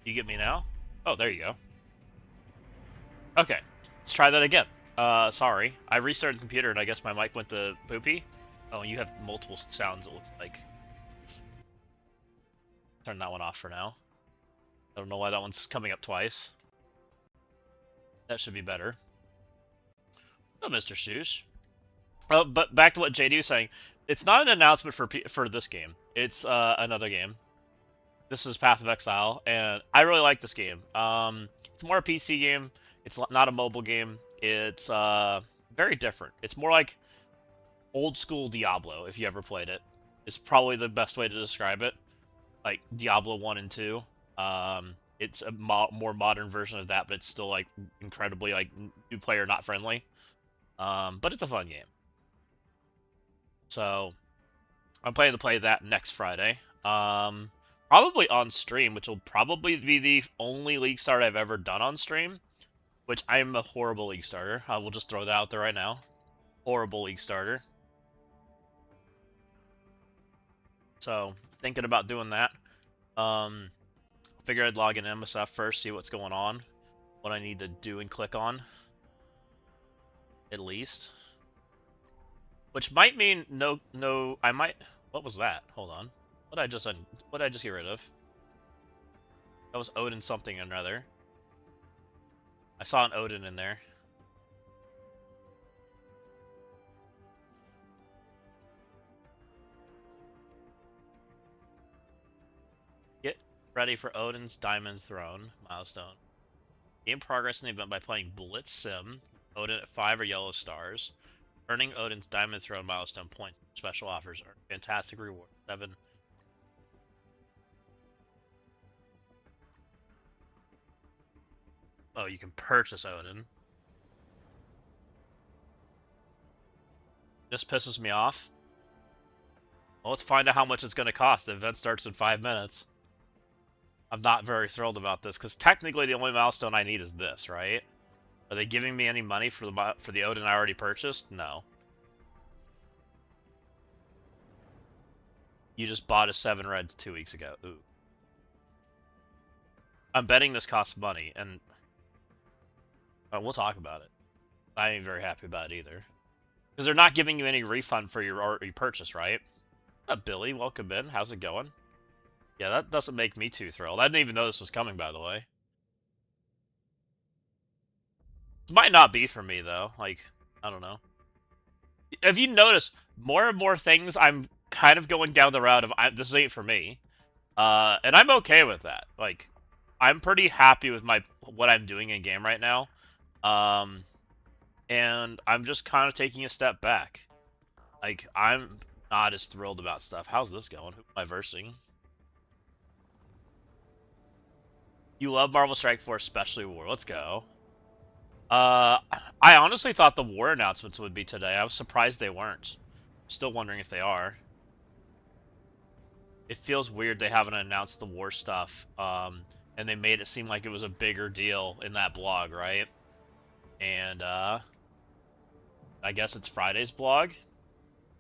You get me now? Oh, there you go. Okay, let's try that again. Sorry. I restarted the computer and I guess my mic went to poopy. Oh, you have multiple sounds, it looks like. Let's turn that one off for now. I don't know why that one's coming up twice. That should be better. Oh, Mr. Shoosh. Oh, but back to what JD was saying. It's not an announcement for this game. It's another game. This is Path of Exile, and I really like this game. It's more a PC game. It's not a mobile game. It's very different. It's more like old school Diablo, if you ever played it. It's probably the best way to describe it. Like Diablo 1 and 2. It's a more modern version of that, but it's still like incredibly like new player not friendly. But it's a fun game. So I'm planning to play that next Friday. Probably on stream, which will probably be the only League start I've ever done on stream. Which I'm a horrible League starter. I will just throw that out there right now. Horrible League starter. So thinking about doing that. Figure I'd log in MSF first, see what's going on, what I need to do and click on, at least. Which might mean no. I might. What was that? Hold on. What did I just get rid of? That was Odin something or another. I saw an Odin in there. Get ready for Odin's Diamond Throne milestone. Gain progress in the event by playing Blitz Sim, Odin at 5 or yellow stars, earning Odin's Diamond Throne milestone points. Special offers earn fantastic reward. 7. Oh, you can purchase Odin. This pisses me off. Well, let's find out how much it's going to cost. The event starts in 5 minutes. I'm not very thrilled about this, because technically the only milestone I need is this, right? Are they giving me any money for the Odin I already purchased? No. You just bought a 7 red 2 weeks ago. Ooh. I'm betting this costs money, and we'll talk about it. I ain't very happy about it either. Because they're not giving you any refund for your purchase, right? What's up, Billy? Welcome in. How's it going? Yeah, that doesn't make me too thrilled. I didn't even know this was coming, by the way. It might not be for me, though. Like, I don't know. Have you noticed more and more things I'm kind of going down the route of this ain't for me. And I'm okay with that. Like, I'm pretty happy with what I'm doing in game right now. And I'm just kind of taking a step back. Like, I'm not as thrilled about stuff. How's this going? Who am I versing? You love Marvel Strike Force, especially War. Let's go. I honestly thought the War announcements would be today. I was surprised they weren't. Still wondering if they are. It feels weird they haven't announced the War stuff. And they made it seem like it was a bigger deal in that blog, right? And I guess it's Friday's blog.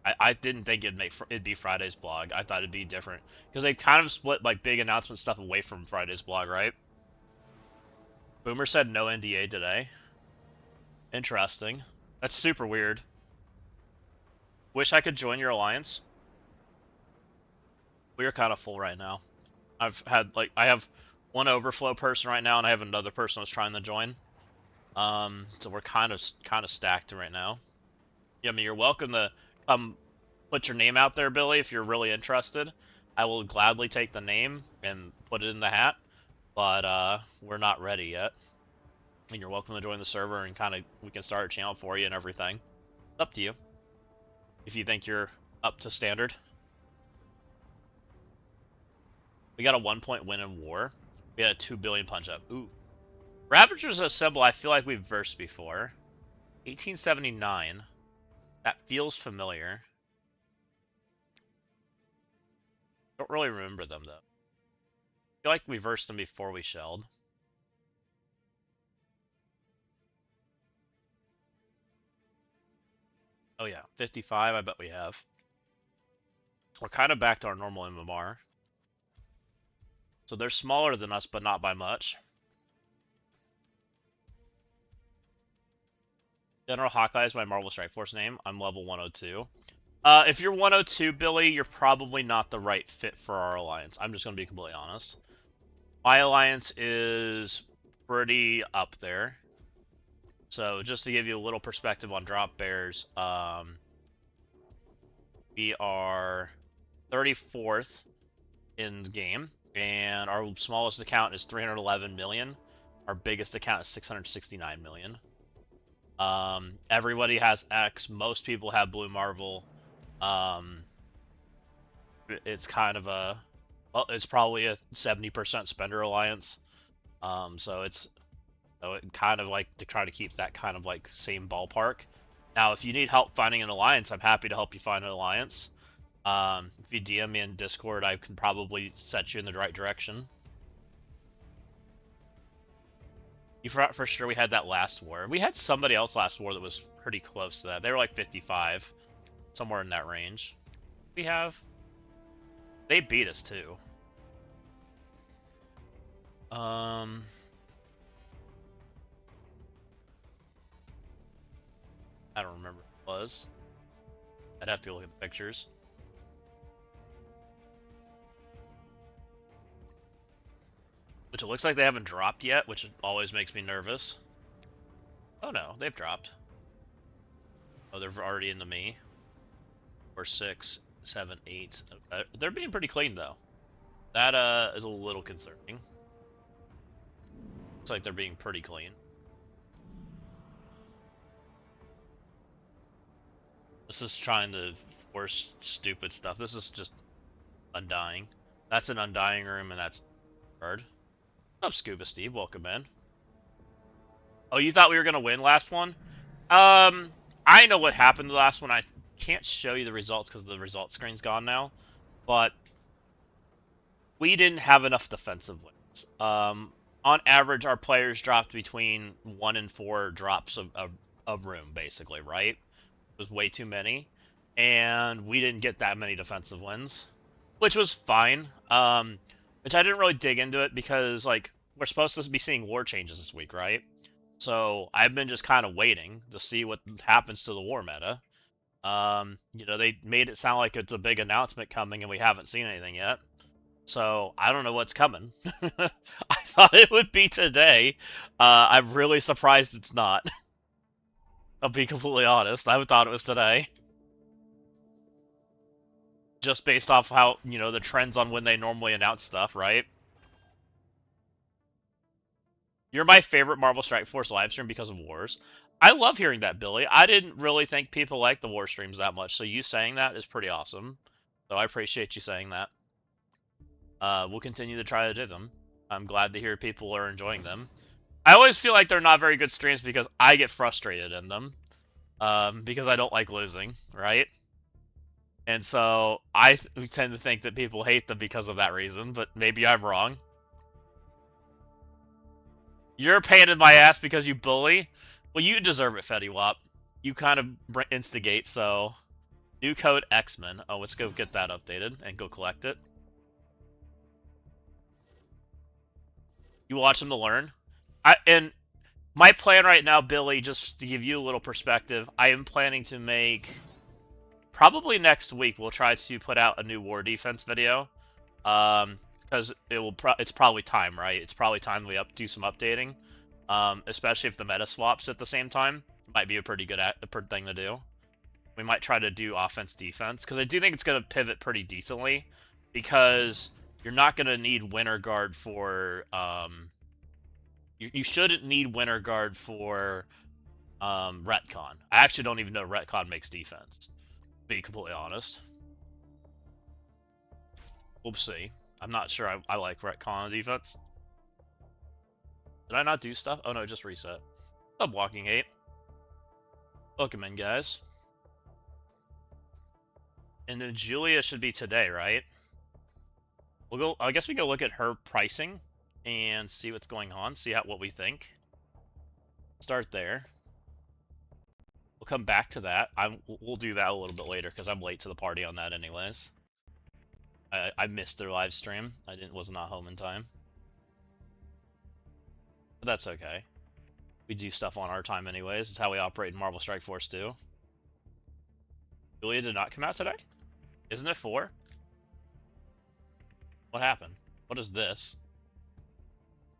I didn't think it'd be Friday's blog. I thought it'd be different because they kind of split like big announcement stuff away from Friday's blog, right? Boomer said no NDA today. Interesting. That's super weird. Wish I could join your alliance. We are kind of full right now. I have one overflow person right now, and I have another person who's trying to join. So we're kind of stacked right now. Yeah, I mean, you're welcome to put your name out there, Billy, if you're really interested. I will gladly take the name and put it in the hat, but we're not ready yet. And you're welcome to join the server and we can start a channel for you and everything. It's up to you. If you think you're up to standard. We got a 1-point win in War. We had a 2 billion punch up. Ooh. Ravager's a symbol I feel like we've versed before. 1879. That feels familiar. Don't really remember them, though. I feel like we versed them before we shelled. Oh yeah, 55, I bet we have. We're kind of back to our normal MMR. So they're smaller than us, but not by much. General Hawkeye is my Marvel Strike Force name. I'm level 102. If you're 102, Billy, you're probably not the right fit for our alliance. I'm just going to be completely honest. My alliance is pretty up there. So just to give you a little perspective on drop bears, we are 34th in the game, and our smallest account is 311 million. Our biggest account is 669 million. Everybody has X. Most people have Blue Marvel. It's kind of a, well, it's probably a 70% spender alliance. So it kind of like to try to keep that kind of like same ballpark. Now, if you need help finding an alliance, I'm happy to help you find an alliance. If you DM me in Discord, I can probably set you in the right direction. You forgot for sure we had that last war. We had somebody else last war that was pretty close to that. They were like 55, somewhere in that range. We have. They beat us too. I don't remember what it was. I'd have to look at the pictures. Which it looks like they haven't dropped yet, which always makes me nervous. Oh no, they've dropped. Oh, they're already into me. 4, 6, 7, 8. They're being pretty clean though. That is a little concerning. Looks like they're being pretty clean. This is trying to force stupid stuff. This is just undying. That's an undying room, and that's hard. What's up, Scuba Steve? Welcome in. Oh, you thought we were gonna win last one? I know what happened the last one. I can't show you the results because the results screen's gone now. But we didn't have enough defensive wins. On average, our players dropped between 1 and 4 drops of room, basically, right? It was way too many. And we didn't get that many defensive wins, which was fine. Which I didn't really dig into it because, like, we're supposed to be seeing war changes this week, right? So I've been just kind of waiting to see what happens to the war meta. You know, they made it sound like it's a big announcement coming and we haven't seen anything yet. So I don't know what's coming. I thought it would be today. I'm really surprised it's not. I'll be completely honest. I thought it was today. Just based off how, you know, the trends on when they normally announce stuff, right? You're my favorite Marvel Strike Force livestream because of wars. I love hearing that, Billy. I didn't really think people liked the war streams that much, so you saying that is pretty awesome. So I appreciate you saying that. We'll continue to try to do them. I'm glad to hear people are enjoying them. I always feel like they're not very good streams because I get frustrated in them. Because I don't like losing, right? And so I tend to think that people hate them because of that reason, but maybe I'm wrong. You're a pain in my ass because you bully? Well, you deserve it, Fetty Wap. You kind of instigate, so... New code X-Men. Oh, let's go get that updated and go collect it. You watch them to learn? And my plan right now, Billy, just to give you a little perspective, I am planning to make... Probably next week, we'll try to put out a new war defense video. Because it's probably time, right? It's probably time we do some updating. Especially if the meta swaps at the same time. Might be a pretty good thing to do. We might try to do offense-defense. Because I do think it's going to pivot pretty decently. Because you're not going to need Winter Guard for... You shouldn't need Winter Guard for Retcon. I actually don't even know Retcon makes defense. To be completely honest. We'll see. I'm not sure I like Retcon on defense. Did I not do stuff? Oh no, just reset. What's up, Walking 8? Welcome in, guys. And then Julia should be today, right? We'll go. I guess we go look at her pricing and see what's going on. See what we think. Start there. We'll come back to that. We'll do that a little bit later because I'm late to the party on that anyways. I missed their live stream. Was not home in time. But that's okay. We do stuff on our time anyways. It's how we operate in Marvel Strike Force 2. Julia did not come out today? Isn't it 4? What happened? What is this?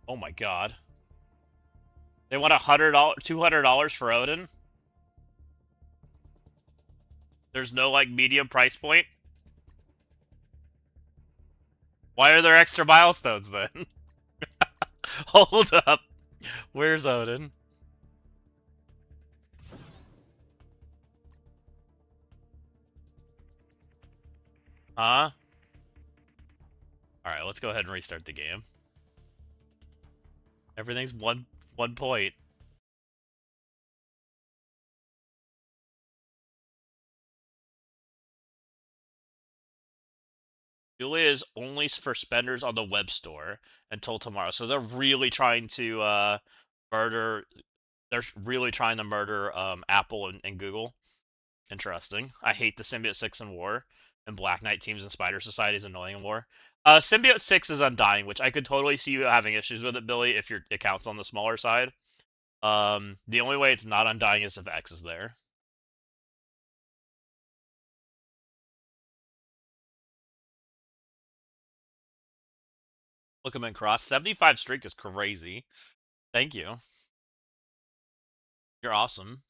Oh my god. They want $100, $200 for Odin? There's no, like, medium price point? Why are there extra milestones then? Hold up. Where's Odin? Huh? Alright, let's go ahead and restart the game. Everything's one point. Julia is only for spenders on the web store until tomorrow. So they're really trying to murder. They're really trying to murder Apple and Google. Interesting. I hate the Symbiote 6 in war, and Black Knight teams and Spider Society is annoying in war. Symbiote 6 is Undying, which I could totally see you having issues with it, Billy, if your account's on the smaller side. The only way it's not Undying is if X is there. Look him in cross. 75 streak is crazy. Thank you. You're awesome.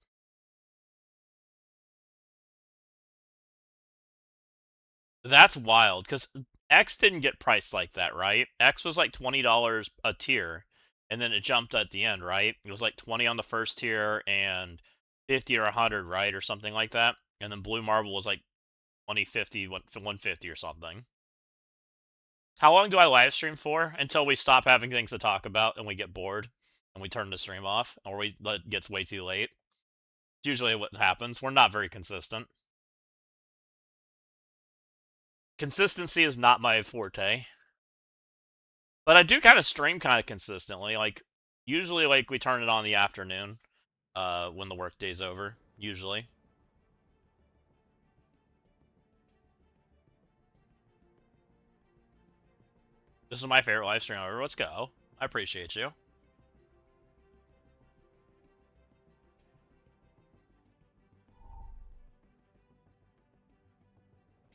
That's wild, because X didn't get priced like that, right? X was like $20 a tier, and then it jumped at the end, right? It was like 20 on the first tier and 50 or 100, right? Or something like that. And then Blue Marble was like 20, 50, 150 or something. How long do I live stream for? Until we stop having things to talk about and we get bored and we turn the stream off, or it gets way too late. It's usually what happens. We're not very consistent. Consistency is not my forte. But I do kind of stream kind of consistently. Like, usually, like, we turn it on in the afternoon, when the workday's over, usually. This is my favorite live stream ever. Let's go. I appreciate you.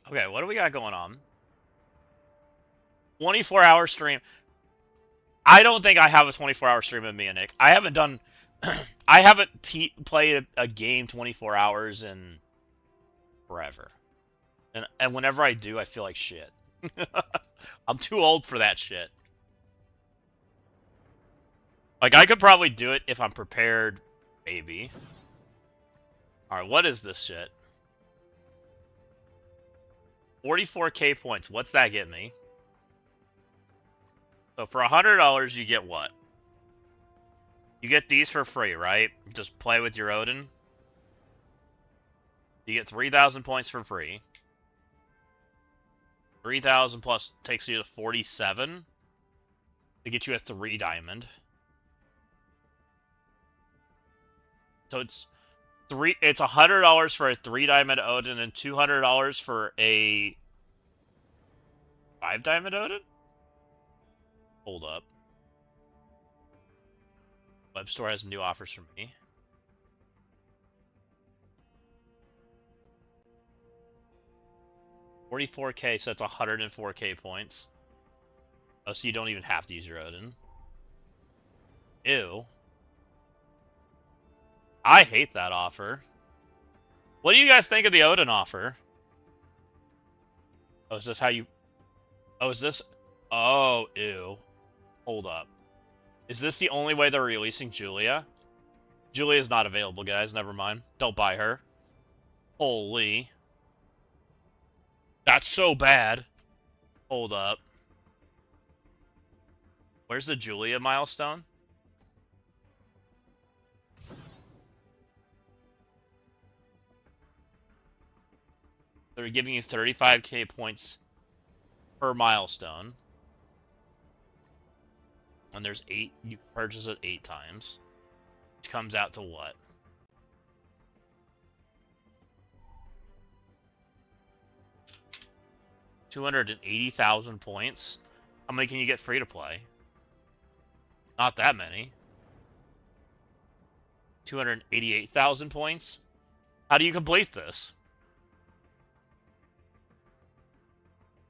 Okay, what do we got going on? 24-hour stream. I don't think I have a 24-hour stream in me and Nick. I haven't done... I haven't played a game 24 hours in forever. And whenever I do, I feel like shit. I'm too old for that shit. Like, I could probably do it if I'm prepared, maybe. Alright, what is this shit? 44k points. What's that get me? So for $100, you get what? You get these for free, right? Just play with your Odin. You get 3,000 points for free. 3,000 plus takes you to 47 to get you a 3 diamond. So it's $100 for a 3 diamond Odin and $200 for a 5 diamond Odin? Hold up. Web store has new offers for me. $44k, so that's 104k points. Oh, so you don't even have to use your Odin. Ew. I hate that offer. What do you guys think of the Odin offer? Oh, is this how you... Oh, is this... Oh, ew. Hold up. Is this the only way they're releasing Julia? Julia's not available, guys. Never mind. Don't buy her. Holy. That's so bad. Hold up. Where's the Julia milestone? They're giving you 35k points per milestone. And there's 8, you can purchase it 8 times. Which comes out to what? 280,000 points. How many can you get free to play? Not that many. 288,000 points? How do you complete this?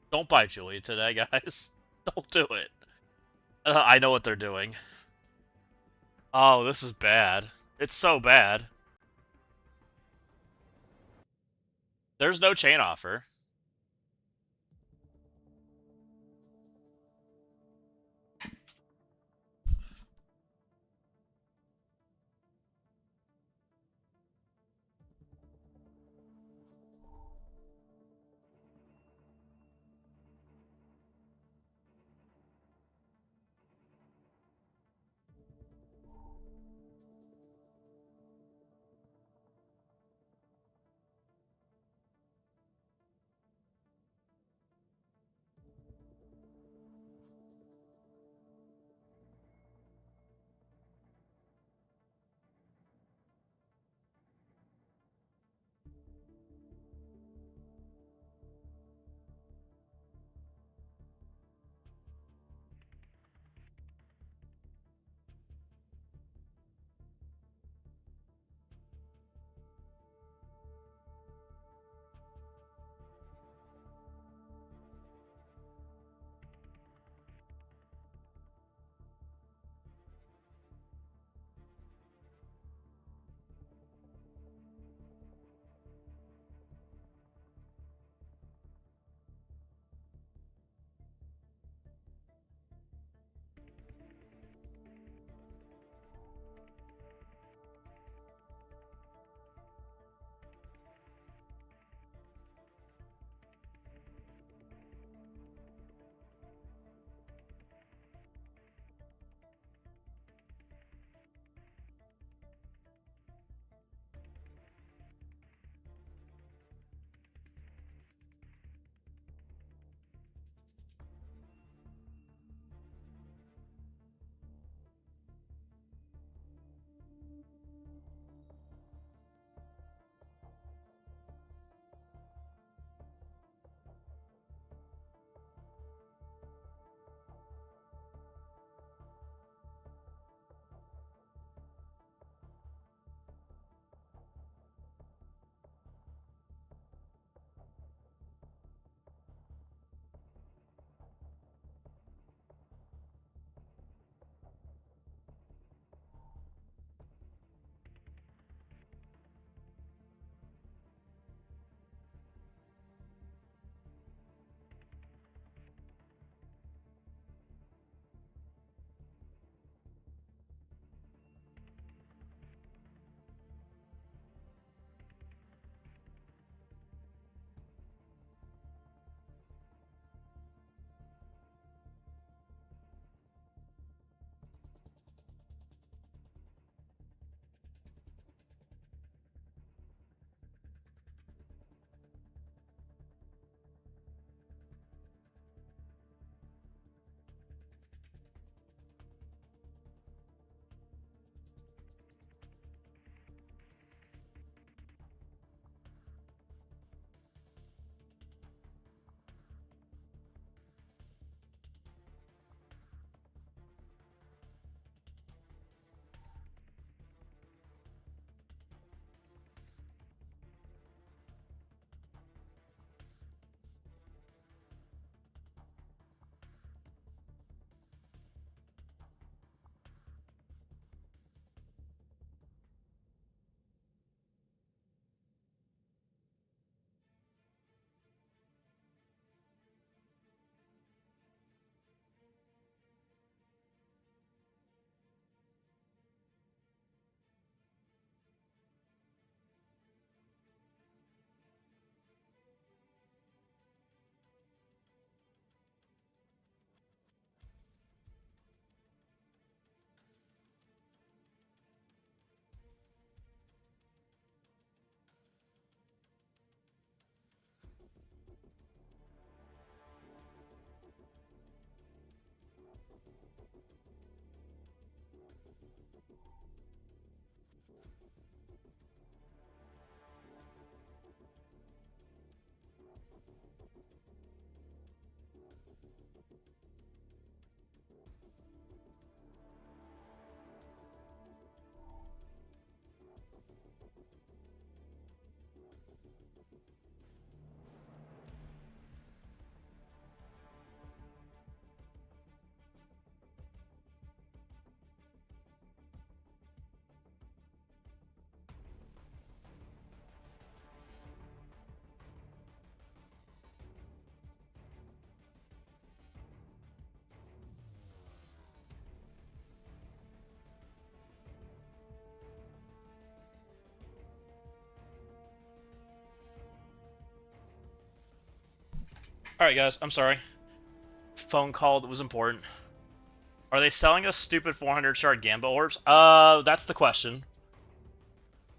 Don't buy Julia today, guys. Don't do it. I know what they're doing. Oh, this is bad. It's so bad. There's no chain offer. Alright, guys, I'm sorry. Phone call that was important. Are they selling us stupid 400 shard Gamba orbs? That's the question.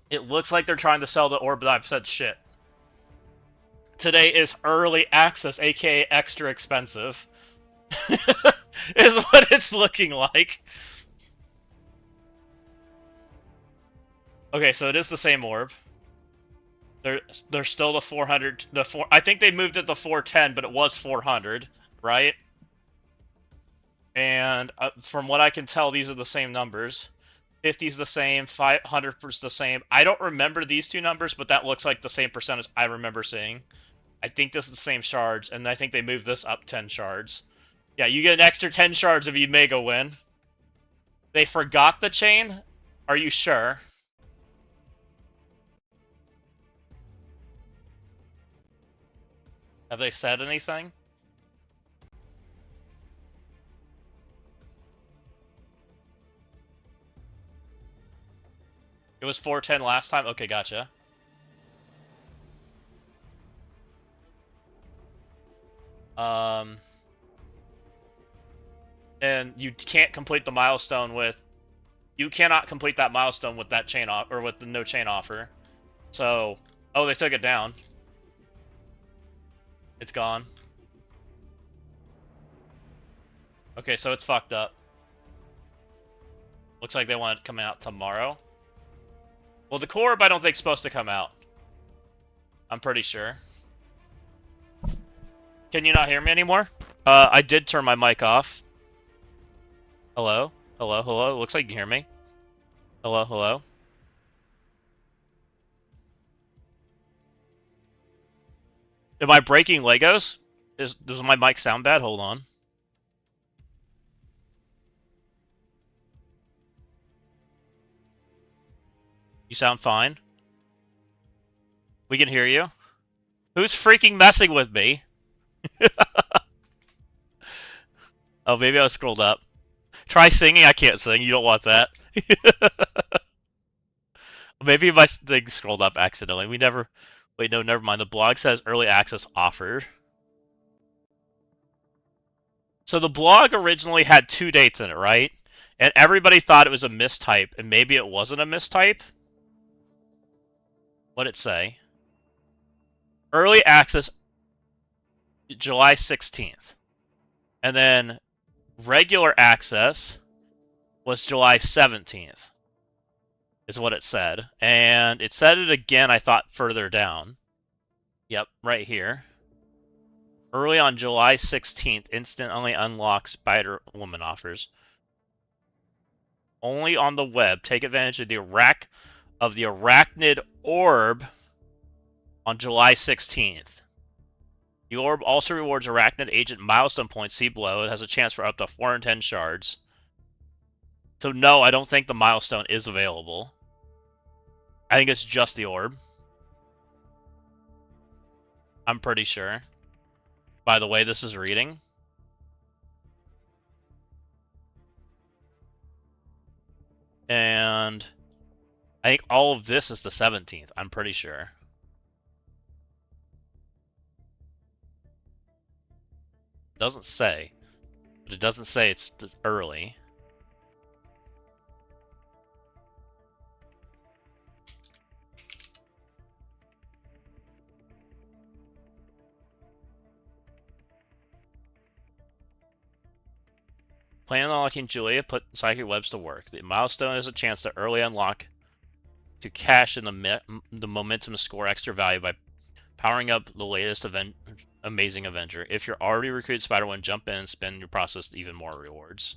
It looks like they're trying to sell the orb that I've said shit. Today is early access, aka extra expensive. Is what it's looking like. Okay, so it is the same orb. They're still the 400. I think they moved it to 410, but it was 400, right? And from what I can tell, these are the same numbers. 50 is the same, 500 is the same. I don't remember these two numbers, but that looks like the same percentage I remember seeing. I think this is the same shards, and I think they moved this up 10 shards. Yeah, you get an extra 10 shards if you mega win. They forgot the chain? Are you sure? Have they said anything? It was 410 last time? Okay, gotcha. And you can't complete the milestone with... You cannot complete that milestone with that chain off, or with the no chain offer. So... Oh, they took it down. It's gone. Okay, so it's fucked up. Looks like they want it coming out tomorrow. Well, the Corb I don't think is supposed to come out. I'm pretty sure. Can you not hear me anymore? I did turn my mic off. Hello? Hello, hello? Looks like you can hear me. Hello, hello? Am I breaking Legos? Does my mic sound bad? Hold on. You sound fine. We can hear you. Who's freaking messing with me? Oh, maybe I scrolled up. Try singing. I can't sing. You don't want that. Maybe my thing scrolled up accidentally. We never... Wait, no, never mind. The blog says early access offered. So the blog originally had 2 dates in it, right? And everybody thought it was a mistype, and maybe it wasn't a mistype. What'd it say? Early access, July 16th. And then regular access was July 17th. Is what it said. And it said it again, I thought, further down. Yep, right here. Early on July 16th, instant-only unlock Spider-Woman offers. Only on the web. Take advantage of the Arachnid Orb on July 16th. The orb also rewards Arachnid Agent milestone points. See below. It has a chance for up to 410 shards. So no, I don't think the milestone is available. I think it's just the orb. I'm pretty sure. By the way, this is reading. And I think all of this is the 17th. I'm pretty sure. It doesn't say. But it doesn't say it's early. Plan on unlocking Julia, put Psychic Webs to work. The milestone is a chance to early unlock to cash in the momentum to score extra value by powering up the latest Amazing Avenger. If you're already recruited Spider-1, jump in and spend your process even more rewards.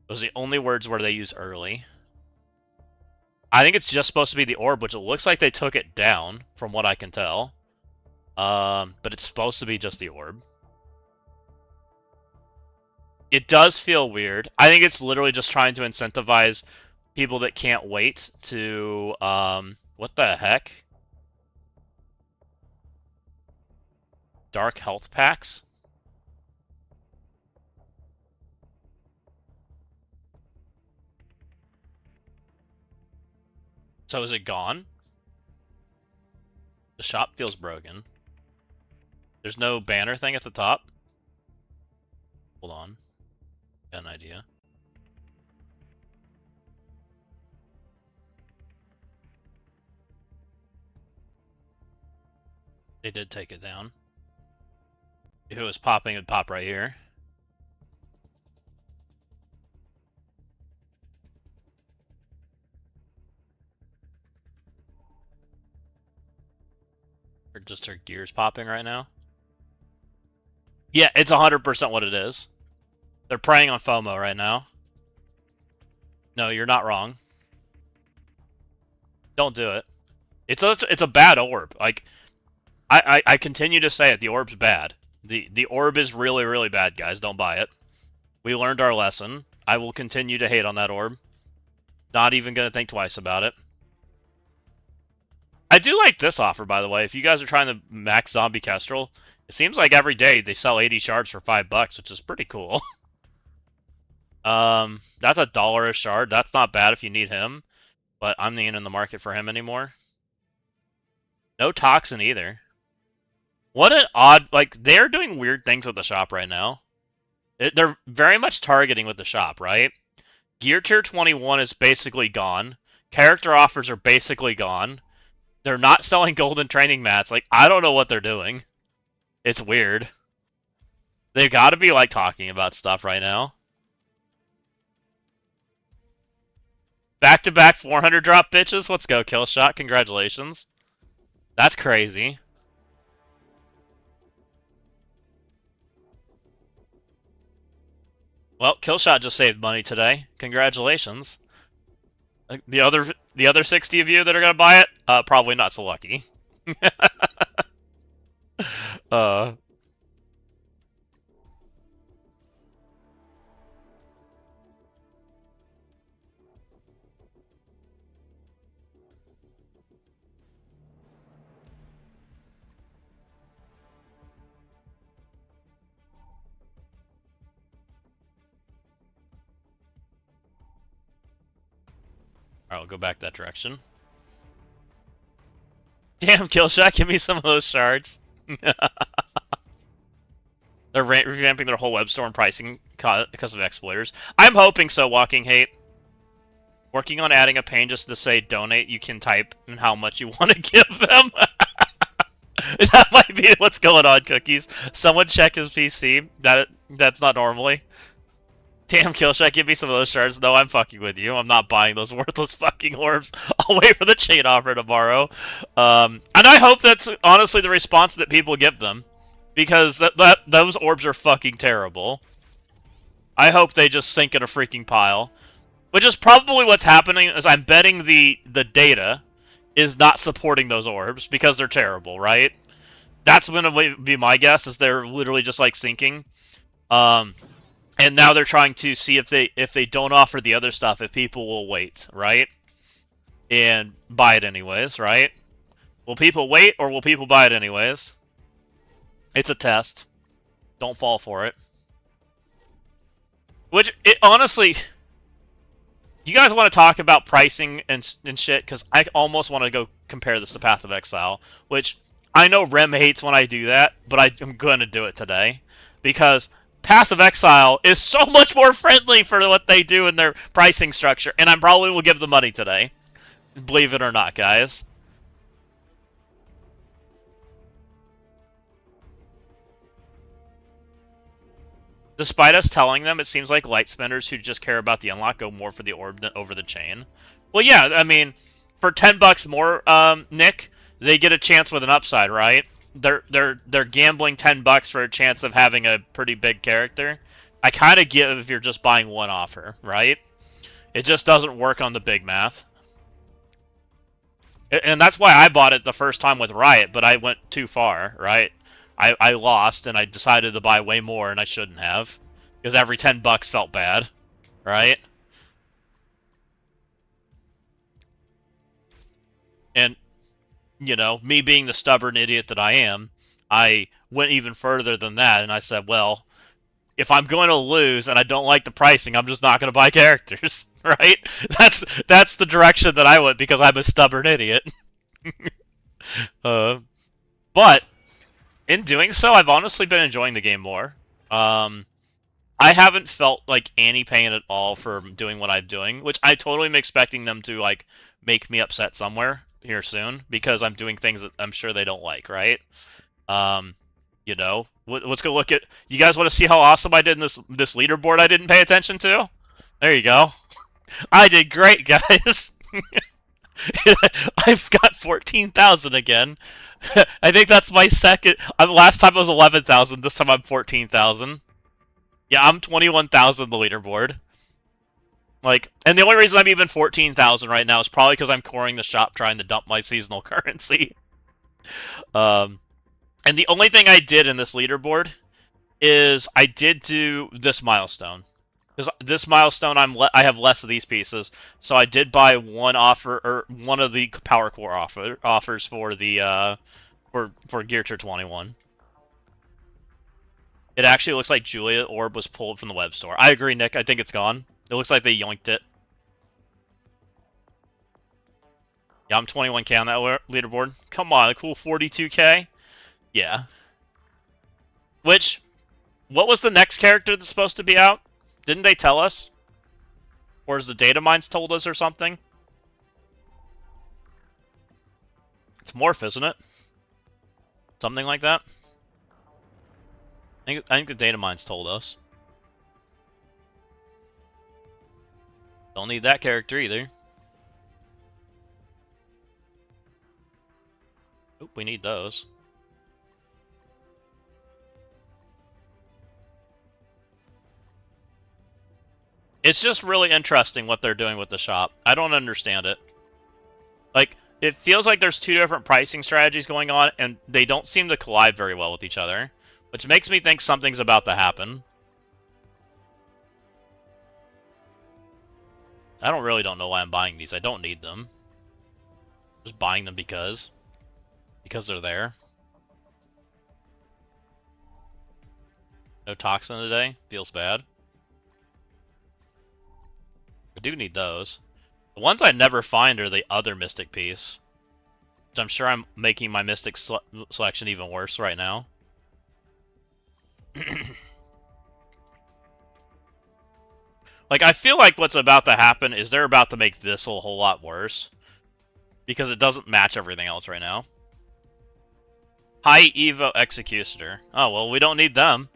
Those are the only words where they use early. I think it's just supposed to be the orb, which it looks like they took it down, from what I can tell. But it's supposed to be just the orb. It does feel weird. I think it's literally just trying to incentivize people that can't wait to, what the heck? Dark health packs? So is it gone? The shop feels broken. There's no banner thing at the top? Hold on. Got an idea. They did take it down. If it was popping, it would pop right here. Or just her gears popping right now. Yeah, it's 100% what it is. They're preying on FOMO right now. No, you're not wrong. Don't do it. It's a bad orb. Like, I continue to say it. The orb's bad. The orb is really, really bad, guys. Don't buy it. We learned our lesson. I will continue to hate on that orb. Not even going to think twice about it. I do like this offer, by the way. If you guys are trying to max Zombie Kestrel, it seems like every day they sell 80 shards for $5, which is pretty cool. That's $1 a shard. That's not bad if you need him, but I'm not in the market for him anymore. No Toxin either. What an odd, like, they're doing weird things with the shop right now. They're very much targeting with the shop, right? Gear tier 21 is basically gone. Character offers are basically gone. They're not selling golden training mats. Like, I don't know what they're doing. It's weird. They've got to be, like, talking about stuff right now. Back-to-back 400 drop bitches? Let's go, Killshot. Congratulations. That's crazy. Well, Killshot just saved money today. Congratulations. The other 60 of you that are gonna buy it, probably not so lucky. uh. Alright, I'll go back that direction. Damn, Killshot, give me some of those shards. They're revamping their whole web store and pricing because of exploiters. I'm hoping so, Walking Hate. Working on adding a pane just to say donate, you can type and how much you want to give them. That might be what's going on, Cookies. Someone checked his PC. That's not normally. Damn, Killshot, give me some of those shards. No, I'm fucking with you. I'm not buying those worthless fucking orbs. I'll wait for the chain offer tomorrow. And I hope that's honestly the response that people give them. Because those orbs are fucking terrible. I hope they just sink in a freaking pile. Which is probably what's happening, is I'm betting the data is not supporting those orbs because they're terrible, right? That's gonna be my guess, is they're literally just like sinking. And now they're trying to see if they don't offer the other stuff, if people will wait, right? And buy it anyways, right? Will people wait or will people buy it anyways? It's a test. Don't fall for it. Which, honestly, you guys want to talk about pricing and shit? Because I almost want to go compare this to Path of Exile, which I know Rem hates when I do that, but I'm going to do it today. Because Path of Exile is so much more friendly for what they do in their pricing structure, and I probably will give the money today. Believe it or not, guys. Despite us telling them, it seems like light spenders who just care about the unlock go more for the orb than over the chain. Well, yeah, I mean, for $10 more, Nick, they get a chance with an upside, right? they're gambling $10 for a chance of having a pretty big character. I kind of get if you're just buying one offer, right? It just doesn't work on the big math. And that's why I bought it the first time with Riot, but I went too far, right? I lost, and I decided to buy way more, and I shouldn't have. Because every $10 felt bad, right? And, you know, me being the stubborn idiot that I am, I went even further than that, and I said, well, if I'm going to lose and I don't like the pricing, I'm just not going to buy characters, right? That's the direction that I went because I'm a stubborn idiot. But in doing so, I've honestly been enjoying the game more. I haven't felt like any pain at all for doing what I'm doing, which I totally am expecting them to like make me upset somewhere here soon because I'm doing things that I'm sure they don't like, right? Um, you know, let's go look at. You guys want to see how awesome I did in this leaderboard I didn't pay attention to? There you go. I did great, guys. I've got 14,000 again. I think that's my second. Last time I was 11,000. This time I'm 14,000. Yeah, I'm 21,000 the leaderboard. Like, and the only reason I'm even 14,000 right now is probably because I'm coring the shop trying to dump my seasonal currency. And the only thing I did in this leaderboard is I did do this milestone. Because this milestone, I have less of these pieces, so I did buy one offer or one of the power core offers for the for Gear Tier 21. It actually looks like Julia Orb was pulled from the web store. I agree, Nick. I think it's gone. It looks like they yoinked it. Yeah, I'm 21k on that leaderboard. Come on, a cool 42k. Yeah. Which, what was the next character that's supposed to be out? Didn't they tell us? Or has the data mines told us or something? It's Morph, isn't it? Something like that? I think the data mines told us. Don't need that character either. Oop, we need those. It's just really interesting what they're doing with the shop. I don't understand it. Like, it feels like there's two different pricing strategies going on, and they don't seem to collide very well with each other, which makes me think something's about to happen. I really don't know why I'm buying these. I don't need them. Just buying them because they're there. No toxin today. Feels bad. I do need those. The ones I never find are the other Mystic piece. Which I'm sure I'm making my Mystic selection even worse right now. Like, I feel like what's about to happen is they're about to make this a whole lot worse. Because it doesn't match everything else right now. High Evo Executioner. Oh, well, we don't need them.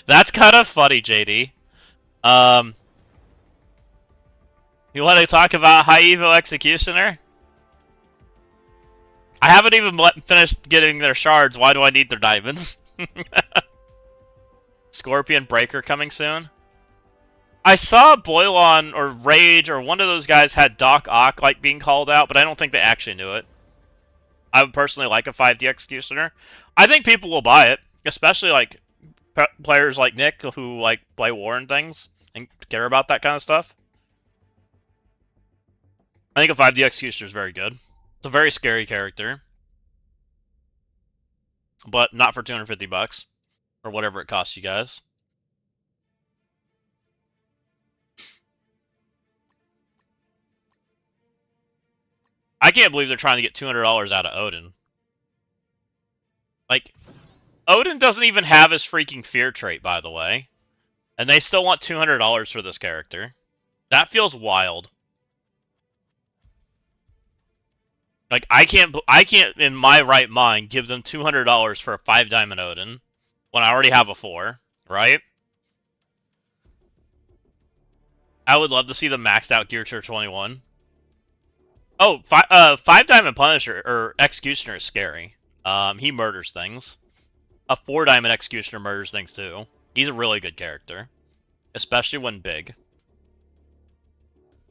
That's kind of funny, JD. You want to talk about High Evo Executioner? I haven't even finished getting their shards. Why do I need their diamonds? Scorpion Breaker coming soon. I saw Boilon or Rage or one of those guys had Doc Ock like being called out, but I don't think they actually knew it. I would personally like a 5D Executioner. I think people will buy it, especially like players like Nick who like play War and things and care about that kind of stuff. I think a 5D Executioner is very good. It's a very scary character. But not for 250 bucks. Or whatever it costs you guys. I can't believe they're trying to get $200 out of Odin. Like, Odin doesn't even have his freaking fear trait, by the way. And they still want $200 for this character. That feels wild. Like, I can't, in my right mind, give them $200 for a 5-diamond Odin when I already have a 4, right? I would love to see them maxed out Gear Tier 21. Oh, five diamond Punisher or Executioner is scary. He murders things. A 4 diamond Executioner murders things too. He's a really good character, especially when big,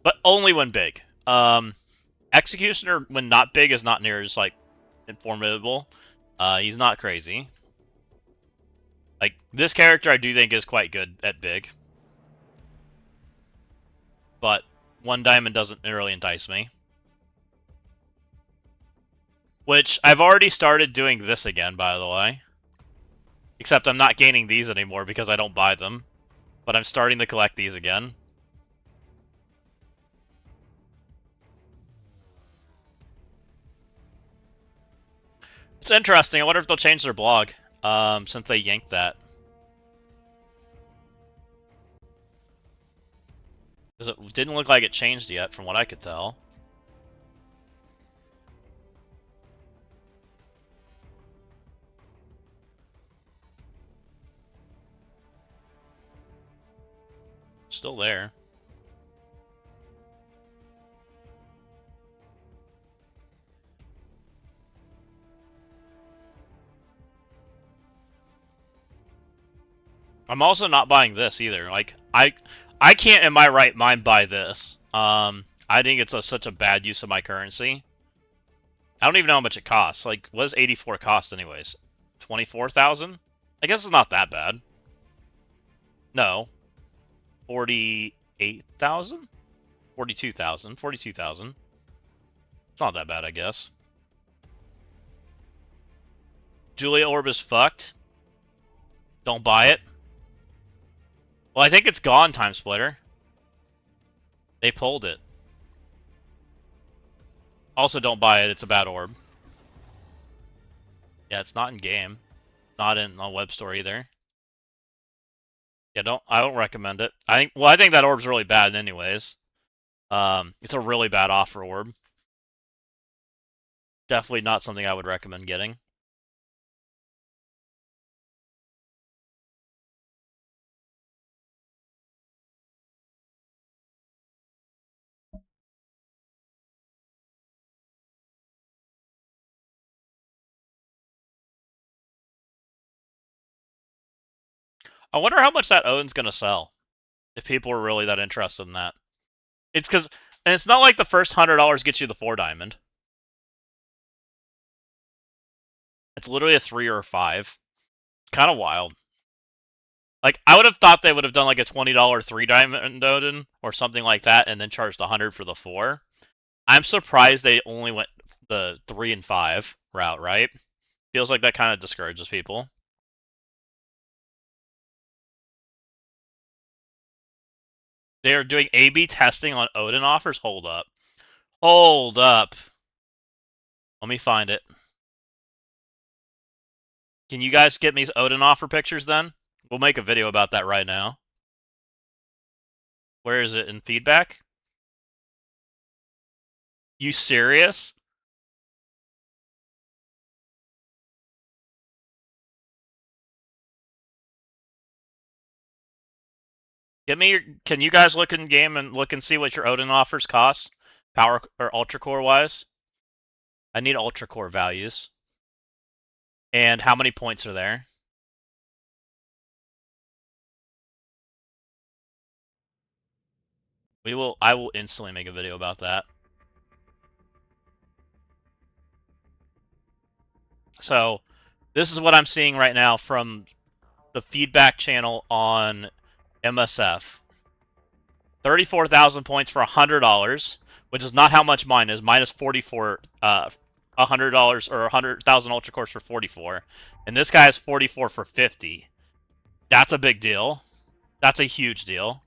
but only when big. Executioner when not big is not near as like formidable. He's not crazy. Like this character, I do think is quite good at big, but 1 diamond doesn't really entice me. Which I've already started doing this again, by the way. Except I'm not gaining these anymore because I don't buy them. But I'm starting to collect these again. It's interesting. I wonder if they'll change their blog since they yanked that. Because it didn't look like it changed yet from what I could tell. Still there. I'm also not buying this either. Like I can't in my right mind buy this. I think it's such a bad use of my currency. I don't even know how much it costs. Like, what does 84 cost anyways? 24,000? I guess it's not that bad. No. 48,000? 42,000. 42,000. It's not that bad, I guess. Julia Orb is fucked. Don't buy it. Well, I think it's gone, Time Splitter. They pulled it. Also, don't buy it. It's a bad orb. Yeah, it's not in game. Not in a web store either. Yeah, I don't recommend it. I think that orb's really bad anyways. It's a really bad offer orb. Definitely not something I would recommend getting. I wonder how much that Odin's gonna sell if people are really that interested in that. It's because, and it's not like the first $100 gets you the 4 diamond. It's literally a 3 or a 5. It's kind of wild. Like I would have thought they would have done like a $20 3 diamond Odin or something like that, and then charged 100 for the 4. I'm surprised they only went the 3 and 5 route. Right? Feels like that kind of discourages people. They are doing A/B testing on Odin offers. Hold up. Hold up. Let me find it. Can you guys get me Odin offer pictures then? We'll make a video about that right now. Where is it in feedback? You serious? Can you guys look in game and look and see what your Odin offers cost? Power or Ultra Core wise? I need Ultra Core values. And how many points are there? I will instantly make a video about that. So, this is what I'm seeing right now from the feedback channel on MSF. 34,000 points for $100, which is not how much mine is. Mine is 44, $100 or 100,000 Ultra Cores for 44. And this guy has 44 for 50. That's a big deal. That's a huge deal.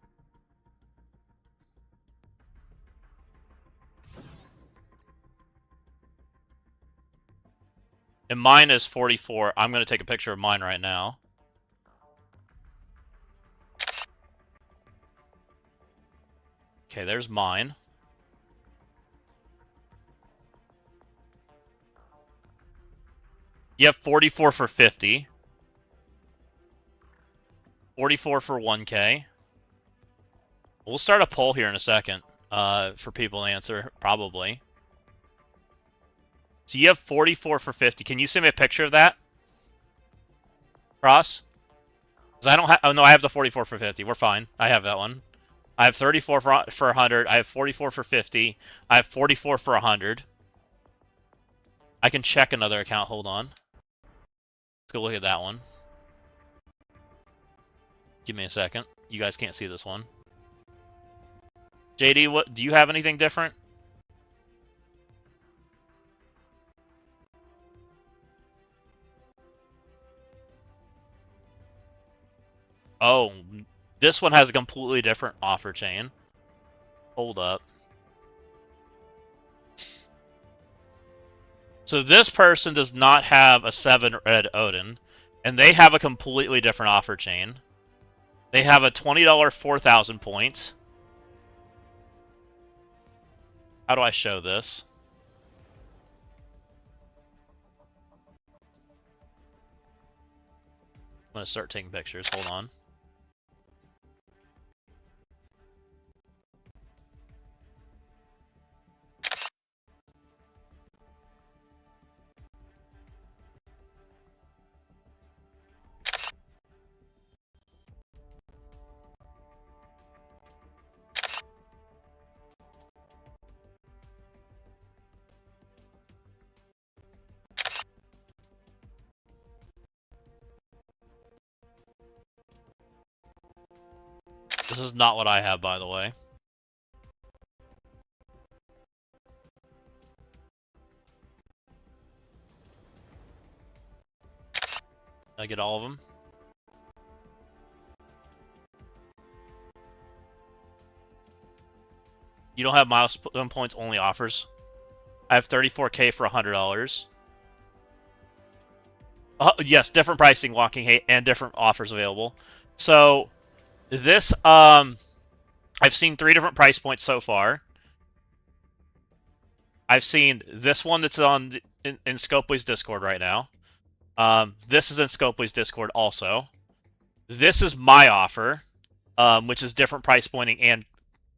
And mine is 44. I'm going to take a picture of mine right now. Okay, there's mine. You have 44 for 50. 44 for 1K. We'll start a poll here in a second for people to answer, probably. So you have 44 for 50. Can you send me a picture of that, Ross? Because I don't have. Oh no, I have the 44 for 50. We're fine. I have that one. I have 34 for 100. I have 44 for 50. I have 44 for 100. I can check another account. Hold on. Let's go look at that one. Give me a second. You guys can't see this one. JD, what do you have anything different? Oh, this one has a completely different offer chain. Hold up. So this person does not have a 7 red Odin, and they have a completely different offer chain. They have a $20 4,000 points. How do I show this? I'm going to start taking pictures. Hold on. This is not what I have, by the way. Did I get all of them? You don't have milestone points, only offers. I have 34K for $100. Yes, different pricing, walking hate, and different offers available. So this, I've seen 3 different price points so far. I've seen this one that's in Scopely's Discord right now. This is in Scopely's Discord also. This is my offer, which is different price pointing and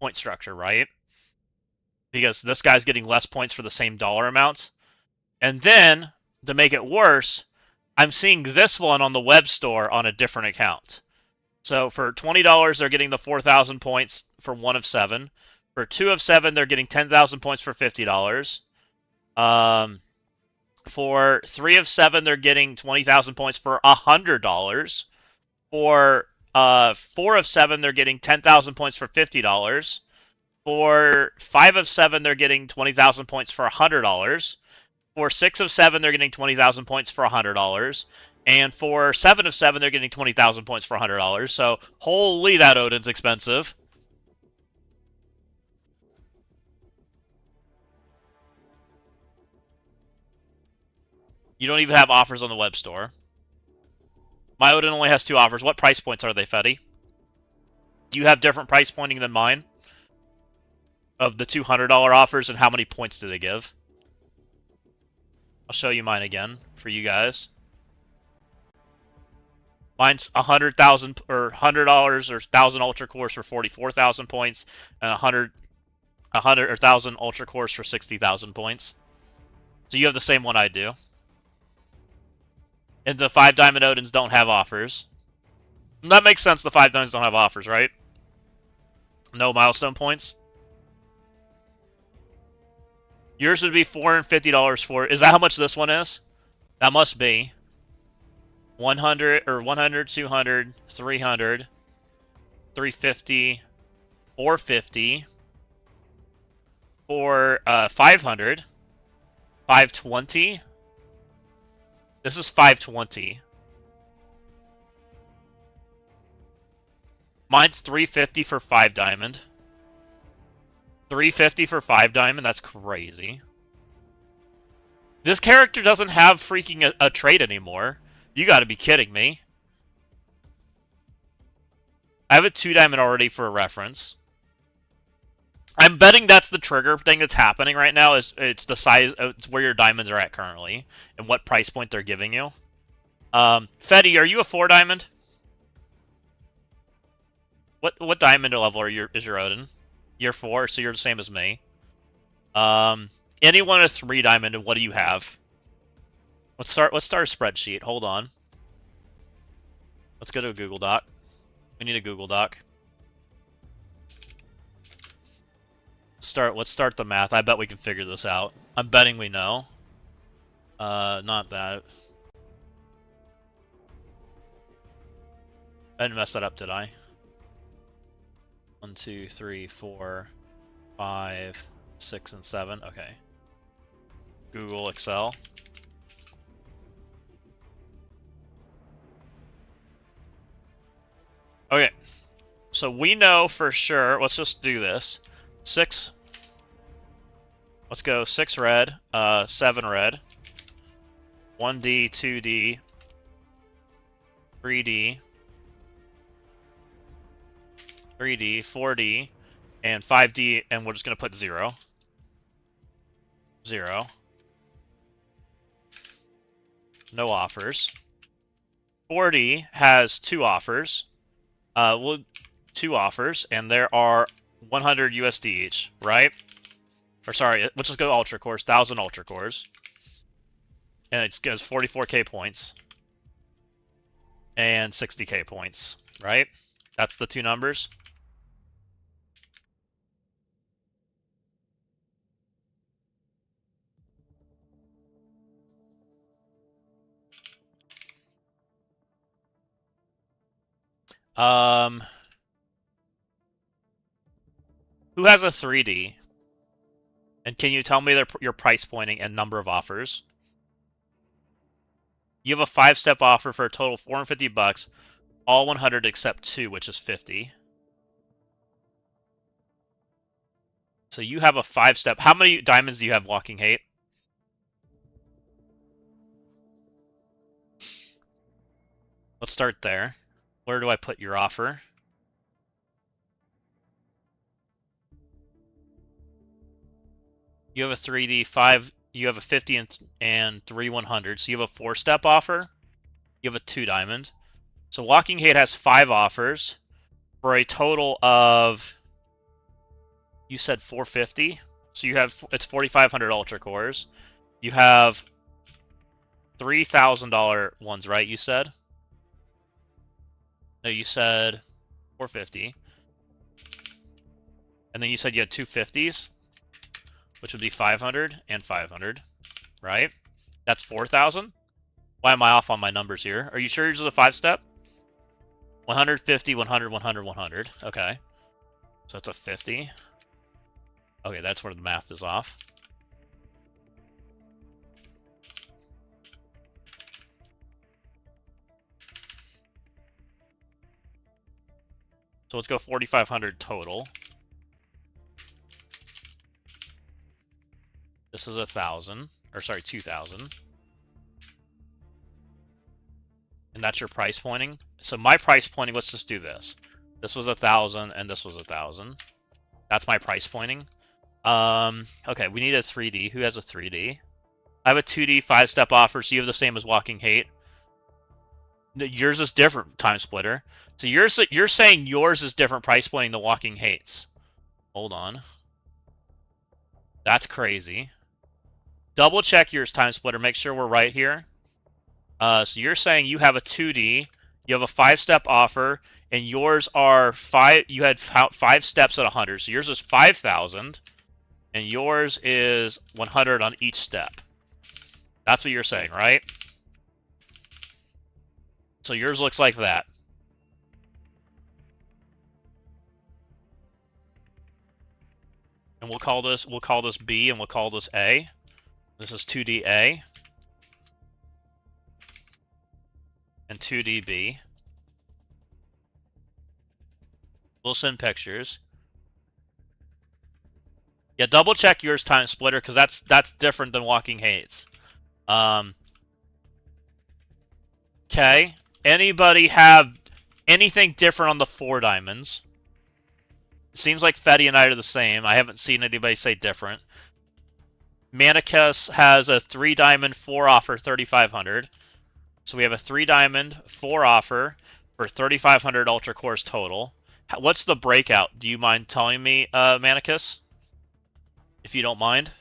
point structure, right? Because this guy's getting less points for the same dollar amounts. And then, to make it worse, I'm seeing this one on the web store on a different account. So for $20, they're getting the 4,000 points for 1 of 7. For 2 of 7, they're getting 10,000 points for $50. For 3 of 7, they're getting 20,000 points for $100. For 4 of 7, they're getting 10,000 points for $50. For 5 of 7, they're getting 20,000 points for $100. For 6 of 7, they're getting 20,000 points for $100. And for 7 of 7, they're getting 20,000 points for $100. So, holy, that Odin's expensive. You don't even have offers on the web store. My Odin only has 2 offers. What price points are they, Fetty? Do you have different price pointing than mine? Of the $200 offers, and how many points do they give? I'll show you mine again for you guys. Mine's 100,000 or $100 or 1,000 ultra cores for 44,000 points, and 100 or 1,000 ultra cores for 60,000 points. So you have the same one I do. And the 5 diamond Odins don't have offers. And that makes sense. The 5 diamonds don't have offers, right? No milestone points. Yours would be $450 for. Is that how much this one is? That must be 100 or 100, 200, 300, 350, 450, for 500, 520. This is 520. Mine's 350 for 5 diamond. 350 for 5 diamond, that's crazy. This character doesn't have freaking a trait anymore. You gotta be kidding me. I have a 2 diamond already for a reference. I'm betting that's the trigger thing that's happening right now. Is it's the size, it's where your diamonds are at currently, and what price point they're giving you. Fetty, are you a 4 diamond? What diamond level is your Odin? You're 4, so you're the same as me. Anyone a 3 diamond, and what do you have? Let's start a spreadsheet. Hold on. Let's go to a Google Doc. We need a Google Doc. Let's start the math. I bet we can figure this out. I'm betting we know. Not that. I didn't mess that up, did I? 1, 2, 3, 4, 5, 6, and 7. Okay. Google Excel. Okay. So we know for sure. Let's just do this. 6. Let's go 6 red, 7 red, 1D, 2D, 3D, 3D, 4D, and 5D, and we're just going to put 0. 0. No offers. 4D has 2 offers. Well, 2 offers, and there are 100 USD each, right? Or sorry, let's just go Ultra Cores, 1,000 Ultra Cores. And it gives 44k points. And 60k points, right? That's the 2 numbers. Who has a 3D? And can you tell me your price pointing and number of offers? You have a 5-step offer for a total of 450 bucks, all 100 except 2, which is 50. So you have a 5-step. How many diamonds do you have, Walking Hate? Let's start there. Where do I put your offer? You have a 3D, 5, you have a 50 and 3 100. So you have a 4-step offer. You have a 2 diamond. So Walking Hate has 5 offers for a total of, you said 450. So you have, it's 4,500 Ultra Cores. You have $3,000 ones, right? You said? No, you said 450. And then you said you had 250s, which would be 500 and 500, right? That's 4,000. Why am I off on my numbers here? Are you sure yours is a 5-step? 150, 100, 100, 100. Okay. So it's a 50. Okay, that's where the math is off. So let's go 4,500 total. This is 1,000, or sorry, 2,000. And that's your price pointing. So my price pointing, let's just do this. This was 1,000 and this was 1,000. That's my price pointing. Okay, we need a 3D. Who has a 3D? I have a 2D 5-step offer, so you have the same as Walking Hate. Yours is different, Time Splitter. So you're saying yours is different price pointing than Walking Hate's. Hold on. That's crazy. Double check yours, Time Splitter. Make sure we're right here. So you're saying you have a 2D, you have a 5-step offer, and yours are 5. You had 5 steps at 100. So yours is 5,000, and yours is 100 on each step. That's what you're saying, right? So yours looks like that. And we'll call this B, and we'll call this A. This is 2DA and 2DB. We'll send pictures. Yeah, double check yours, Time Splitter, because that's different than Walking Hate's. Okay. Anybody have anything different on the 4 diamonds? It seems like Fetty and I are the same. I haven't seen anybody say different. Manicus has a 3 diamond 4 offer 3,500. So we have a 3 diamond 4 offer for 3,500 Ultra Cores total. What's the breakout? Do you mind telling me, Manicus? If you don't mind.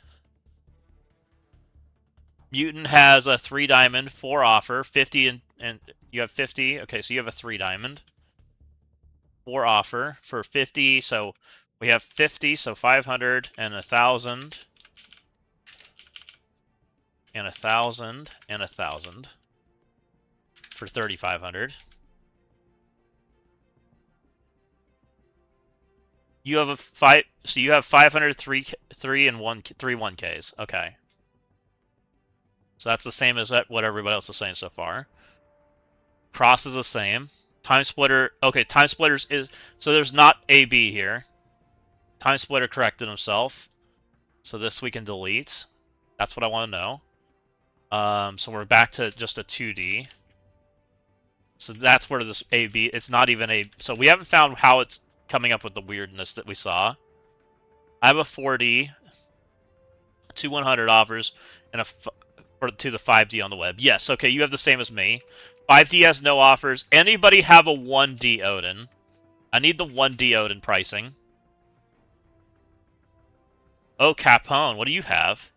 Mutant has a 3 diamond, 4 offer, 50 and you have 50. Okay, so you have a 3 diamond, 4 offer for 50. So we have 50, so 500 and 1,000 and 1,000 and 1,000 for 3,500. You have a 5, so you have 500, 3 and 1, 3 1Ks. Okay. So that's the same as what everybody else is saying so far. Cross is the same. Time splitter, okay, time splitters is, so there's not AB here. Time splitter corrected himself. So this we can delete. That's what I want to know. So we're back to just a 2D. So that's where this AB, it's not even a, so we haven't found how it's coming up with the weirdness that we saw. I have a 4D, 2 100 offers, and to the 5D on the web. Yes, okay, you have the same as me. 5D has no offers. Anybody have a 1D Odin? I need the 1D Odin pricing. Oh, Capone, what do you have?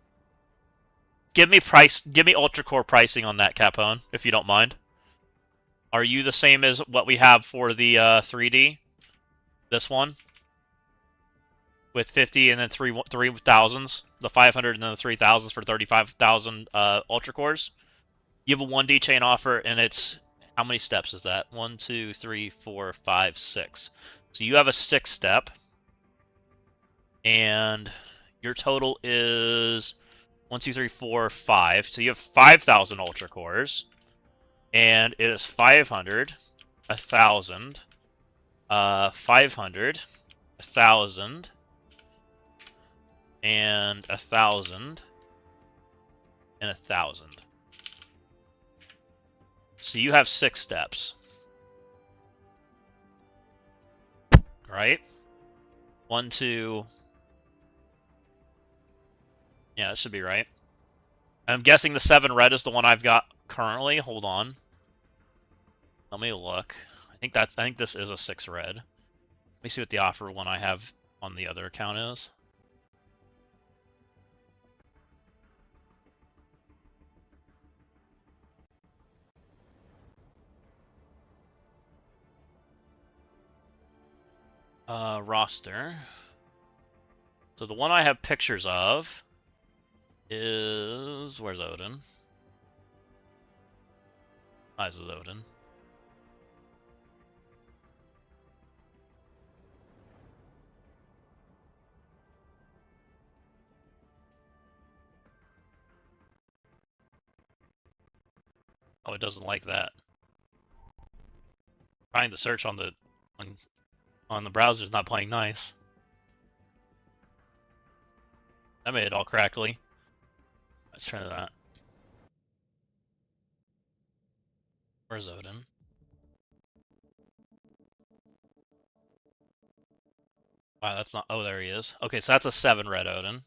Give me Ultra Core pricing on that, Capone, if you don't mind. Are you the same as what we have for the 3D? This one? With 50 and then 3,000s? The 500 and then the 3,000s for 35,000 Ultra Cores? You have a 1D chain offer, and it's... How many steps is that? 1, 2, 3, 4, 5, 6. So you have a 6 step. And your total is 1, 2, 3, 4, 5. So you have 5,000 Ultra Cores. And it is 500, 1,000, 500, 1,000, and 1,000, and 1,000. So you have 6 steps. Right? 1, 2. Yeah, that should be right. I'm guessing the 7 red is the one I've got currently. Hold on. Let me look. I think this is a 6 red. Let me see what the offer one I have on the other account is. Roster. So the one I have pictures of is... Where's Odin? This is Odin. Oh, it doesn't like that. Trying to search on the browser is not playing nice. That made it all crackly. Let's try that. Where's Odin? Wow, that's not... Oh, there he is. Okay, so that's a 7 red Odin.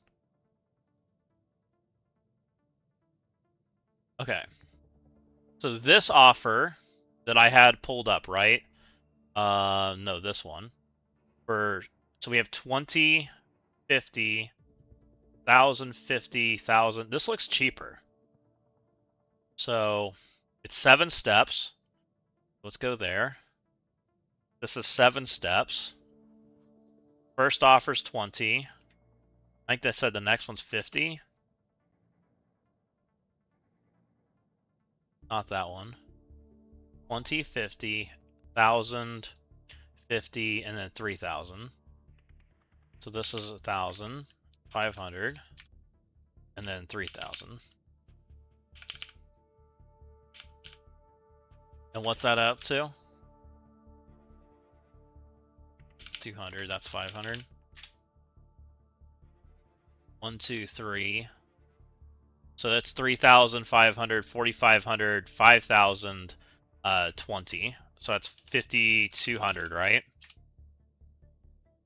Okay. So this offer that I had pulled up, right? No, this one. So we have 20, 50, 1,000, 50, 1,000. This looks cheaper. So it's 7 steps. Let's go there. This is 7 steps. First offer's 20. I think they said the next one's 50. Not that one. 20, 50, 1,000, 50, and then 3,000. So this is 1,000, 500, and then 3,000. And what's that up to? 200, that's 500. 1, 2, 3. So that's 3,500, 4,500, 5,000, 20. So that's 5,200, right?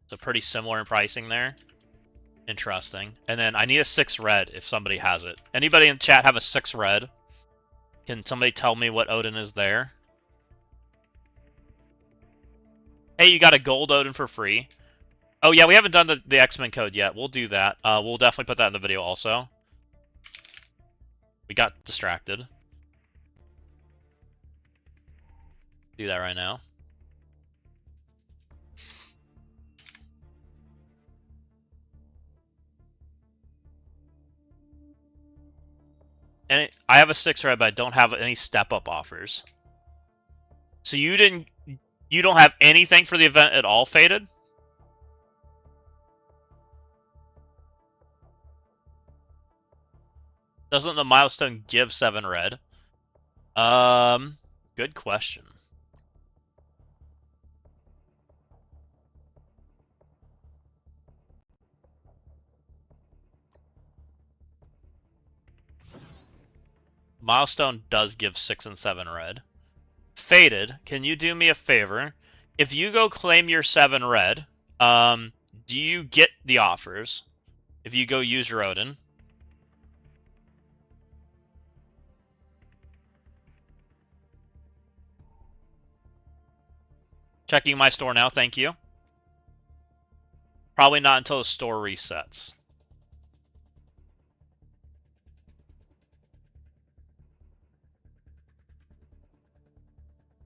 So pretty similar in pricing there. Interesting. And then I need a 6 red if somebody has it. Anybody in chat have a 6 red? Can somebody tell me what Odin is there? Hey, you got a gold Odin for free. Oh yeah, we haven't done the X-Men code yet. We'll do that. We'll definitely put that in the video also. We got distracted. Do that right now. And I have a 6 red, but I don't have any step-up offers. So you don't have anything for the event at all, Faded? Doesn't the milestone give 7 red? Good question. Milestone does give 6 and 7 red. Faded, can you do me a favor? If you go claim your 7 red, do you get the offers? If you go use your Odin? Checking my store now, thank you. Probably not until the store resets.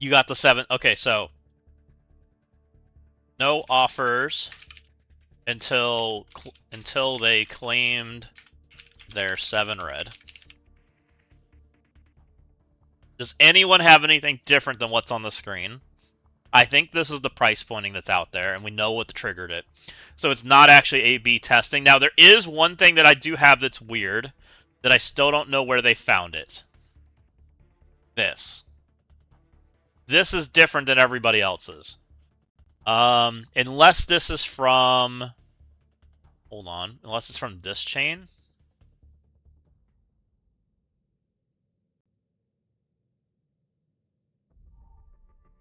You got the 7. Okay, so no offers until they claimed their 7 red. Does anyone have anything different than what's on the screen? I think this is the price pointing that's out there, and we know what triggered it. So it's not actually A/B testing. Now, there is one thing that I do have that's weird, that I still don't know where they found it. This. This is different than everybody else's. Unless this is from... Hold on. Unless it's from this chain.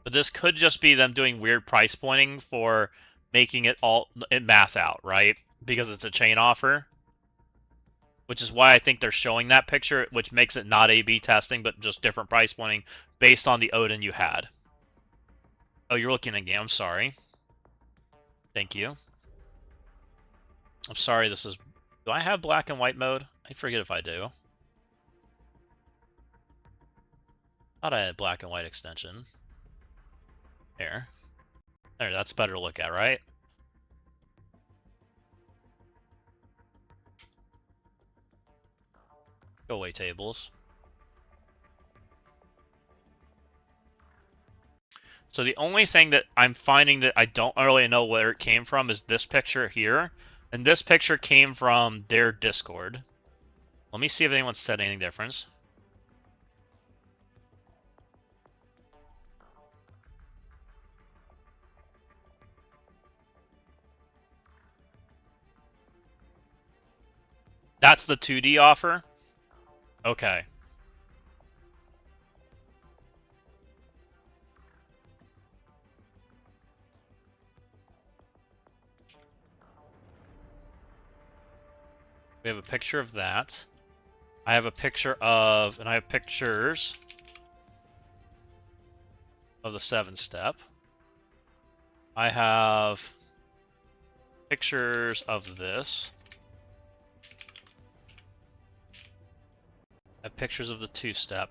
But this could just be them doing weird price pointing for making it math out, right? Because it's a chain offer. Which is why I think they're showing that picture, which makes it not A/B testing, but just different price pointing based on the Odin you had. Oh, you're looking at game. I'm sorry. Thank you. I'm sorry, this is... Do I have black and white mode? I forget if I do. Thought I had black and white extension. There, that's better to look at, right? Go away, tables. So the only thing that I'm finding that I don't really know where it came from is this picture here. And this picture came from their Discord. Let me see if anyone said anything different. That's the 2D offer? Okay. We have a picture of that. I have a picture of, and I have pictures of the 7-step. I have pictures of this. I have pictures of the 2-step.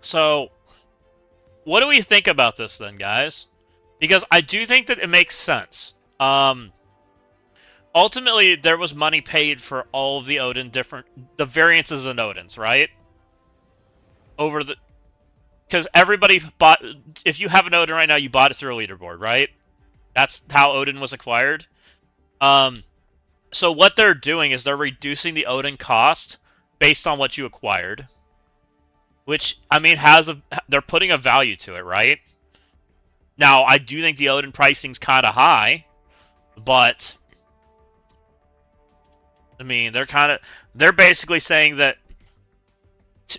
So, what do we think about this then, guys? Because I do think that it makes sense. Ultimately, there was money paid for all of the Odin the variances in Odins, right? Because everybody bought, if you have an Odin right now, you bought it through a leaderboard, right? That's how Odin was acquired. So what they're doing is they're reducing the Odin cost based on what you acquired. Which, I mean, they're putting a value to it, right? Now, I do think the Odin pricing's kind of high, but I mean, they're basically saying that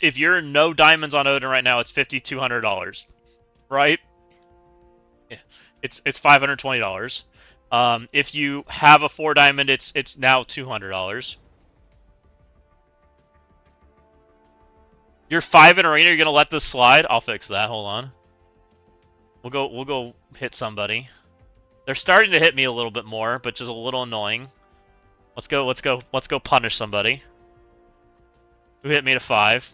if you're no diamonds on Odin right now, it's $5,200, right? It's $520. If you have a 4 diamond, it's now $200. You're 5 in arena. You're gonna let this slide? I'll fix that. Hold on. We'll go hit somebody. They're starting to hit me a little bit more, but just a little annoying. Let's go punish somebody. Who hit me to 5?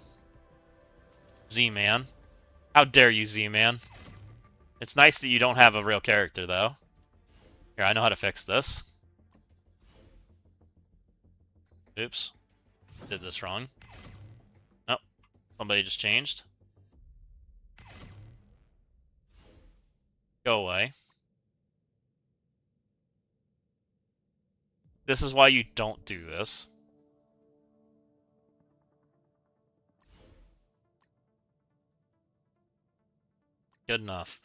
Z-Man. How dare you, Z-Man? It's nice that you don't have a real character, though. Here, I know how to fix this. Oops. Did this wrong. Oh, somebody just changed. Go away. This is why you don't do this. Good enough.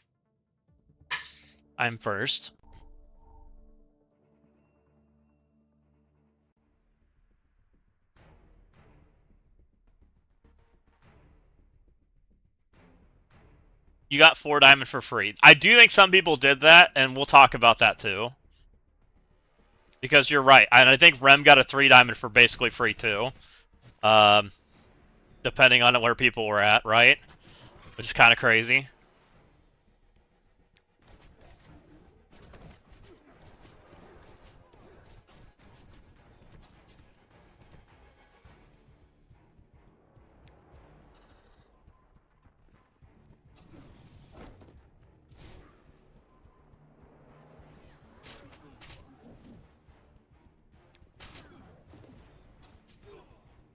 I'm first. You got 4 diamond for free. I do think some people did that, and we'll talk about that too. Because you're right. And I think Rem got a 3 diamond for basically free too. Depending on where people were at, right? Which is kind of crazy.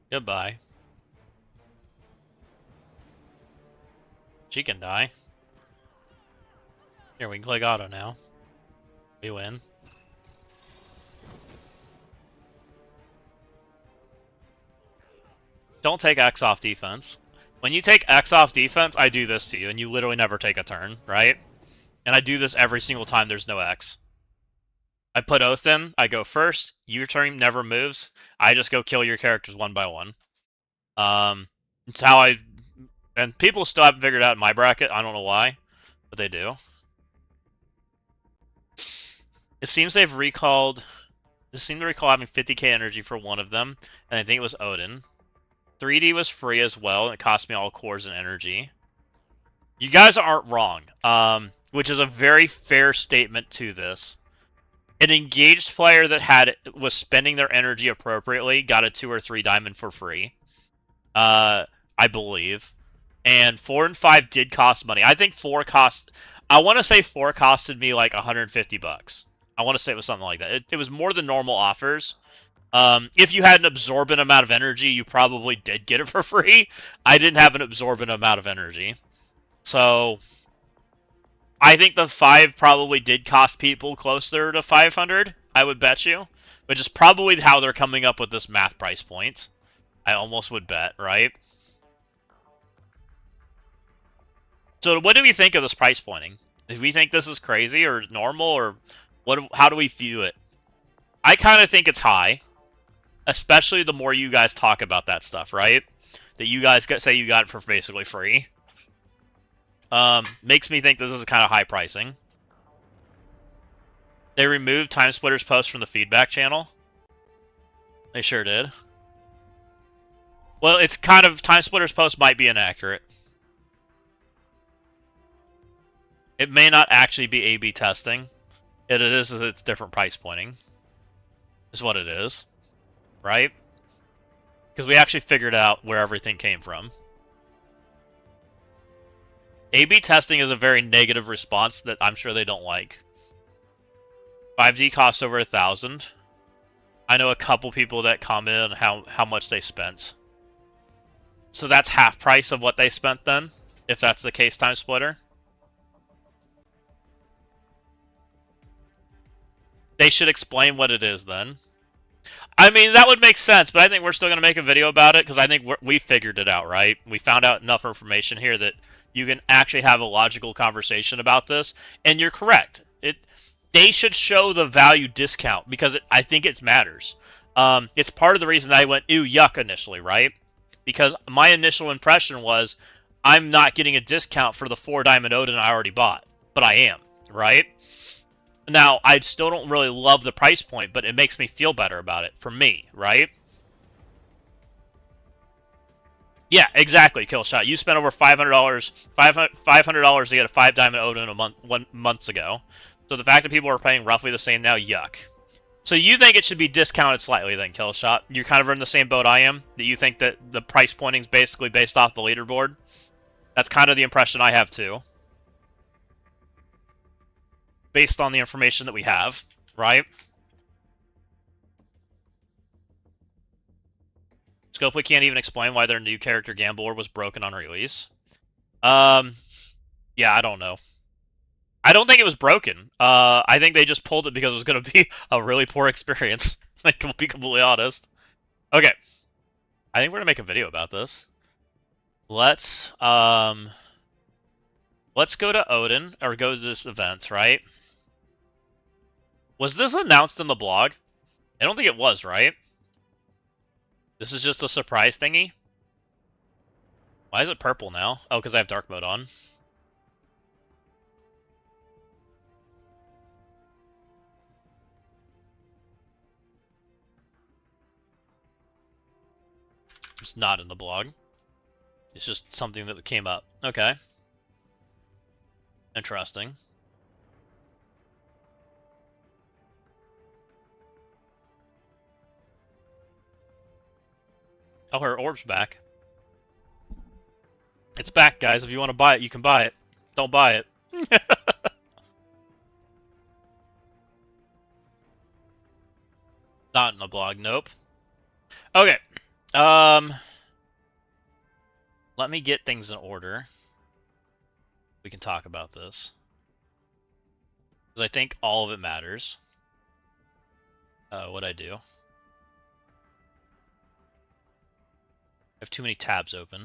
Goodbye. She can die. Here, we can click auto now. We win. Don't take X off defense. When you take X off defense, I do this to you, and you literally never take a turn, right? And I do this every single time there's no X. I put Oath in, I go first, your turn never moves, I just go kill your characters one by one. It's how I... And people still haven't figured out in my bracket, I don't know why, but they do. It seems they've recalled... They seem to recall having 50k energy for one of them, and I think it was Odin. 3D was free as well, and it cost me all cores and energy. You guys aren't wrong, which is a very fair statement to this. An engaged player that was spending their energy appropriately got a 2 or 3 diamond for free, I believe. And 4 and 5 did cost money. I think 4 cost... I want to say 4 costed me like 150 bucks. I want to say it was something like that. It was more than normal offers. If you had an absorbent amount of energy, you probably did get it for free. I didn't have an absorbent amount of energy. So... I think the 5 probably did cost people closer to 500, I would bet you. Which is probably how they're coming up with this math price point. I almost would bet, right? So what do we think of this price pointing? Do we think this is crazy or normal, or how do we view it? I kind of think it's high. Especially the more you guys talk about that stuff, right? That you guys say you got it for basically free. Makes me think this is kind of high pricing. They removed Time Splitter's post from the feedback channel. They sure did. Well, it's kind of... Time Splitter's post might be inaccurate. It may not actually be A/B testing. It's different price pointing. Is what it is. Right? Because we actually figured out where everything came from. A/B testing is a very negative response that I'm sure they don't like. 5D costs over 1,000. I know a couple people that commented on how much they spent. So that's half price of what they spent then, if that's the case, Time Splitter. They should explain what it is then. I mean, that would make sense, but I think we're still going to make a video about it because I think we figured it out, right? We found out enough information here that you can actually have a logical conversation about this, and you're correct. They should show the value discount because I think it matters. It's part of the reason I went, ew, yuck, initially, right? Because my initial impression was, I'm not getting a discount for the 4 Diamond Odin I already bought, but I am, right? Now, I still don't really love the price point, but it makes me feel better about it, for me, right? Yeah, exactly, Killshot. You spent over $500 to get a 5 Diamond Odin months ago. So the fact that people are paying roughly the same now, yuck. So you think it should be discounted slightly then, Killshot? You're kind of in the same boat I am? That you think that the price pointing is basically based off the leaderboard? That's kind of the impression I have too. Based on the information that we have, right? Scopely can't even explain why their new character Gambler was broken on release. Yeah, I don't know. I don't think it was broken. I think they just pulled it because it was going to be a really poor experience. Like, to be completely honest. Okay. I think we're going to make a video about this. Let's go to Odin, or go to this event, right? Was this announced in the blog? I don't think it was, right? This is just a surprise thingy? Why is it purple now? Oh, because I have dark mode on. It's not in the blog. It's just something that came up. Okay. Interesting. Oh, her orb's back. It's back, guys. If you want to buy it, you can buy it. Don't buy it. Not in the blog, nope. Okay. Let me get things in order. We can talk about this. Because I think all of it matters. What'd I do? I have too many tabs open.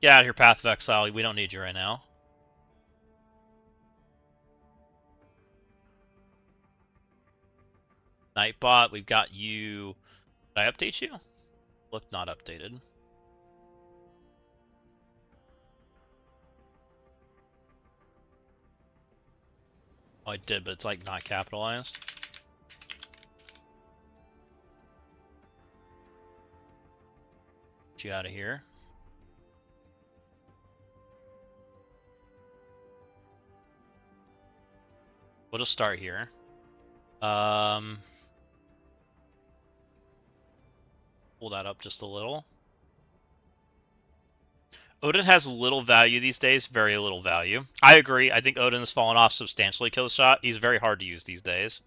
Get out of here, Path of Exile. We don't need you right now. Nightbot, we've got you. Did I update you? Look, not updated. Oh, I did, but it's like not capitalized. Get you out of here. We'll just start here. Pull that up just a little. Odin has little value these days, very little value. I agree. I think Odin has fallen off substantially, Killshot. He's very hard to use these days.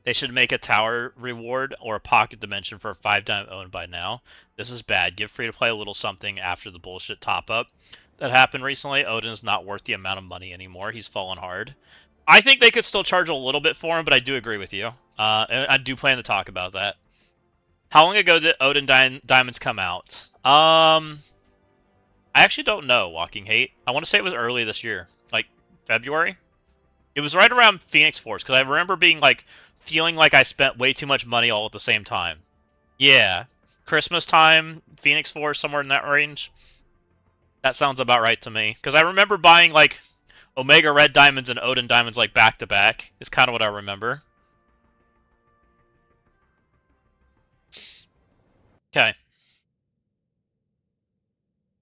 They should make a tower reward or a pocket dimension for a 5-time Odin by now. This is bad. Give free to play a little something after the bullshit top up that happened recently. Odin is not worth the amount of money anymore. He's fallen hard. I think they could still charge a little bit for him, but I do agree with you. And I do plan to talk about that. How long ago did Odin Diamonds come out? I actually don't know, Walking Hate. I want to say it was early this year, like February. It was right around Phoenix Force, because I remember being like, feeling like I spent way too much money all at the same time. Yeah. Christmas time, Phoenix Force, somewhere in that range. That sounds about right to me. Because I remember buying like Omega Red Diamonds and Odin Diamonds like back to back. Is kind of what I remember. Okay.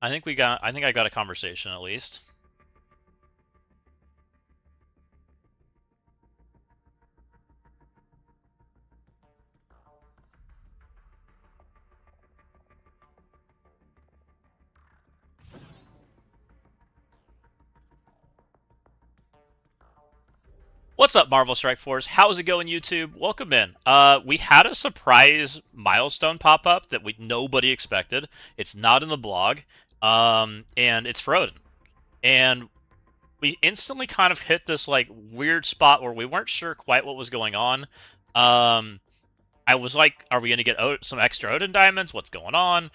I think I got a conversation at least. What's up, Marvel Strike Force? How's it going, YouTube? Welcome in. We had a surprise milestone pop up that nobody expected. It's not in the blog, and it's for Odin. And we instantly kind of hit this like weird spot where we weren't sure quite what was going on. I was like, are we going to get some extra Odin diamonds? What's going on?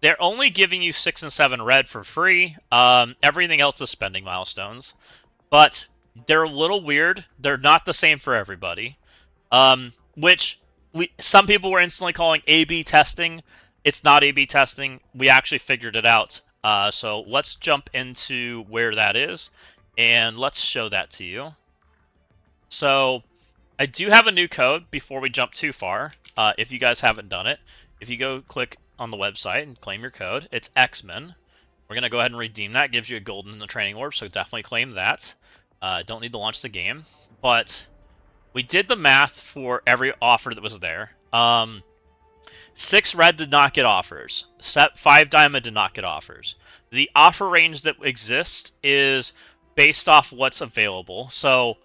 They're only giving you 6 and 7 red for free. Everything else is spending milestones, but they're a little weird. They're not the same for everybody, which some people were instantly calling A/B testing. It's not A/B testing. We actually figured it out. So let's jump into where that is, and let's show that to you. So I do have a new code before we jump too far. If you guys haven't done it, if you go click on the website and claim your code, it's X-Men. We're going to go ahead and redeem that. It gives you a golden in the training orb, so definitely claim that. Don't need to launch the game, but We did the math for every offer that was there. 6 red did not get offers. 5 diamond did not get offers. The offer range that exists is based off what's available. So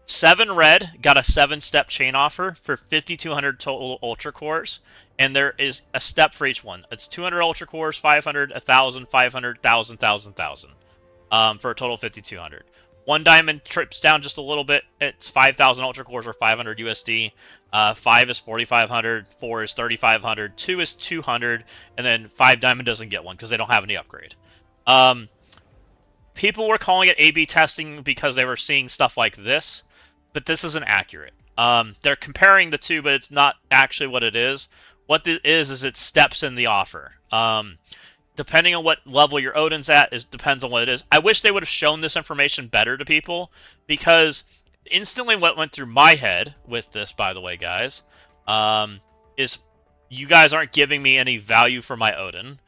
7 red got a 7-step chain offer for 5,200 total ultra cores, and there is a step for each one. It's 200 ultra cores, 500, 1,000, 500, 1,000, 1,000, 1,000, for a total of 5,200. 1 diamond trips down just a little bit. It's 5,000 ultra cores or 500 USD. 5 is 4,500. 4 is 3,500. 2 is 200, and then 5 diamond doesn't get one because they don't have any upgrade. People were calling it A/B testing because they were seeing stuff like this, but this isn't accurate. They're comparing the two, but it's not actually what it is. What it is it steps in the offer. Depending on what level your Odin's at, depends on what it is. I wish they would have shown this information better to people, because instantly what went through my head with this, by the way, guys, is you guys aren't giving me any value for my Odin.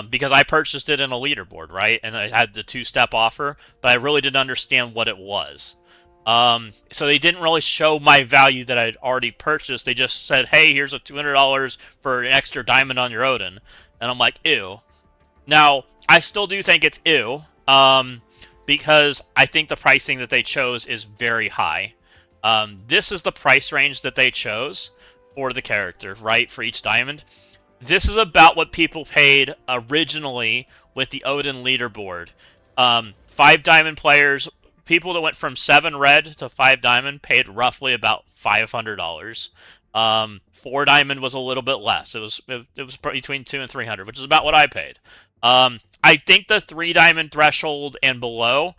Because I purchased it in a leaderboard, right? And I had the 2-step offer, but I really didn't understand what it was. So they didn't really show my value that I'd already purchased. They just said, hey, here's a $200 for an extra diamond on your Odin. And I'm like, ew. Now, I still do think it's ew, because I think the pricing that they chose is very high. This is the price range that they chose for the character, right, for each diamond. This is about what people paid originally with the Odin leaderboard. 5 diamond players, people that went from 7 red to 5 diamond, paid roughly about $500. 4 diamond was a little bit less. It was between 200 and 300, which is about what I paid. I think the 3 diamond threshold and below,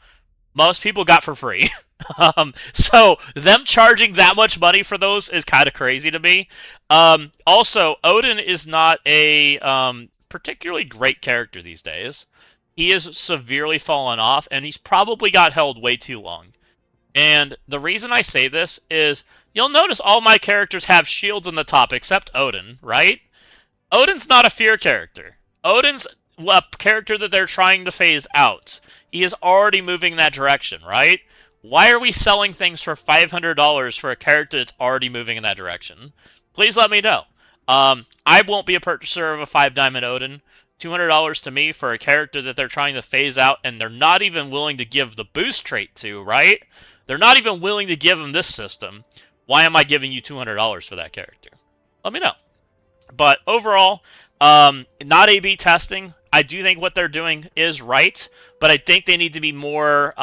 most people got for free. So them charging that much money for those is kind of crazy to me. Also, Odin is not a particularly great character these days. He is severely fallen off, and he's probably got held way too long. And the reason I say this is, you'll notice all my characters have shields on the top except Odin, right? Odin's not a fear character. Odin's a character that they're trying to phase out. He is already moving in that direction, right? Why are we selling things for $500 for a character that's already moving in that direction? Please let me know. I won't be a purchaser of a 5 diamond Odin. $200 to me for a character that they're trying to phase out, and they're not even willing to give the boost trait to, right? They're not even willing to give him this system. Why am I giving you $200 for that character? Let me know. But overall, not A/B testing. I do think what they're doing is right, but I think they need to be more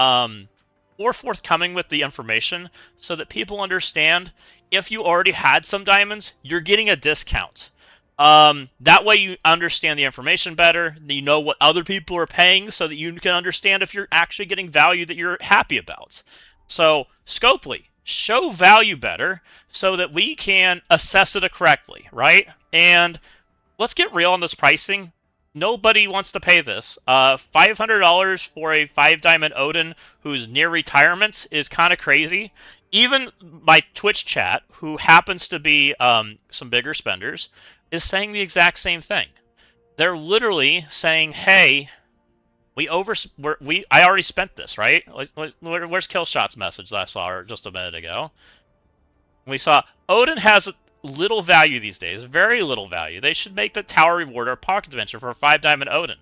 forthcoming with the information so that people understand if you already had some diamonds, you're getting a discount. That way you understand the information better, you know what other people are paying so that you can understand if you're actually getting value that you're happy about. So, Scopely, show value better so that we can assess it correctly, right? And let's get real on this pricing. Nobody wants to pay this. $500 for a 5 diamond Odin who's near retirement is kind of crazy. Even my Twitch chat, who happens to be some bigger spenders, is saying the exact same thing. They're literally saying, hey, I already spent this, right? Where's Killshot's message that I saw just a minute ago? We saw Odin has little value these days, very little value. They should make the tower reward or pocket adventure for a 5 diamond Odin.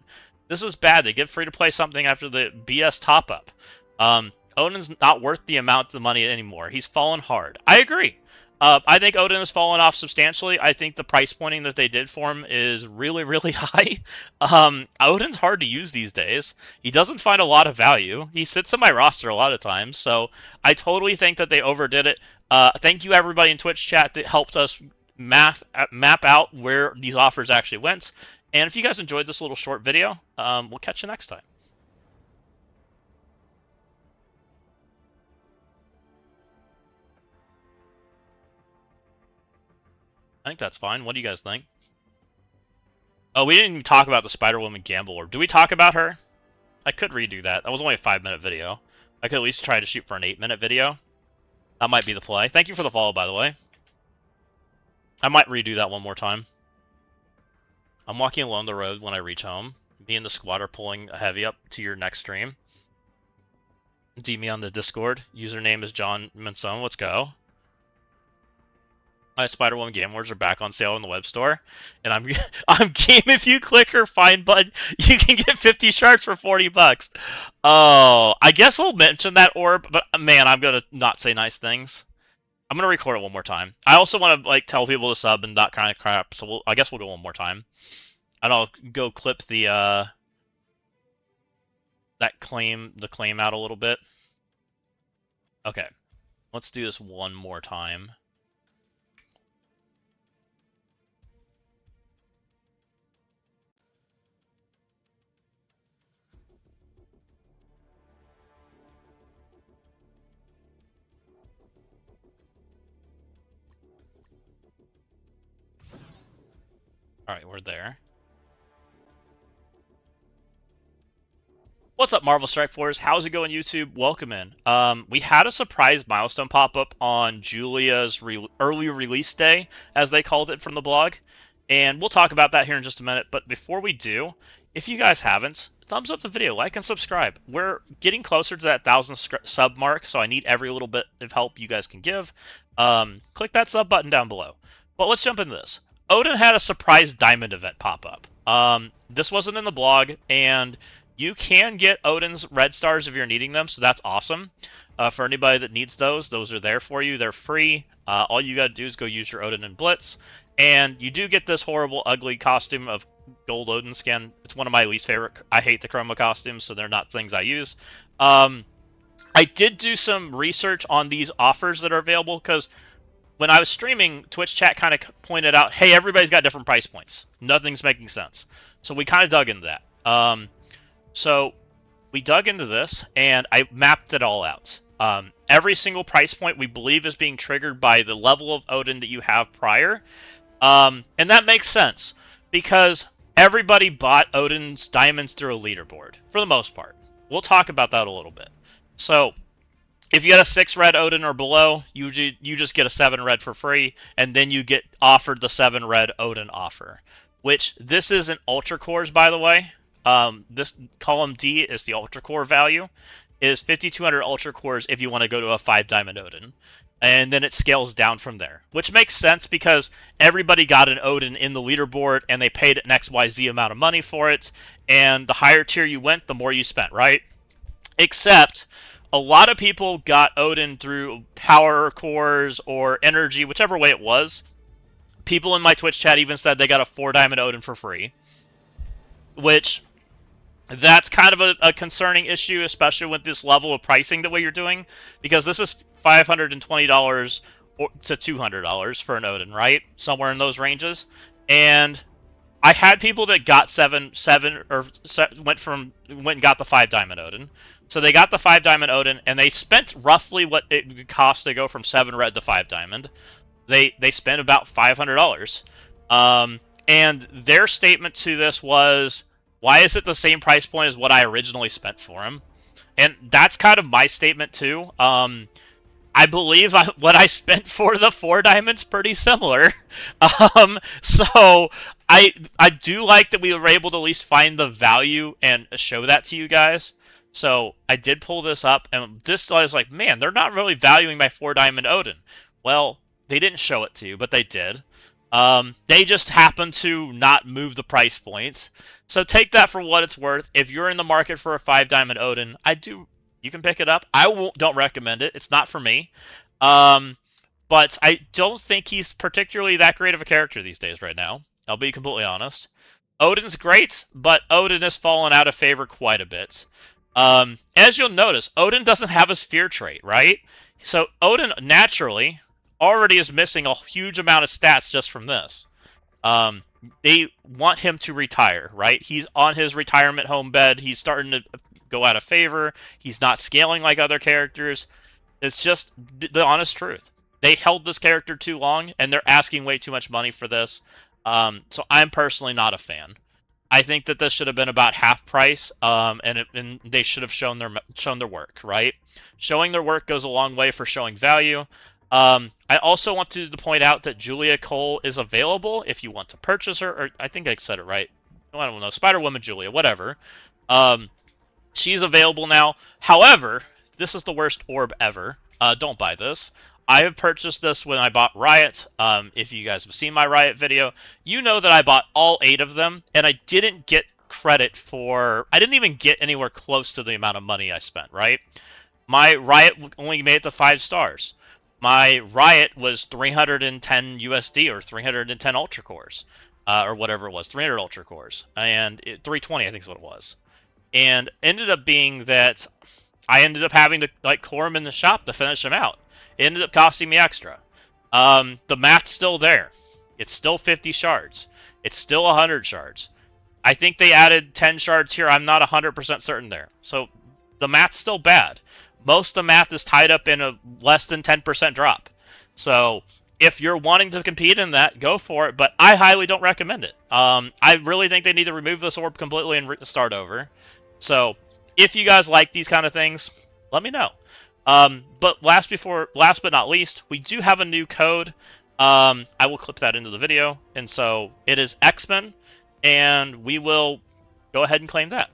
This is bad. They give free to play something after the BS top up. Odin's not worth the amount of money anymore. He's fallen hard. I agree. I think Odin has fallen off substantially. I think the price pointing that they did for him is really, really high. Odin's hard to use these days. He doesn't find a lot of value. He sits in my roster a lot of times, so I totally think that they overdid it. Thank you everybody in Twitch chat that helped us map out where these offers actually went. And if you guys enjoyed this little short video, we'll catch you next time. I think that's fine. What do you guys think? Oh, we didn't even talk about the Spider-Woman Gamble Orb. Do we talk about her? I could redo that. That was only a 5-minute video. I could at least try to shoot for an 8-minute video. That might be the play. Thank you for the follow, by the way. I might redo that one more time. I'm walking along the road when I reach home. Me and the squad are pulling a heavy up to your next stream. DM me on the Discord. Username is John Manson. Let's go. My Spider-Woman Game Awards are back on sale in the web store, and I'm I'm game if you click or find button, you can get 50 shards for $40. Oh, I guess we'll mention that orb, but man, I'm gonna not say nice things. I'm gonna record it one more time. I also want to like tell people to sub and that kind of crap, so I guess we'll go one more time, and I'll go clip the the claim out a little bit. Okay, let's do this one more time. All right, we're there. What's up, Marvel Strike Force? How's it going, YouTube? Welcome in. We had a surprise milestone pop up on Julia's early release day, as they called it from the blog, and we'll talk about that here in just a minute. But before we do, if you guys haven't, thumbs up the video, like and subscribe. We're getting closer to that 1,000 sub mark, so I need every little bit of help you guys can give. Click that sub button down below. But let's jump into this. Odin had a surprise diamond event pop up. This wasn't in the blog, and you can get Odin's red stars if you're needing them, so that's awesome. For anybody that needs those are there for you. They're free. All you gotta do is go use your Odin and Blitz, and you do get this horrible, ugly costume of gold Odin skin. It's one of my least favorite. I hate the chroma costumes, so they're not things I use. I did do some research on these offers that are available, because when I was streaming, Twitch chat kind of pointed out, hey, everybody's got different price points. Nothing's making sense. So we kind of dug into that. So we dug into this, and I mapped it all out. Every single price point we believe is being triggered by the level of Odin that you have prior. And that makes sense, because everybody bought Odin's diamonds through a leaderboard, for the most part. We'll talk about that a little bit. So if you get a 6 red Odin or below, you just get a 7 red for free, and then you get offered the 7 red Odin offer. Which, this isn't Ultra Cores, by the way. This column D is the Ultra Core value. It is 5,200 Ultra Cores if you want to go to a 5 Diamond Odin. And then it scales down from there. Which makes sense, because everybody got an Odin in the leaderboard, and they paid an XYZ amount of money for it. And the higher tier you went, the more you spent, right? Except a lot of people got Odin through power cores or energy, whichever way it was. People in my Twitch chat even said they got a 4 Diamond Odin for free. Which, that's kind of a concerning issue, especially with this level of pricing the way you're doing. Because this is $520 to $200 for an Odin, right? Somewhere in those ranges. And I had people that got went and got the 5 Diamond Odin. So they got the 5 Diamond Odin, and they spent roughly what it would cost to go from 7 red to 5 Diamond. They spent about $500. And their statement to this was, why is it the same price point as what I originally spent for him? And that's kind of my statement too. I believe what I spent for the 4 diamonds pretty similar. So I do like that we were able to at least find the value and show that to you guys. So I did pull this up, and this I was like, man, they're not really valuing my 4 diamond Odin. Well, they didn't show it to you, but they did. They just happen to not move the price points. So take that for what it's worth. If you're in the market for a 5 Diamond Odin, you can pick it up. Don't recommend it. It's not for me. But I don't think he's particularly that great of a character these days right now. I'll be completely honest. Odin's great, but Odin has fallen out of favor quite a bit. As you'll notice, Odin doesn't have his fear trait, right? So Odin naturally already is missing a huge amount of stats just from this. They want him to retire, right? He's on his retirement home bed. He's starting to go out of favor. He's not scaling like other characters. It's just the honest truth. They held this character too long, and they're asking way too much money for this. So I'm personally not a fan. I think that this should have been about half price, and they should have shown their work, right? Showing their work goes a long way for showing value. I also want to point out that Julia Cole is available if you want to purchase her, or I think I said it right. I don't know, Spider-Woman Julia, whatever. She's available now. However, this is the worst orb ever. Don't buy this. I have purchased this when I bought Riot. If you guys have seen my Riot video, you know that I bought all 8 of them, and I didn't get credit for... I didn't even get anywhere close to the amount of money I spent, right? My Riot only made it to 5 stars. My Riot was 310 USD or 310 Ultra Cores, or whatever it was, 300 Ultra Cores, and 320 I think is what it was. And ended up being that I ended up having to like core them in the shop to finish them out. It ended up costing me extra. The math's still there. It's still 50 shards. It's still 100 shards. I think they added 10 shards here. I'm not 100% certain there. So the math's still bad. Most of the math is tied up in a less than 10% drop. So if you're wanting to compete in that, go for it. But I highly don't recommend it. I really think they need to remove this orb completely and start over. So if you guys like these kind of things, let me know. But last but not least, we do have a new code. I will clip that into the video. And so it is X-Men, and we will go ahead and claim that.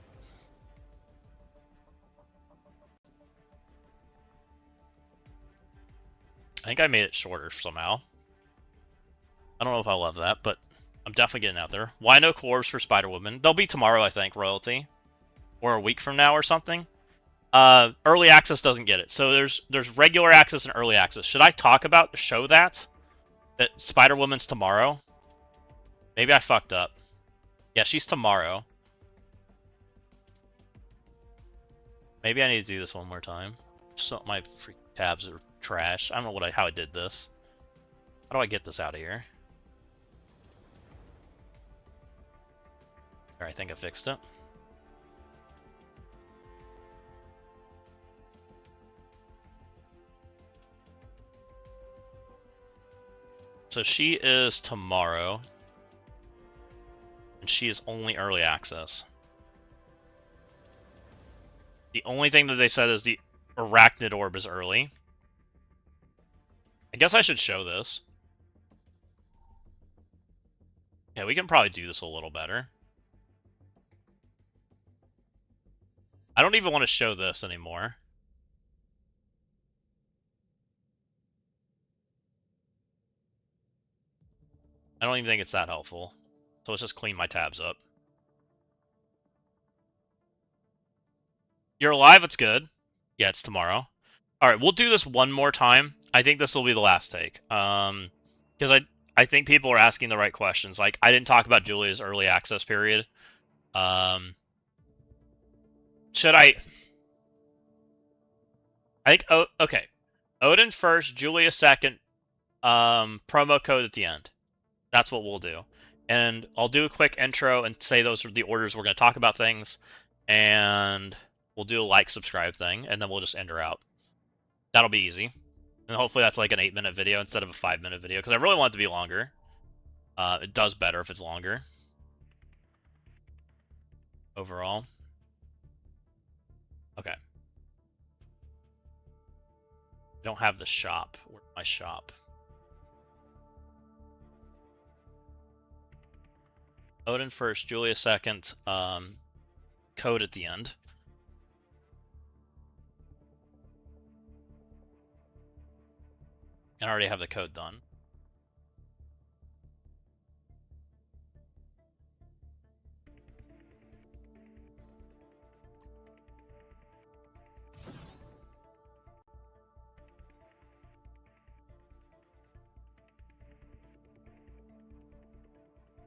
I think I made it shorter somehow. I don't know if I love that, but I'm definitely getting out there. Why no cores for Spider-Woman? They'll be tomorrow, I think, royalty. Or a week from now or something. Early access doesn't get it. So there's regular access and early access. Should I show that Spider-Woman's tomorrow? Maybe I fucked up. Yeah, she's tomorrow. Maybe I need to do this one more time. So my freak tabs are trash. I don't know how I did this. How do I get this out of here? There, I think I fixed it. So she is tomorrow, and she is only early access. The only thing that they said is the Arachnid Orb is early. I guess I should show this. Yeah, we can probably do this a little better. I don't even want to show this anymore. I don't even think it's that helpful. So let's just clean my tabs up. You're alive, it's good. Yeah, it's tomorrow. Alright, we'll do this one more time. I think this will be the last take. Because I think people are asking the right questions. Like, I didn't talk about Julia's early access period. Should I think, oh, okay. Odin first, Julia second, promo code at the end. That's what we'll do. And I'll do a quick intro and say those are the orders we're going to talk about things. And we'll do a like, subscribe thing, and then we'll just end her out. That'll be easy. And hopefully that's like an 8-minute video instead of a 5-minute video, because I really want it to be longer. It does better if it's longer. Overall. Okay. I don't have the shop. Where's my shop? Odin first, Julia second, code at the end. And I already have the code done.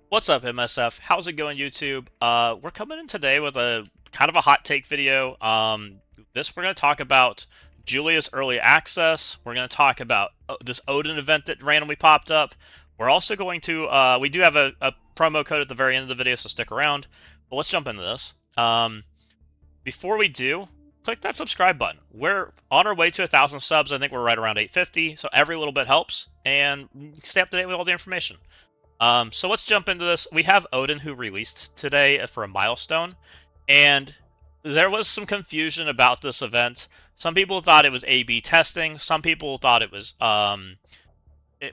What's up, MSF? How's it going, YouTube? We're coming in today with a kind of a hot take video. We're going to talk about Julia's early access. We're going to talk about this Odin event that randomly popped up. We're also going to, we do have a promo code at the very end of the video, so stick around. But let's jump into this. Before we do, click that subscribe button. We're on our way to 1,000 subs. I think we're right around 850, so every little bit helps. And stay up to date with all the information. So let's jump into this. We have Odin, who released today for a milestone, and there was some confusion about this event. Some people thought it was A/B testing. Some people thought it was,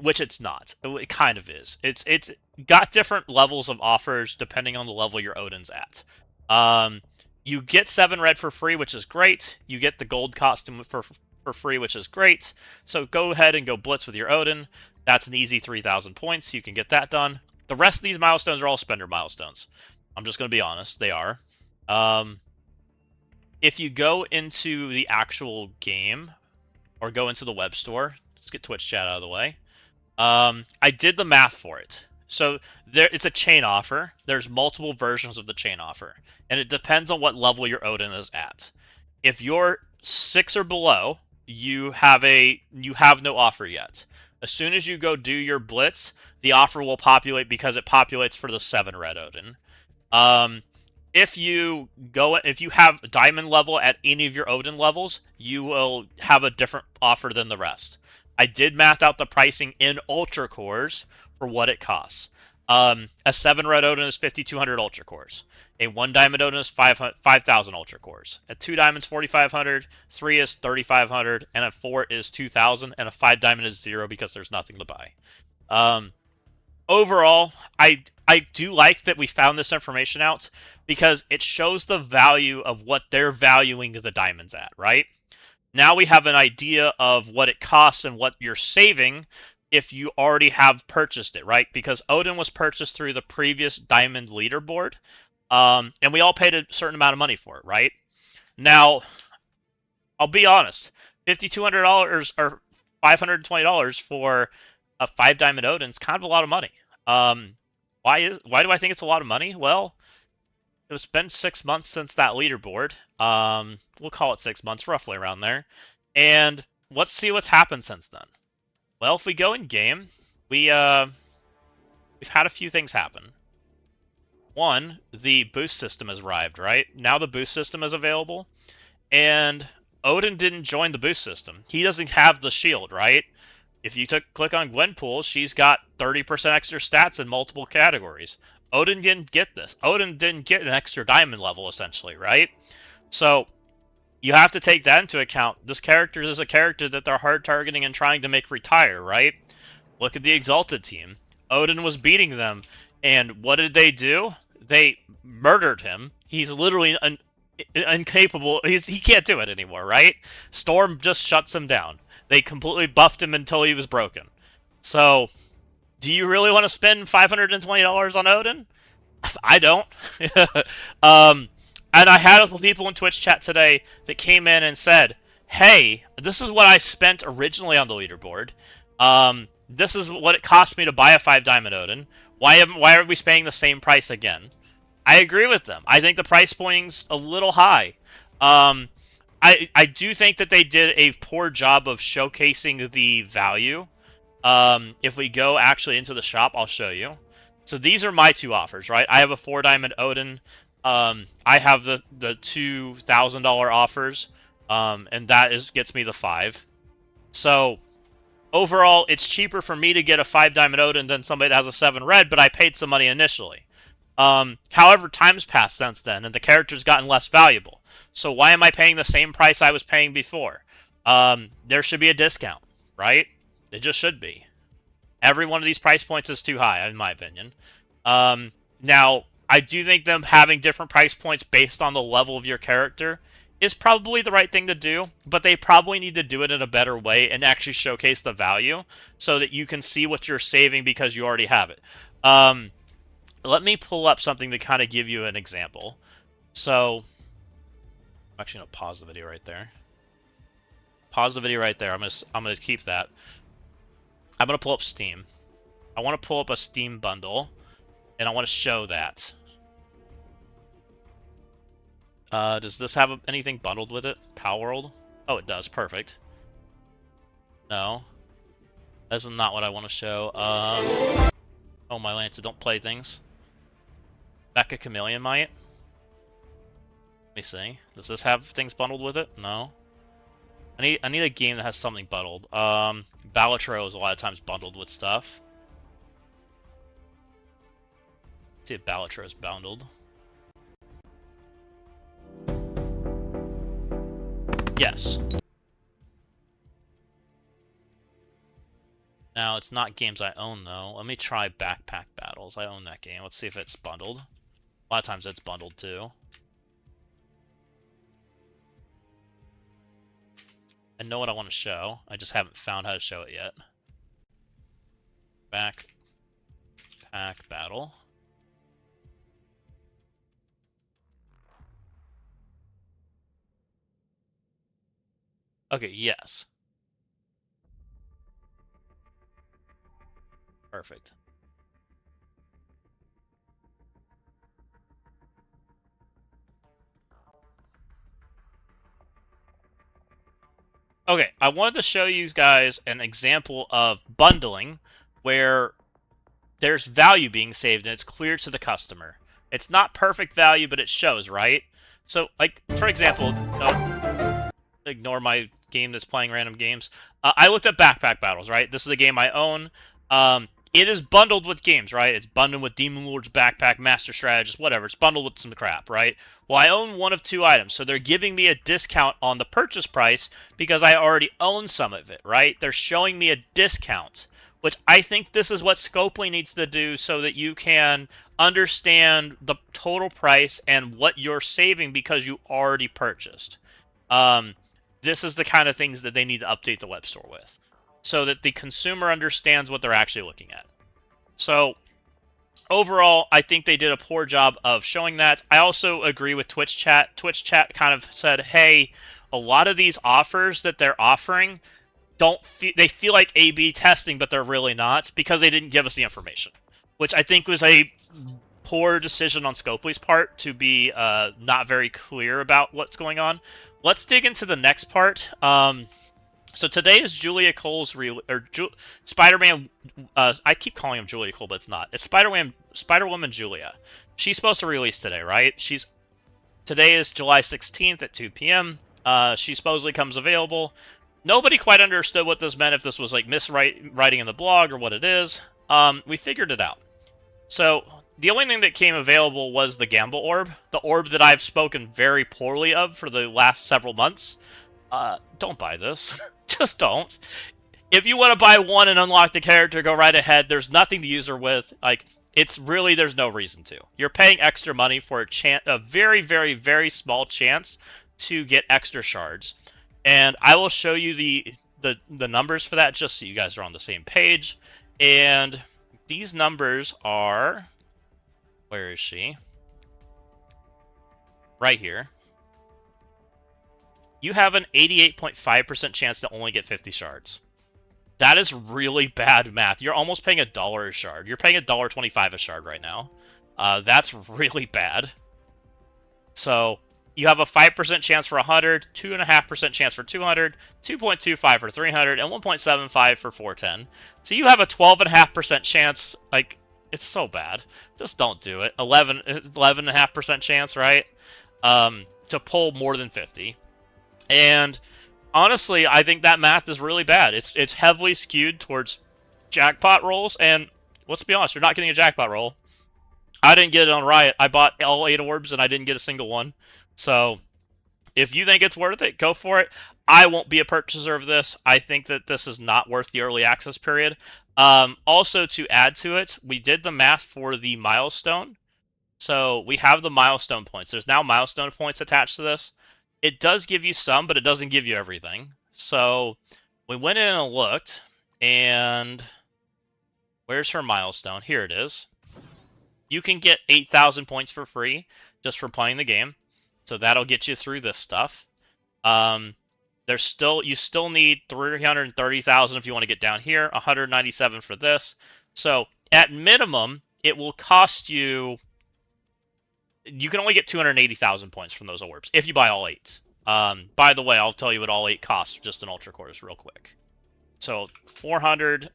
which it's not. It kind of is. It's got different levels of offers depending on the level your Odin's at. You get 7 red for free, which is great. You get the gold costume for for free, which is great. So go ahead and go blitz with your Odin. That's an easy 3,000 points. You can get that done. The rest of these milestones are all spender milestones. I'm just going to be honest. They are. If you go into the actual game or go into the web store, let's get Twitch chat out of the way. I did the math for it. So it's a chain offer. There's multiple versions of the chain offer, and it depends on what level your Odin is at. If you're 6 or below, you have no offer yet. As soon as you go do your blitz, the offer will populate because it populates for the 7 red Odin. If you have diamond level at any of your Odin levels, you will have a different offer than the rest. I did math out the pricing in Ultra Cores for what it costs. A 7 red Odin is 5,200 Ultra Cores. A 1 diamond Odin is 5,000 Ultra Cores. A 2 diamonds 4,500, 3 is 3,500, and a 4 is 2,000, and a 5 diamond is 0 because there's nothing to buy. Overall, I do like that we found this information out because it shows the value of what they're valuing the diamonds at, right? Now we have an idea of what it costs and what you're saving if you already have purchased it, right? Because Odin was purchased through the previous diamond leaderboard, and we all paid a certain amount of money for it, right? Now, I'll be honest, $5,200 or $520 for a 5 diamond Odin is kind of a lot of money. Why do I think it's a lot of money? Well, it's been 6 months since that leaderboard. We'll call it 6 months, roughly around there. And let's see what's happened since then. Well, if we go in game, we've had a few things happen. One, the boost system has arrived, right? Now the boost system is available, and Odin didn't join the boost system. He doesn't have the shield, right? If you click on Gwenpool, she's got 30% extra stats in multiple categories. Odin didn't get this. Odin didn't get an extra diamond level, essentially, right? So you have to take that into account. This character is a character that they're hard targeting and trying to make retire, right? Look at the Exalted team. Odin was beating them, and what did they do? They murdered him. He's literally incapable. He can't do it anymore, right? Storm just shuts him down. They completely buffed him until he was broken. So, do you really want to spend $520 on Odin? I don't. And I had a couple people in Twitch chat today that came in and said, hey, this is what I spent originally on the leaderboard. This is what it cost me to buy a 5 diamond Odin. Why are we paying the same price again? I agree with them. I think the price pointing's a little high. I do think that they did a poor job of showcasing the value. If we go actually into the shop, I'll show you. So these are my 2 offers, right? I have a 4 diamond Odin. I have the $2,000 offers, and that gets me the 5. So overall, it's cheaper for me to get a 5 diamond Odin than somebody that has a 7 red, but I paid some money initially. However, time's passed since then, and the character's gotten less valuable. So why am I paying the same price I was paying before? There should be a discount, right? It just should be. Every one of these price points is too high, in my opinion. Now, I do think them having different price points based on the level of your character is probably the right thing to do, but they probably need to do it in a better way and actually showcase the value so that you can see what you're saving because you already have it. Let me pull up something to kind of give you an example. So, I'm actually going to pause the video right there. Pause the video right there. I'm gonna keep that. I'm going to pull up Steam. I want to pull up a Steam bundle, and I want to show that. Does this have anything bundled with it? Palworld? Oh, it does. Perfect. No. That's not what I want to show. Oh, my Lanta, don't play things. Becca Chameleon might. Let me see. Does this have things bundled with it? No. I need a game that has something bundled. Balatro is a lot of times bundled with stuff. Let's see if Balatro is bundled. Yes. Now, it's not games I own, though. Let me try Backpack Battles. I own that game. Let's see if it's bundled. A lot of times it's bundled, too. I know what I want to show. I just haven't found how to show it yet. Backpack battle. Okay, yes. Perfect. Okay, I wanted to show you guys an example of bundling where there's value being saved and it's clear to the customer. It's not perfect value, but it shows, right? So, like, for example, ignore my game that's playing random games. I looked at Backpack Battles, right? This is a game I own. It is bundled with games, right? It's bundled with Demon Lord's Backpack, Master Strategist, whatever. It's bundled with some crap, right? Well, I own one of 2 items, so they're giving me a discount on the purchase price because I already own some of it, right? They're showing me a discount, which I think this is what Scopely needs to do so that you can understand the total price and what you're saving because you already purchased. This is the kind of things that they need to update the web store with, so that the consumer understands what they're actually looking at. So overall, I think they did a poor job of showing that. I also agree with Twitch chat. Twitch chat kind of said, hey, a lot of these offers that they're offering they feel like A/B testing, but they're really not because they didn't give us the information, which I think was a poor decision on Scopely's part to be not very clear about what's going on. Let's dig into the next part. So today is Julia Cole's Spider-Man. I keep calling him Julia Cole, but it's not. It's Spider-Woman Julia. She's supposed to release today, right? Today is July 16th at 2 p.m. She supposedly comes available. Nobody quite understood what this meant, if this was like miswriting in the blog or what it is. We figured it out. So the only thing that came available was the Gamble Orb, the orb that I've spoken very poorly of for the last several months. Don't buy this. Just don't. If you want to buy one and unlock the character, go right ahead. There's nothing to use her with. Like, it's really, there's no reason to. You're paying extra money for a very, very, very small chance to get extra shards. And I will show you the numbers for that just so you guys are on the same page. And these numbers are... Where is she? Right here. You have an 88.5% chance to only get 50 shards. That is really bad math. You're almost paying $1 a shard. You're paying $1.25 a shard right now. That's really bad. So you have a 5% chance for 100, 2.5% chance for 200, 2.25 for 300, and 1.75 for 410. So you have a 12.5% chance. Like, it's so bad. Just don't do it. 11.5% chance, right? To pull more than 50. And honestly, I think that math is really bad. It's heavily skewed towards jackpot rolls, and let's be honest, you're not getting a jackpot roll. I didn't get it on Riot. I bought all 8 orbs, and I didn't get a single one. So if you think it's worth it, go for it. I won't be a purchaser of this. I think that this is not worth the early access period. Also, to add to it, we did the math for the milestone. So we have the milestone points. There's now milestone points attached to this. It does give you some, but it doesn't give you everything. So we went in and looked, and where's her milestone? Here it is. You can get 8,000 points for free just for playing the game. So that'll get you through this stuff. You still need 330,000 if you want to get down here, 197 for this. So at minimum, it will cost you... You can only get 280,000 points from those orbs if you buy all 8. By the way, I'll tell you what all 8 costs just in Ultra Cores real quick. So 400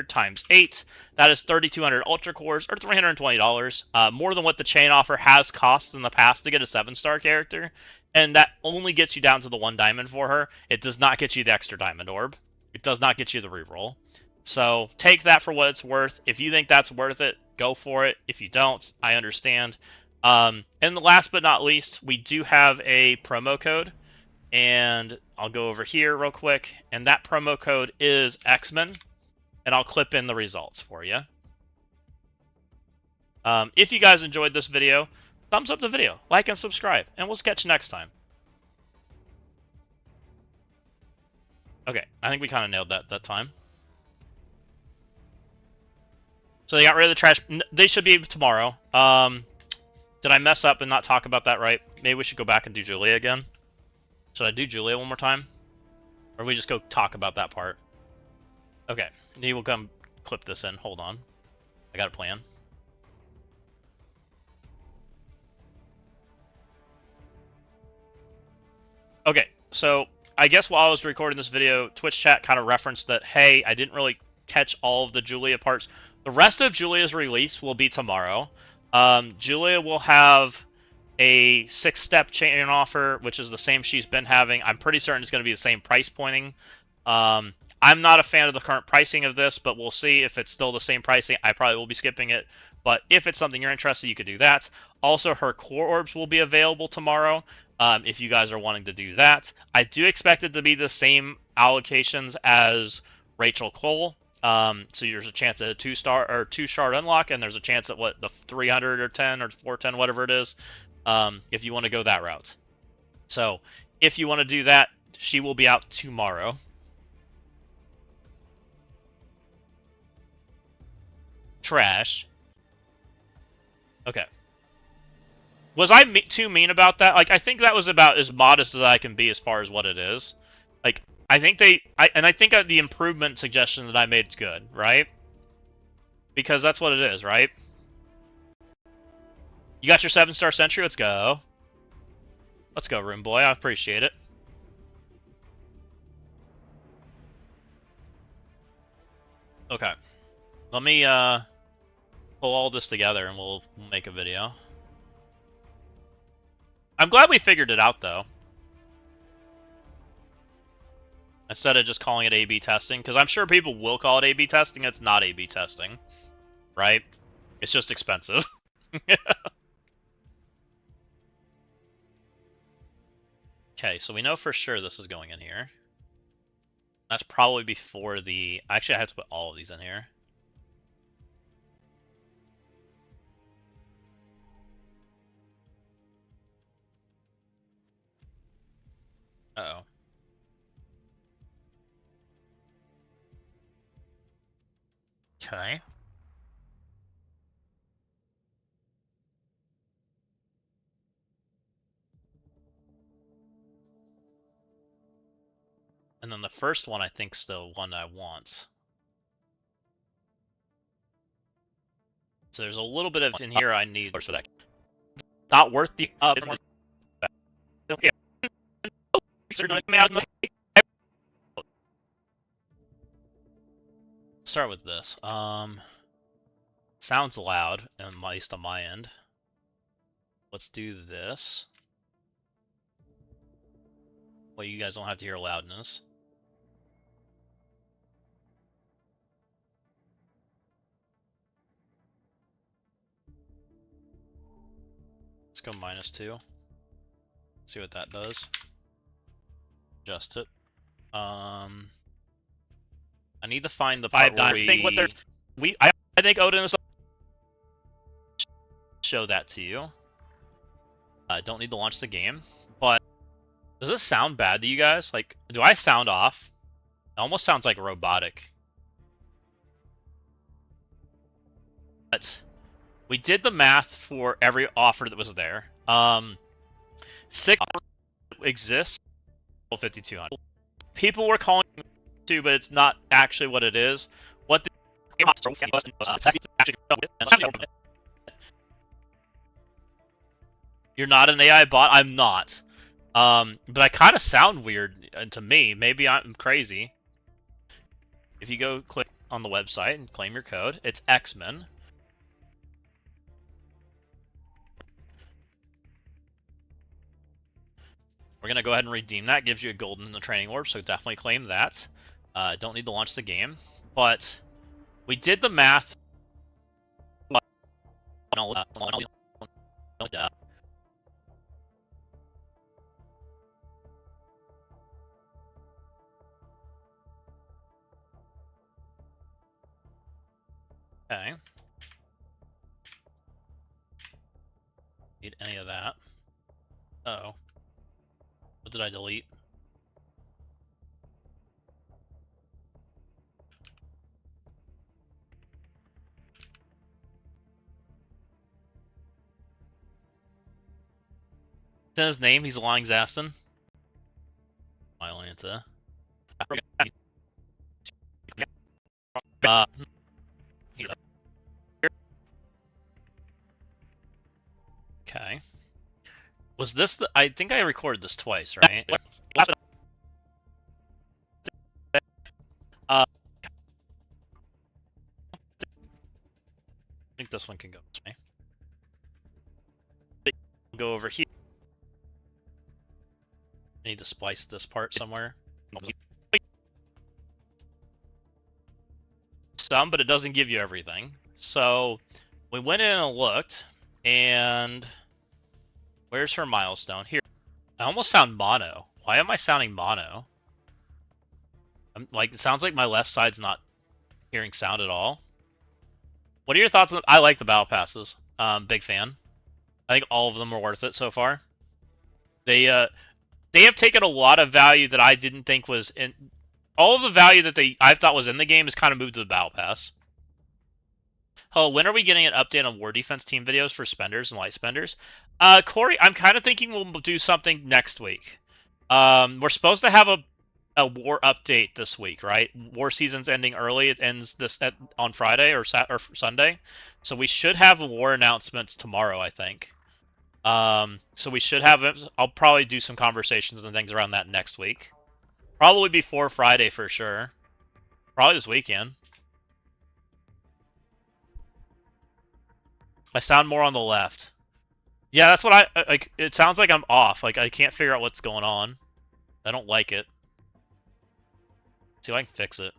times 8, that is 3,200 Ultra Cores, or $320. More than what the chain offer has cost in the past to get a 7-star character. And that only gets you down to the 1 diamond for her. It does not get you the extra diamond orb. It does not get you the reroll. So take that for what it's worth. If you think that's worth it, go for it. If you don't, I understand. And the last but not least, we do have a promo code. And I'll go over here real quick. And that promo code is X-Men. And I'll clip in the results for you. If you guys enjoyed this video, thumbs up the video, like and subscribe. And we'll catch you next time. Okay, I think we kind of nailed that time. So they got rid of the trash. They should be tomorrow. Did I mess up and not talk about that right? Maybe we should go back and do Julia again. Should I do Julia one more time? Or we just go talk about that part? Okay, he will come clip this in. Hold on. I got a plan. Okay, so I guess while I was recording this video, Twitch chat kind of referenced that, hey, I didn't really catch all of the Julia parts. The rest of Julia's release will be tomorrow. Julia will have a 6-step chain offer, which is the same she's been having. I'm pretty certain it's going to be the same price pointing. I'm not a fan of the current pricing of this, but we'll see if it's still the same pricing. I probably will be skipping it. But if it's something you're interested in, you could do that. Also, her core orbs will be available tomorrow if you guys are wanting to do that. I do expect it to be the same allocations as Rachel Cole. So there's a chance at a 2-star or 2-shard unlock, and there's a chance at what the 300 or 10 or 410, whatever it is, if you want to go that route. So if you want to do that, she will be out tomorrow. Trash. Okay. Was I too mean about that? Like, I think that was about as modest as I can be as far as what it is. Like, I think I think the improvement suggestion that I made is good, right? Because that's what it is, right? You got your 7-star sentry. Let's go. Let's go, room boy. I appreciate it. Okay. Let me pull all this together and we'll make a video. I'm glad we figured it out, though. Instead of just calling it A/B testing, because I'm sure people will call it A/B testing. It's not A/B testing, right? It's just expensive. Okay, so we know for sure this is going in here. That's probably before the... Actually, I have to put all of these in here. Uh-oh. Okay. And then the first one, I think, is the one I want. So there's a little bit of in here I need for that. Not worth the up. Start with this. Sounds loud, at least on my end. Let's do this. Well, you guys don't have to hear loudness. Let's go -2. See what that does. Adjust it. I need to find the part where I think what there's I think Odin is show that to you. I don't need to launch the game, but does this sound bad to you guys? Like, do I sound off? It almost sounds like robotic. But we did the math for every offer that was there. 6 exists. 5,200. People were calling it 2, but it's not actually what it is. What the You're not an AI bot? I'm not. But I kind of sound weird to me. Maybe I'm crazy. If you go click on the website and claim your code, it's X-Men. We're going to go ahead and redeem that. Gives you a golden in the training orb, so definitely claim that. Don't need to launch the game. But we did the math. Okay. Need any of that. Uh oh. What did I delete? in his name, he's Lying Zaston. Mylanta. Okay. Was this the... I think I recorded this twice, right? I think this one can go this way. Go over here. I need to splice this part somewhere. Some, but it doesn't give you everything. So we went in and looked, and where's her milestone? Here. I almost sound mono. Why am I sounding mono? It sounds like my left side's not hearing sound at all. What are your thoughts on... I like the battle passes. Big fan. I think all of them are worth it so far. They have taken a lot of value that I didn't think was in... All of the value that I thought was in the game is kind of moved to the battle pass. Oh, when are we getting an update on war defense team videos for spenders and light spenders? Corey, I'm kind of thinking we'll do something next week. We're supposed to have a war update this week, right? War season's ending early. It ends on Friday or Sunday. So we should have war announcements tomorrow, I think. So we should have... I'll probably do some conversations and things around that next week. Probably before Friday for sure. Probably this weekend. I sound more on the left. Yeah, that's what I like. It sounds like I'm off. Like I can't figure out what's going on. I don't like it. See if I can fix it.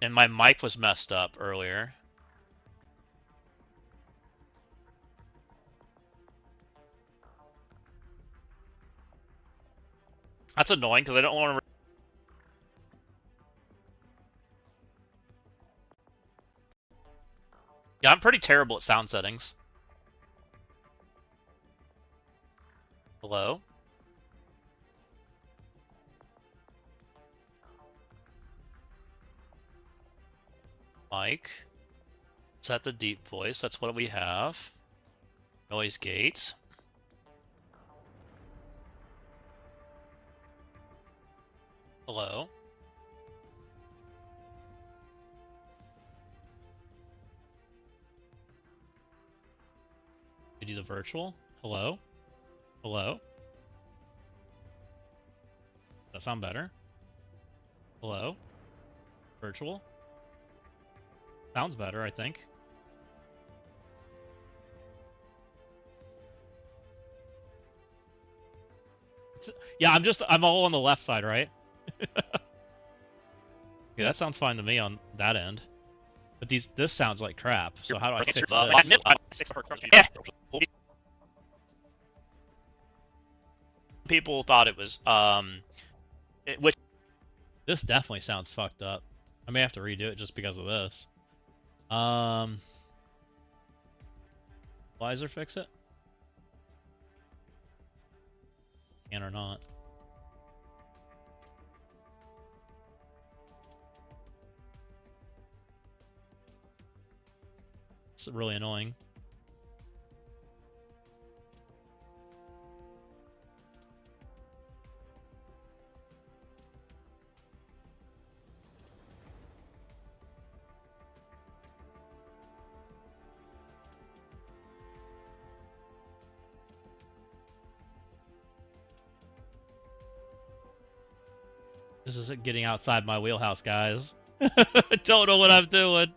And my mic was messed up earlier. That's annoying because I don't want to... Yeah, I'm pretty terrible at sound settings. Hello? Mic. Set the deep voice. That's what we have. Noise gate. Hello? We do the virtual. Hello? Hello? That sound better? Hello? Virtual? Sounds better, I think. Yeah, I'm all on the left side, right? Yeah, that sounds fine to me on that end. But this sounds like crap. So how do I fix this? People thought it was which this definitely sounds fucked up. I may have to redo it just because of this. Lizer fix it? Can or not? It's really annoying. This is getting outside my wheelhouse, guys. I don't know what I'm doing.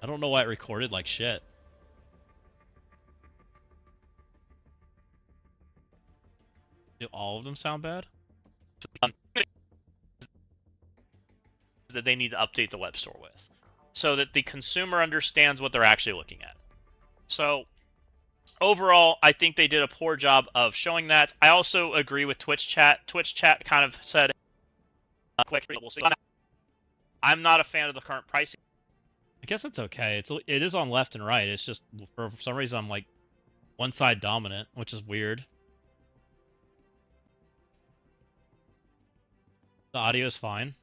I don't know why it recorded like shit. Do all of them sound bad? That they need to update the web store with, so that the consumer understands what they're actually looking at. So overall, I think they did a poor job of showing that. I also agree with Twitch chat. Twitch chat kind of said, quick, we'll see. I'm not a fan of the current pricing. I guess it's okay. It is on left and right. It's just for some reason I'm like one side dominant, which is weird. The audio is fine.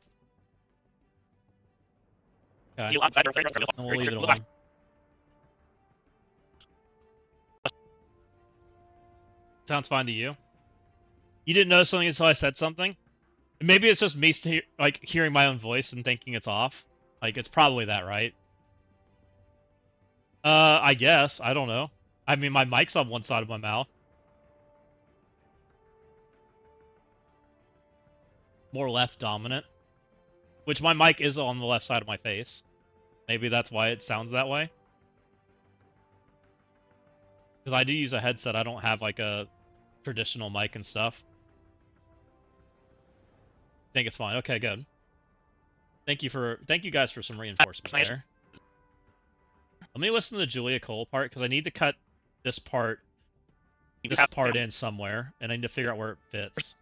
Okay. We'll leave it alone. Sounds fine to you? You didn't know something until I said something? Maybe it's just me like hearing my own voice and thinking it's off. Like, it's probably that, right? I guess. I don't know. I mean, my mic's on one side of my mouth. More left dominant. Which my mic is on the left side of my face. Maybe that's why it sounds that way. Because I do use a headset. I don't have like a traditional mic and stuff. I think it's fine. Okay, good. Thank you guys for some reinforcements there. Let me listen to the Julia Cole part because I need to cut this part in somewhere, and I need to figure out where it fits.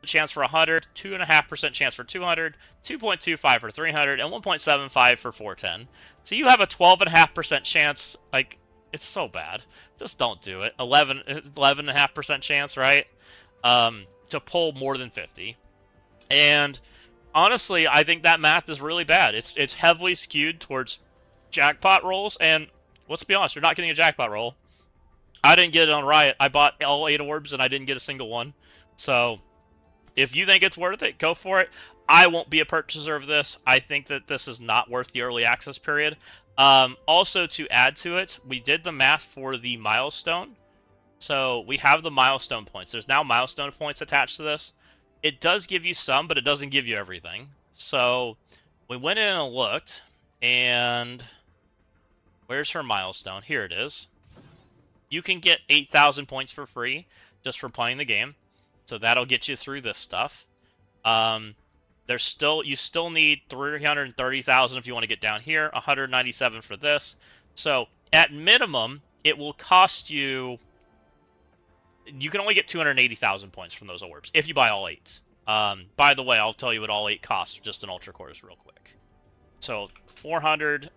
Chance for 100, 2.5% chance for 200, 2.25 for 300, and 1.75 for 410. So you have a 12.5% chance. Like, it's so bad. Just don't do it. 11.5% chance, right? To pull more than 50. And honestly, I think that math is really bad. It's heavily skewed towards jackpot rolls, and let's be honest, you're not getting a jackpot roll. I didn't get it on Riot. I bought all 8 orbs, and I didn't get a single one. So if you think it's worth it, go for it. I won't be a purchaser of this. I think that this is not worth the early access period. Also, to add to it, we did the math for the milestone. So we have the milestone points. There's now milestone points attached to this. It does give you some, but it doesn't give you everything. So we went in and looked, and where's her milestone? Here it is. You can get 8,000 points for free just for playing the game. So that'll get you through this stuff. You still need 330,000 if you want to get down here, 197 for this. So at minimum, it will cost you. You can only get 280,000 points from those orbs if you buy all 8. By the way, I'll tell you what all 8 cost just in Ultra Cores real quick. So 400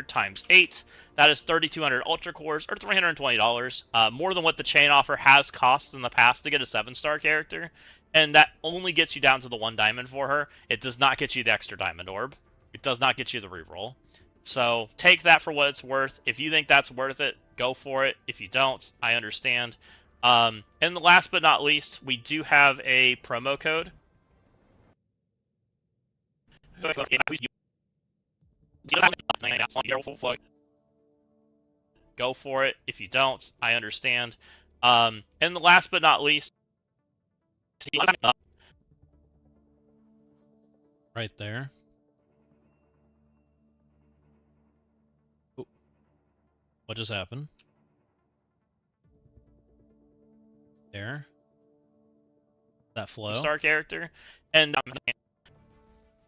times 8, that is 3,200 Ultra Cores, or $320. More than what the chain offer has cost in the past to get a 7-star character, and that only gets you down to the 1 diamond for her. It does not get you the extra diamond orb. It does not get you the reroll. So take that for what it's worth. If you think that's worth it, go for it. If you don't, I understand. And last but not least, we do have a promo code. Go for it. If you don't, I understand. And last but not least, right there. Ooh. What just happened? There. That flow. Star character. And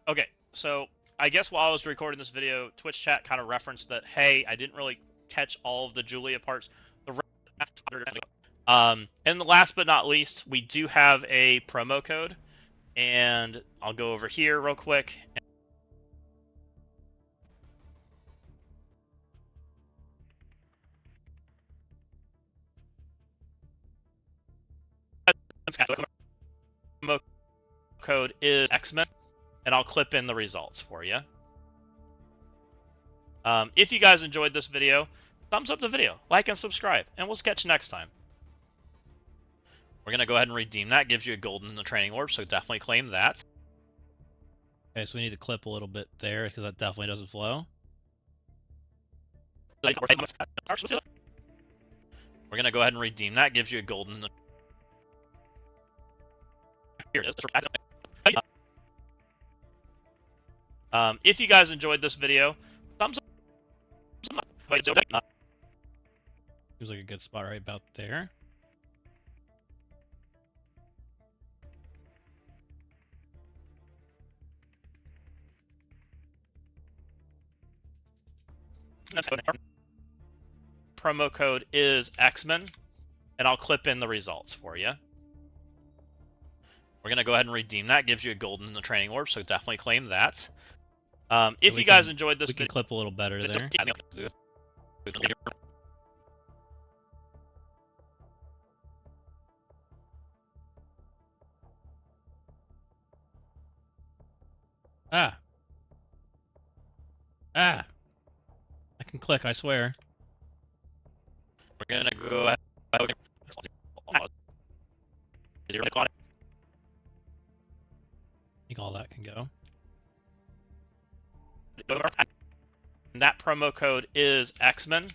okay, so I guess while I was recording this video, Twitch chat kind of referenced that, hey, I didn't really catch all of the Julia parts. And last but not least, we do have a promo code, and I'll go over here real quick. Promo code is X-Men, and I'll clip in the results for you. If you guys enjoyed this video, thumbs up the video, like and subscribe, and we'll catch you next time. We're going to go ahead and redeem that. Gives you a golden in the training orb, so definitely claim that. Okay, so we need to clip a little bit there, because that definitely doesn't flow. We're going to go ahead and redeem that. Gives you a golden in the... Here it is. If you guys enjoyed this video, thumbs up. Seems like a good spot right about there. Promo code is X-Men, and I'll clip in the results for you. We're going to go ahead and redeem that. Gives you a golden in the training orb, so definitely claim that. If you guys enjoyed this video... We can clip a little better there. Ah. I can click, I swear. We're going to go ahead... I think all that can go. And that promo code is X-Men.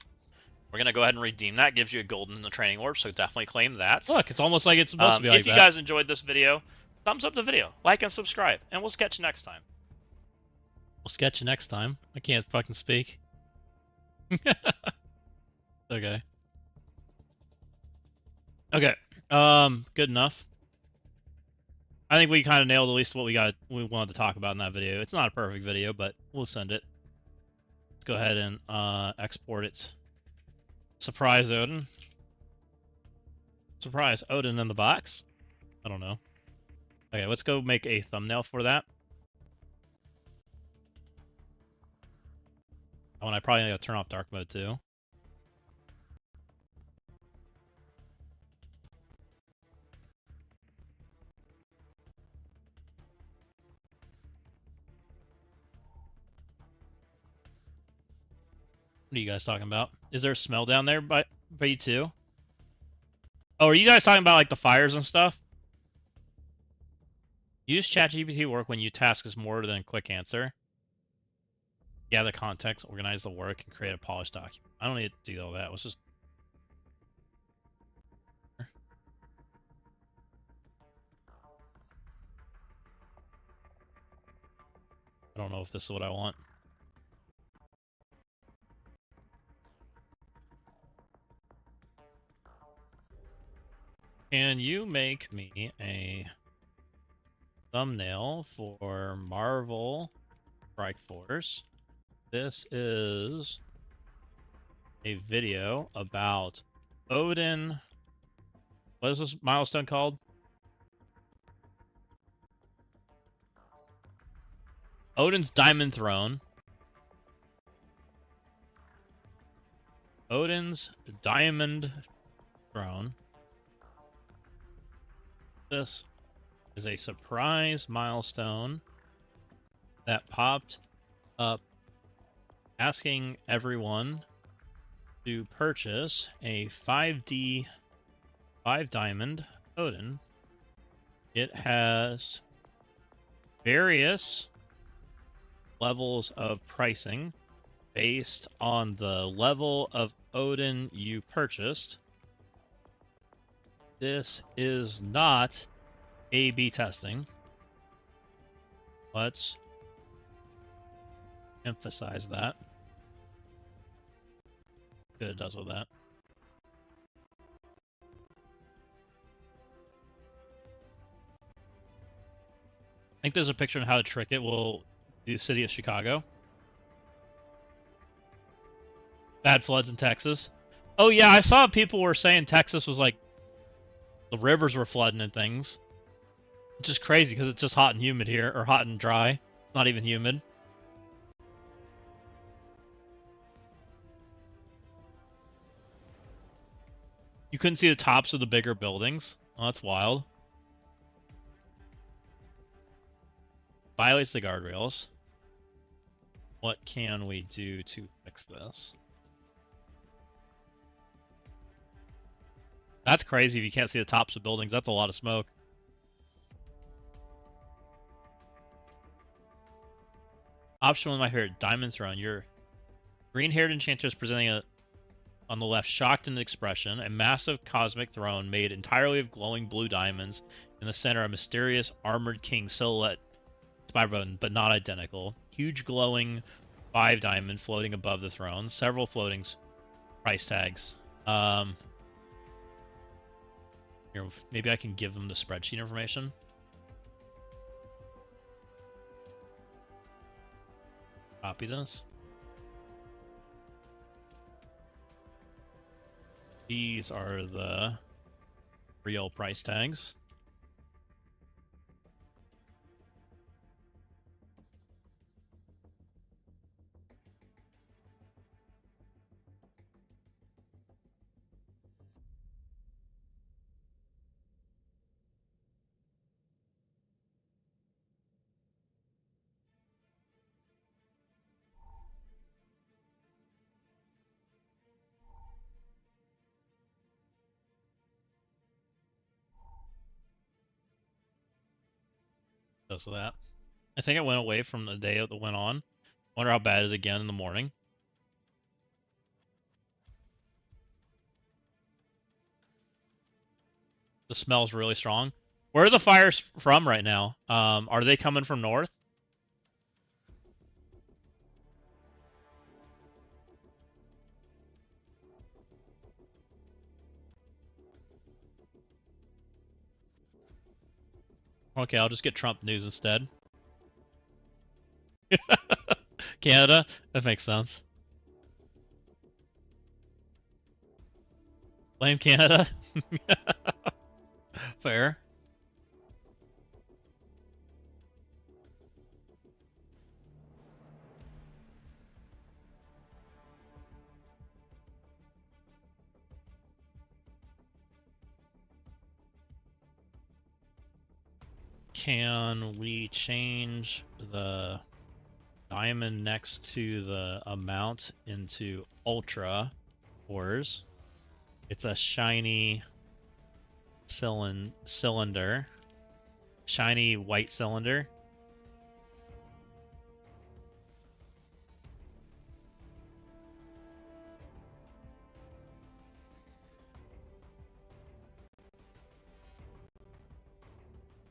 We're going to go ahead and redeem that. Gives you a golden in the training orb, so definitely claim that. Look, it's almost like it's supposed to be like if that. you guys enjoyed this video, thumbs up the video, like and subscribe, and we'll catch you next time. We'll sketch you next time. I can't fucking speak. Okay. Okay. Good enough. I think we kind of nailed at least what we wanted to talk about in that video. It's not a perfect video, but we'll send it. Let's go ahead and export it. Surprise Odin. Surprise Odin in the box. I don't know. Okay, let's go make a thumbnail for that. Oh, and I probably gotta turn off dark mode too. What are you guys talking about? Is there a smell down there by you too? Oh, are you guys talking about like the fires and stuff? Use ChatGPT work when you task is more than a quick answer. Gather context, organize the work, and create a polished document. I don't need to do all that. Let's just... I don't know if this is what I want. Can you make me a thumbnail for Marvel Strike Force? This is a video about Odin. What is this milestone called? Odin's Diamond Throne. Odin's Diamond Throne. This is a surprise milestone that popped up asking everyone to purchase a 5D 5 diamond Odin. It has various levels of pricing based on the level of Odin you purchased. This is not A/B testing. Let's emphasize that. Good, it does with that. I think there's a picture on how to trick it. We'll do the city of Chicago. Bad floods in Texas. Oh yeah, I saw people were saying Texas was like the rivers were flooding and things. It's just crazy because it's just hot and humid here, or hot and dry. It's not even humid. You couldn't see the tops of the bigger buildings. Oh, that's wild. Violates the guardrails. What can we do to fix this? That's crazy if you can't see the tops of buildings. That's a lot of smoke. Option 1, my favorite, Diamond Throne. Your green-haired enchantress presenting on the left, shocked in expression, a massive cosmic throne made entirely of glowing blue diamonds. In the center, a mysterious armored king silhouette, inspired but not identical. Huge glowing 5 diamond floating above the throne. Several floating price tags. Here, maybe I can give them the spreadsheet information. Copy this. These are the real price tags. because of that. I think it went away from the day it went on. Wonder how bad it is again in the morning. The smell's really strong. Where are the fires from right now? Are they coming from north? Okay, I'll just get Trump news instead. Canada? That makes sense. Blame Canada? Fair. Can we change the diamond next to the amount into ultra ores? It's a shiny cylinder. Shiny white cylinder.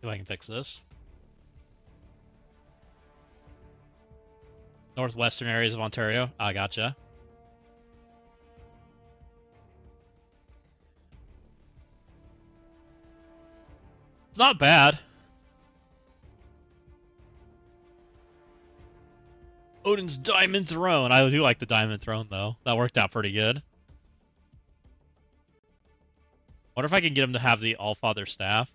See if I can fix this. Northwestern areas of Ontario. I gotcha. It's not bad. Odin's Diamond Throne. I do like the Diamond Throne, though. That worked out pretty good. Wonder if I can get him to have the Allfather Staff.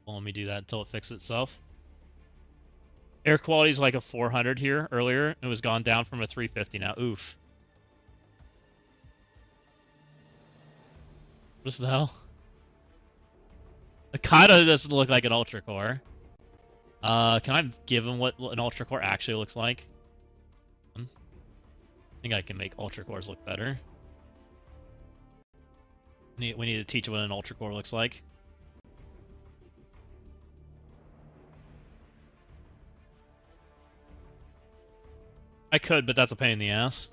Well, let me do that until it fixes itself. Air quality is like a 400 here earlier. It was gone down from a 350 now. Oof. What the hell? It kind of doesn't look like an Ultra Core. Can I give him what an Ultra Core actually looks like? I think I can make Ultra Cores look better. We need to teach what an Ultra Core looks like. I could, but that's a pain in the ass.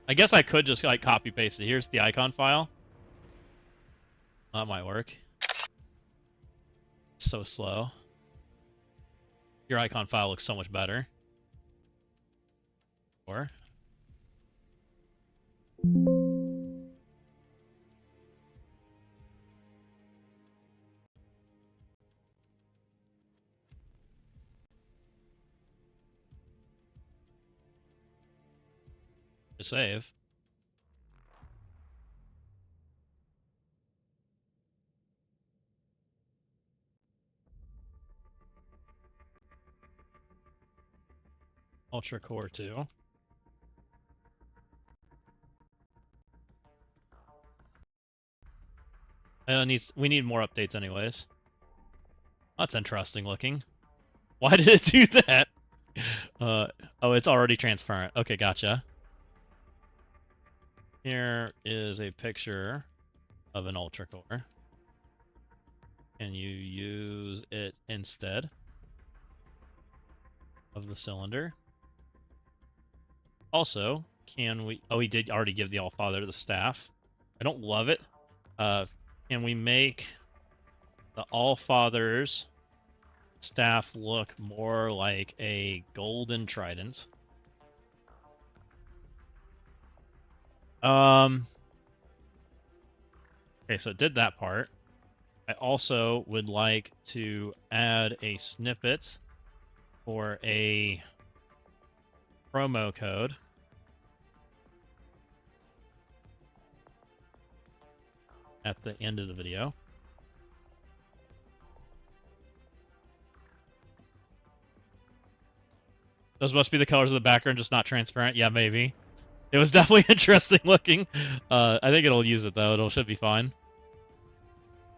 I guess I could just like copy paste it. Here's the icon file. That might work. So slow. Your icon file looks so much better. Or to save. Ultra Core 2. We need more updates anyways. That's interesting looking. Why did it do that? Oh, it's already transparent. Okay, gotcha. Here is a picture of an Ultra Core. Can you use it instead of the cylinder? Also, can we... Oh, he did already give the Allfather the staff. I don't love it. Can we make the Allfather's staff look more like a golden trident? Okay, so it did that part. I also would like to add a snippet for a promo code. At the end of the video. Those must be the colors of the background, just not transparent. Yeah, maybe. It was definitely interesting looking. I think it'll use it though. It should be fine.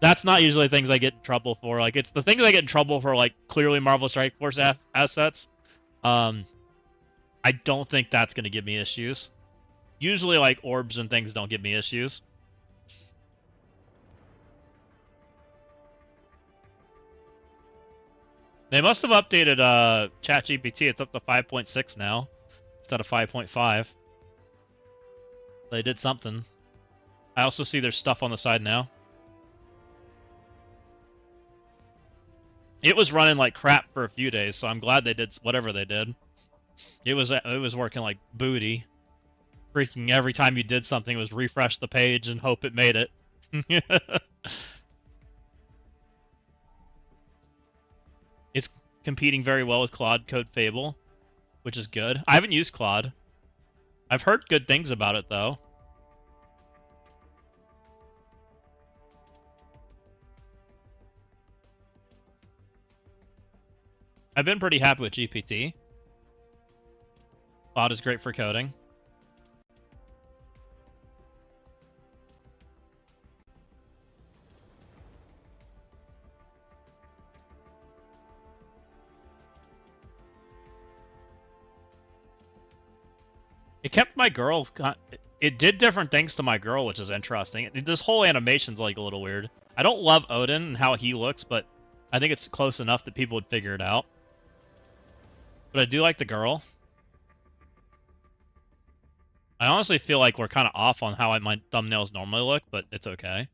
That's not usually things I get in trouble for. Like, it's the things I get in trouble for, like clearly Marvel Strike Force assets. I don't think that's gonna give me issues. Usually, like orbs and things don't give me issues. They must have updated ChatGPT. It's up to 5.6 now instead of 5.5. They did something. I also see there's stuff on the side now. It was running like crap for a few days, so I'm glad they did whatever they did. It was working like booty. Freaking every time you did something, it was refresh the page and hope it made it. It's competing very well with Claude Code Fable, which is good. I haven't used Claude. I've heard good things about it, though. I've been pretty happy with GPT. Claude is great for coding. It kept my girl... It did different things to my girl, which is interesting. This whole animation's like a little weird. I don't love Odin and how he looks, but I think it's close enough that people would figure it out. But I do like the girl. I honestly feel like we're kind of off on how my thumbnails normally look, but it's okay.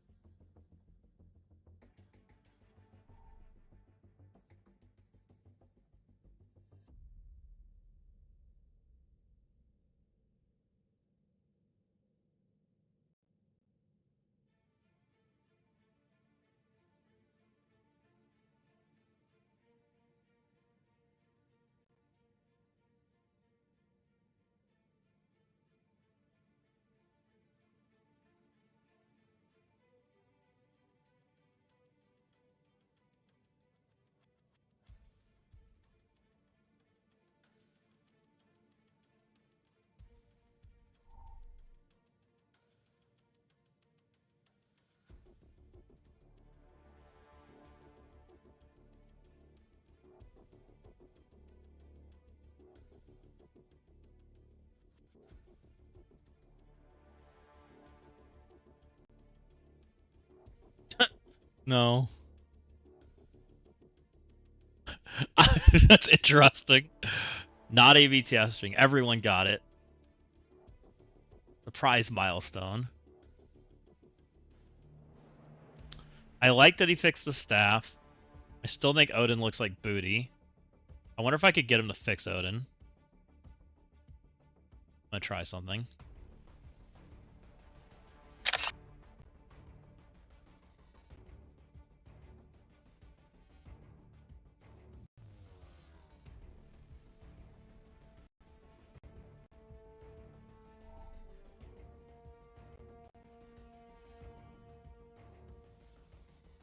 No. That's interesting. Not A/B testing. Everyone got it. The prize milestone. I like that he fixed the staff. I still think Odin looks like booty. I wonder if I could get him to fix Odin. I'm gonna try something.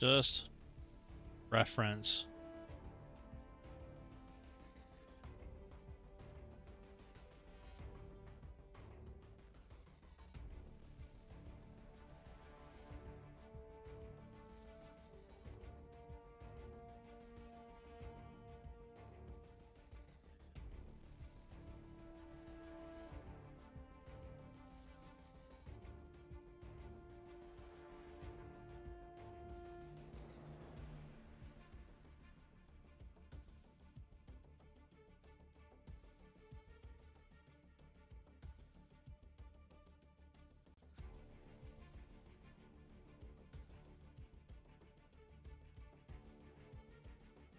Just reference.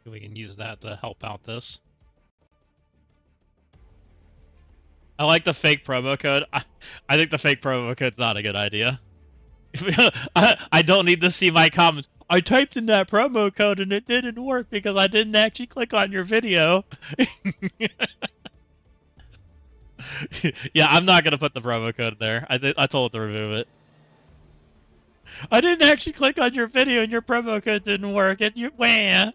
We can use that to help out this. I like the fake promo code. I think the fake promo code's not a good idea. I don't need to see my comments. I typed in that promo code and it didn't work because I didn't actually click on your video. Yeah, I'm not gonna put the promo code there. I told it to remove it. I didn't actually click on your video and your promo code didn't work. And you wham.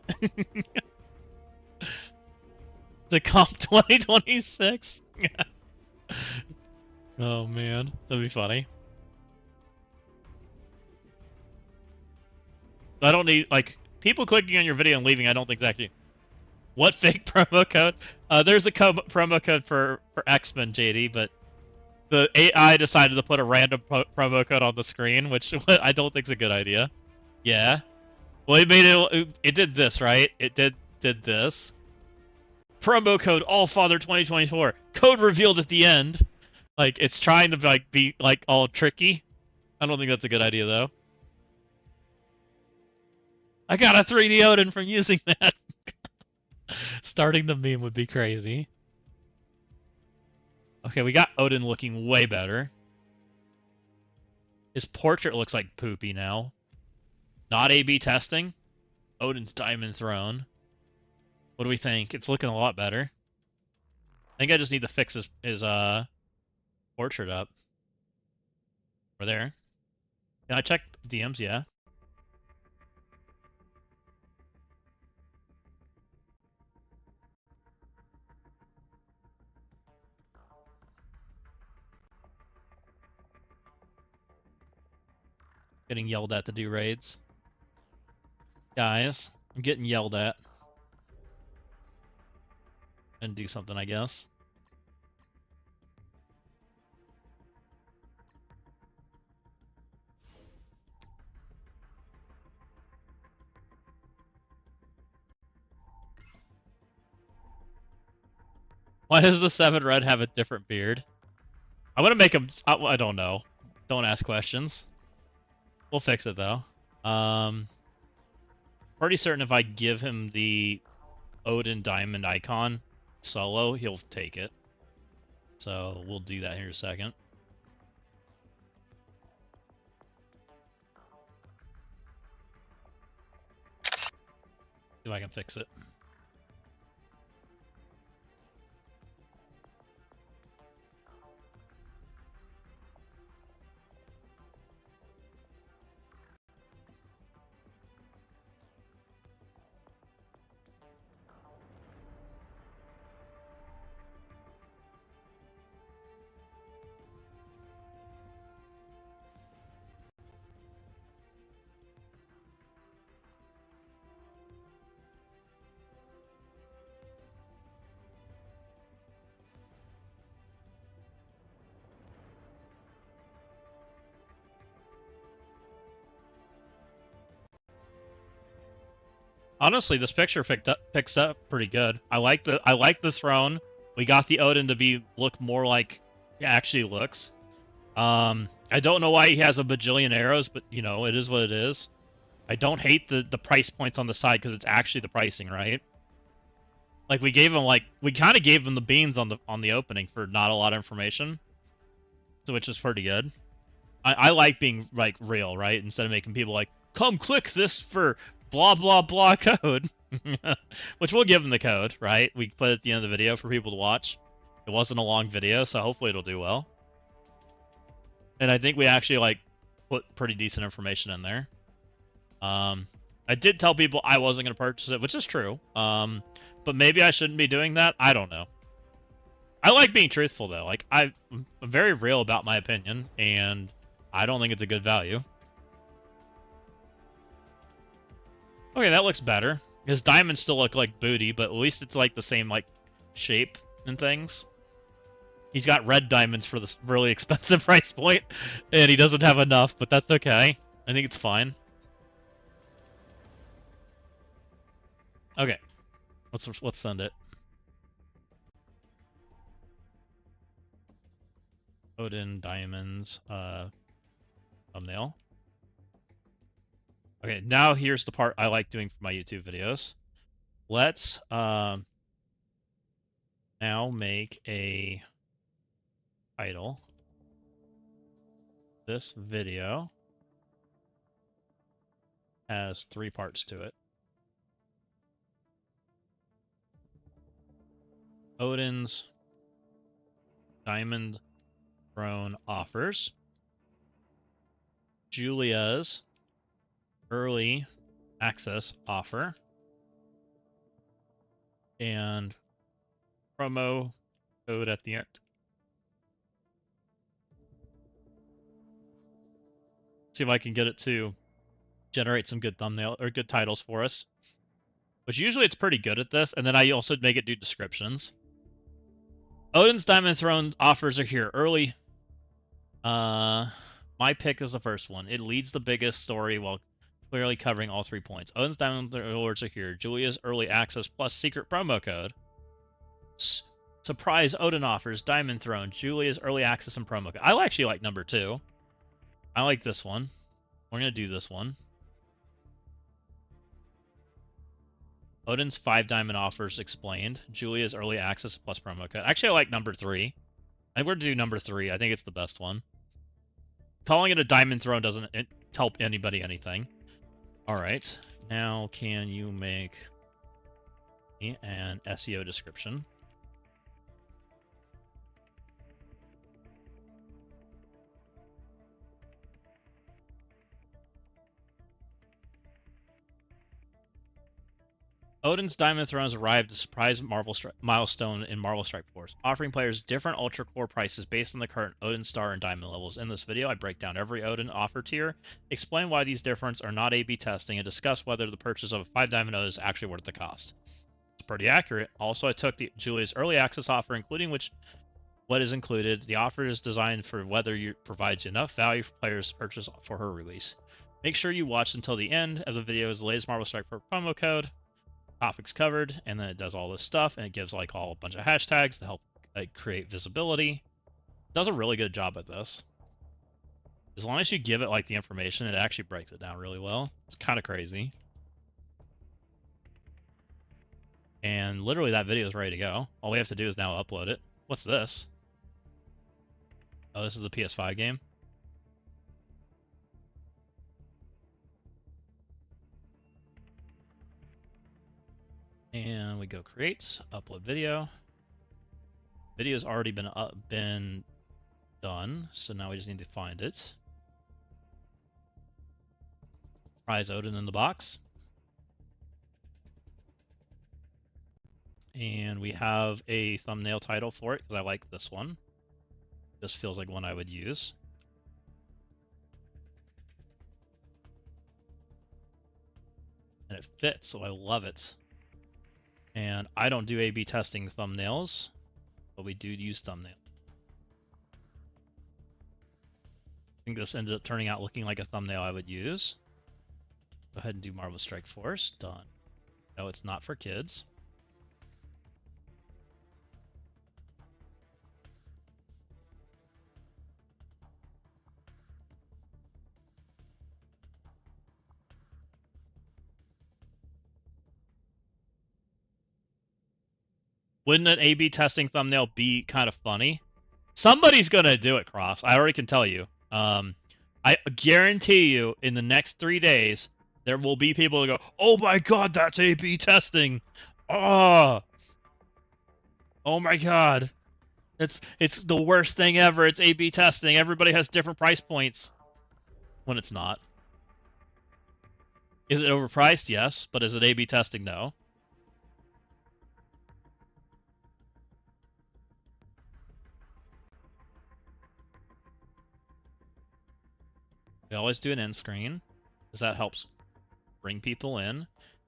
It's to comp 2026. Oh man, that'd be funny. I don't need like people clicking on your video and leaving. I don't think exactly. What fake promo code? There's a promo code for X-Men, JD, but the AI decided to put a random promo code on the screen, which I don't think is a good idea. Yeah. Well, it made it. It did this, right? It did this. Promo code Allfather 2024. Code revealed at the end. Like it's trying to like be like all tricky. I don't think that's a good idea though. I got a 3D Odin from using that. Starting the meme would be crazy. Okay, we got Odin looking way better. His portrait looks like poopy now. Not A/B testing. Odin's Diamond Throne. What do we think? It's looking a lot better. I think I just need to fix his portrait up. We're there. Can I check DMs? Yeah. Getting yelled at to do raids. Guys, I'm getting yelled at. And do something, I guess. Why does the 7 Red have a different beard? I'm gonna make him... I don't know. Don't ask questions. We'll fix it, though. Pretty certain if I give him the Odin Diamond icon solo, he'll take it. So we'll do that here in a second. See if I can fix it. Honestly, this picture picks up pretty good. I like the throne. We got the Odin to look more like it actually looks. I don't know why he has a bajillion arrows, but you know, it is what it is. I don't hate the price points on the side because it's actually the pricing, right? Like we kind of gave him the beans on the opening for not a lot of information, so which is pretty good. I like being like real, right? Instead of making people like, come click this for blah blah blah code, which we'll give them the code, right? We put it at the end of the video for people to watch. It wasn't a long video, so hopefully it'll do well. And I think we actually like put pretty decent information in there. I did tell people I wasn't going to purchase it, which is true. But maybe I shouldn't be doing that. I don't know. I like being truthful though. Like I'm very real about my opinion, and I don't think it's a good value. Okay, that looks better. His diamonds still look like booty, but at least it's like the same like shape and things. He's got red diamonds for this really expensive price point, and he doesn't have enough, but that's okay. I think it's fine. Okay, let's send it. Odin diamonds thumbnail. Okay, now here's the part I like doing for my YouTube videos. Let's now make a title. This video has 3 parts to it. Odin's Diamond Throne offers. Julia's early access offer. And promo code at the end. See if I can get it to generate some good thumbnail or good titles for us. Which usually it's pretty good at this, and then I also make it do descriptions. Odin's Diamond Throne offers are here early. My pick is the first one. It leads the biggest story while clearly covering all 3 points. Odin's Diamond Lords are here. Julia's early access plus secret promo code. Surprise Odin offers Diamond Throne. Julia's early access and promo code. I actually like number 2. I like this one. We're gonna do this one. Odin's 5 diamond offers explained. Julia's early access plus promo code. Actually, I like number 3. I think we're gonna do number 3. I think it's the best one. Calling it a diamond throne doesn't help anybody anything. All right, now can you make an SEO description? Odin's Diamond Thrones arrived a surprise milestone in Marvel Strike Force, offering players different Ultra Core prices based on the current Odin Star and Diamond levels. In this video, I break down every Odin offer tier, explain why these differences are not A/B testing, and discuss whether the purchase of a 5 Diamond Odin is actually worth the cost. It's pretty accurate. Also, I took the Julia's early access offer, including what is included. The offer is designed for whether it provides enough value for players to purchase for her release. Make sure you watch until the end of the video is the latest Marvel Strike Force promo code. Topics covered, and then it does all this stuff, and it gives like a bunch of hashtags to help create visibility. It does a really good job at this. As long as you give it like the information, it actually breaks it down really well. It's kind of crazy. And literally that video is ready to go. All we have to do is now upload it. What's this? Oh, this is the PS5 game. And we go create, upload video. Video's already been done, so now we just need to find it. Prize Odin in the box. And we have a thumbnail title for it, because I like this one. This feels like one I would use. And it fits, so I love it. And I don't do A/B testing thumbnails, but we do use thumbnail. I think this ended up turning out looking like a thumbnail I would use. Go ahead and do Marvel Strike Force. Done. No, it's not for kids. Wouldn't an A/B testing thumbnail be kind of funny? Somebody's gonna do it, Cross. I already can tell you. I guarantee you, in the next 3 days, there will be people who go, "Oh my God, that's A/B testing! Oh my God, it's the worst thing ever. It's A/B testing. Everybody has different price points." When it's not. Is it overpriced? Yes, but is it A/B testing? No. We always do an end screen, because that helps bring people in. And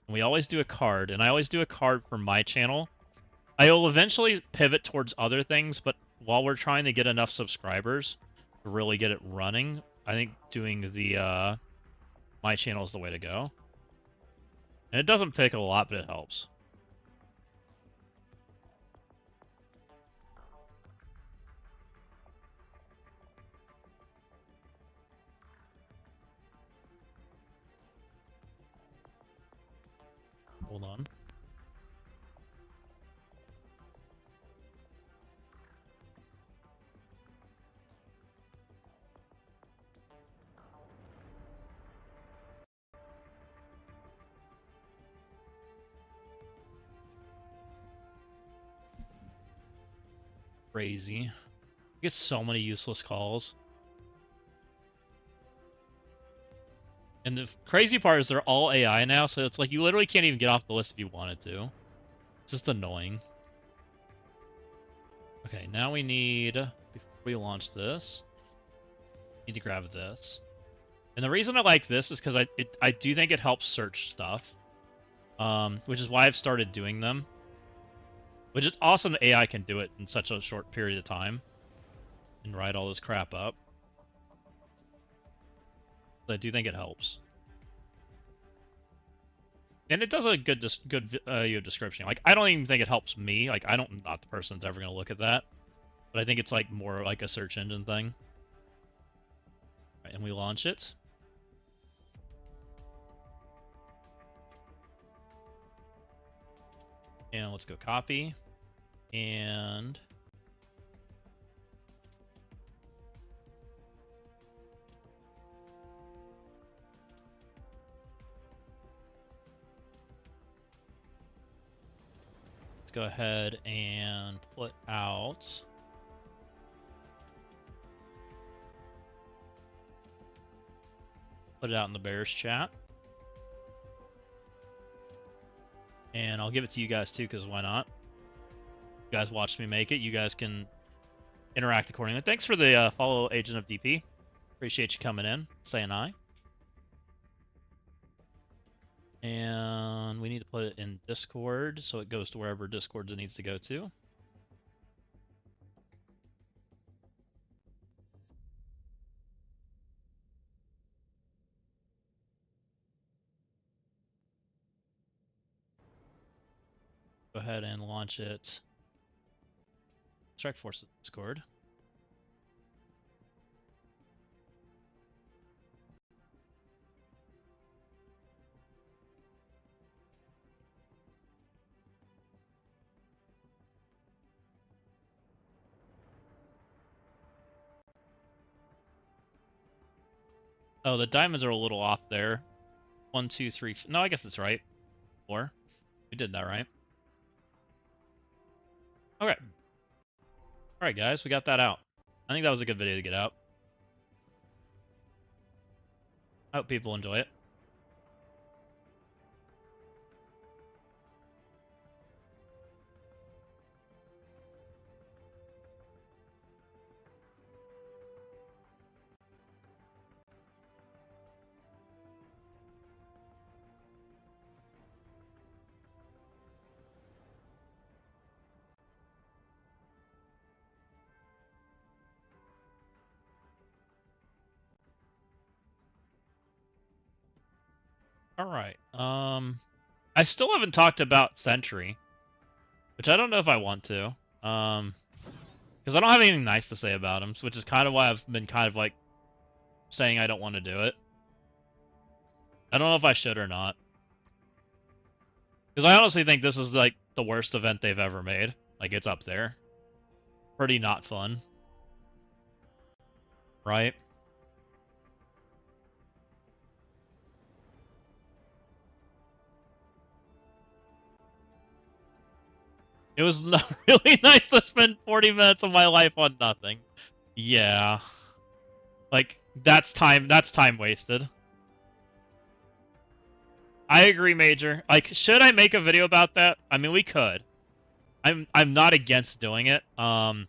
we always do a card, and I always do a card for my channel. I will eventually pivot towards other things, but while we're trying to get enough subscribers to really get it running, I think doing the my channel is the way to go. And it doesn't pick a lot, but it helps. Hold on. Crazy. You get so many useless calls. And the crazy part is they're all AI now, so it's like you literally can't even get off the list if you wanted to. It's just annoying. Okay, now we need, before we launch this, need to grab this. And the reason I like this is because I do think it helps search stuff, which is why I've started doing them. Which is awesome that AI can do it in such a short period of time and write all this crap up. But I do think it helps. And it does a good description. Like, I don't even think it helps me. Like, I'm not the person that's ever going to look at that. But I think it's like more like a search engine thing. Right, and we launch it. And let's go copy. And let's go ahead and put out it out in the Bears chat. And I'll give it to you guys too, because why not? You guys watched me make it. You guys can interact accordingly. Thanks for the follow, Agent of DP. Appreciate you coming in, saying hi. And we need to put it in Discord, so it goes to wherever Discord needs to go to. Go ahead and launch it. Strike Force Discord. Oh, the diamonds are a little off there. 1, 2, 3. No, I guess it's right. 4. We did that right. Okay. All right, guys, we got that out. I think that was a good video to get out. I hope people enjoy it. All right. I still haven't talked about Sentry, which I don't know if I want to. Because I don't have anything nice to say about him, which is kind of why I've been kind of like saying I don't want to do it. I don't know if I should or not. Because I honestly think this is like the worst event they've ever made. Like, it's up there. Pretty not fun. Right? It was really nice to spend 40 minutes of my life on nothing. Yeah. Like, that's time wasted. I agree, Major. Like, should I make a video about that? I mean, we could. I'm not against doing it. And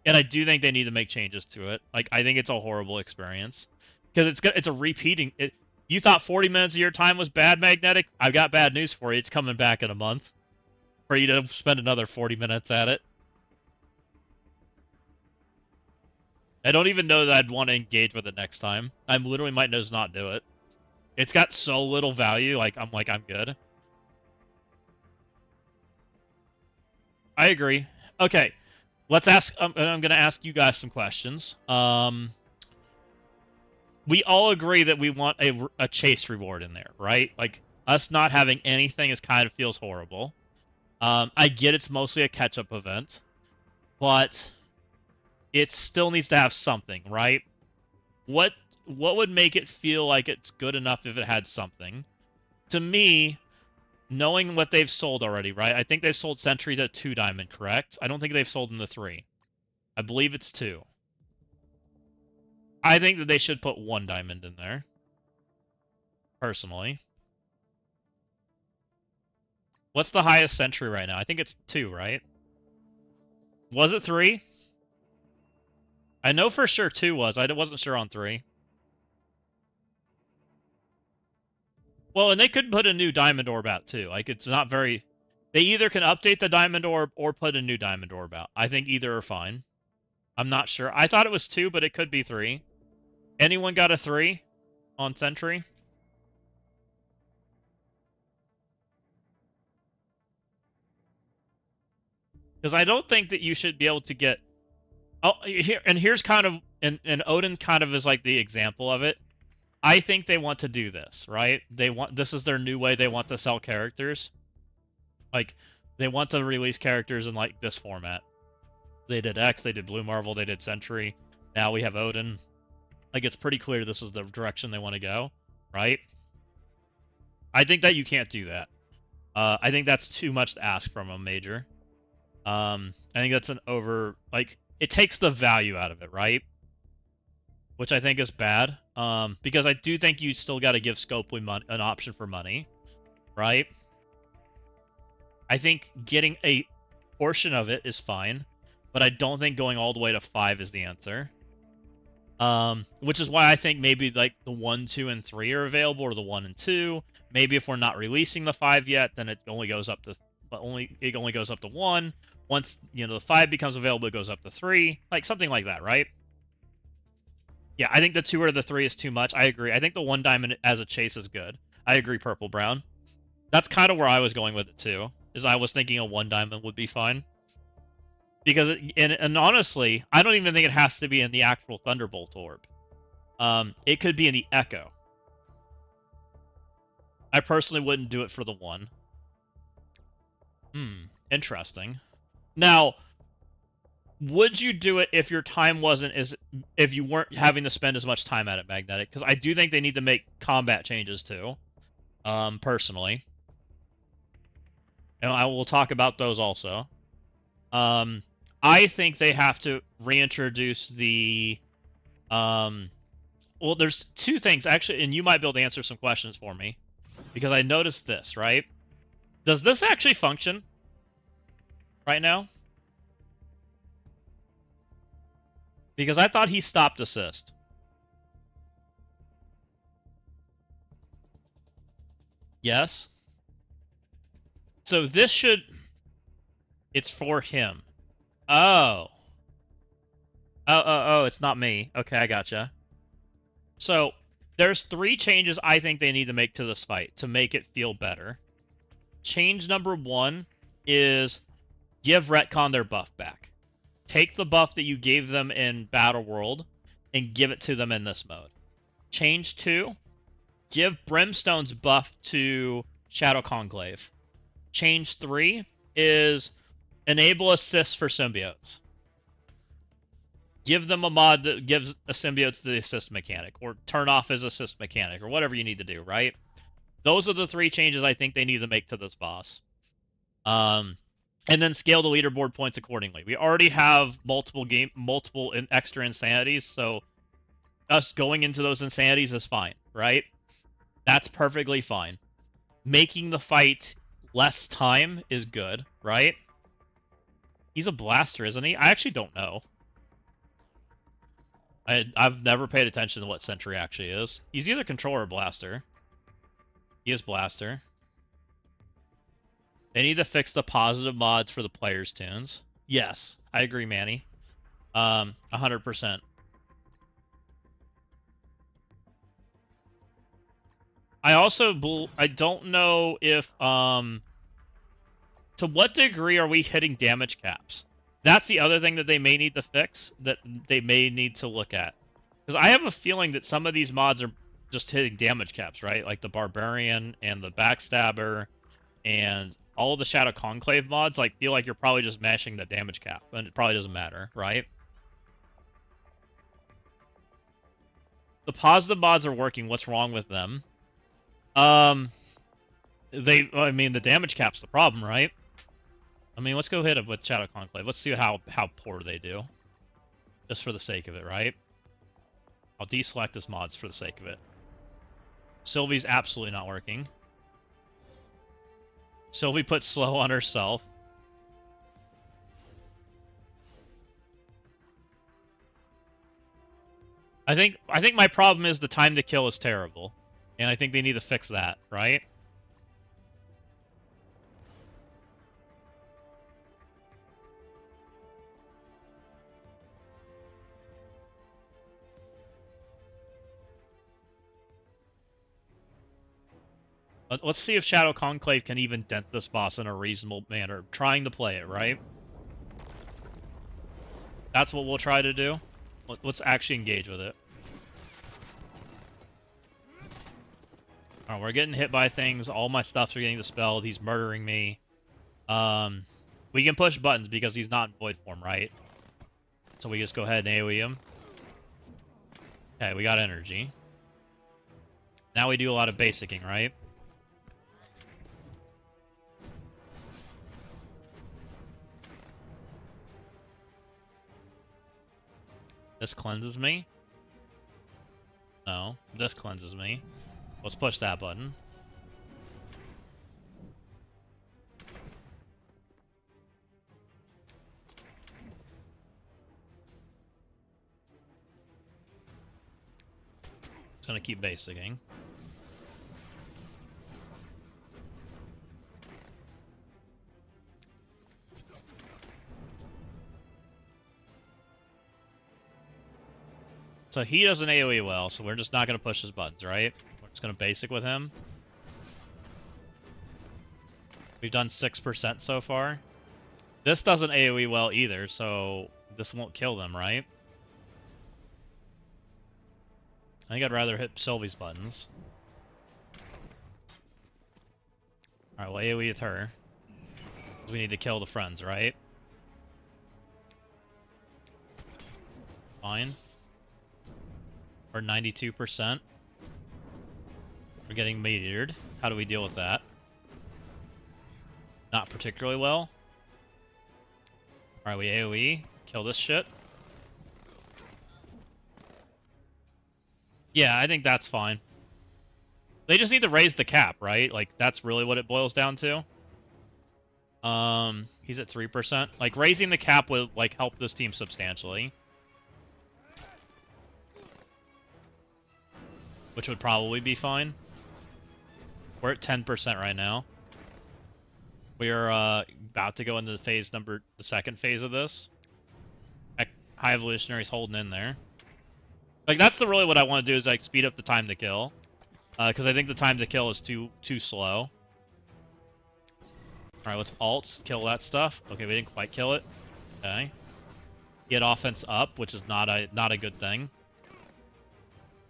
I do think they need to make changes to it. Like, I think it's a horrible experience. Because it's a repeating it. You thought 40 minutes of your time was bad, Magnetic? I've got bad news for you. It's coming back in a month. For you to spend another 40 minutes at it. I don't even know that I'd want to engage with it next time. I literally might just not do it. It's got so little value, I'm good. I agree. Okay, let's ask. I'm going to ask you guys some questions. We all agree that we want a chase reward in there, right? Like, us not having anything is kind of feels horrible. I get it's mostly a catch-up event, but it still needs to have something, right? What would make it feel like it's good enough if it had something? To me, knowing what they've sold already, right? I think they've sold Sentry to 2 diamond, correct? I don't think they've sold them to 3. I believe it's 2. I think that they should put 1 diamond in there. Personally. What's the highest Sentry right now? I think it's 2, right? Was it 3? I know for sure 2 was. I wasn't sure on 3. Well, and they could put a new diamond orb out too. Like, it's not very... They either can update the diamond orb or put a new diamond orb out. I think either are fine. I'm not sure. I thought it was 2, but it could be 3. Anyone got a 3 on Sentry? Because I don't think that you should be able to get... Oh, here's kind of... And Odin kind of is like the example of it. I think they want to do this, right? This is their new way they want to sell characters. Like, they want to release characters in, like, this format. They did X, they did Blue Marvel, they did Sentry. Now we have Odin. Like, it's pretty clear this is the direction they want to go, right? I think that you can't do that. I think that's too much to ask from a major. I think that's an over... Like, it takes the value out of it, right? Which I think is bad. Because I do think you still got to give Scopely an option for money, right? I think getting a portion of it is fine, but I don't think going all the way to 5 is the answer. Which is why I think maybe like the 1, 2, and 3 are available, or the 1 and 2. Maybe if we're not releasing the 5 yet, then it only goes up to it only goes up to 1. Once the 5 becomes available, it goes up to 3, like something like that, right? Yeah, I think the 2 or the 3 is too much. I agree. I think the 1 diamond as a chase is good. I agree, Purple Brown. That's kind of where I was going with it too. Is I was thinking a 1 diamond would be fine. Because and honestly, I don't even think it has to be in the actual Thunderbolt orb. It could be in the Echo. I personally wouldn't do it for the 1. Interesting. Now, would you do it if your time wasn't if you weren't having to spend as much time at it, Magnetic? Because I do think they need to make combat changes too. Personally. And I will talk about those also. I think they have to reintroduce the well, there's 2 things actually, and you might be able to answer some questions for me, because I noticed this, right? Does this actually function right now? Because I thought he stopped assist. Yes. So this should... It's for him. Oh. Oh, it's not me. Okay, I gotcha. So, there's 3 changes I think they need to make to this fight to make it feel better. Change number 1 is give Retcon their buff back. Take the buff that you gave them in Battle World and give it to them in this mode. Change 2, give Brimstone's buff to Shadow Conclave. Change 3 is enable assists for symbiotes. Give them a mod that gives a symbiote the assist mechanic, or turn off his assist mechanic, or whatever you need to do, right? Those are the 3 changes I think they need to make to this boss. And then scale the leaderboard points accordingly. We already have multiple extra insanities, so us going into those insanities is fine, right? That's perfectly fine. Making the fight less time is good, right? He's a blaster, isn't he? I actually don't know. I've never paid attention to what Sentry actually is. He's either controller or blaster. He is blaster. They need to fix the positive mods for the players' tunes. Yes, I agree, Manny. 100%. I don't know if to what degree are we hitting damage caps? That's the other thing that they may need to fix, that they may need to look at. Because I have a feeling that some of these mods are just hitting damage caps, right? Like the Barbarian and the Backstabber and all of the Shadow Conclave mods, like, feel like you're probably just mashing the damage cap, and it probably doesn't matter, right? The positive mods are working. What's wrong with them? I mean, the damage cap's the problem, right? I mean, let's go hit it with Shadow Conclave. Let's see how poor they do. Just for the sake of it, right? I'll deselect this mods for the sake of it. Sylvie's absolutely not working. Sylvie put slow on herself. I think my problem is the time to kill is terrible, and I think they need to fix that, right? Let's see if Shadow Conclave can even dent this boss in a reasonable manner. Trying to play it, right? That's what we'll try to do. Let's actually engage with it. Alright, we're getting hit by things. All my stuffs are getting dispelled. He's murdering me. We can push buttons because he's not in void form, right? So we just go ahead and AoE him. Okay, we got energy. Now we do a lot of basicing, right? This cleanses me. No, this cleanses me. Let's push that button. It's gonna keep basicking. So he doesn't AoE well, so we're just not going to push his buttons, right? We're just going to basic with him. We've done 6% so far. This doesn't AoE well either, so this won't kill them, right? I think I'd rather hit Sylvie's buttons. Alright, we'll AoE with her. We need to kill the friends, right? Fine. We're 92%. We're getting meteored. How do we deal with that? Not particularly well. Alright, we AoE. Kill this shit. Yeah, I think that's fine. They just need to raise the cap, right? Like, that's really what it boils down to. He's at 3%. Like, raising the cap would, like, help this team substantially. Which would probably be fine. We're at 10% right now. We are about to go into the second phase of this. High Evolutionary's holding in there. Like, that's really what I want to do, is like speed up the time to kill. Because I think the time to kill is too slow. Alright, let's alt, kill that stuff. Okay, we didn't quite kill it. Okay. Get offense up, which is not a good thing.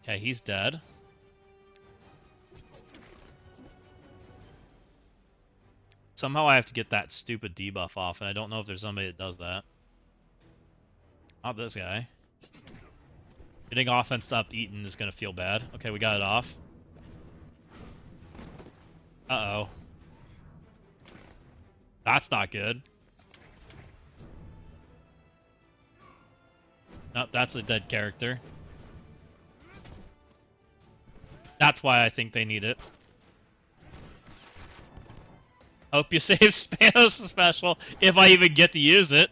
Okay, he's dead. Somehow I have to get that stupid debuff off, and I don't know if there's somebody that does that. Not this guy. Getting offense up eaten is going to feel bad. Okay, we got it off. Uh-oh. That's not good. Nope, that's a dead character. That's why I think they need it. Hope you save Spanos special if I even get to use it.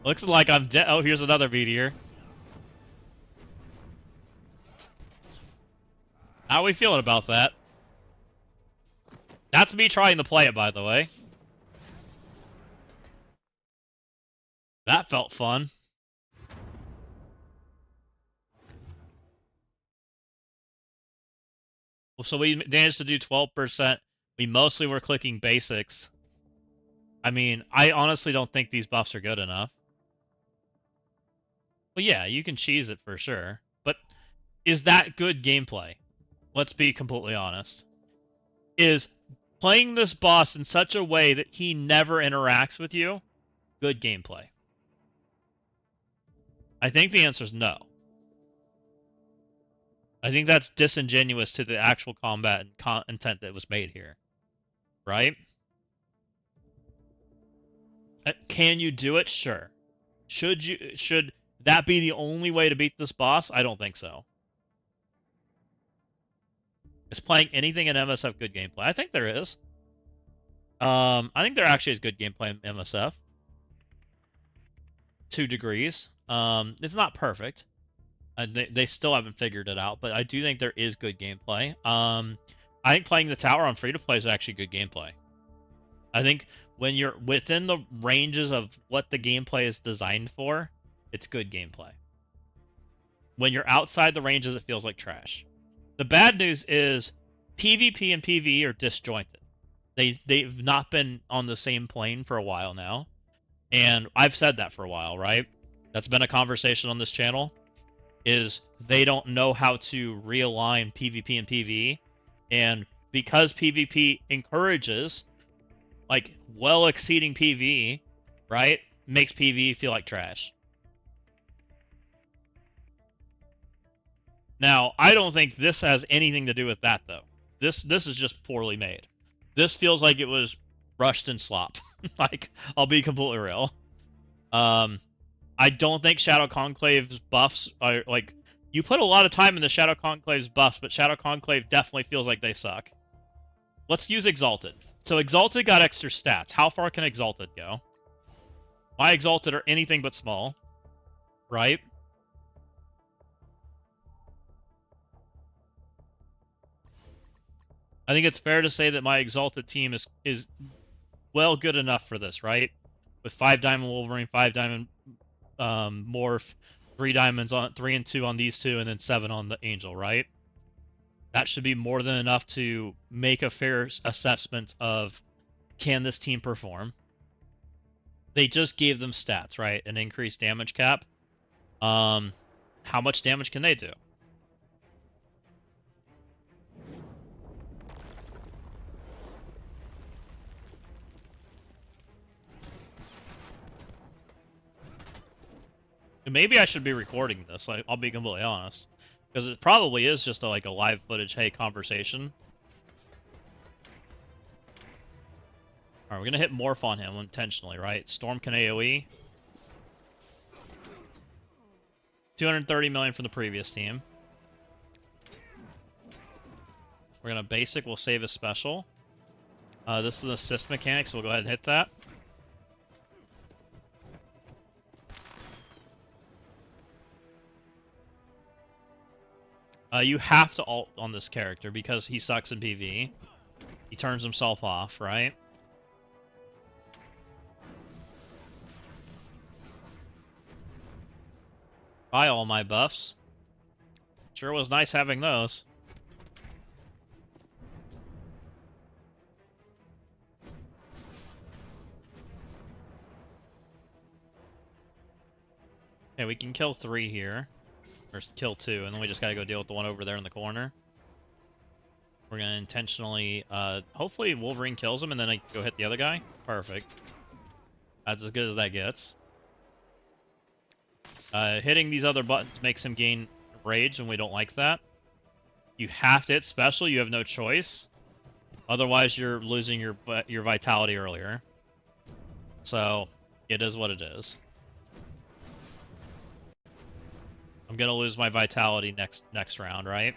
Looks like I'm dead. Oh, here's another meteor. How are we feeling about that? That's me trying to play it, by the way. That felt fun. So we managed to do 12%. We mostly were clicking basics. I mean, I honestly don't think these buffs are good enough. Well, yeah, you can cheese it for sure. But is that good gameplay? Let's be completely honest. Is playing this boss in such a way that he never interacts with you good gameplay? I think the answer is no. I think that's disingenuous to the actual combat and intent that was made here. Right? Can you do it? Sure. Should that be the only way to beat this boss? I don't think so. Is playing anything in MSF good gameplay? I think there is. I think there actually is good gameplay in MSF. 2 degrees. It's not perfect. They still haven't figured it out, but I do think there is good gameplay. I think playing the tower on free to play is actually good gameplay. I think when you're within the ranges of what the gameplay is designed for, it's good gameplay. When you're outside the ranges, it feels like trash. The bad news is PvP and PvE are disjointed. They've not been on the same plane for a while now. And I've said that for a while, right? That's been a conversation on this channel, is they don't know how to realign PvP and PvE. And because PvP encourages, like, well exceeding PvE, right, makes PvE feel like trash. Now, I don't think this has anything to do with that, though. This is just poorly made. This feels like it was rushed and slop. Like, I'll be completely real. I don't think Shadow Conclave's buffs are, like, you put a lot of time in the Shadow Conclave's buffs, but Shadow Conclave definitely feels like they suck. Let's use Exalted. So Exalted got extra stats. How far can Exalted go? My Exalted are anything but small, right? I think it's fair to say that my Exalted team is well good enough for this, right? With 5 Diamond Wolverine, 5 Diamond Morph, 3 diamonds on 3 and 2 on these two, and then 7 on the Angel, right? That should be more than enough to make a fair assessment of, can this team perform? They just gave them stats, right? An increased damage cap. How much damage can they do? And maybe I should be recording this. I'll be completely honest, because it probably is just like a live footage, hey, conversation. All right, we're gonna hit Morph on him intentionally, right? Storm can AOE. 230 million from the previous team. We're gonna basic. We'll save a special. This is an assist mechanic, so we'll go ahead and hit that. You have to ult on this character because he sucks in PvE. He turns himself off, right? Buy all my buffs. Sure was nice having those. Okay, we can kill 3 here. Or kill 2, and then we just gotta go deal with the one over there in the corner. We're gonna intentionally, hopefully Wolverine kills him, and then I go hit the other guy. Perfect. That's as good as that gets. Hitting these other buttons makes him gain rage, and we don't like that. You have to hit special, you have no choice. Otherwise, you're losing your vitality earlier. So, it is what it is. I'm gonna lose my vitality next round, right?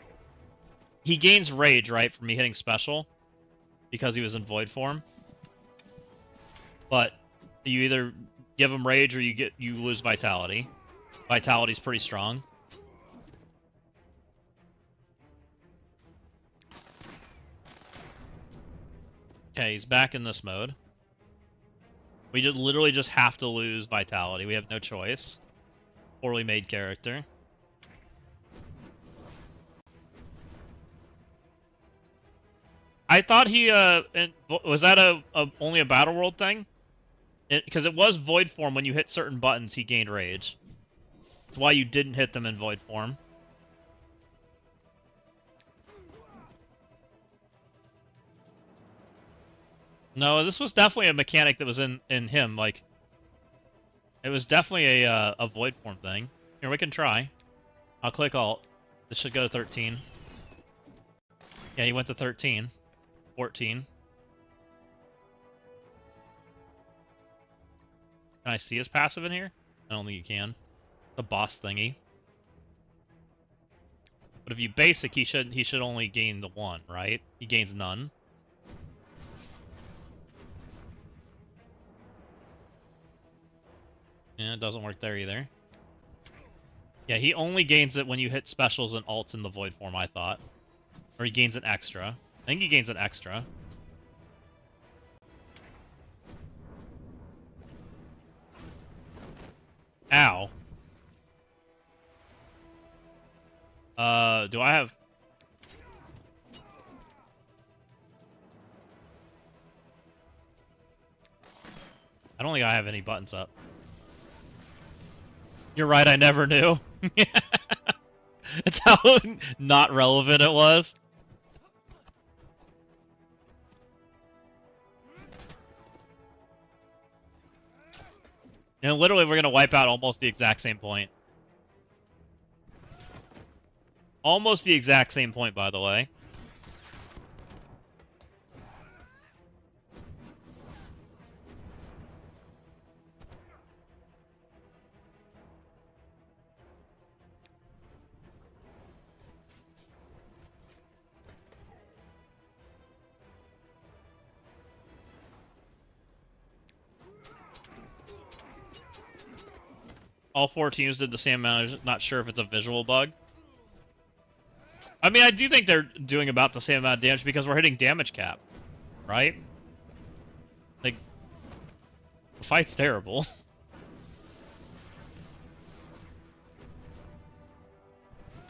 He gains rage, right, from me hitting special, because he was in void form. But you either give him rage or you lose vitality. Vitality's pretty strong. Okay, he's back in this mode. We literally just have to lose vitality. We have no choice. Poorly made character. I thought he was that only a battle world thing? Because it was void form. When you hit certain buttons, he gained rage. That's why you didn't hit them in void form. No, this was definitely a mechanic that was in him. Like, it was definitely a void form thing. Here, we can try. I'll click alt. This should go to 13. Yeah, he went to 13. 14. Can I see his passive in here? I don't think you can. The boss thingy. But if you basic, he should only gain the 1, right? He gains none. Yeah, it doesn't work there either. Yeah, he only gains it when you hit specials and ults in the void form, I thought. Or he gains an extra. I think he gains an extra. Ow. Do I have... I don't think I have any buttons up. You're right, I never knew. It's how not relevant it was. And literally, we're gonna wipe out almost the exact same point. Almost the exact same point, by the way. All 4 teams did the same amount. I'm not sure if it's a visual bug. I mean, I do think they're doing about the same amount of damage because we're hitting damage cap, right? Like, the fight's terrible.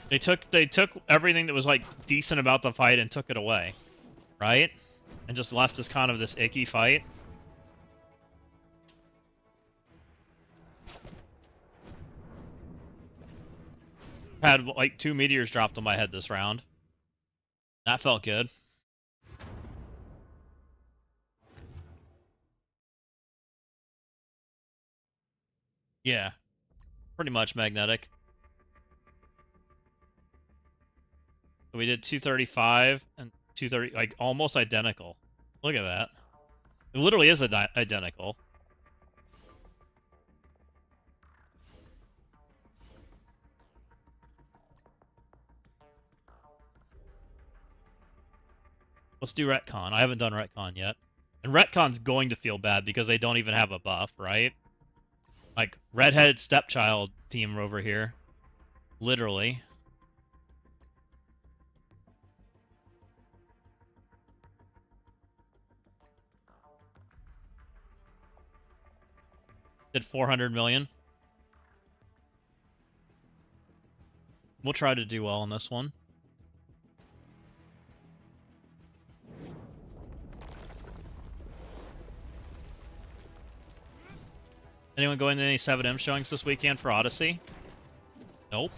They took everything that was like decent about the fight and took it away, right? And just left us kind of this icky fight. Had like 2 meteors dropped on my head this round. That felt good. Yeah, pretty much magnetic. So we did 235 and 230, like almost identical. Look at that. It literally is identical. Let's do retcon. I haven't done retcon yet. And retcon's going to feel bad because they don't even have a buff, right? Like, redheaded stepchild team over here. Literally. Did 400 million. We'll try to do well on this one. Anyone going to any 7M showings this weekend for Odyssey? Nope.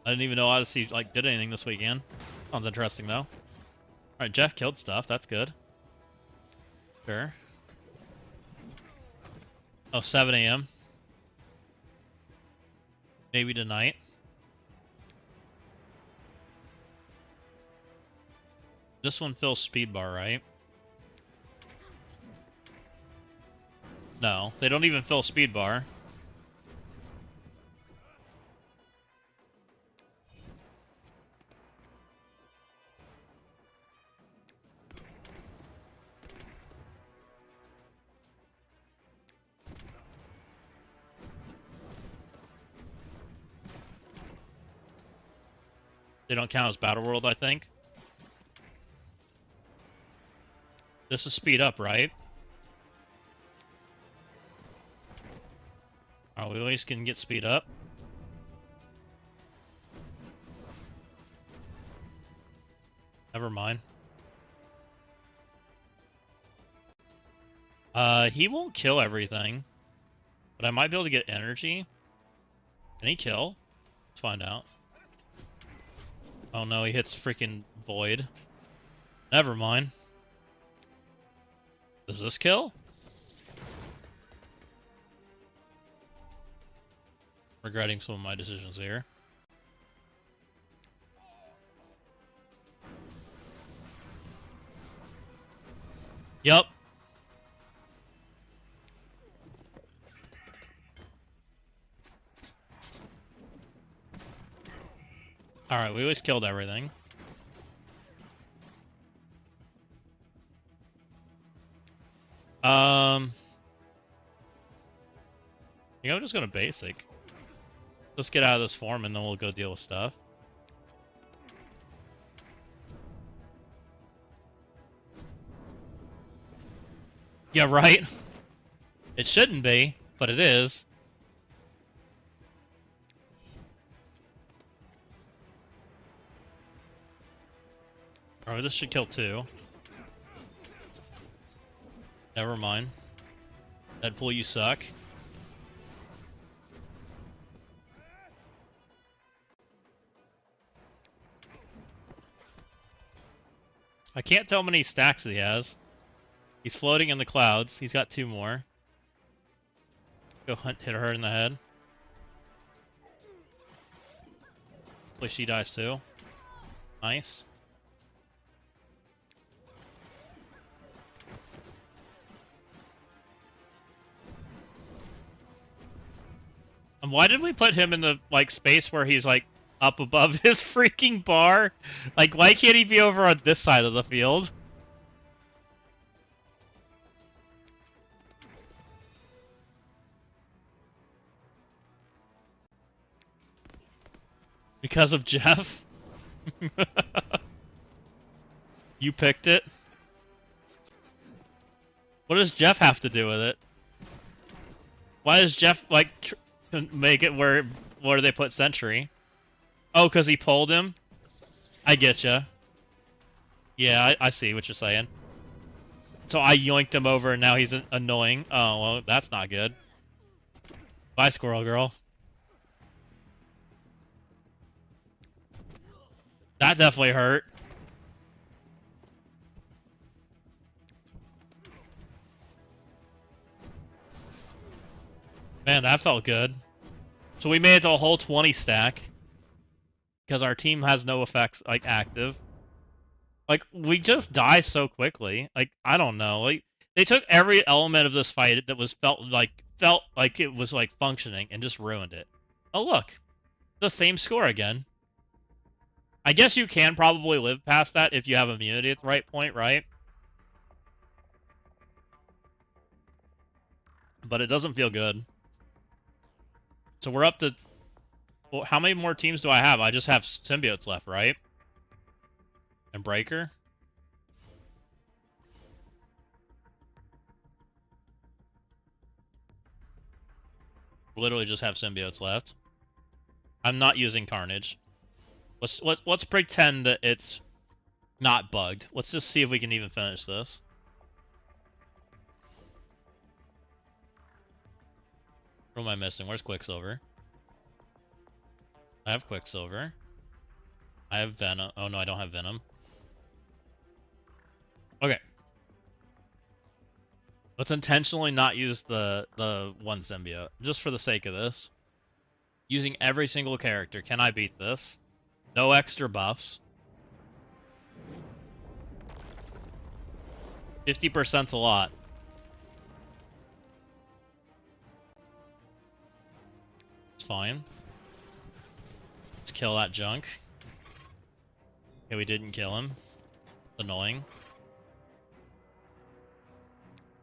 I didn't even know Odyssey like did anything this weekend. Sounds interesting though. Alright, Jeff killed stuff, that's good. Sure. Oh, 7 a.m. Maybe tonight. This one fills speed bar, right? No, they don't even fill speed bar. They don't count as Battle World, I think. This is speed up, right? Oh, we at least can get speed up. Never mind. He won't kill everything. But I might be able to get energy. Can he kill? Let's find out. Oh no, he hits freaking void. Never mind. Does this kill? Regretting some of my decisions here. Yup. Alright, we always killed everything. I think I'm just gonna basic. Let's get out of this form and then we'll go deal with stuff. Yeah, right? It shouldn't be, but it is. Alright, this should kill 2. Never mind. Deadpool, you suck. I can't tell how many stacks he has. He's floating in the clouds. He's got 2 more. Go hit her in the head. Hopefully she dies too. Nice. And why did we put him in the like space where he's like up above his freaking bar? Like, why can't he be over on this side of the field? Because of Jeff? You picked it? What does Jeff have to do with it? Why does Jeff, like, make it where they put Sentry? Oh, because he pulled him? I getcha. Yeah, I see what you're saying. So I yoinked him over and now he's annoying. Oh, well, that's not good. Bye, Squirrel Girl. That definitely hurt. Man, that felt good. So we made it to a whole 20 stack. Because our team has no effects, like, active. Like, we just die so quickly. Like, I don't know. Like, they took every element of this fight that was felt like it was, like, functioning and just ruined it. Oh, look. The same score again. I guess you can probably live past that if you have immunity at the right point, right? But it doesn't feel good. So we're up to... Well, how many more teams do I have? I just have symbiotes left, right? And Breaker? Literally just have symbiotes left. I'm not using Carnage. Let's pretend that it's not bugged. Let's just see if we can even finish this. What am I missing? Where's Quicksilver? I have Quicksilver. I have Venom. Oh no, I don't have Venom. Okay. Let's intentionally not use the one symbiote, just for the sake of this. Using every single character. Can I beat this? No extra buffs. 50%'s a lot. It's fine. Let's kill that junk. Okay, we didn't kill him. Annoying.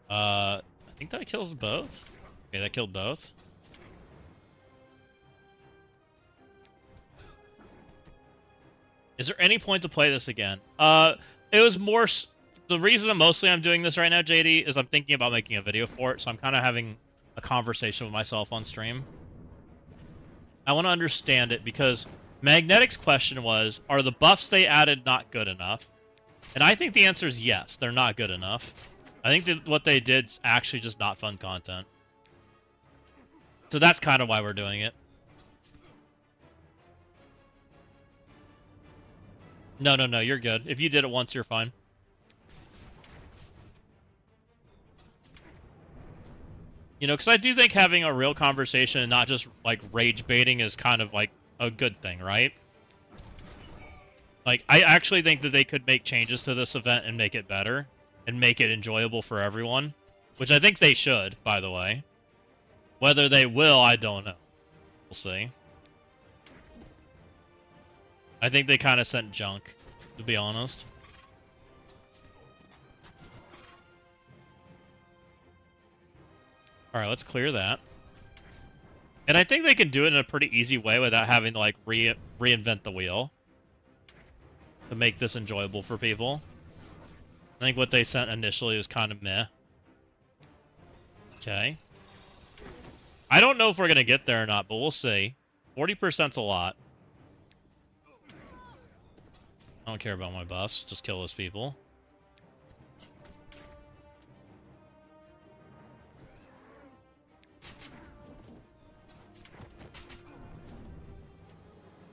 I think that kills both. Okay, that killed both. Is there any point to play this again? It was more... The reason mostly I'm doing this right now, JD, is I'm thinking about making a video for it, so I'm kind of having a conversation with myself on stream. I want to understand it, because Magnetic's question was, are the buffs they added not good enough? And I think the answer is yes, they're not good enough. I think that what they did is actually just not fun content. So that's kind of why we're doing it. No, you're good. If you did it once, you're fine. You know, because I do think having a real conversation and not just, like, rage baiting is kind of, like, a good thing, right? Like, I actually think that they could make changes to this event and make it better. And make it enjoyable for everyone. Which I think they should, by the way. Whether they will, I don't know. We'll see. I think they kind of sent junk, to be honest. Alright, let's clear that. And I think they can do it in a pretty easy way without having to like reinvent the wheel to make this enjoyable for people. I think what they sent initially was kind of meh. Okay. I don't know if we're gonna get there or not, but we'll see. 40%'s a lot. I don't care about my buffs. Just kill those people.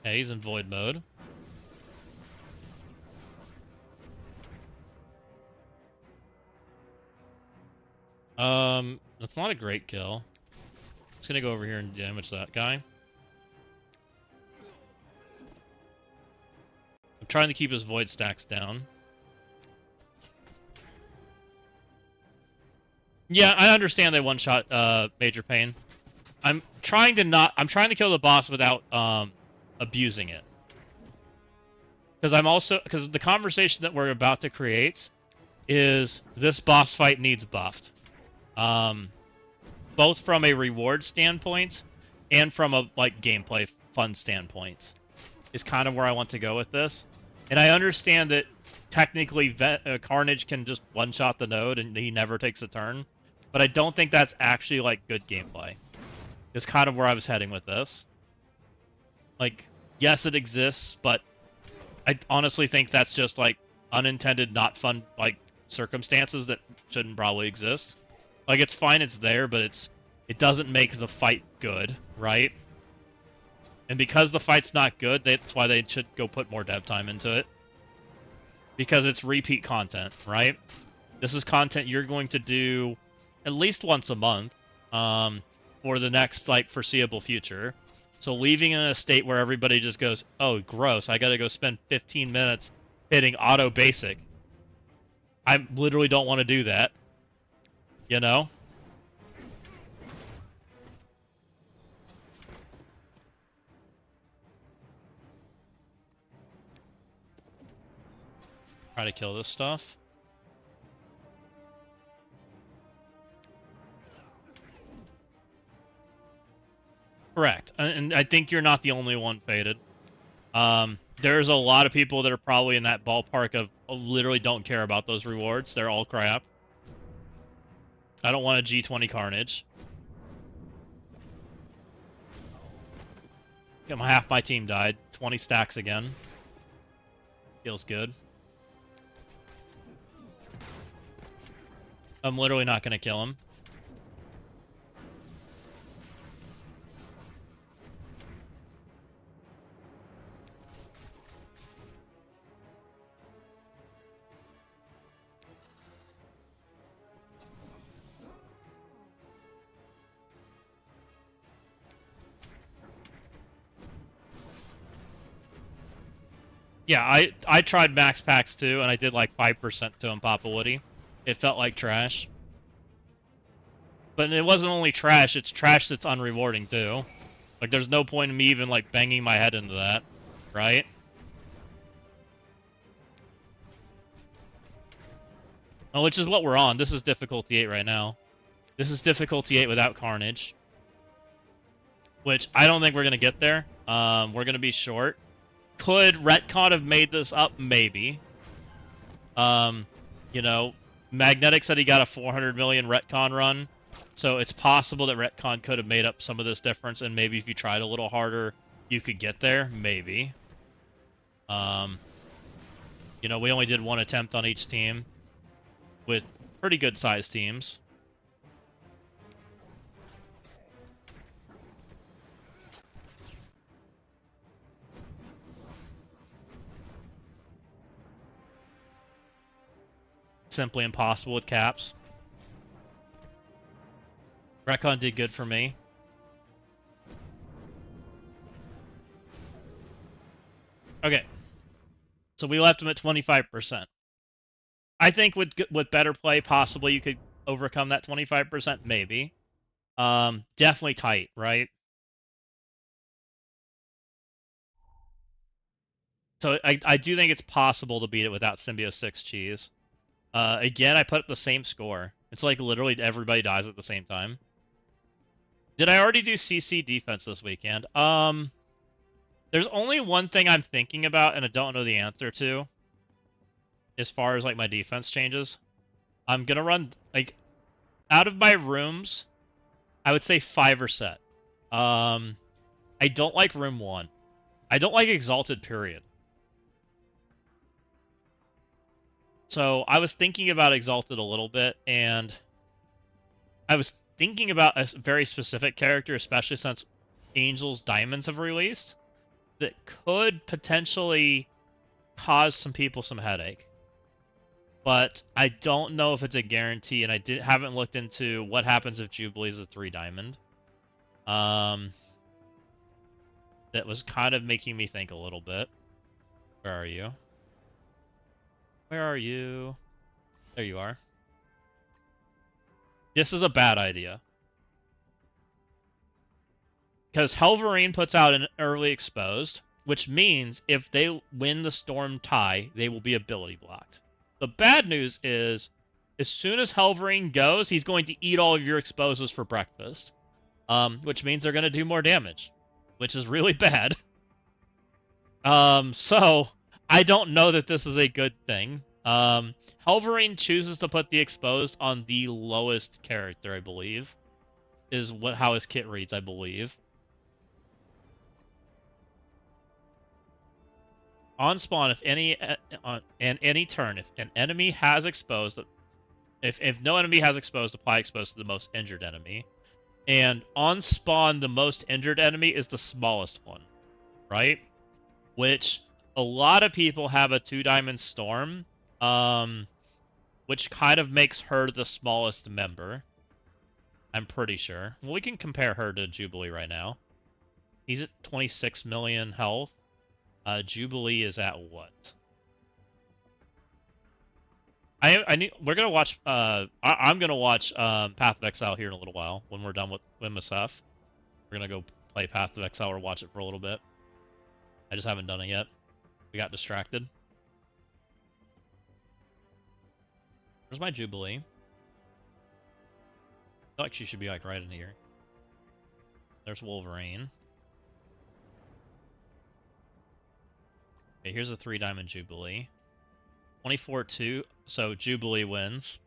Okay, he's in void mode. That's not a great kill. Just gonna go over here and damage that guy. I'm trying to keep his void stacks down. Yeah, I understand they one-shot Major Pain. I'm trying to kill the boss without abusing it. Because the conversation that we're about to create is this boss fight needs buffed. Both from a reward standpoint and from a like gameplay fun standpoint is kind of where I want to go with this. And I understand that technically Carnage can just one-shot the node and he never takes a turn, but I don't think that's actually like good gameplay. Is kind of where I was heading with this. Like, yes, it exists, but I honestly think that's just like unintended, not fun like circumstances that shouldn't probably exist. Like, it's fine, it's there, but it doesn't make the fight good, right? And because the fight's not good, that's why they should go put more dev time into it. Because it's repeat content, right? This is content you're going to do at least once a month for the next like foreseeable future. So leaving in a state where everybody just goes, oh, gross, I gotta go spend 15 minutes hitting auto basic. I literally don't want to do that. You know? Try to kill this stuff. Correct. And I think you're not the only one, Faded. There's a lot of people that are probably in that ballpark of literally don't care about those rewards. They're all crap. I don't want a G20 Carnage. Half my team died. 20 stacks again. Feels good. I'm literally not going to kill him. Yeah, I tried max packs too, and I did like 5% to him, Papa Woody. It felt like trash. But it wasn't only trash, it's trash that's unrewarding too. Like, there's no point in me even like banging my head into that, right? Oh, which is what we're on. This is difficulty 8 right now. This is difficulty 8 without Carnage. Which I don't think we're going to get there. We're going to be short. Could Retcon have made this up? Maybe. You know, Magnetic said he got a 400 million Retcon run. So it's possible that Retcon could have made up some of this difference, and maybe if you tried a little harder, you could get there. Maybe. You know, we only did one attempt on each team with pretty good sized teams. Simply impossible with caps. Retcon did good for me. Okay. So we left him at 25%. I think with better play, possibly you could overcome that 25%, maybe. Definitely tight, right? So I do think it's possible to beat it without Symbio 6 cheese. Again, I put up the same score. It's like literally everybody dies at the same time. Did I already do CC defense this weekend? There's only one thing I'm thinking about, and I don't know the answer to. As far as like my defense changes, I'm gonna run like out of my rooms. I would say 5 are set. I don't like room 1. I don't like exalted period. So I was thinking about exalted a little bit, and I was thinking about a very specific character, especially since Angel's Diamonds have released, that could potentially cause some people some headache. But I don't know if it's a guarantee, and I haven't looked into what happens if Jubilee is a 3 diamond. That was kind of making me think a little bit. Where are you? Where are you? There you are. This is a bad idea. Because Helverine puts out an early exposed, which means if they win the Storm tie, they will be ability blocked. The bad news is, as soon as Helverine goes, he's going to eat all of your exposes for breakfast. Which means they're going to do more damage, which is really bad. So I don't know that this is a good thing. Helverine chooses to put the exposed on the lowest character, I believe, is how his kit reads, I believe. On spawn, if any on any turn, if an enemy has exposed, if no enemy has exposed, apply exposed to the most injured enemy. And on spawn, the most injured enemy is the smallest one, right? Which a lot of people have a 2-diamond storm, which kind of makes her the smallest member. I'm pretty sure. Well, we can compare her to Jubilee right now. He's at 26 million health. Jubilee is at what? We're gonna watch. I'm gonna watch Path of Exile here in a little while when we're done with MSF. We're gonna go play Path of Exile or watch it for a little bit. I just haven't done it yet. We got distracted. Where's my Jubilee? I feel like she should be like right in here. There's Wolverine. Okay, here's a 3-diamond Jubilee. 24-2, so Jubilee wins.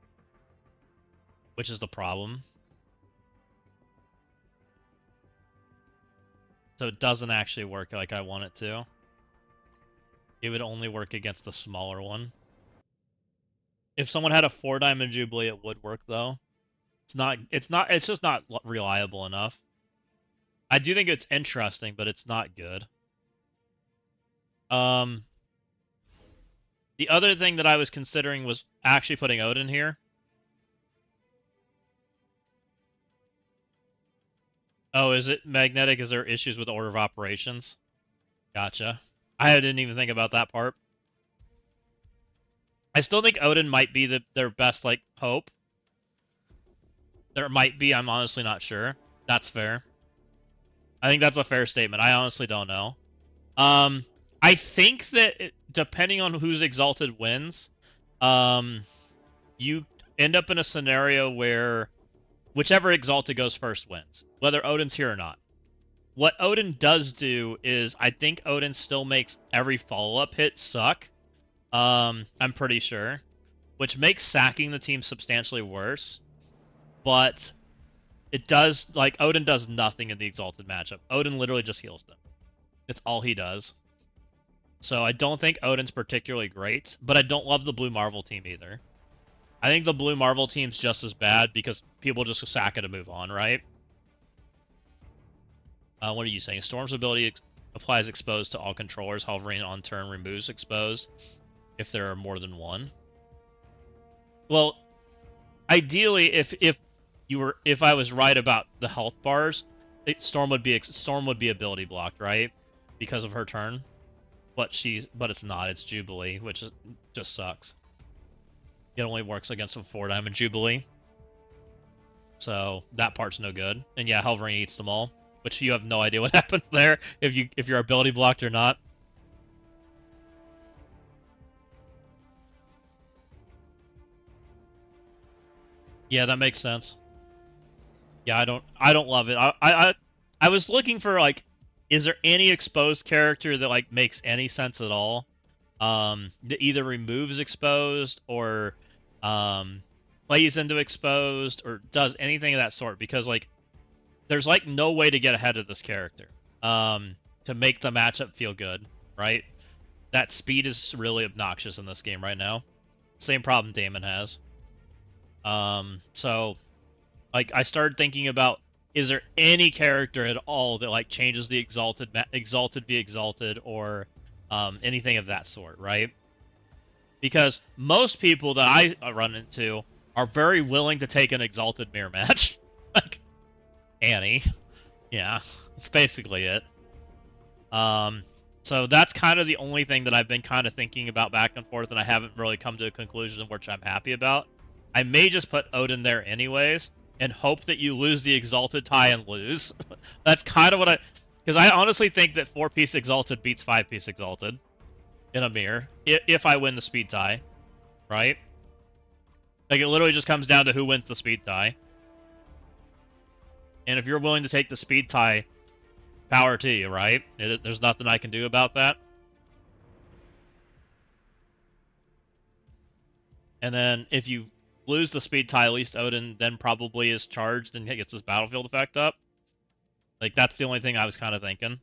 Which is the problem. So it doesn't actually work like I want it to. It would only work against the smaller one. If someone had a 4-diamond Jubilee, it would work though. It's just not reliable enough. I do think it's interesting, but it's not good. The other thing that I was considering was actually putting Odin here. Oh, is it magnetic? Is there issues with order of operations? Gotcha. I didn't even think about that part. I still think Odin might be their best like hope. There might be, I'm honestly not sure. That's fair. I think that's a fair statement. I honestly don't know. I think that depending on who's exalted wins, you end up in a scenario where whichever exalted goes first wins, whether Odin's here or not. What Odin does do is, I think Odin still makes every follow-up hit suck. I'm pretty sure, which makes sacking the team substantially worse. But it does, like, Odin does nothing in the exalted matchup. Odin literally just heals them. It's all he does. So I don't think Odin's particularly great, but I don't love the Blue Marvel team either. I think the Blue Marvel team's just as bad because people just sack it to move on, right? What are you saying? Storm's ability applies exposed to all controllers. Hovering on turn removes exposed if there are more than one. Well, ideally, if I was right about the health bars, Storm would be ability blocked, right? Because of her turn. But it's not. It's Jubilee, which just sucks. It only works against a 4-diamond Jubilee. So that part's no good. And yeah, Helverine eats them all, which you have no idea what happens there if you're ability blocked or not. Yeah, that makes sense. Yeah, I don't love it. I was looking for like, is there any exposed character that like makes any sense at all? That either removes exposed or plays into exposed or does anything of that sort, because like there's like no way to get ahead of this character to make the matchup feel good, right? That speed is really obnoxious in this game right now. Same problem Damon has. So like I started thinking about, is there any character at all that like changes the exalted via exalted or anything of that sort, right? Because most people that I run into are very willing to take an exalted mirror match. Like Annie. Yeah, that's basically it. So that's kind of the only thing that I've been kind of thinking about back and forth, and I haven't really come to a conclusion which I'm happy about. I may just put Odin there anyways, and hope that you lose the Exalted tie and lose. That's kind of what because I honestly think that 4-piece Exalted beats 5-piece Exalted in a mirror, if I win the speed tie, right? Like, it literally just comes down to who wins the speed tie. And if you're willing to take the speed tie, power to you, right? There's nothing I can do about that. And then if you lose the speed tie, at least Odin then probably is charged and gets his battlefield effect up. Like, that's the only thing I was kind of thinking.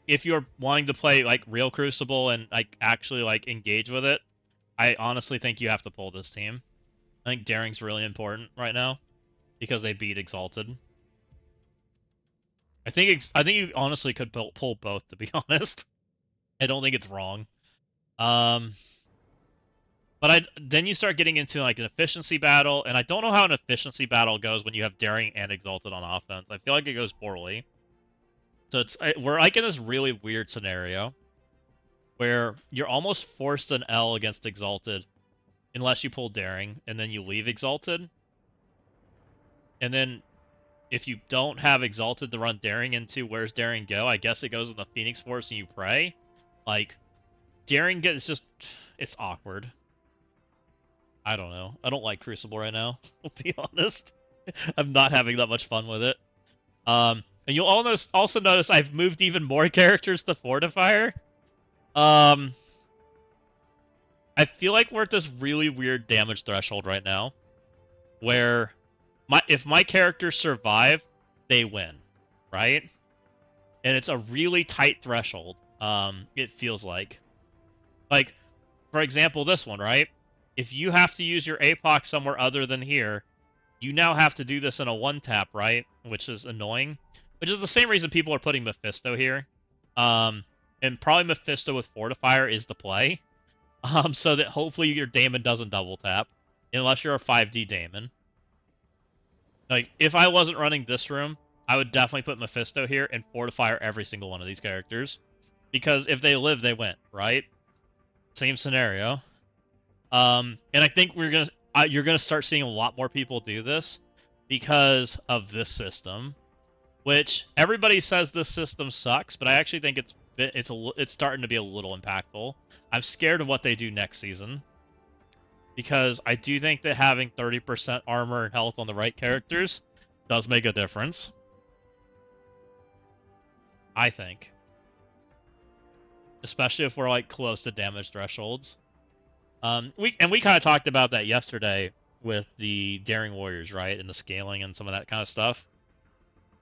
If you're wanting to play like real Crucible and like actually like engage with it, I honestly think you have to pull this team. I think Daring's really important right now because they beat Exalted. I think you honestly could pull both, to be honest. I don't think it's wrong. But then you start getting into like an efficiency battle, and I don't know how an efficiency battle goes when you have Daring and Exalted on offense. I feel like it goes poorly. So we're like in this really weird scenario where you're almost forced an L against Exalted unless you pull Daring, and then you leave Exalted. And then if you don't have Exalted to run Daring into, where's Daring go? I guess it goes in the Phoenix Force and you pray. Like, Daring gets just... it's awkward. I don't know. I don't like Crucible right now, I'll be honest. I'm not having that much fun with it. And you'll also notice I've moved even more characters to Fortifier. I feel like we're at this really weird damage threshold right now, where if my characters survive, they win, right? And it's a really tight threshold. It feels like, for example, this one, right? If you have to use your APOC somewhere other than here, you now have to do this in a one-tap, right? Which is annoying. Which is the same reason people are putting Mephisto here. And probably Mephisto with Fortifier is the play. So that hopefully your Daemon doesn't double tap. Unless you're a 5D Daemon. Like, if I wasn't running this room, I would definitely put Mephisto here and Fortifier every single one of these characters. Because if they live, they win, right? Same scenario. And I think you're gonna start seeing a lot more people do this because of this system, which everybody says this system sucks, but I actually think it's starting to be a little impactful. I'm scared of what they do next season because I do think that having 30% armor and health on the right characters does make a difference. I think, especially if we're like close to damage thresholds. We kind of talked about that yesterday with the Daring Warriors, right? And the scaling and some of that kind of stuff.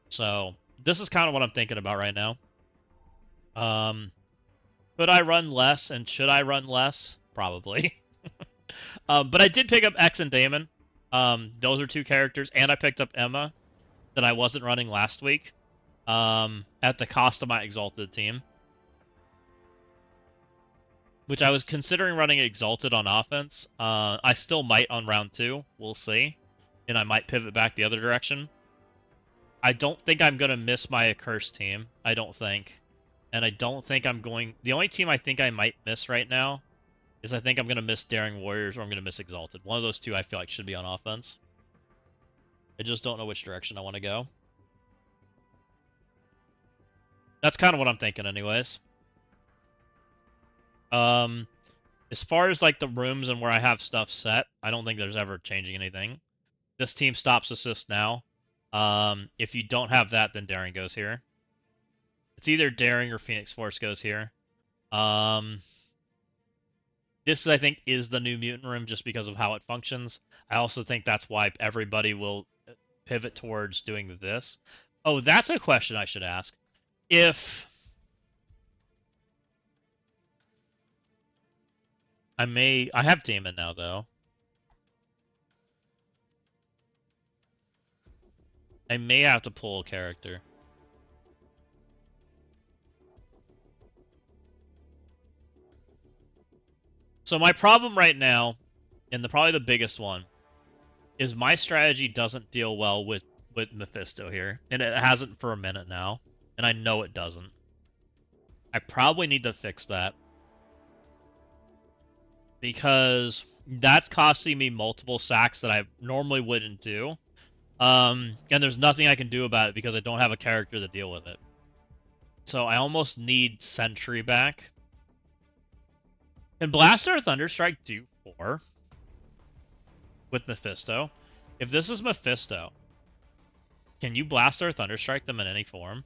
So this is kind of what I'm thinking about right now. Could I run less and should I run less? Probably. But I did pick up X and Daemon. Those are two characters, and I picked up Emma that I wasn't running last week at the cost of my Exalted team. Which I was considering running Exalted on offense. I still might on round 2. We'll see. And I might pivot back the other direction. I don't think I'm going to miss my Accursed team. I don't think. And I don't think I'm going... The only team I think I might miss right now is I think I'm going to miss Daring Warriors or I'm going to miss Exalted. One of those two I feel like should be on offense. I just don't know which direction I want to go. That's kind of what I'm thinking anyways. As far as like the rooms and where I have stuff set, I don't think there's ever changing anything. This team stops assist now. If you don't have that, then Daring goes here. It's either Daring or Phoenix Force goes here. This, I think, is the new mutant room just because of how it functions. I also think that's why everybody will pivot towards doing this. Oh, that's a question I should ask. If I have Damon now, though. I may have to pull a character. So my problem right now, and probably the biggest one, is my strategy doesn't deal well with Mephisto here, and it hasn't for a minute now, and I know it doesn't. I probably need to fix that because that's costing me multiple sacks that I normally wouldn't do. And there's nothing I can do about it because I don't have a character to deal with it. So I almost need Sentry back. Can Blaster or Thunderstrike do 4 with Mephisto? If this is Mephisto, can you Blaster or Thunderstrike them in any form?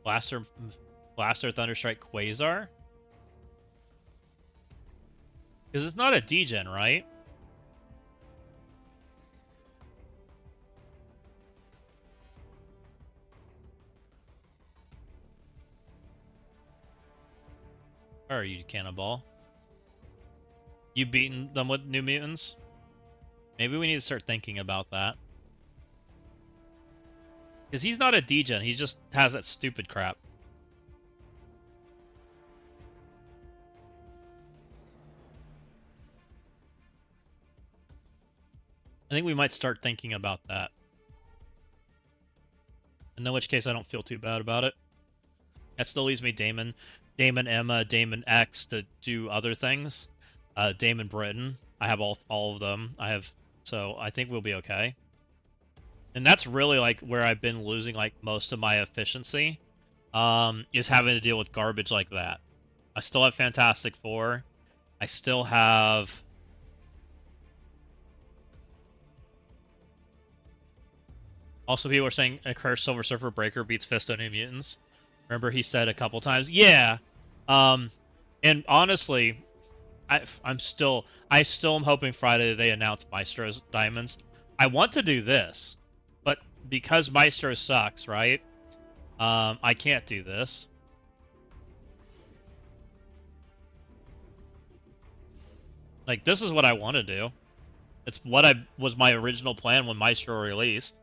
Blaster, Thunderstrike, Quasar? Because it's not a degen, right? Where are you, Cannonball? You beaten them with New Mutants? Maybe we need to start thinking about that. Because he's not a degen, he just has that stupid crap. I think we might start thinking about that. In which case I don't feel too bad about it. That still leaves me Damon, Emma, Damon X to do other things. Damon Britain. I have all of them. So I think we'll be okay. And that's really like where I've been losing like most of my efficiency. Is having to deal with garbage like that. I still have Fantastic Four. I still have also people are saying a Cursed Silver Surfer Breaker beats Fisto New Mutants. Remember he said a couple times, yeah. And honestly, I still am hoping Friday they announce Maestro's Diamonds. I want to do this, but because Maestro sucks, right? I can't do this. Like, this is what I want to do. It's what was my original plan when Maestro released,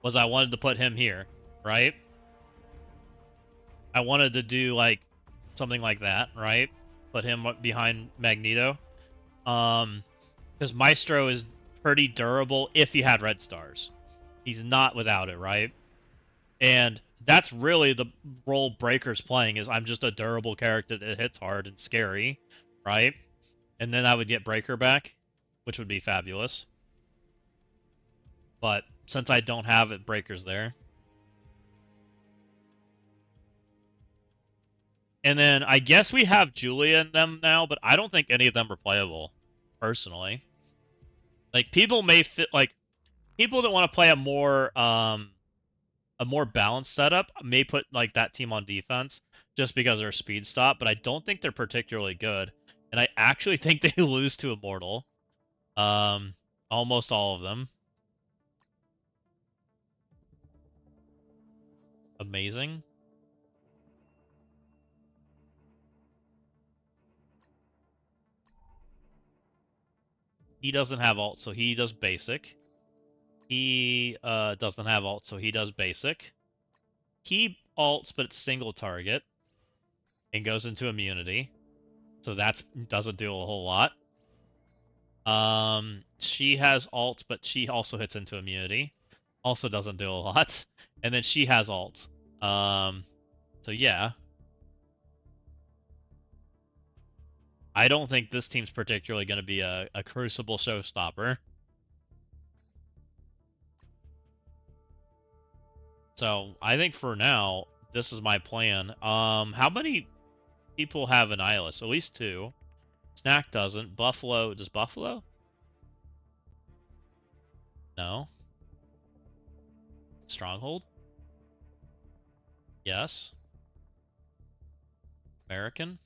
was I wanted to put him here, right? I wanted to do, like, something like that, right? Put him behind Magneto. Because Maestro is pretty durable if he had red stars. He's not without it, right? And that's really the role Breaker's playing, is I'm just a durable character that hits hard and scary, right? And then I would get Breaker back, which would be fabulous. But since I don't have it, Breaker's there. And then I guess we have Julia in them now, but I don't think any of them are playable, personally. Like, people may fit, like, people that want to play a more balanced setup may put like that team on defense just because they're speed stop, but I don't think they're particularly good. And I actually think they lose to Immortal. Almost all of them. Amazing. He doesn't have ult, so he does basic. He doesn't have ult, so he does basic. He ults, but it's single target and goes into immunity, so that doesn't do a whole lot. She has ult, but she also hits into immunity, also doesn't do a lot. And then she has ult. So yeah. I don't think this team's particularly going to be a Crucible showstopper. So I think for now, this is my plan. How many people have an Nihilus. At least 2. Snack doesn't. Buffalo. Does Buffalo? No. Stronghold? Yes. American?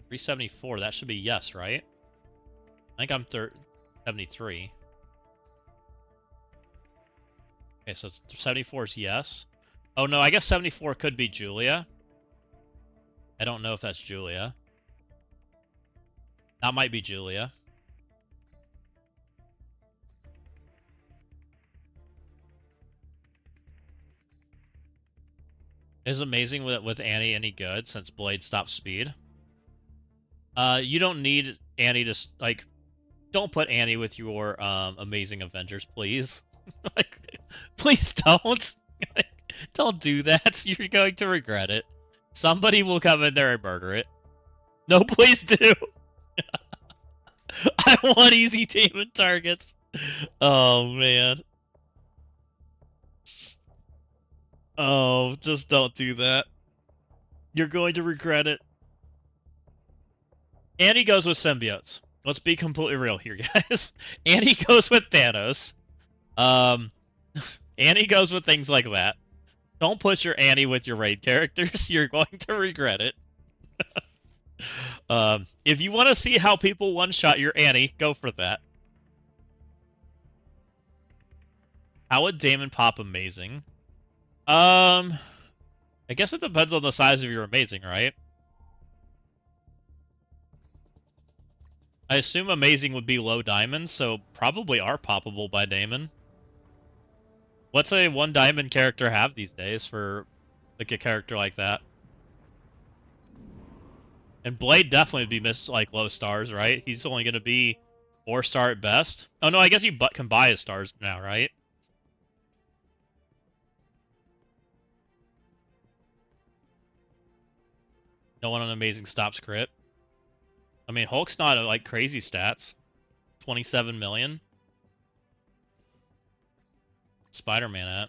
374. That should be yes, right? I think I'm 73. Okay, so 74 is yes. Oh no, I guess 74 could be Julia. I don't know if that's Julia. That might be Julia. Is amazing with Annie any good since Blade stopped speed? You don't need Annie to like. Don't put Annie with your amazing Avengers, please. Like, please don't. Don't do that. You're going to regret it. Somebody will come in there and murder it. No, please do. I want easy demon targets. Oh man. Oh, just don't do that. You're going to regret it. Annie goes with symbiotes. Let's be completely real here, guys. Annie goes with Thanos. Annie goes with things like that. Don't put your Annie with your raid characters. You're going to regret it. If you want to see how people one-shot your Annie, go for that. How would Damon pop amazing? I guess it depends on the size of your amazing, right? I assume amazing would be low diamond, so probably are poppable by Damon. What's a 1 diamond character have these days for like a character like that? And Blade definitely would be missed like low stars, right? He's only going to be 4-star at best. Oh no, I guess you can buy his stars now, right? No one on amazing stops crit. I mean, Hulk's not like crazy stats. 27 million. Spider-Man at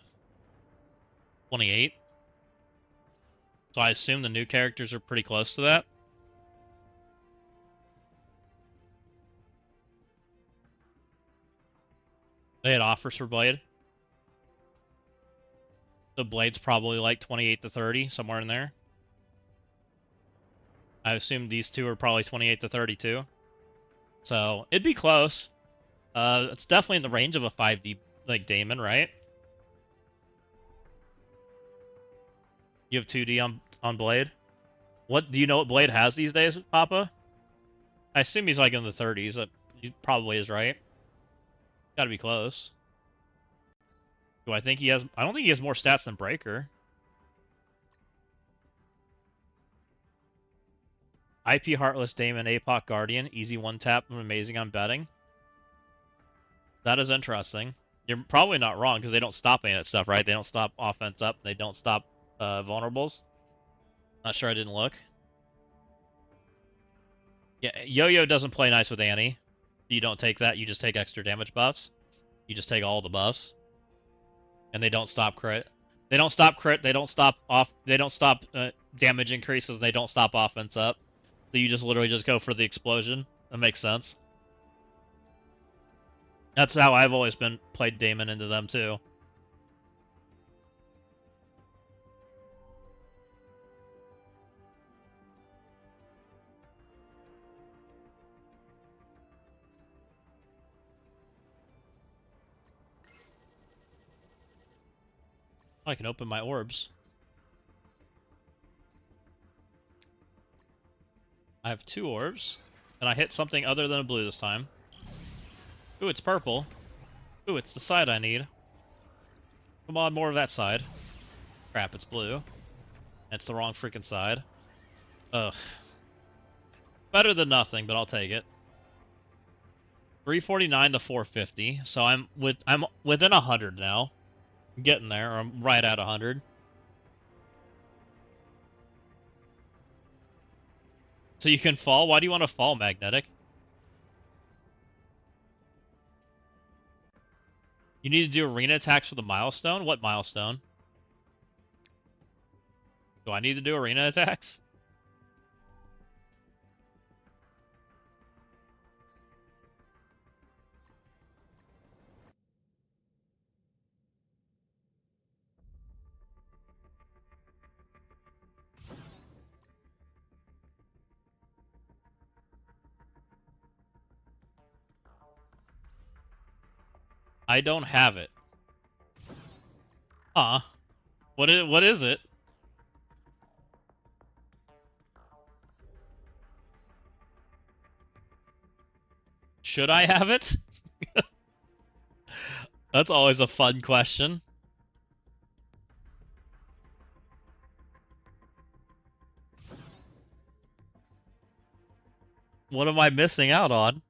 28. So I assume the new characters are pretty close to that. They had offers for Blade. So Blade's probably like 28 to 30, somewhere in there. I assume these two are probably 28 to 32. So it'd be close. It's definitely in the range of a 5D like Damon, right? You have 2D on Blade? What do you know what Blade has these days, Papa? I assume he's like in the 30s. He probably is, right? Gotta be close. Do I think he has... I don't think he has more stats than Breaker. IP Heartless Damon, APOC Guardian, easy 1-tap, amazing on betting. That is interesting. You're probably not wrong, because they don't stop any of that stuff, right? They don't stop offense up, they don't stop vulnerables. Not sure, I didn't look. Yeah, Yo-Yo doesn't play nice with Annie. You don't take that, you just take extra damage buffs. You just take all the buffs. And they don't stop crit. They don't stop crit, they don't stop damage increases, they don't stop offense up. So you just literally just go for the explosion. That makes sense. That's how I've always been played Damon into them too. I can open my orbs. I have 2 orbs, and I hit something other than a blue this time. Ooh, it's purple. Ooh, it's the side I need. Come on, more of that side. Crap, it's blue. It's the wrong freaking side. Ugh. Better than nothing, but I'll take it. 349 to 450, so I'm within 100 now. I'm getting there, or I'm right at 100. So you can fall? Why do you want to fall, Magnetic? You need to do arena attacks for the milestone? What milestone? Do I need to do arena attacks? I don't have it. Huh. What is it? Should I have it? That's always a fun question. What am I missing out on?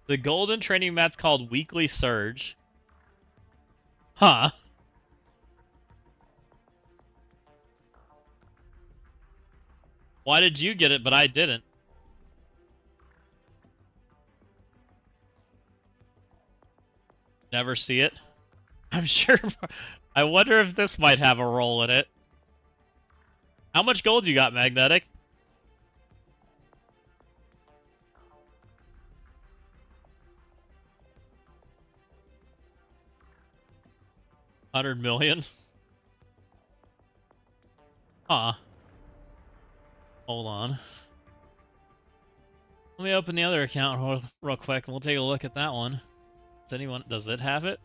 The golden training mat's called Weekly Surge. Huh. Why did you get it, but I didn't? Never see it? I'm sure. I wonder if this might have a role in it. How much gold you got, Magnetic? $100 million? Huh. Hold on. Let me open the other account real quick and we'll take a look at that one. Does it have it?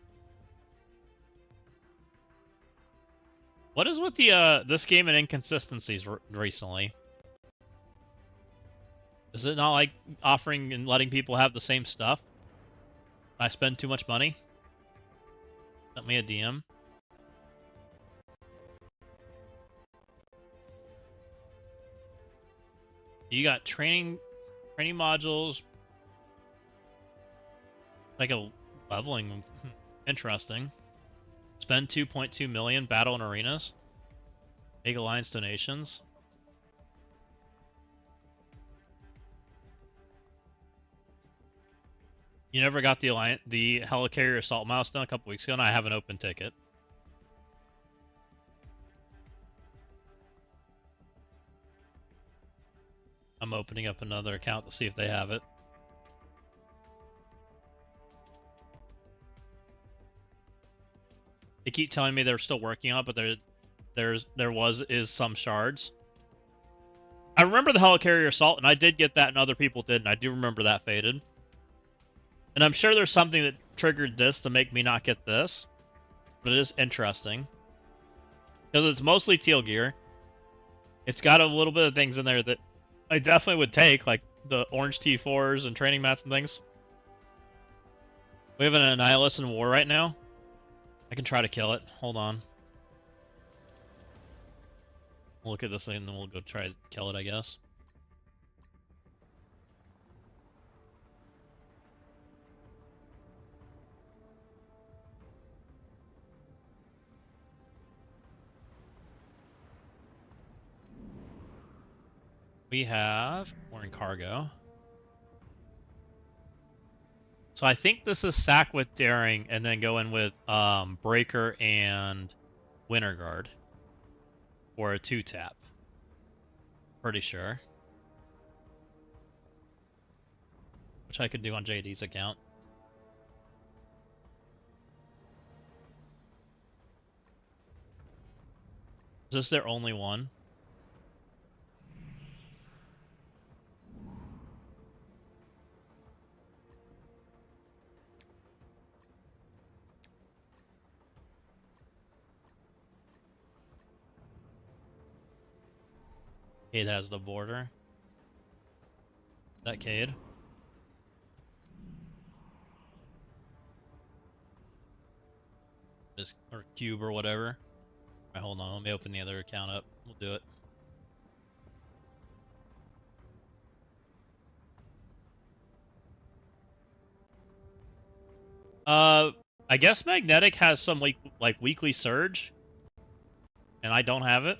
What is with the this game and inconsistencies recently? Is it not like offering and letting people have the same stuff? I spend too much money? Sent me a DM. You got training modules, like a leveling. Interesting. Spend 2.2 million, battle in arenas. Make alliance donations. You never got the helicarrier assault milestone a couple weeks ago, and I have an open ticket. I'm opening up another account to see if they have it. They keep telling me they're still working on it, but there is some shards. I remember the helicarrier assault, and I did get that, and other people didn't. I do remember that faded. And I'm sure there's something that triggered this to make me not get this. But it is interesting. Because it's mostly teal gear. It's got a little bit of things in there that I definitely would take, like the orange T4s and training mats and things. We have an Annihilus in war right now. I can try to kill it. Hold on. We'll look at this thing and then we'll go try to kill it, I guess. We're in cargo. So I think this is sack with daring and then go in with breaker and winter guard. Or a 2-tap. Pretty sure. Which I could do on JD's account. Is this their only one? Cade has the border. That Cade. Or cube or whatever. Alright, hold on. Let me open the other account up. We'll do it. I guess Magnetic has some like weekly surge. And I don't have it.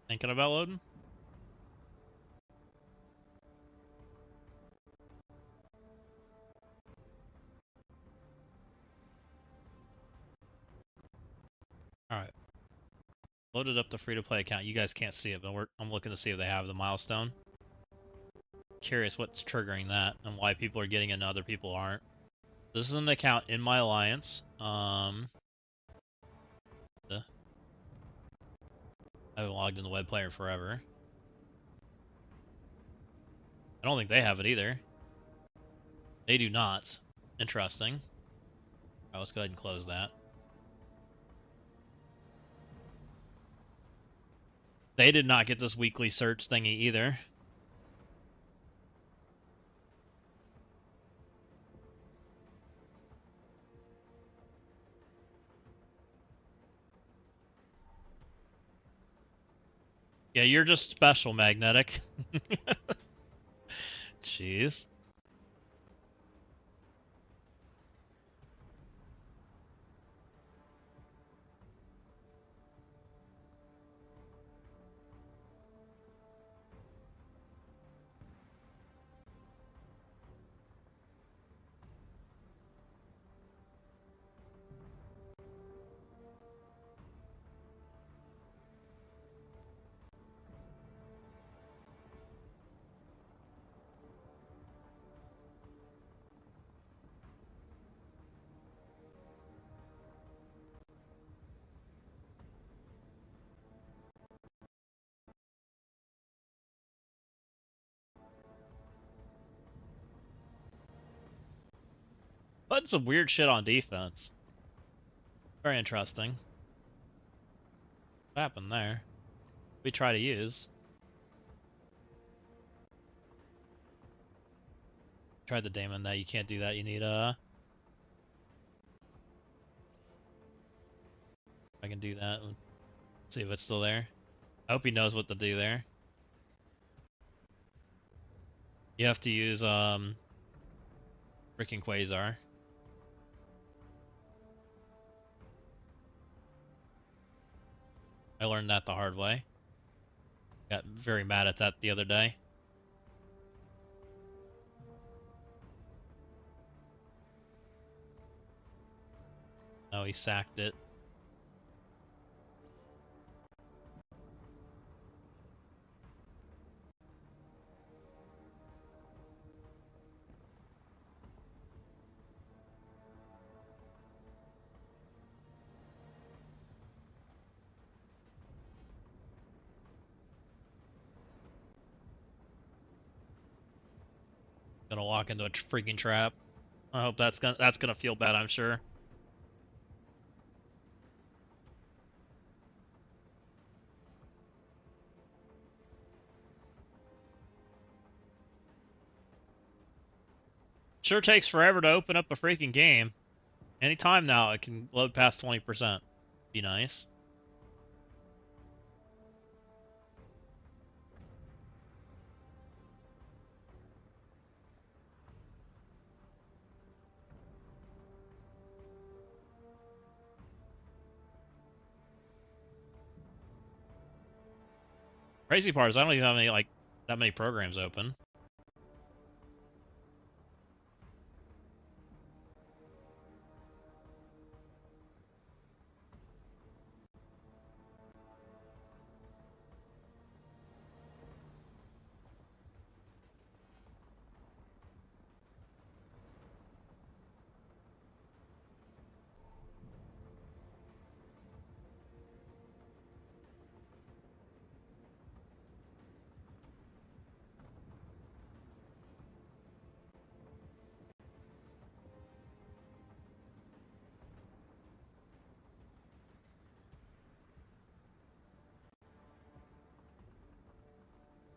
Thinking about loading? Alright. Loaded up the free-to-play account. You guys can't see it, but I'm looking to see if they have the milestone. Curious what's triggering that and why people are getting it and other people aren't. This is an account in my alliance. I haven't logged in the web player forever. I don't think they have it either. They do not. Interesting. Alright, let's go ahead and close that. They did not get this weekly search thingy either. Yeah, you're just special, Magnetic. Jeez. Putting some weird shit on defense. Very interesting. What happened there? We try to use. Tried the daemon that you can't do that. You need I can do that. See if it's still there. I hope he knows what to do there. You have to use freaking Quasar. I learned that the hard way. Got very mad at that the other day. Oh, he sacked it. Gonna walk into a freaking trap. I hope that's gonna feel bad, I'm sure. Sure takes forever to open up a freaking game. Anytime now it can load past 20%. Be nice. Crazy part is I don't even have any that many programs open.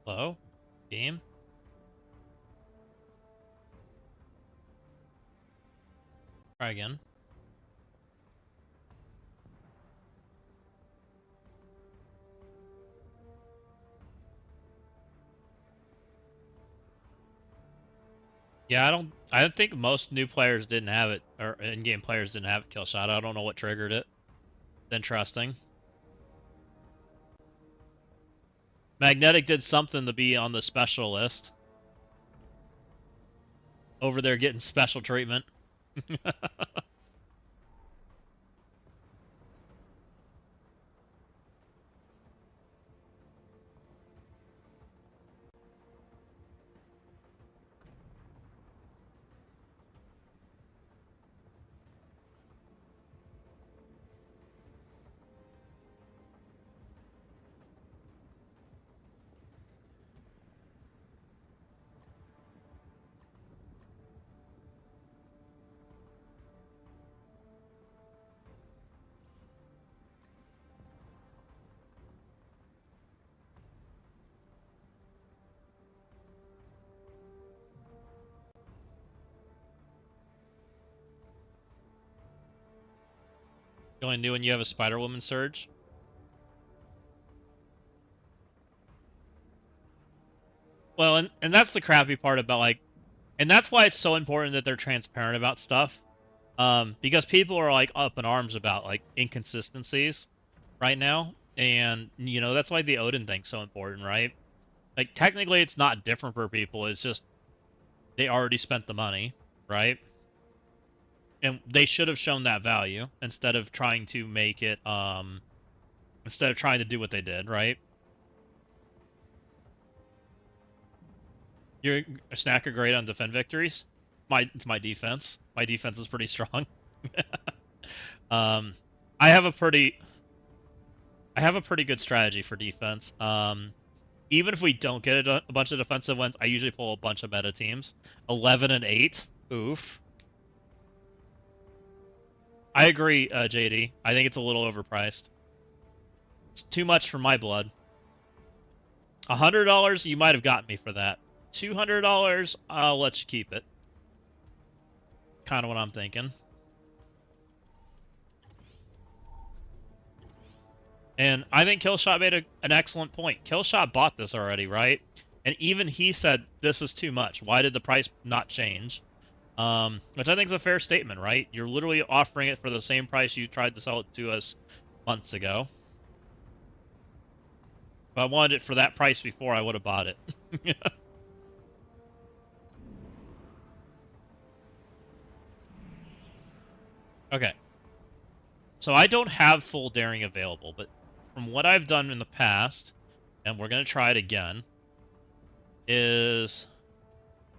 Hello? Game? Try again. Yeah, I think most new players didn't have it, or in-game players didn't have it kill shot. I don't know what triggered it. Interesting. Magnetic did something to be on the special list. Over there getting special treatment. You only knew when you have a Spider-Woman surge? Well, and that's the crappy part about, like, and that's why it's so important that they're transparent about stuff. Because people are, like, up in arms about, like, inconsistencies right now. And, you know, that's why the Odin thing's so important, right? Like, technically it's not different for people, it's just they already spent the money, right? And they should have shown that value instead of trying to make it, instead of trying to do what they did, right? You're a snacker great on defend victories. It's my defense. My defense is pretty strong. um, I have a pretty good strategy for defense. Even if we don't get a bunch of defensive wins, I usually pull a bunch of meta teams. 11 and 8. Oof. I agree, JD. I think it's a little overpriced. It's too much for my blood. $100, you might have gotten me for that. $200, I'll let you keep it. Kind of what I'm thinking. And I think Killshot made an excellent point. Killshot bought this already, right? And even he said, this is too much. Why did the price not change? Which I think is a fair statement, right? You're literally offering it for the same price you tried to sell it to us months ago. If I wanted it for that price before, I would have bought it. Okay. So I don't have full daring available, but from what I've done in the past, and we're going to try it again, is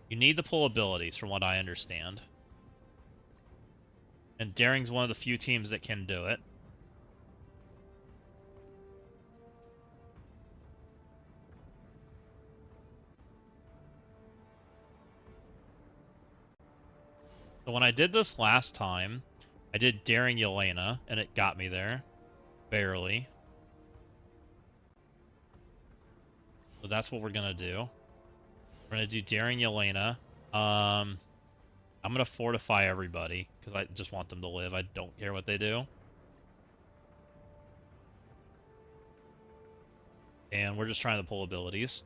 you need to pull abilities from what I understand. And daring's one of the few teams that can do it. So when I did this last time, I did daring Yelena, and it got me there. Barely. So that's what we're going to do. We're going to do daring Yelena. I'm going to fortify everybody, because I just want them to live. I don't care what they do. And we're just trying to pull abilities.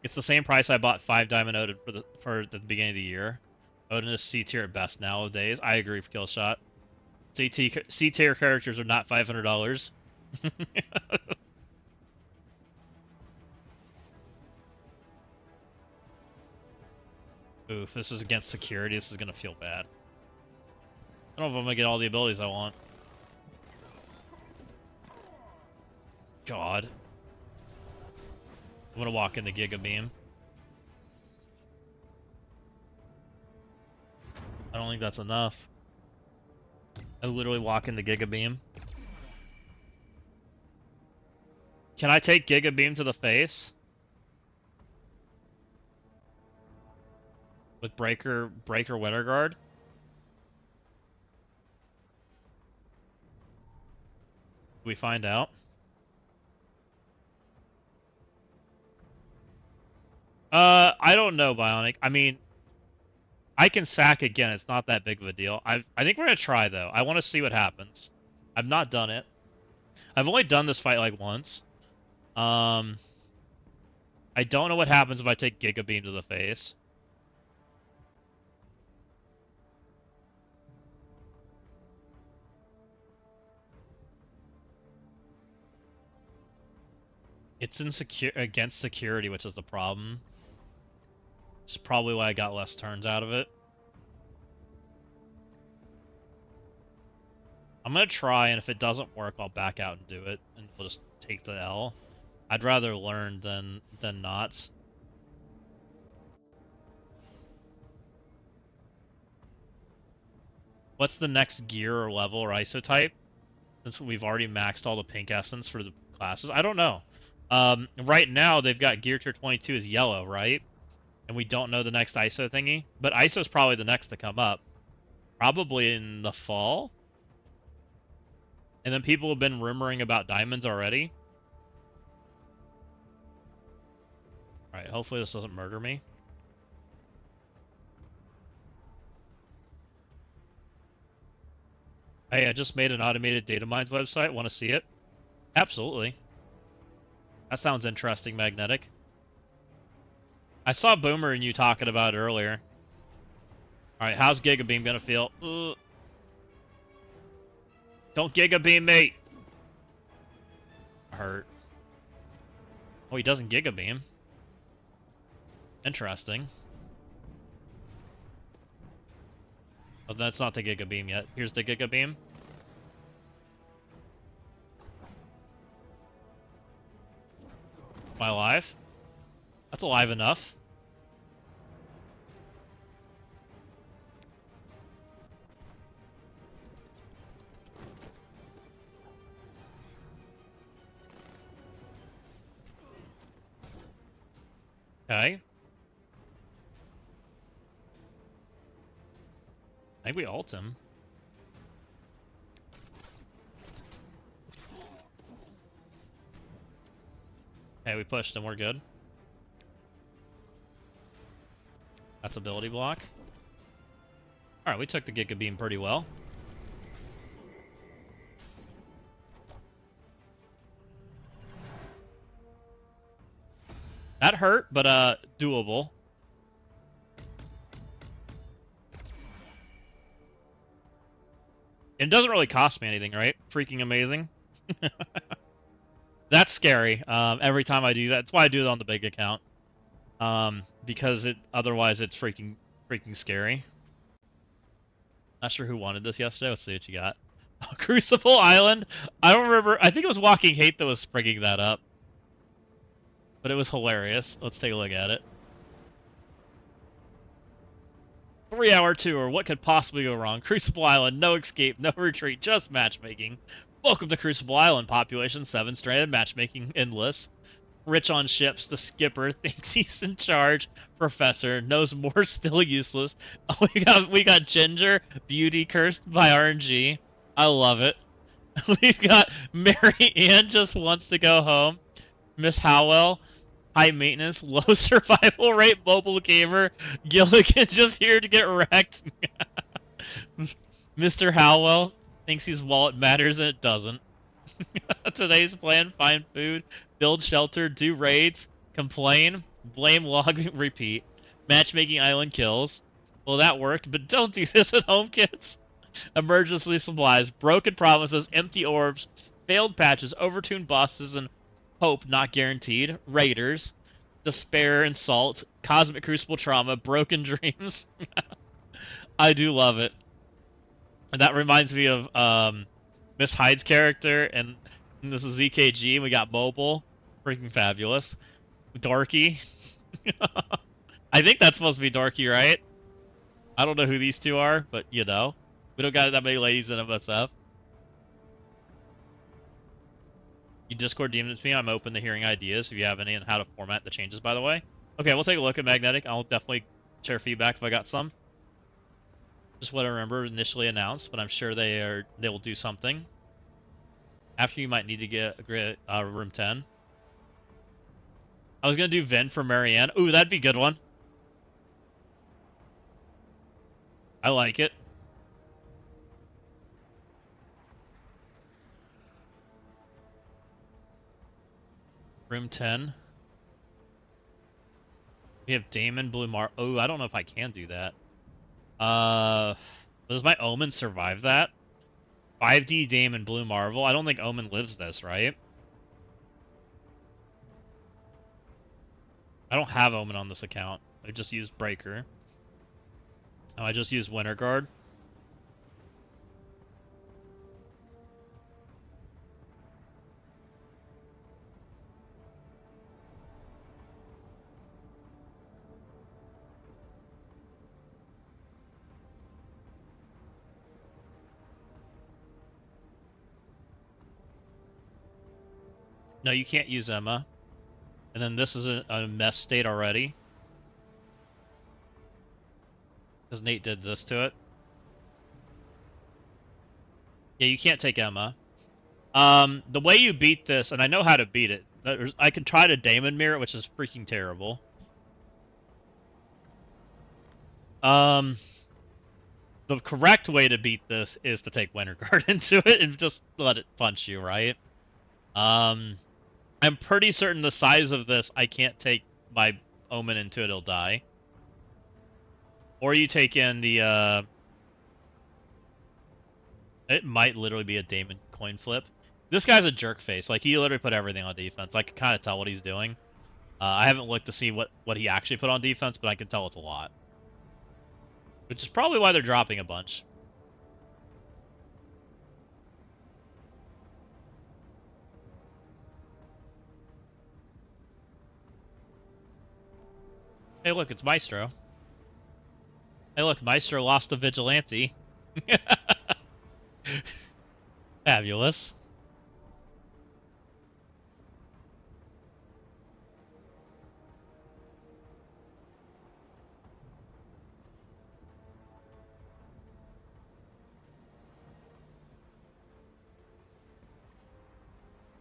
It's the same price I bought 5 Diamond Odin for the beginning of the year. Odin is C tier at best nowadays. I agree for Killshot. C tier characters are not $500. Oof, this is against security. This is gonna feel bad. I don't know if I'm gonna get all the abilities I want. God. I'm gonna walk into Giga Beam. I don't think that's enough. I literally walk into Giga Beam. Can I take Giga Beam to the face? With Breaker Winter Guard? We find out. I don't know, Bionic. I mean, I can sack again. It's not that big of a deal. I think we're gonna try though. I want to see what happens. I've not done it. I've only done this fight like once. I don't know what happens if I take Giga Beam to the face. It's insecure against security, which is the problem. Which is probably why I got less turns out of it. I'm gonna try, and if it doesn't work, I'll back out and do it, and we'll just take the L. I'd rather learn than not. What's the next gear or level or isotype? Since we've already maxed all the pink essence for the classes, I don't know. Right now they've got gear tier 22 is yellow, right? And we don't know the next ISO thingy, but ISO's probably the next to come up, probably in the fall. And then people have been rumoring about diamonds already. All right, hopefully this doesn't murder me. Hey, I just made an automated data mines website. Want to see it? Absolutely. That sounds interesting, Magnetic. I saw Boomer and you talking about it earlier. Alright, how's Gigabeam gonna feel? Ugh. Don't Gigabeam me! Hurt. Oh, he doesn't Gigabeam. Interesting. Oh, that's not the Gigabeam yet. Here's the Gigabeam. Am I alive? That's alive enough. Okay. I think we ult him. Okay, we pushed him. We're good. That's ability block. Alright, we took the Giga Beam pretty well. That hurt, but doable. It doesn't really cost me anything, right? Freaking amazing. That's scary. Every time I do that, that's why I do it on the big account. Because otherwise it's freaking scary. Not sure who wanted this yesterday. Let's see what you got. Oh, Crucible Island. I don't remember. I think it was Walking Hate that was springing that up. But it was hilarious. Let's take a look at it. 3-hour tour. What could possibly go wrong? Crucible Island. No escape. No retreat. Just matchmaking. Welcome to Crucible Island. Population 7. Stranded matchmaking. Endless. Rich on ships. The skipper thinks he's in charge. Professor knows more. Still useless. Oh, we got Ginger. Beauty cursed by RNG. I love it. We've got Mary Ann just wants to go home. Miss Howell, high maintenance, low survival rate, mobile gamer. Gilligan just here to get wrecked. Mr. Howell thinks his wallet matters and it doesn't. Today's plan: find food, build shelter, do raids, complain, blame, log, repeat. Matchmaking island kills. Well, that worked, but don't do this at home, kids. Emergency supplies, broken promises, empty orbs, failed patches, overtuned bosses, and hope not guaranteed. Raiders, despair and salt, cosmic crucible trauma, broken dreams. I do love it. And that reminds me of Miss Hyde's character, and this is ZKG, and we got mobile. Freaking fabulous. Dorky. I think that's supposed to be Dorky, right? I don't know who these two are, but you know. We don't got that many ladies in MSF. You Discord DM'd me. I'm open to hearing ideas if you have any on how to format the changes, by the way. Okay, we'll take a look at Magnetic. I'll definitely share feedback if I got some. Just what I remember initially announced, but I'm sure they will do something. After you might need to get room 10. I was going to do Ven for Marianne. Ooh, that'd be a good one. I like it. Room 10. We have Damon, Blue Mar. Oh, I don't know if I can do that. Does my Omen survive that? 5D Damon, Blue Marvel. I don't think Omen lives this, right? I don't have Omen on this account. I just used Breaker. Oh, I just used Winter Guard. No, you can't use Emma. And then this is a mess state already. Because Nate did this to it. Yeah, you can't take Emma. The way you beat this, and I know how to beat it. I can try to Daemon Mirror, which is freaking terrible. The correct way to beat this is to take Winter Guard into it and just let it punch you, right? I'm pretty certain the size of this, I can't take my Omen into it, it'll die. Or you take in the, it might literally be a Daemon coin flip. This guy's a jerk face. Like, he literally put everything on defense. I can kind of tell what he's doing. I haven't looked to see what he actually put on defense, but I can tell it's a lot. Which is probably why they're dropping a bunch. Hey, look, it's Maestro. Hey, look, Maestro lost the Vigilante. Fabulous.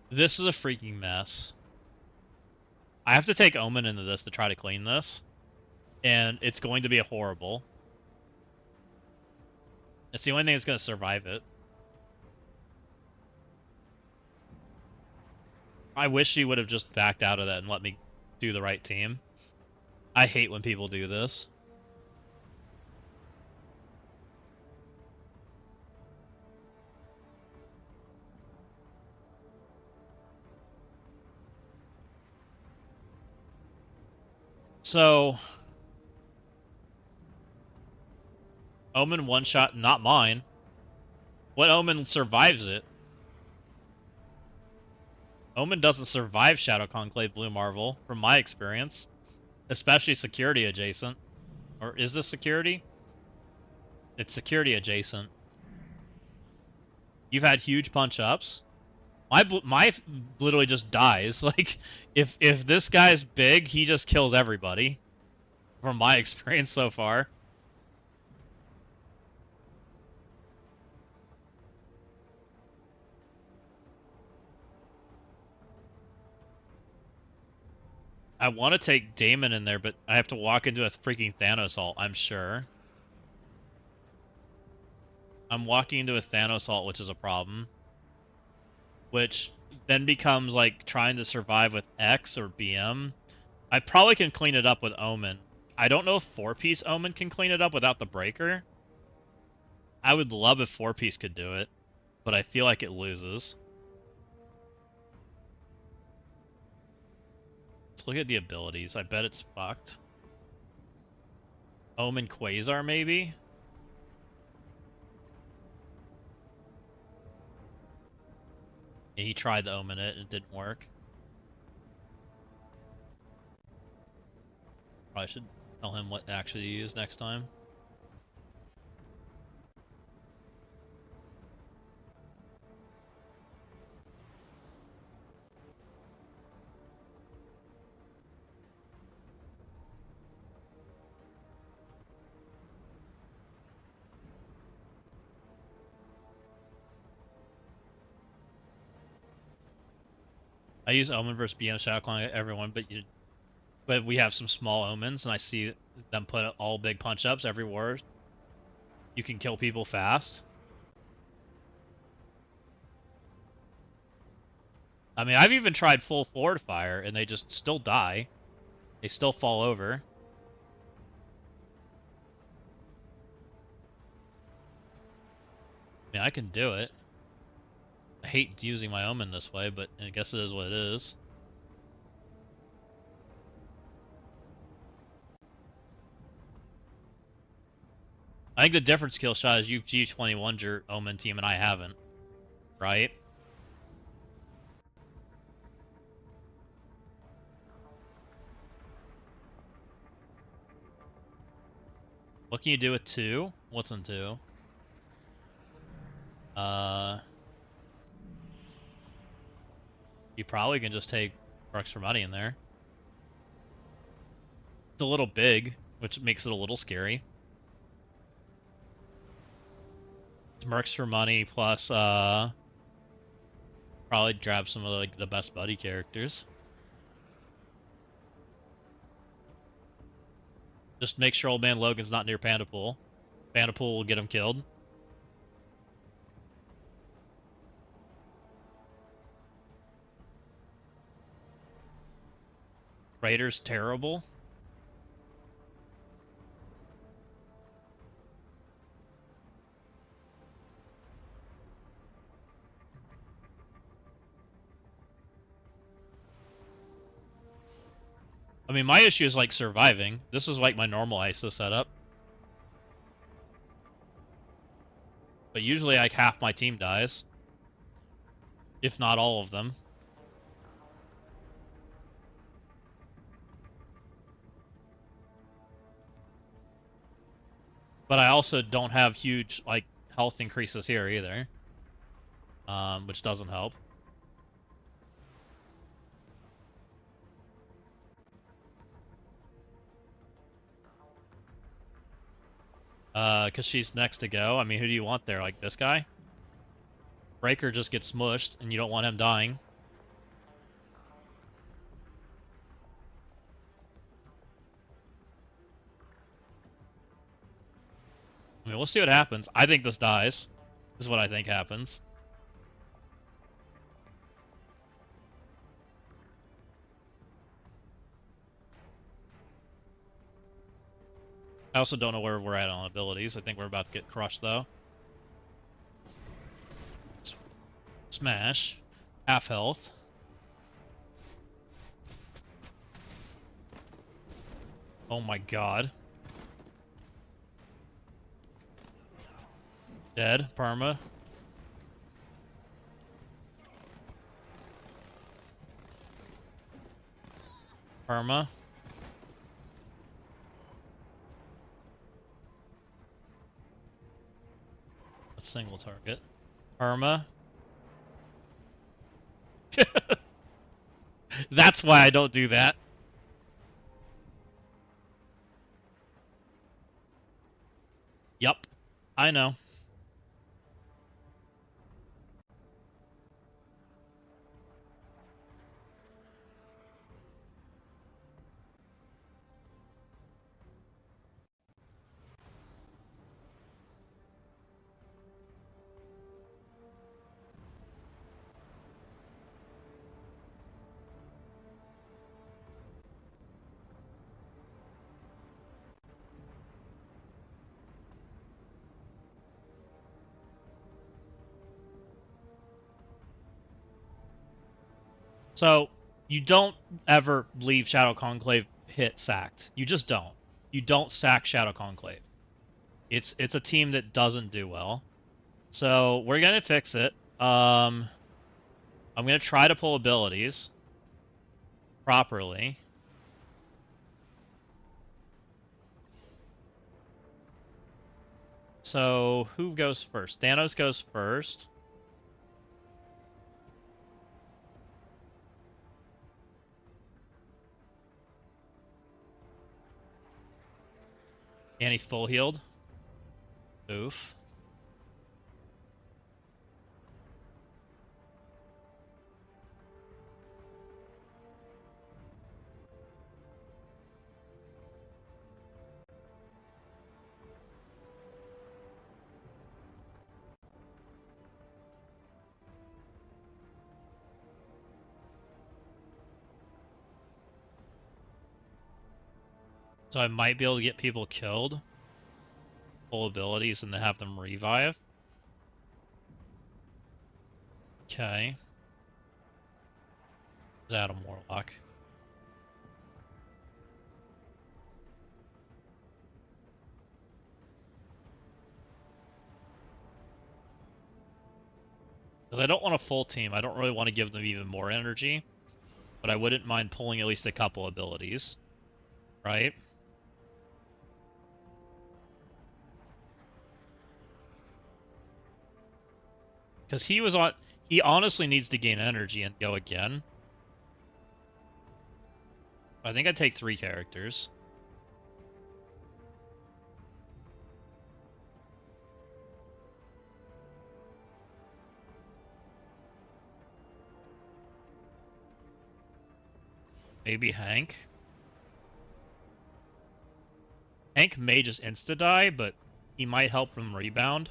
This is a freaking mess. I have to take Omen into this to try to clean this. And it's going to be horrible. It's the only thing that's going to survive it. I wish he would have just backed out of that and let me do the right team. I hate when people do this. So, Omen one shot, not mine. What Omen survives it? Omen doesn't survive Shadow Conclave Blue Marvel, from my experience. Especially security adjacent. Or is this security? It's security adjacent. You've had huge punch-ups. My literally just dies. Like, if this guy's big, he just kills everybody. From my experience so far. I want to take Daemon in there, but I have to walk into a freaking Thanos ult, I'm sure. I'm walking into a Thanos ult, which is a problem. Which then becomes like trying to survive with X or BM. I probably can clean it up with Omen. I don't know if 4-piece Omen can clean it up without the breaker. I would love if 4-piece could do it, but I feel like it loses. Let's look at the abilities. I bet it's fucked. Omen Quasar, maybe? Yeah, he tried to Omen it and it didn't work. Probably should tell him what to actually use next time. I use Omen versus BM Shadow Clone everyone, but we have some small Omens, and I see them put all big punch-ups every war. You can kill people fast. I mean, I've even tried full forward fire, and they just still die. They still fall over. I mean, I can do it. I hate using my Omen this way, but I guess it is what it is. I think the different skill shot is you've G21'd your Omen team and I haven't. Right? What can you do with 2? What's in 2? You probably can just take Mercs for money in there. It's a little big, which makes it a little scary. It's Mercs for money plus probably grab some of like the best buddy characters. Just make sure Old Man Logan's not near Panda Pool. Panda Pool will get him killed. Raider's terrible. I mean, my issue is like surviving. This is like my normal ISO setup. But usually like half my team dies. If not all of them. But I also don't have huge like health increases here either. Which doesn't help. Because she's next to go. I mean, who do you want there? Like this guy? Breaker just gets smushed, and you don't want him dying. I mean, we'll see what happens. I think this dies. This is what I think happens. I also don't know where we're at on abilities. I think we're about to get crushed, though. Smash. Half health. Oh my god. Dead. Perma. Perma. A single target. Perma. That's why I don't do that. Yup. I know. So, you don't ever leave Shadow Conclave hit sacked. You just don't. You don't sack Shadow Conclave. It's a team that doesn't do well. So, we're going to fix it. I'm going to try to pull abilities properly. So, who goes first? Thanos goes first. And he full healed. Oof. So I might be able to get people killed. Full abilities and then have them revive. Okay. Adam Warlock. Because I don't want a full team. I don't really want to give them even more energy. But I wouldn't mind pulling at least a couple abilities. Right? Because he honestly needs to gain energy and go again. I think I'd take 3 characters. Maybe Hank. Hank may just insta-die, but he might help from rebound.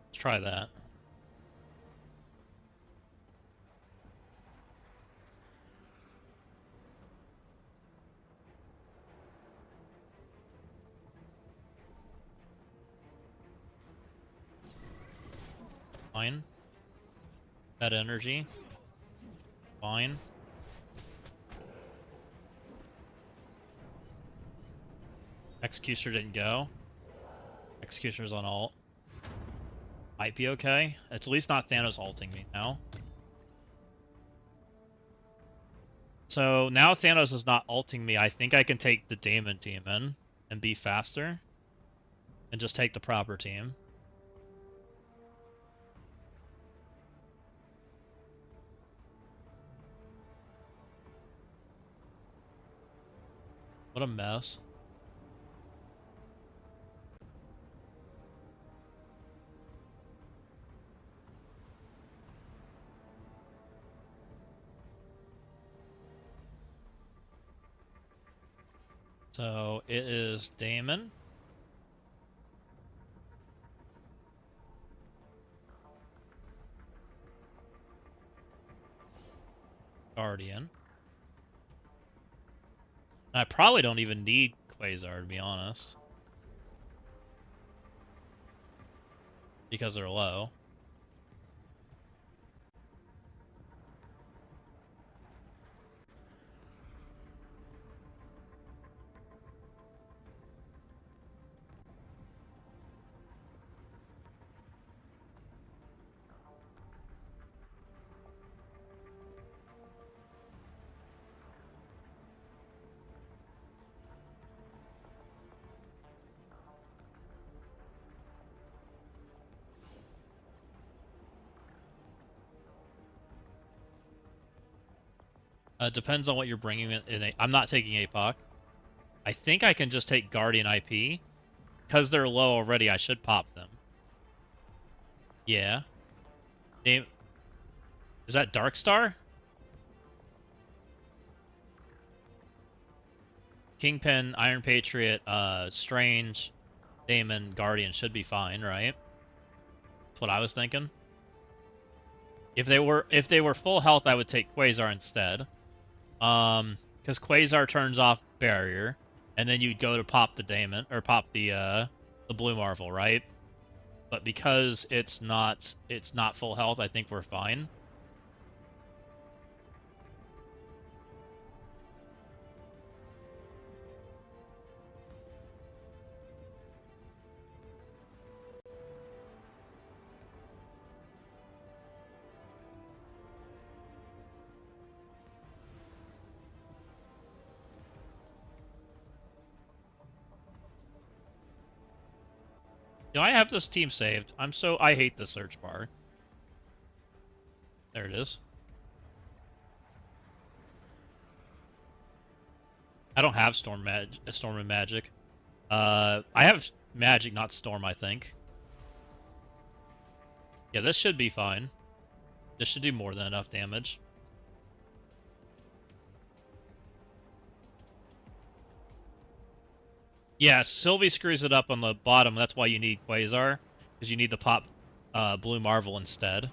Let's try that. Fine. That energy. Fine. Executioner didn't go. Executioner's on ult. Might be okay. It's at least not Thanos ulting me now. So now Thanos is not ulting me. I think I can take the Daemon team in and be faster. And just take the proper team. What a mess. So it is Daemon. Guardian. And I probably don't even need Quasar, to be honest. Because they're low. Depends on what you're bringing in. I'm not taking APOC. I think I can just take Guardian IP. Because they're low already, I should pop them. Yeah. Name. Is that Darkstar? Kingpin, Iron Patriot, Strange, Daemon, Guardian should be fine, right? That's what I was thinking. If they were full health, I would take Quasar instead. Because Quasar turns off barrier, and then you go to pop the Daemon or pop the Blue Marvel, right? But because it's not full health, I think we're fine. Do I have this team saved? I hate the search bar. There it is. I don't have Storm and Magic. I have Magic, not Storm, I think. Yeah, this should be fine. This should do more than enough damage. Yeah, Sylvie screws it up on the bottom. That's why you need Quasar, because you need the pop Blue Marvel instead.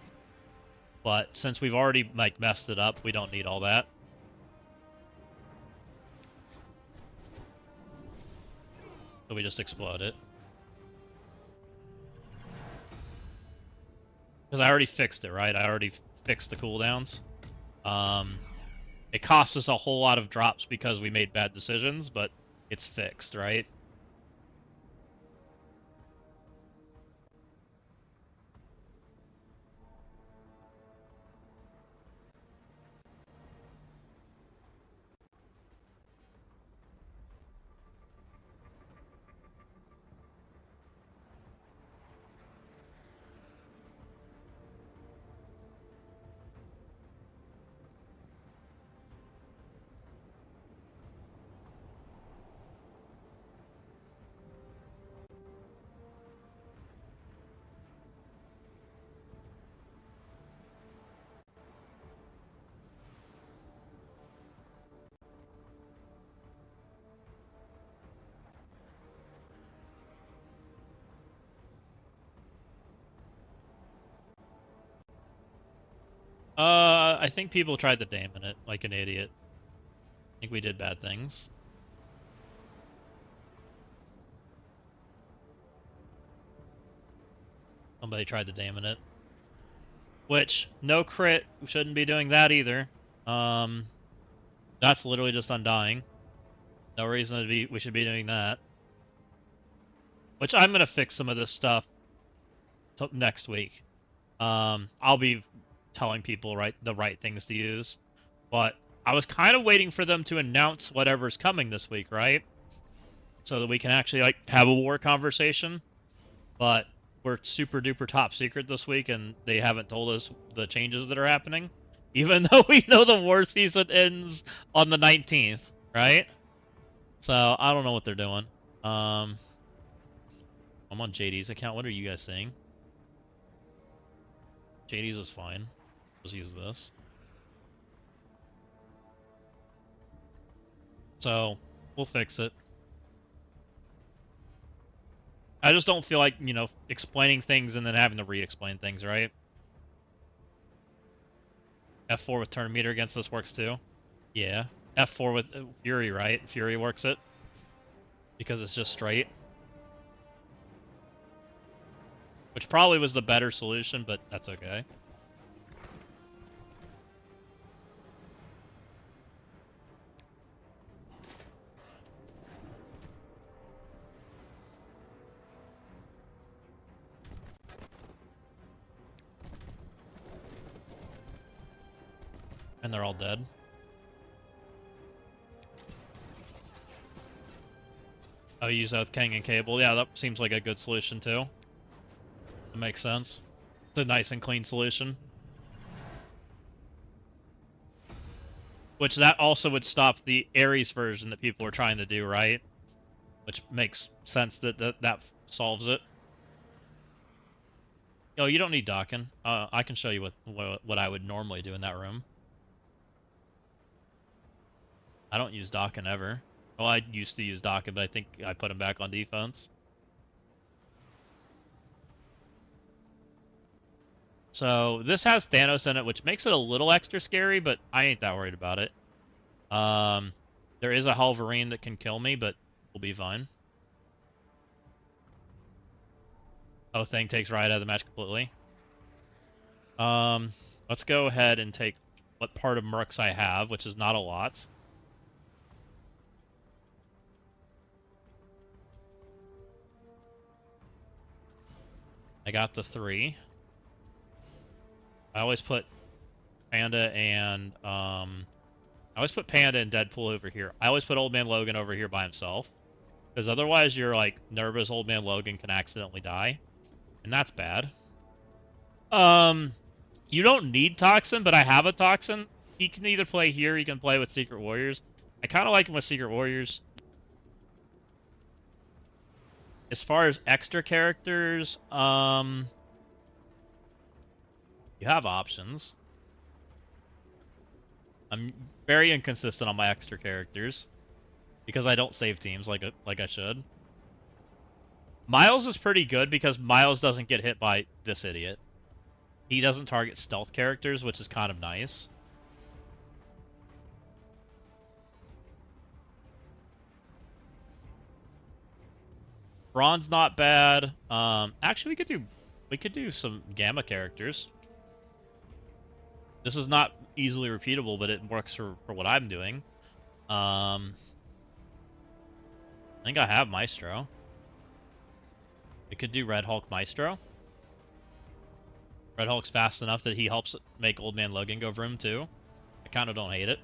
But since we've already messed it up, we don't need all that. So we just explode it. Because I already fixed it, right? I already fixed the cooldowns. It costs us a whole lot of drops because we made bad decisions, but it's fixed, right? I think people tried to damon it like an idiot. I think we did bad things. Somebody tried to damon it. Which, no crit, shouldn't be doing that either. That's literally just undying. No reason to be, we should be doing that. Which I'm gonna fix some of this stuff next week. I'll be telling people the right things to use. But I was kind of waiting for them to announce whatever's coming this week, right? So that we can actually like have a war conversation. But we're super duper top secret this week, and they haven't told us the changes that are happening, even though we know the war season ends on the 19th, right? So I don't know what they're doing. I'm on JD's account. What are you guys saying? JD's is fine. Just use this. So we'll fix it. I just don't feel like, explaining things and then having to re-explain things, right? F4 with turn meter against this works too. Yeah. F4 with Fury, right? Fury works it. Because it's just straight. Which probably was the better solution, but that's okay. And they're all dead. Oh, you use that with King and Cable. Yeah, that seems like a good solution too. It makes sense. It's a nice and clean solution. Which that also would stop the Ares version that people are trying to do, right? Which makes sense that solves it. Oh, you don't need docking. I can show you what I would normally do in that room. I don't use docking ever. Well, I used to use docking, but I think I put him back on defense. So this has Thanos in it, which makes it a little extra scary, but I ain't that worried about it. There is a Halvarine that can kill me, but we'll be fine. Oh, thing takes right out of the match completely. Let's go ahead and take what part of Mercs I have, which is not a lot. I got the 3. I always put Panda and Deadpool over here. I always put Old Man Logan over here by himself, because otherwise you're like nervous Old Man Logan can accidentally die, and that's bad. You don't need Toxin, but I have a Toxin. He can either play here, he can play with Secret Warriors. I kind of like him with Secret Warriors. As far as extra characters, you have options. I'm very inconsistent on my extra characters because I don't save teams like I should. Miles is pretty good because Miles doesn't get hit by this idiot. He doesn't target stealth characters, which is kind of nice. Braun's not bad. Actually, we could do some Gamma characters. This is not easily repeatable, but it works for what I'm doing. I think I have Maestro. We could do Red Hulk Maestro. Red Hulk's fast enough that he helps make Old Man Logan go vroom too. I kind of don't hate it.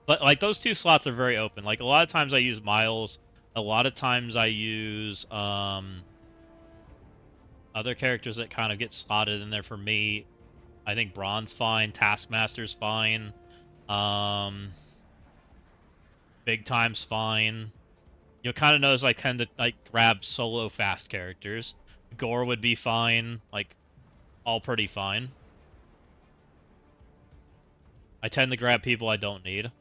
But like those 2 slots are very open. Like a lot of times I use Miles. A lot of times I use other characters that kind of get slotted in there for me. I think Braun's fine. Taskmaster's fine. Big Time's fine. You'll kind of notice I tend to like grab solo fast characters. Gore would be fine. Like, all pretty fine. I tend to grab people I don't need.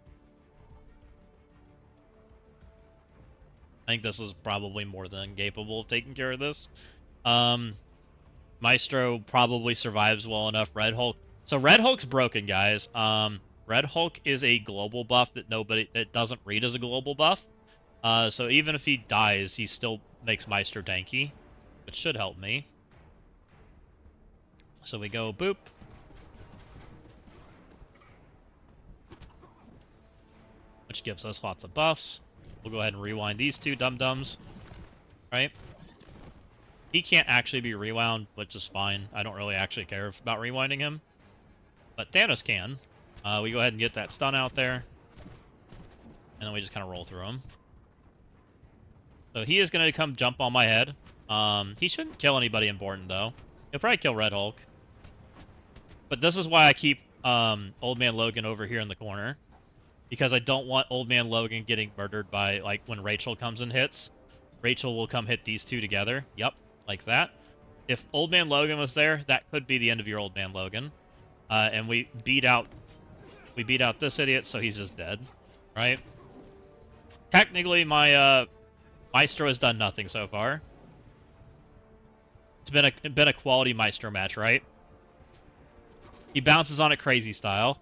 I think this is probably more than capable of taking care of this. Maestro probably survives well enough. Red Hulk. So Red Hulk's broken, guys. Red Hulk is a global buff that doesn't read as a global buff. So even if he dies, he still makes Maestro tanky, which should help me. So we go boop. Which gives us lots of buffs. We'll go ahead and rewind these two dum-dums. Right? He can't actually be rewound, which is fine. I don't really actually care about rewinding him. But Thanos can. We go ahead and get that stun out there. And then we just kind of roll through him. So he is going to come jump on my head. He shouldn't kill anybody important, though. He'll probably kill Red Hulk. But this is why I keep Old Man Logan over here in the corner. Because I don't want Old Man Logan getting murdered by, like, when Rachel comes and hits. Rachel will come hit these two together. Yep, like that. If Old Man Logan was there, that could be the end of your Old Man Logan. And we beat out this idiot, so he's just dead, right? Technically, my Maestro has done nothing so far. It's been a quality Maestro match, right? He bounces on it crazy style.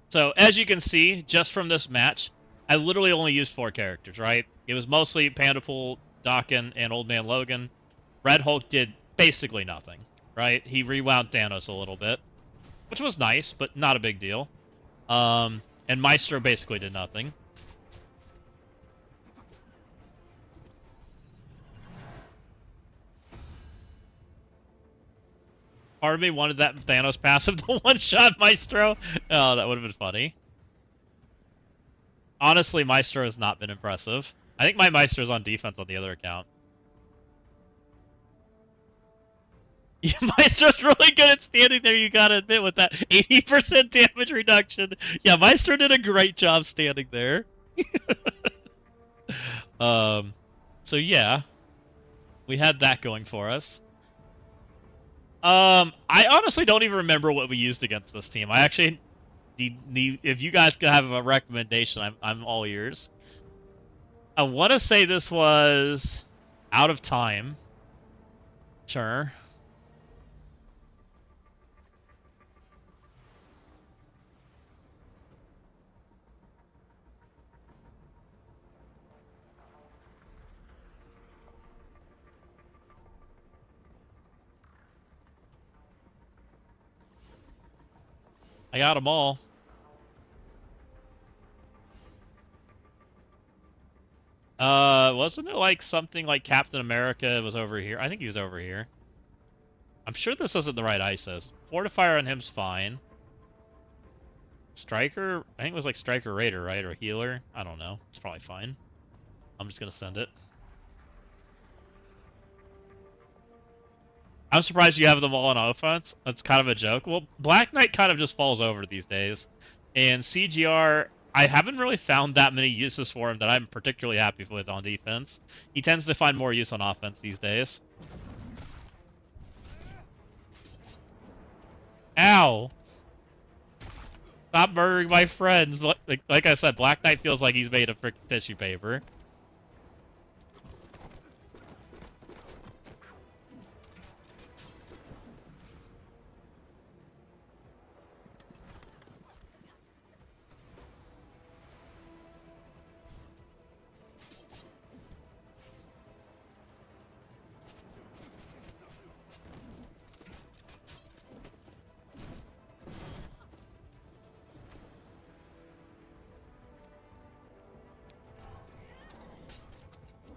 So, as you can see, just from this match, I literally only used 4 characters, right? It was mostly Pandapool, Dakin, and Old Man Logan. Red Hulk did basically nothing, right? He rewound Thanos a little bit, which was nice, but not a big deal. And Maestro basically did nothing. Part of me wanted that Thanos passive to one-shot Maestro. Oh, that would have been funny. Honestly, Maestro has not been impressive. I think my Maestro's on defense on the other account. Maestro's really good at standing there, you gotta admit, with that 80% damage reduction. Yeah, Maestro did a great job standing there. So yeah. We had that going for us. I honestly don't even remember what we used against this team. I actually need if you guys could have a recommendation, I'm all ears. I want to say this was Out of Time. Sure. I got them all. Wasn't it like something like Captain America was over here? I think he was over here. I'm sure this isn't the right ISOs. Fortifier on him's fine. Striker? I think it was like Striker Raider, right? Or Healer? I don't know. It's probably fine. I'm just gonna send it. I'm surprised you have them all on offense. That's kind of a joke. Well, Black Knight kind of just falls over these days. And CGR, I haven't really found that many uses for him that I'm particularly happy with on defense. He tends to find more use on offense these days. Ow! Stop murdering my friends. Like I said, Black Knight feels like he's made of freaking tissue paper.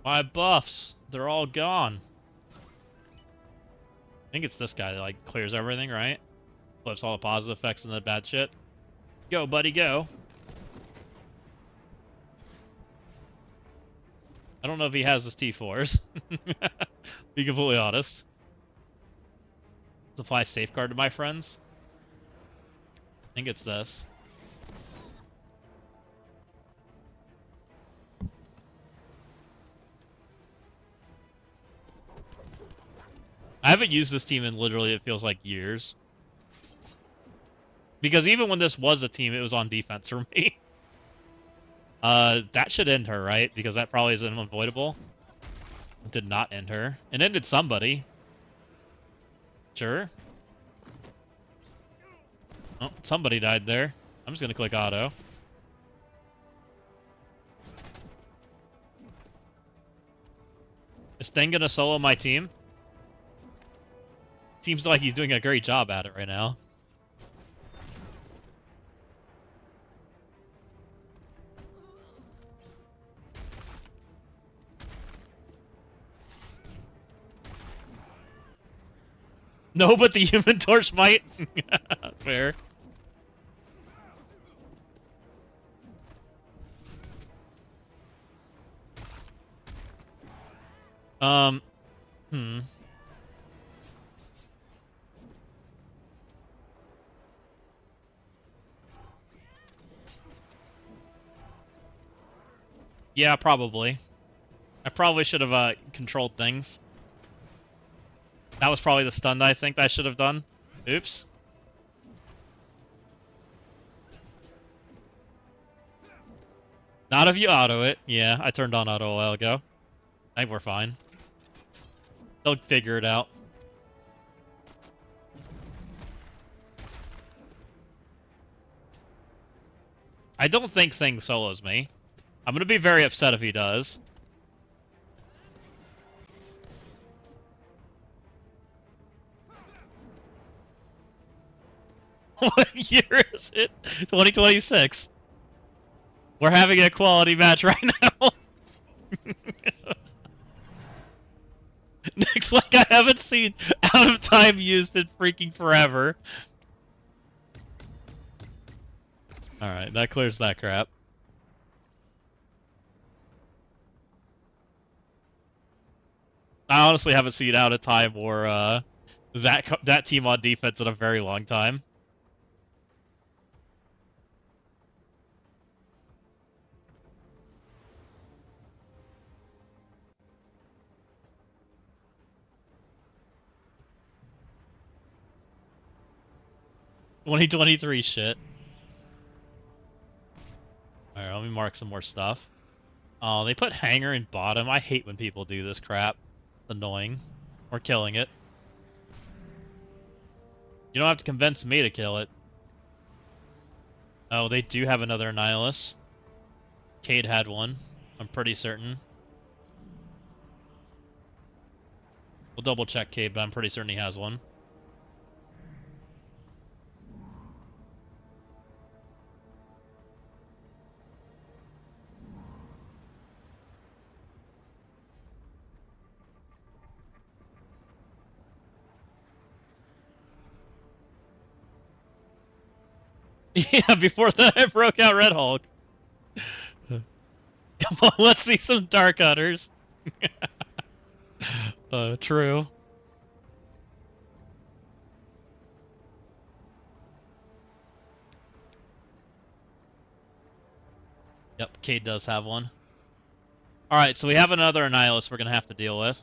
My buffs, they're all gone. I think it's this guy that like clears everything, right? Flips all the positive effects and the bad shit. Go, buddy, go. I don't know if he has his T4s. Be completely honest. Supply safeguard to my friends. I think it's this. I haven't used this team in literally, it feels like years. Because even when this was a team, it was on defense for me. That should end her, right? Because that probably is unavoidable. It did not end her. It ended somebody. Sure. Oh, somebody died there. I'm just gonna click auto. Is Thing gonna solo my team? Seems like he's doing a great job at it right now. No, but the Human Torch might. Fair. Hmm. Yeah, probably. I probably should have controlled things. That was probably the stun that I think I should have done. Oops. Not if you auto it. Yeah, I turned on auto a while ago. I think we're fine. They'll figure it out. I don't think Thing solos me. I'm gonna be very upset if he does. What year is it? 2026. We're having a quality match right now. Nick's like, I haven't seen out of time used in freaking forever. Alright, that clears that crap. I honestly haven't seen out of time or that team on defense in a very long time. (2023) shit. Alright, let me mark some more stuff. Oh, they put hanger in bottom. I hate when people do this crap. It's annoying. We're killing it. You don't have to convince me to kill it. Oh, they do have another Annihilus. Cade had one. I'm pretty certain. We'll double check Cade, but I'm pretty certain he has one. Yeah, before that I broke out Red Hulk. Come on, let's see some Dark Hunters. True. Yep, Cade does have one. Alright, so we have another Annihilus we're gonna have to deal with.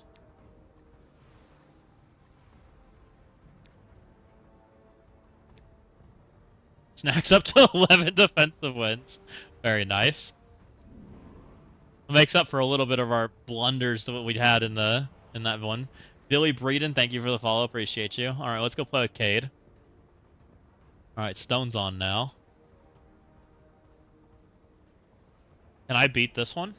Snacks up to 11 defensive wins. Very nice. Makes up for a little bit of our blunders that we had in that one. Billy Breeden, thank you for the follow. Appreciate you. All right, let's go play with Cade. All right, Stone's on now. Can I beat this one?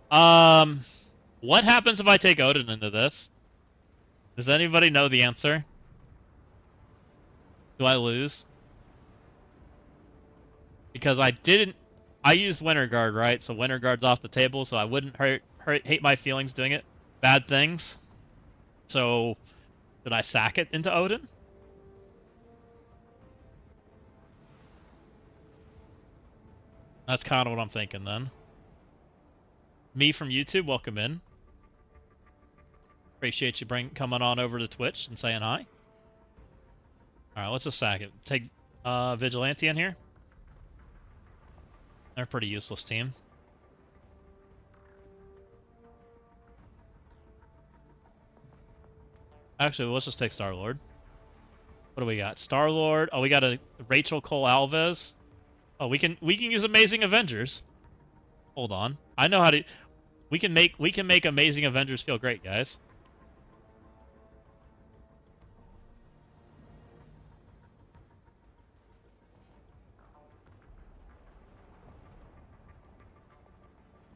What happens if I take Odin into this? Does anybody know the answer? Do I lose? Because I used Winter Guard, right? So Winter Guard's off the table, so I wouldn't hate my feelings doing it. Bad things. So, did I sack it into Odin? That's kind of what I'm thinking then. Me from YouTube, welcome in. Appreciate you coming on over to Twitch and saying hi. Alright, let's just sack it. Take Vigilante in here. They're a pretty useless team. Actually, let's just take Star-Lord. What do we got? Star-Lord. Oh, we got a Rachel Cole Alves. Oh, we can use Amazing Avengers. Hold on. I know how to... We can make Amazing Avengers feel great, guys.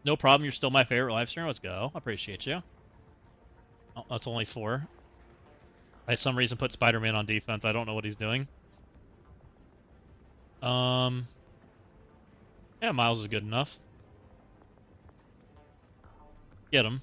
No problem. You're still my favorite live streamer. Let's go. I appreciate you. Oh, that's only 4. I, for some reason, put Spider-Man on defense. I don't know what he's doing. Yeah, Miles is good enough. Get him.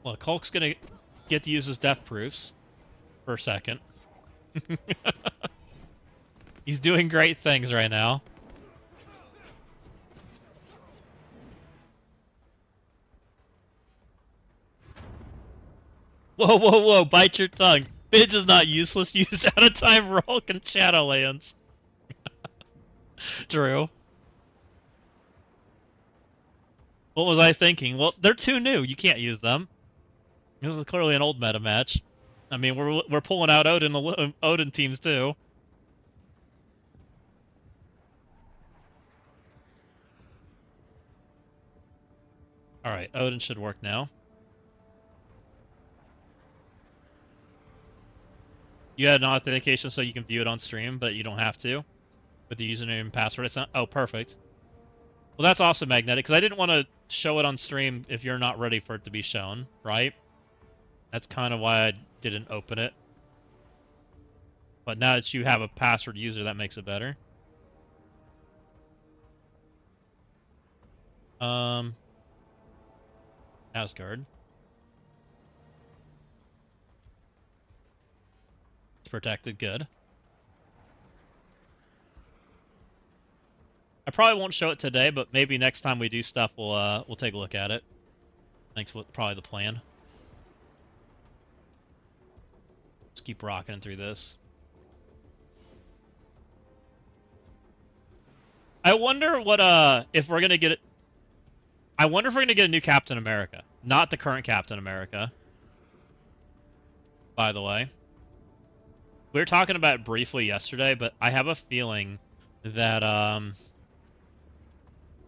Look, Hulk's gonna get to use his death proofs for a second. He's doing great things right now. Whoa, whoa, whoa, bite your tongue. Midge is not useless. Used out of time Hulk and Shadowlands. Drew. What was I thinking? Well, they're too new. You can't use them. This is clearly an old meta match. I mean, we're pulling out Odin teams too. All right, Odin should work now. You had an authentication so you can view it on stream, but you don't have to with the username and password. It's not, oh, perfect. Well, that's awesome, Magnetic, because I didn't want to show it on stream if you're not ready for it to be shown, right? That's kind of why I didn't open it. But now that you have a password user, that makes it better. Asgard. It's protected, good. I probably won't show it today, but maybe next time we do stuff, we'll take a look at it. Thanks, probably the plan. Let's keep rocking through this. I wonder what if we're gonna get it. I wonder if we're gonna get a new Captain America, not the current Captain America. By the way, we were talking about it briefly yesterday, but I have a feeling that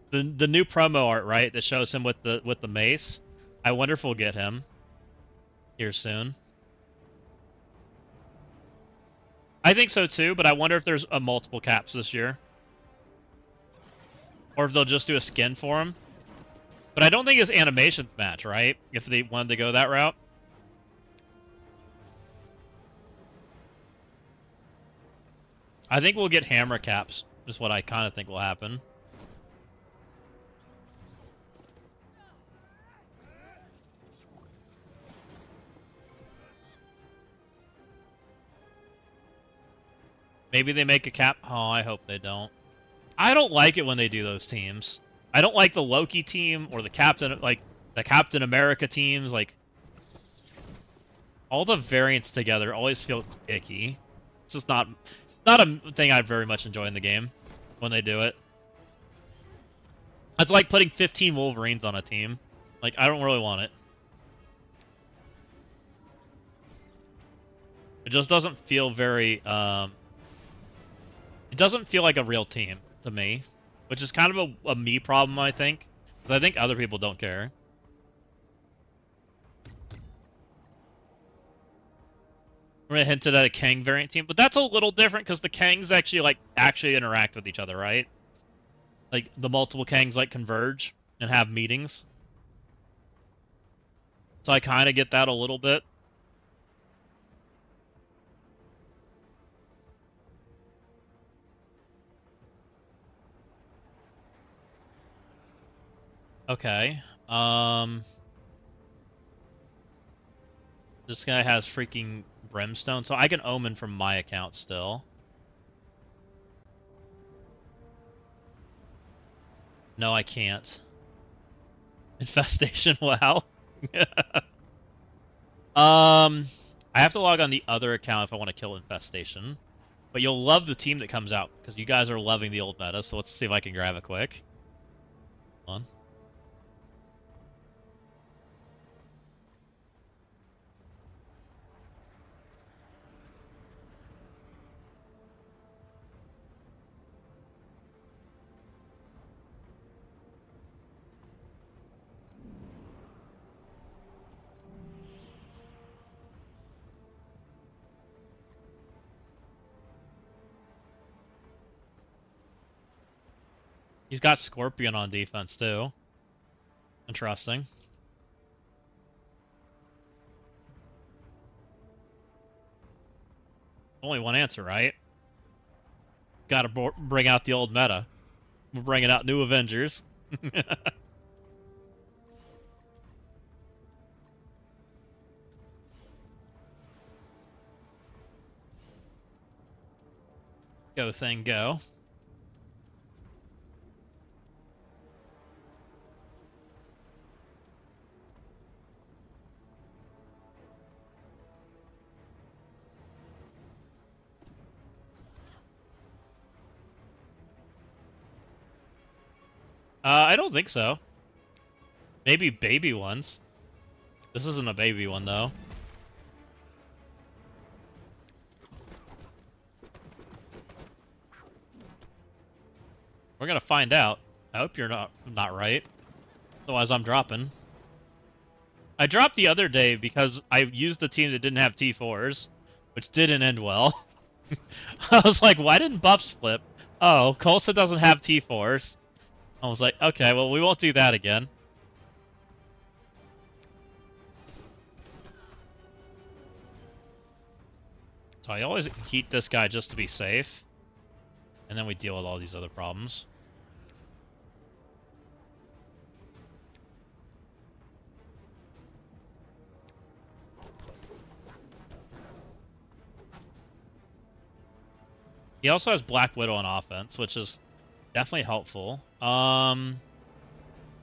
the new promo art, right, that shows him with the mace. I wonder if we'll get him here soon. I think so too, but I wonder if there's a multiple caps this year. Or if they'll just do a skin for him. But I don't think his animations match, right? If they wanted to go that route. I think we'll get hammer caps, is what I kind of think will happen. Maybe they make a cap. Oh, I hope they don't. I don't like it when they do those teams. I don't like the Loki team or the Captain America teams. Like, all the variants together always feel icky. It's just not a thing I very much enjoy in the game when they do it. It's like putting 15 Wolverines on a team. Like, I don't really want it. It just doesn't feel very it doesn't feel like a real team to me, which is kind of a me problem, I think, because I think other people don't care. We're gonna hint at a Kang variant team, but that's a little different because the Kangs actually interact with each other, right? Like the multiple Kangs converge and have meetings. So I kind of get that a little bit. Okay. This guy has freaking brimstone, so I can omen from my account still. No, I can't. Infestation, wow. I have to log on the other account if I want to kill Infestation. But you'll love the team that comes out, because you guys are loving the old meta, so let's see if I can grab it quick. Hold on. He's got Scorpion on defense, too. Interesting. Only one answer, right? Gotta bring out the old meta. We're bringing out new Avengers. Go thing, go. I don't think so. Maybe baby ones. This isn't a baby one, though. We're gonna find out. I hope you're not right. Otherwise, I'm dropping. I dropped the other day because I used the team that didn't have T4s, which didn't end well. I was like, why didn't buffs flip? Oh, Colsa doesn't have T4s. I was like, okay, well, we won't do that again. So I always heat this guy just to be safe. And then we deal with all these other problems. He also has Black Widow on offense, which is definitely helpful. I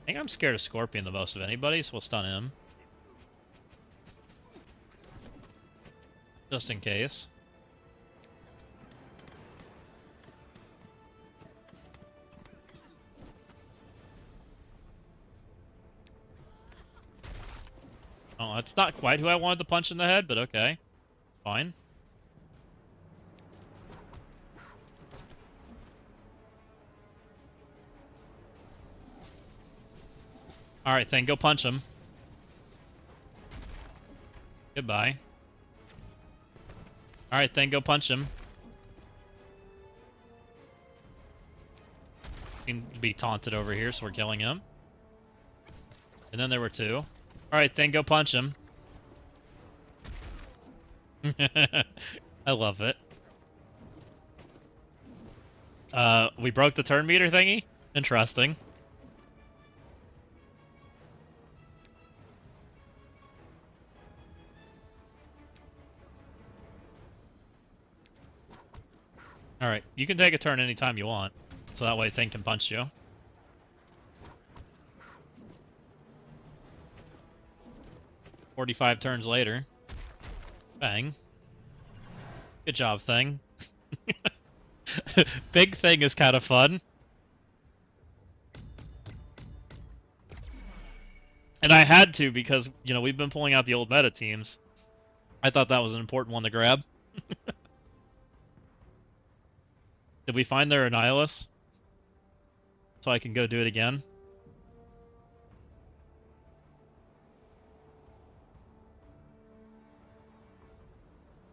think I'm scared of Scorpion the most of anybody, so we'll stun him. Just in case. Oh, that's not quite who I wanted to punch in the head, but okay. Fine. Alright, then go punch him. Goodbye. Alright, then go punch him. Seem to be taunted over here, so we're killing him. And then there were two. Alright, then go punch him. I love it. We broke the turn meter thingy? Interesting. Alright, you can take a turn anytime you want, so that way Thing can punch you. "45 turns later. Bang. Good job, Thing. Big Thing is kind of fun. And I had to because, you know, we've been pulling out the old meta teams. I thought that was an important one to grab. Did we find their Annihilus? So I can go do it again?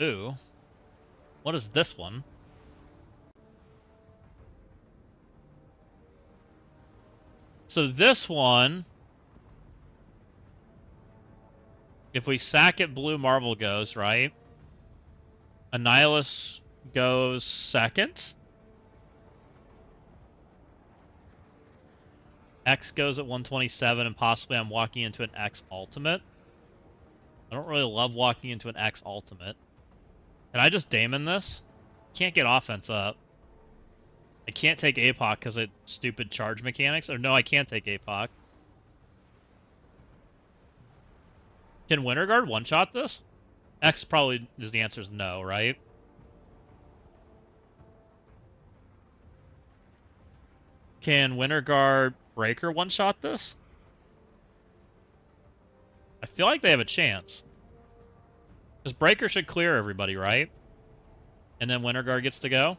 Ooh. What is this one? So this one, if we sack it, Blue Marvel goes, right? Annihilus goes second. X goes at 127, and possibly I'm walking into an X Ultimate. I don't really love walking into an X Ultimate. Can I just Daemon this? Can't get offense up. I can't take APOC because of stupid charge mechanics. Or no, I can't take APOC. Can Winterguard one-shot this? X probably is the answer is no, right? Can Winterguard Breaker one-shot this? I feel like they have a chance. Because Breaker should clear everybody, right? And then Winterguard gets to go?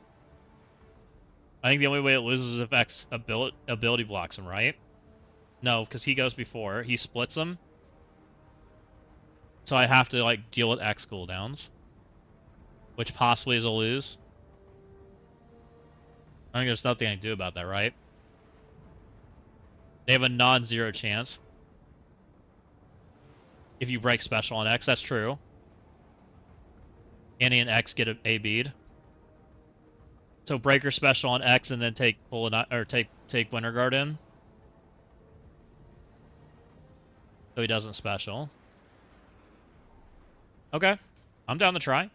I think the only way it loses is if X ability blocks him, right? No, because he goes before. He splits him. So I have to, like, deal with X cooldowns. Which possibly is a lose. I think there's nothing I can do about that, right? They have a non-zero chance. If you break special on X, that's true. Annie and X get a bead. So breaker special on X and then take Winterguard in. So he doesn't special. Okay. I'm down to try.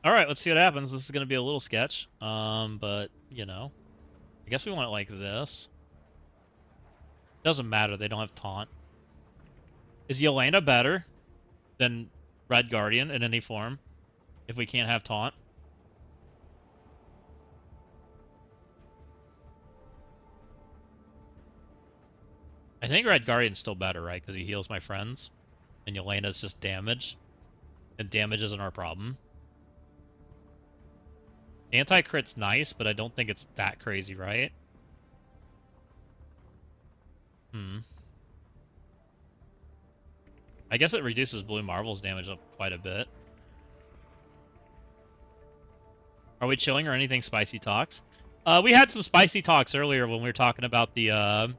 Alright, let's see what happens. This is going to be a little sketch. But, you know. I guess we want it like this. Doesn't matter, they don't have taunt. Is Yelena better than Red Guardian in any form? If we can't have taunt? I think Red Guardian's still better, right? Because he heals my friends. And Yelena's just damage. And damage isn't our problem. Anti-crit's nice, but I don't think it's that crazy, right? I guess it reduces Blue Marvel's damage up quite a bit. Are we chilling or anything spicy talks? We had some spicy talks earlier when we were talking about the Odin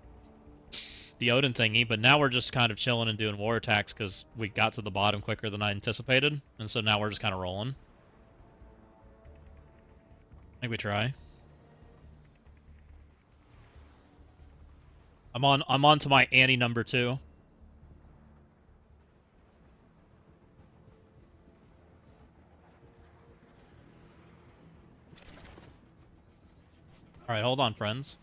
thingy, but now we're just kind of chilling and doing war attacks because we got to the bottom quicker than I anticipated, and so now we're just kind of rolling. I think we try. I'm on to my Annie number 2. Alright, hold on, friends.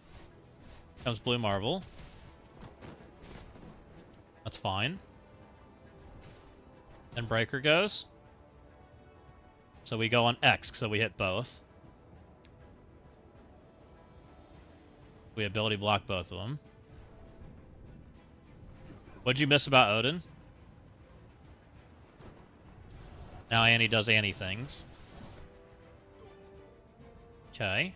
Comes Blue Marvel. That's fine. Then Breaker goes. So we go on X, so we hit both. We ability block both of them. What'd you miss about Odin? Now Annie does Annie things. Okay.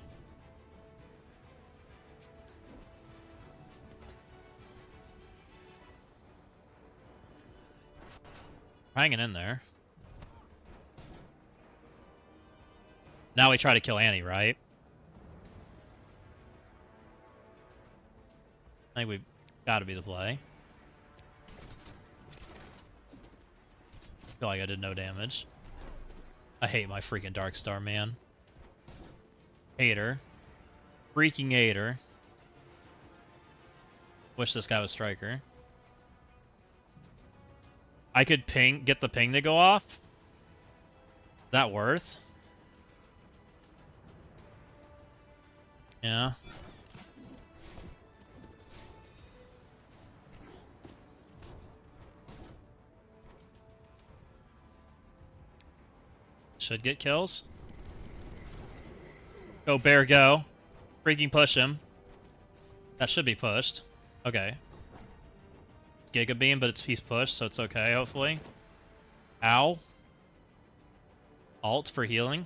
Hanging in there. Now we try to kill Annie, right? I think we've got to be the play. Feel like I did no damage. I hate my freaking Darkstar, man. Hate her. Freaking hate her. Wish this guy was Striker. I could get the ping to go off. Is that worth? Yeah. Should get kills. Go bear, go. Freaking push him. That should be pushed. Okay. Giga Beam, but he's pushed, so it's okay, hopefully. Ow. Alt for healing.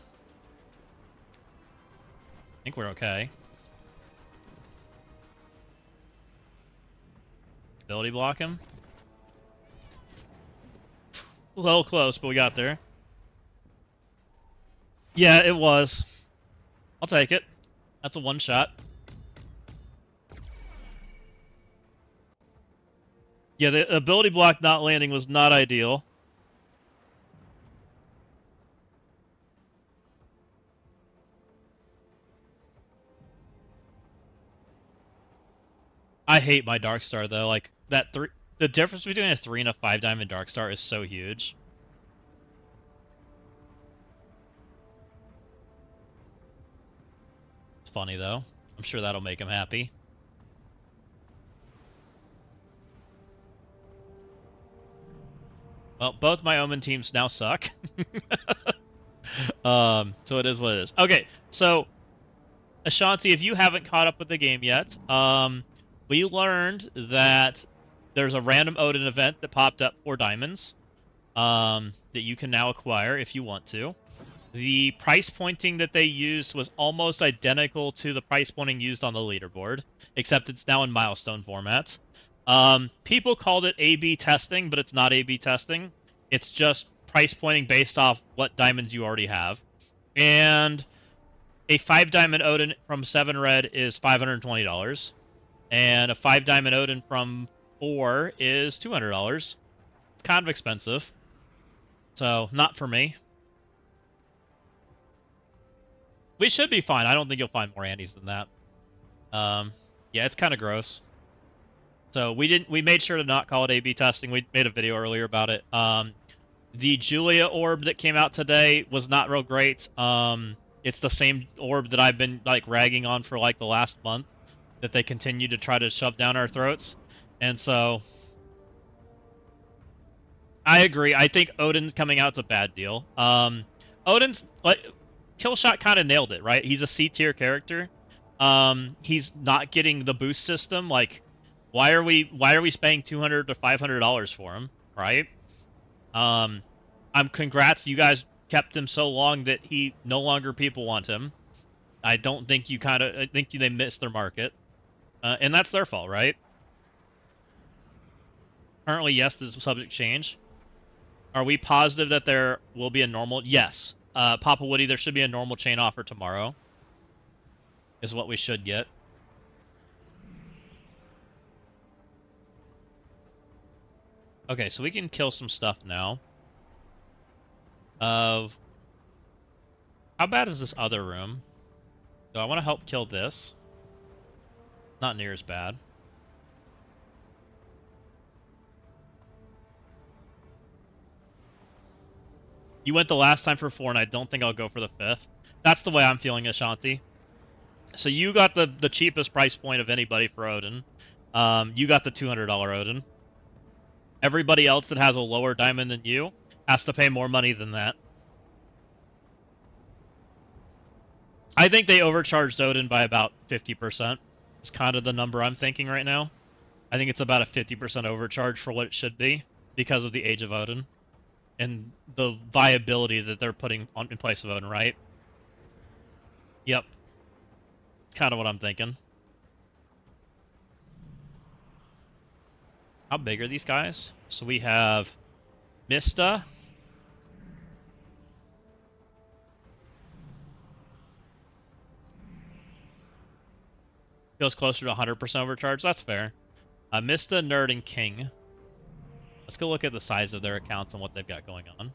I think we're okay. Ability block him. A little close, but we got there. Yeah, it was. I'll take it. That's a one shot. Yeah, the ability block not landing was not ideal. I hate my Darkstar though. Like the difference between a 3 and a 5 diamond Darkstar is so huge. It's funny though. I'm sure that'll make him happy. Well, both my Omen teams now suck. So it is what it is. Okay, so Ashanti, if you haven't caught up with the game yet, we learned that there's a random Odin event that popped up for diamonds, that you can now acquire if you want to. The price pointing that they used was almost identical to the price pointing used on the leaderboard, except it's now in milestone format. People called it A/B testing, but it's not A/B testing. It's just price pointing based off what diamonds you already have. And a 5 diamond Odin from 7 red is $520. And a 5 diamond Odin from 4 is $200. It's kind of expensive. So, not for me. We should be fine. I don't think you'll find more Andes than that. Yeah, it's kind of gross. So we made sure to not call it A/B testing. We made a video earlier about it. The Julia orb that came out today was not real great. It's the same orb that I've been like ragging on for like the last month, that they continue to try to shove down our throats. And so I agree. I think Odin coming out's a bad deal. Odin's like Killshot kind of nailed it, right? He's a C tier character. He's not getting the boost system. Like, why are we spending $200 to $500 for him, right? Congrats, you guys kept him so long that he no longer people want him. I think they missed their market, and that's their fault, right? Currently, yes, the subject change. Are we positive that there will be a normal? Yes. Papa Woody, there should be a normal chain offer tomorrow. Is what we should get. Okay, so we can kill some stuff now. How bad is this other room? So I want to help kill this. Not near as bad. You went the last time for 4, and I don't think I'll go for the 5th. That's the way I'm feeling, Ashanti. So you got the cheapest price point of anybody for Odin. You got the $200 Odin. Everybody else that has a lower diamond than you has to pay more money than that. I think they overcharged Odin by about 50%. It's kind of the number I'm thinking right now. I think it's about a 50% overcharge for what it should be because of the age of Odin and the viability that they're putting in place of Odin, right? Yep. Kind of what I'm thinking. How big are these guys? So we have Mista. Feels closer to 100% overcharge. That's fair. Mista, Nerd, and King. Let's go look at the size of their accounts and what they've got going on.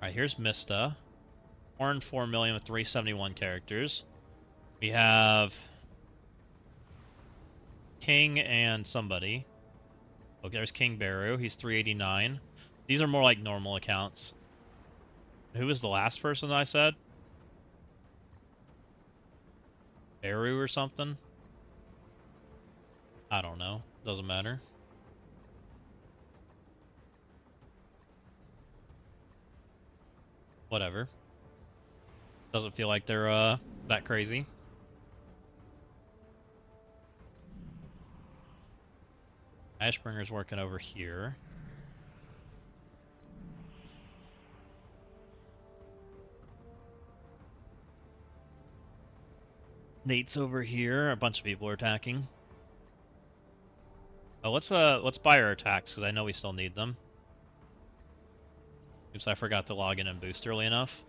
Alright, here's Mista. 4 million with 371 characters. We have King and somebody. Okay, there's King Baru. He's 389. These are more like normal accounts. Who was the last person that I said? Baru or something? I don't know. Doesn't matter. Whatever. Doesn't feel like they're that crazy. Ashbringer's working over here. Nate's over here. A bunch of people are attacking. Oh, let's buy our attacks because I know we still need them. Oops, I forgot to log in and boost early enough.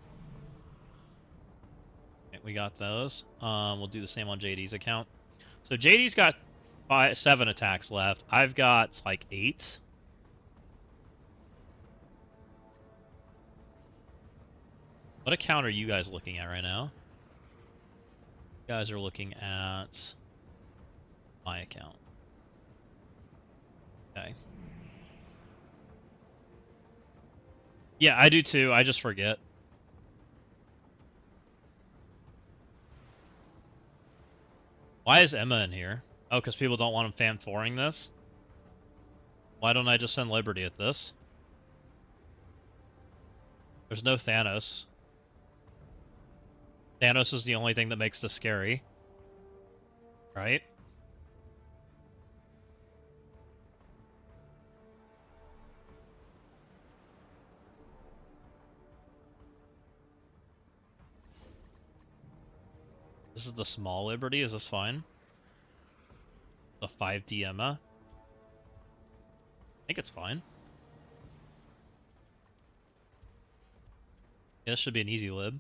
Okay, we got those. We'll do the same on JD's account. So JD's got 7 attacks left. I've got like 8. What account are you guys looking at right now? You guys are looking at my account. Okay. Yeah, I do too. I just forget. Why is Emma in here? Oh, because people don't want him fan 4ing this? Why don't I just send Liberty at this? There's no Thanos. Thanos is the only thing that makes this scary. Right? This is the small Liberty. Is this fine? The 5D Emma? I think it's fine. Yeah, this should be an easy lib.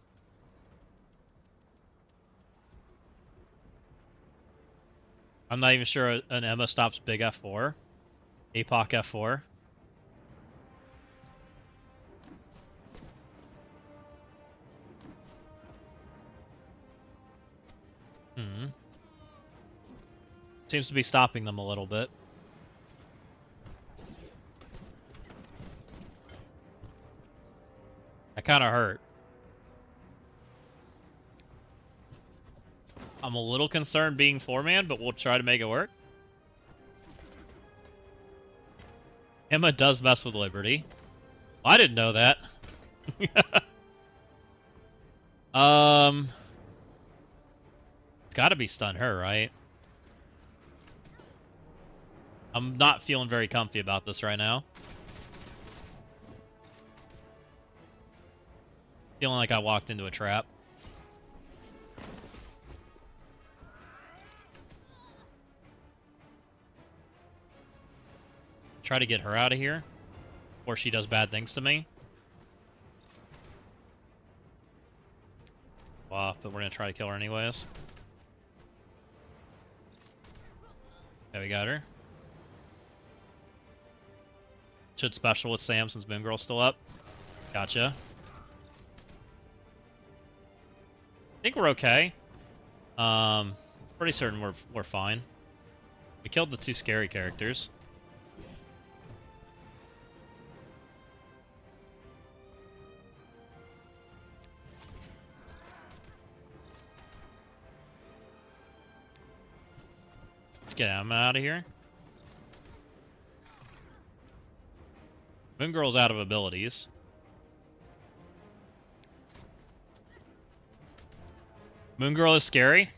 I'm not even sure an Emma stops big F4. APOC F4. Seems to be stopping them a little bit. That kind of hurt. I'm a little concerned being 4-man, but we'll try to make it work. Emma does mess with Liberty. I didn't know that. It's gotta be stun her, right? I'm not feeling very comfy about this right now. Feeling like I walked into a trap. Try to get her out of here before she does bad things to me. Wow, but we're gonna try to kill her anyways. Okay, we got her. Should special with Sam since Moon Girl's still up. Gotcha. I think we're okay. Pretty certain we're fine. We killed the 2 scary characters. Let's get Emma out of here. Moon Girl's out of abilities. Moon Girl is scary.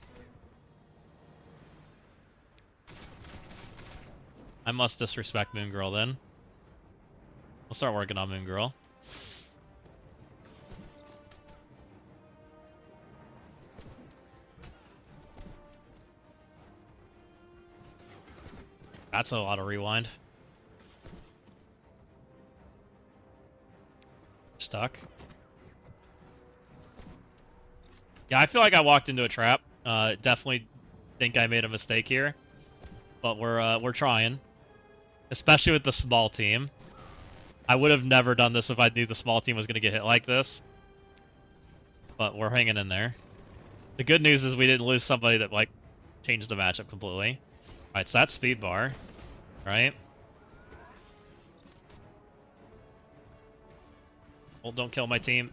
I must disrespect Moon Girl then. We'll start working on Moon Girl. That's a lot of rewind. Stuck. Yeah, I feel like I walked into a trap. Definitely think I made a mistake here, but we're trying, especially with the small team. I would have never done this if I knew the small team was going to get hit like this, but we're hanging in there. The good news is we didn't lose somebody that like changed the matchup completely. All right, so that's speed bar, right? Well, don't kill my team.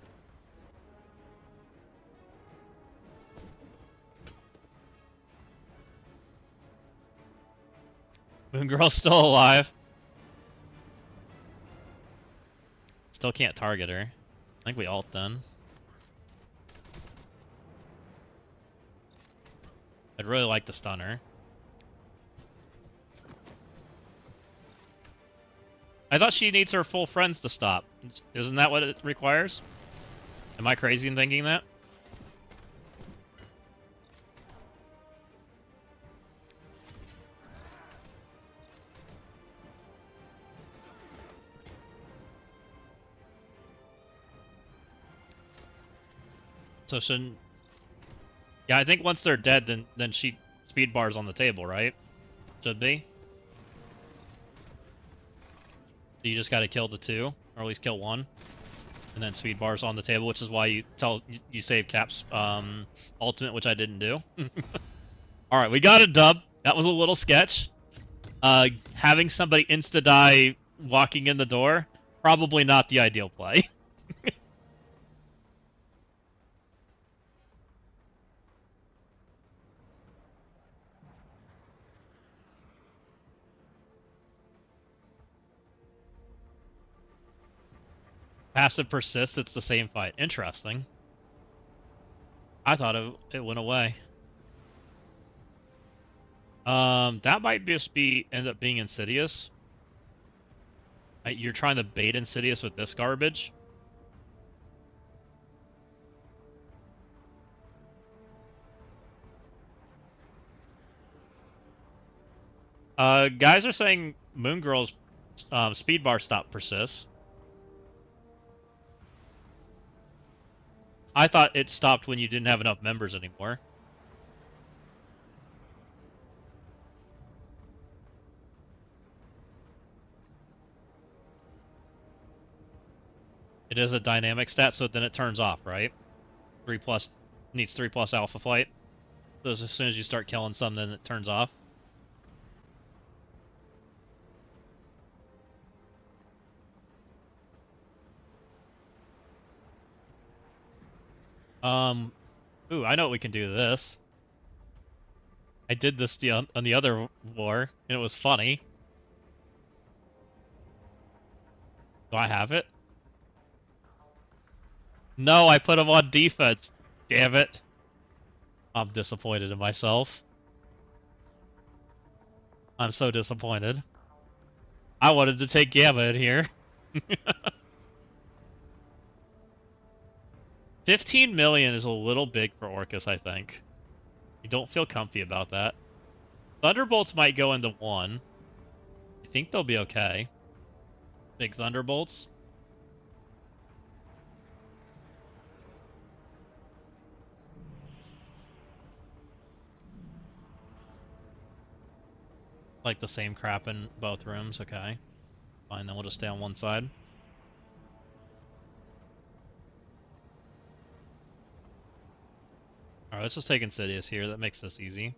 Moon Girl's still alive. Still can't target her. I think we ult then. I'd really like to stun her. I thought she needs her full friends to stop. Isn't that what it requires? Am I crazy in thinking that? So shouldn't... Yeah, I think once they're dead, then she speed bars on the table, right? Should be. So you just gotta kill the two, or at least kill one. And then speed bars on the table, which is why you save Cap's ultimate, which I didn't do. Alright, we got a dub. That was a little sketch. Having somebody insta-die walking in the door, probably not the ideal play. Passive persists, it's the same fight. Interesting. I thought it went away. That might just end up being Insidious. You're trying to bait Insidious with this garbage. Guys are saying Moon Girl's speed bar stop persists. I thought it stopped when you didn't have enough members anymore. It is a dynamic stat, so then it turns off, right? 3+ needs 3+ alpha flight. So as soon as you start killing some, then it turns off. Ooh, I know what we can do to this. I did this on the other war, and it was funny. Do I have it? No, I put him on defense. Damn it. I'm disappointed in myself. I'm so disappointed. I wanted to take Gamma in here. 15 million is a little big for Orcus, I think. I don't feel comfy about that. Thunderbolts might go into 1. I think they'll be okay. Big Thunderbolts. Like the same crap in both rooms, okay. Fine, then we'll just stay on one side. Alright, let's just take Insidious here. That makes this easy.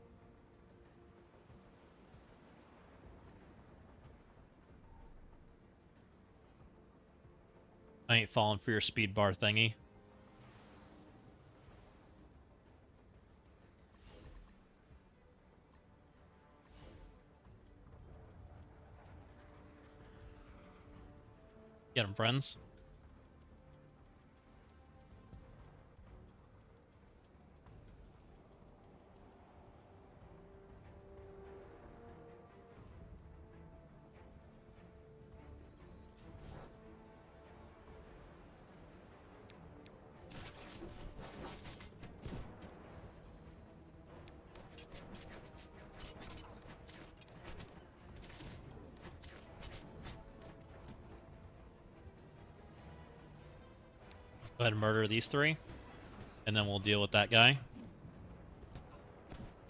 I ain't falling for your speed bar thingy. Get him, friends. Go ahead and murder these 3, and then we'll deal with that guy.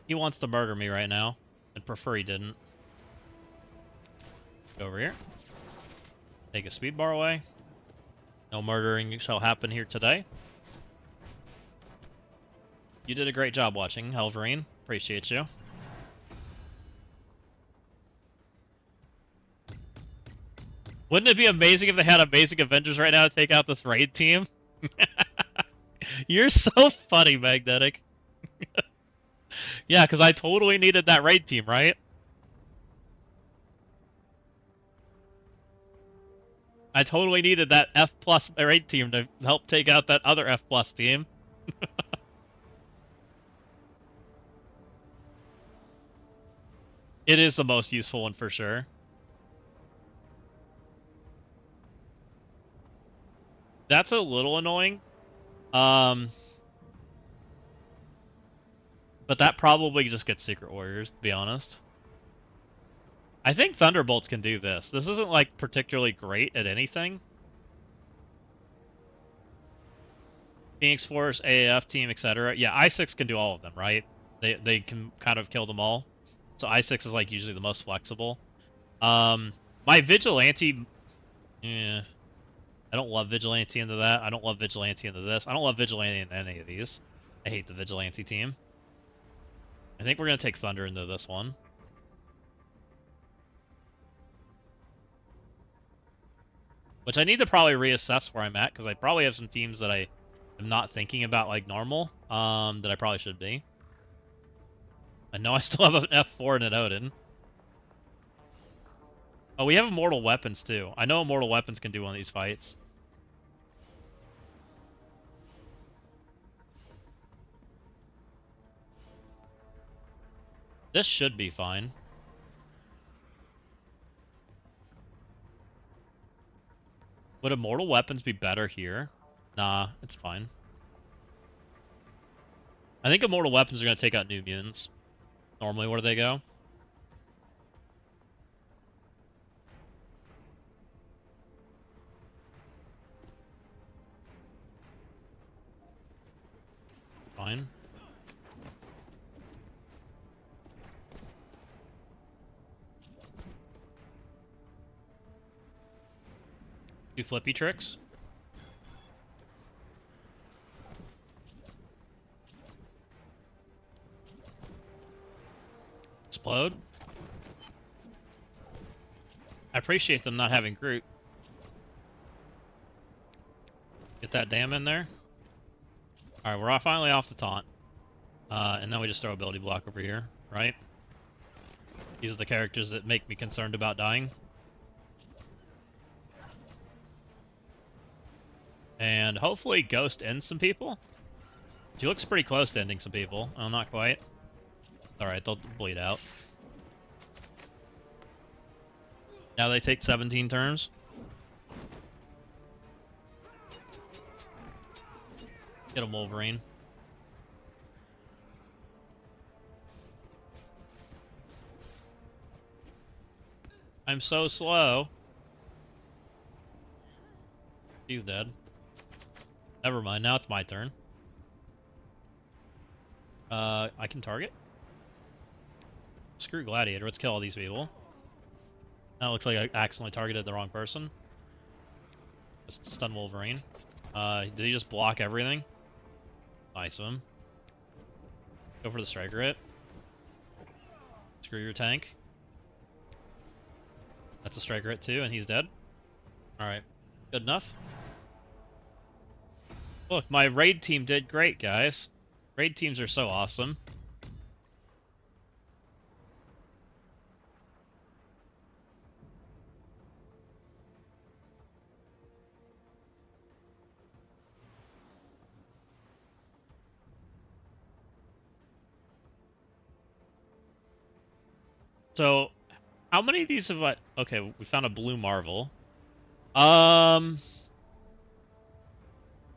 He wants to murder me right now. I'd prefer he didn't. Go over here. Take a speed bar away. No murdering shall happen here today. You did a great job watching, Helverine. Appreciate you. Wouldn't it be amazing if they had amazing Avengers right now to take out this raid team? You're so funny, Magnetic. Yeah, because I totally needed that raid team, right? I totally needed that F+ raid team to help take out that other F+ team. It is the most useful one for sure. That's a little annoying. But that probably just gets Secret Warriors, to be honest. I think Thunderbolts can do this. This isn't, like, particularly great at anything. Phoenix Force, AAF team, etc. Yeah, I6 can do all of them, right? They can kind of kill them all. So I6 is like usually the most flexible. My Vigilante, yeah, I don't love Vigilante into that. I don't love Vigilante into this. I don't love Vigilante in any of these. I hate the Vigilante team. I think we're gonna take Thunder into this one. Which I need to probably reassess where I'm at, because I probably have some teams that I am not thinking about like normal, that I probably should be. I know I still have an F4 and an Odin. Oh, we have Immortal Weapons too. I know Immortal Weapons can do one of these fights. This should be fine. Would Immortal Weapons be better here? Nah, it's fine. I think Immortal Weapons are going to take out New Mutants. Normally, where do they go? Fine. Do flippy tricks. Explode. I appreciate them not having Groot. Get that dam in there. Alright, we're finally off the taunt. And now we just throw ability block over here, right? These are the characters that make me concerned about dying. And hopefully Ghost ends some people. She looks pretty close to ending some people. Oh, not quite. Alright, they'll bleed out. Now they take 17 turns. Get him, Wolverine. I'm so slow. He's dead. Never mind, now it's my turn. I can target. Screw Gladiator, let's kill all these people. Now it looks like I accidentally targeted the wrong person. Just stun Wolverine. Did he just block everything? Nice of him. Go for the striker hit. Screw your tank. That's a striker hit too, and he's dead. Alright. Good enough. Look, my raid team did great, guys. Raid teams are so awesome. So, how many of these have I... Okay, we found a blue Marvel.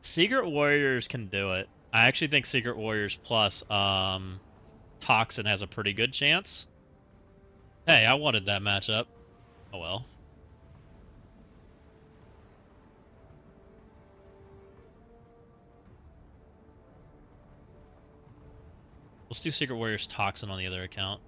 Secret Warriors can do it. I actually think Secret Warriors plus Toxin has a pretty good chance. Hey, I wanted that matchup. Oh well. Let's do Secret Warriors Toxin on the other account.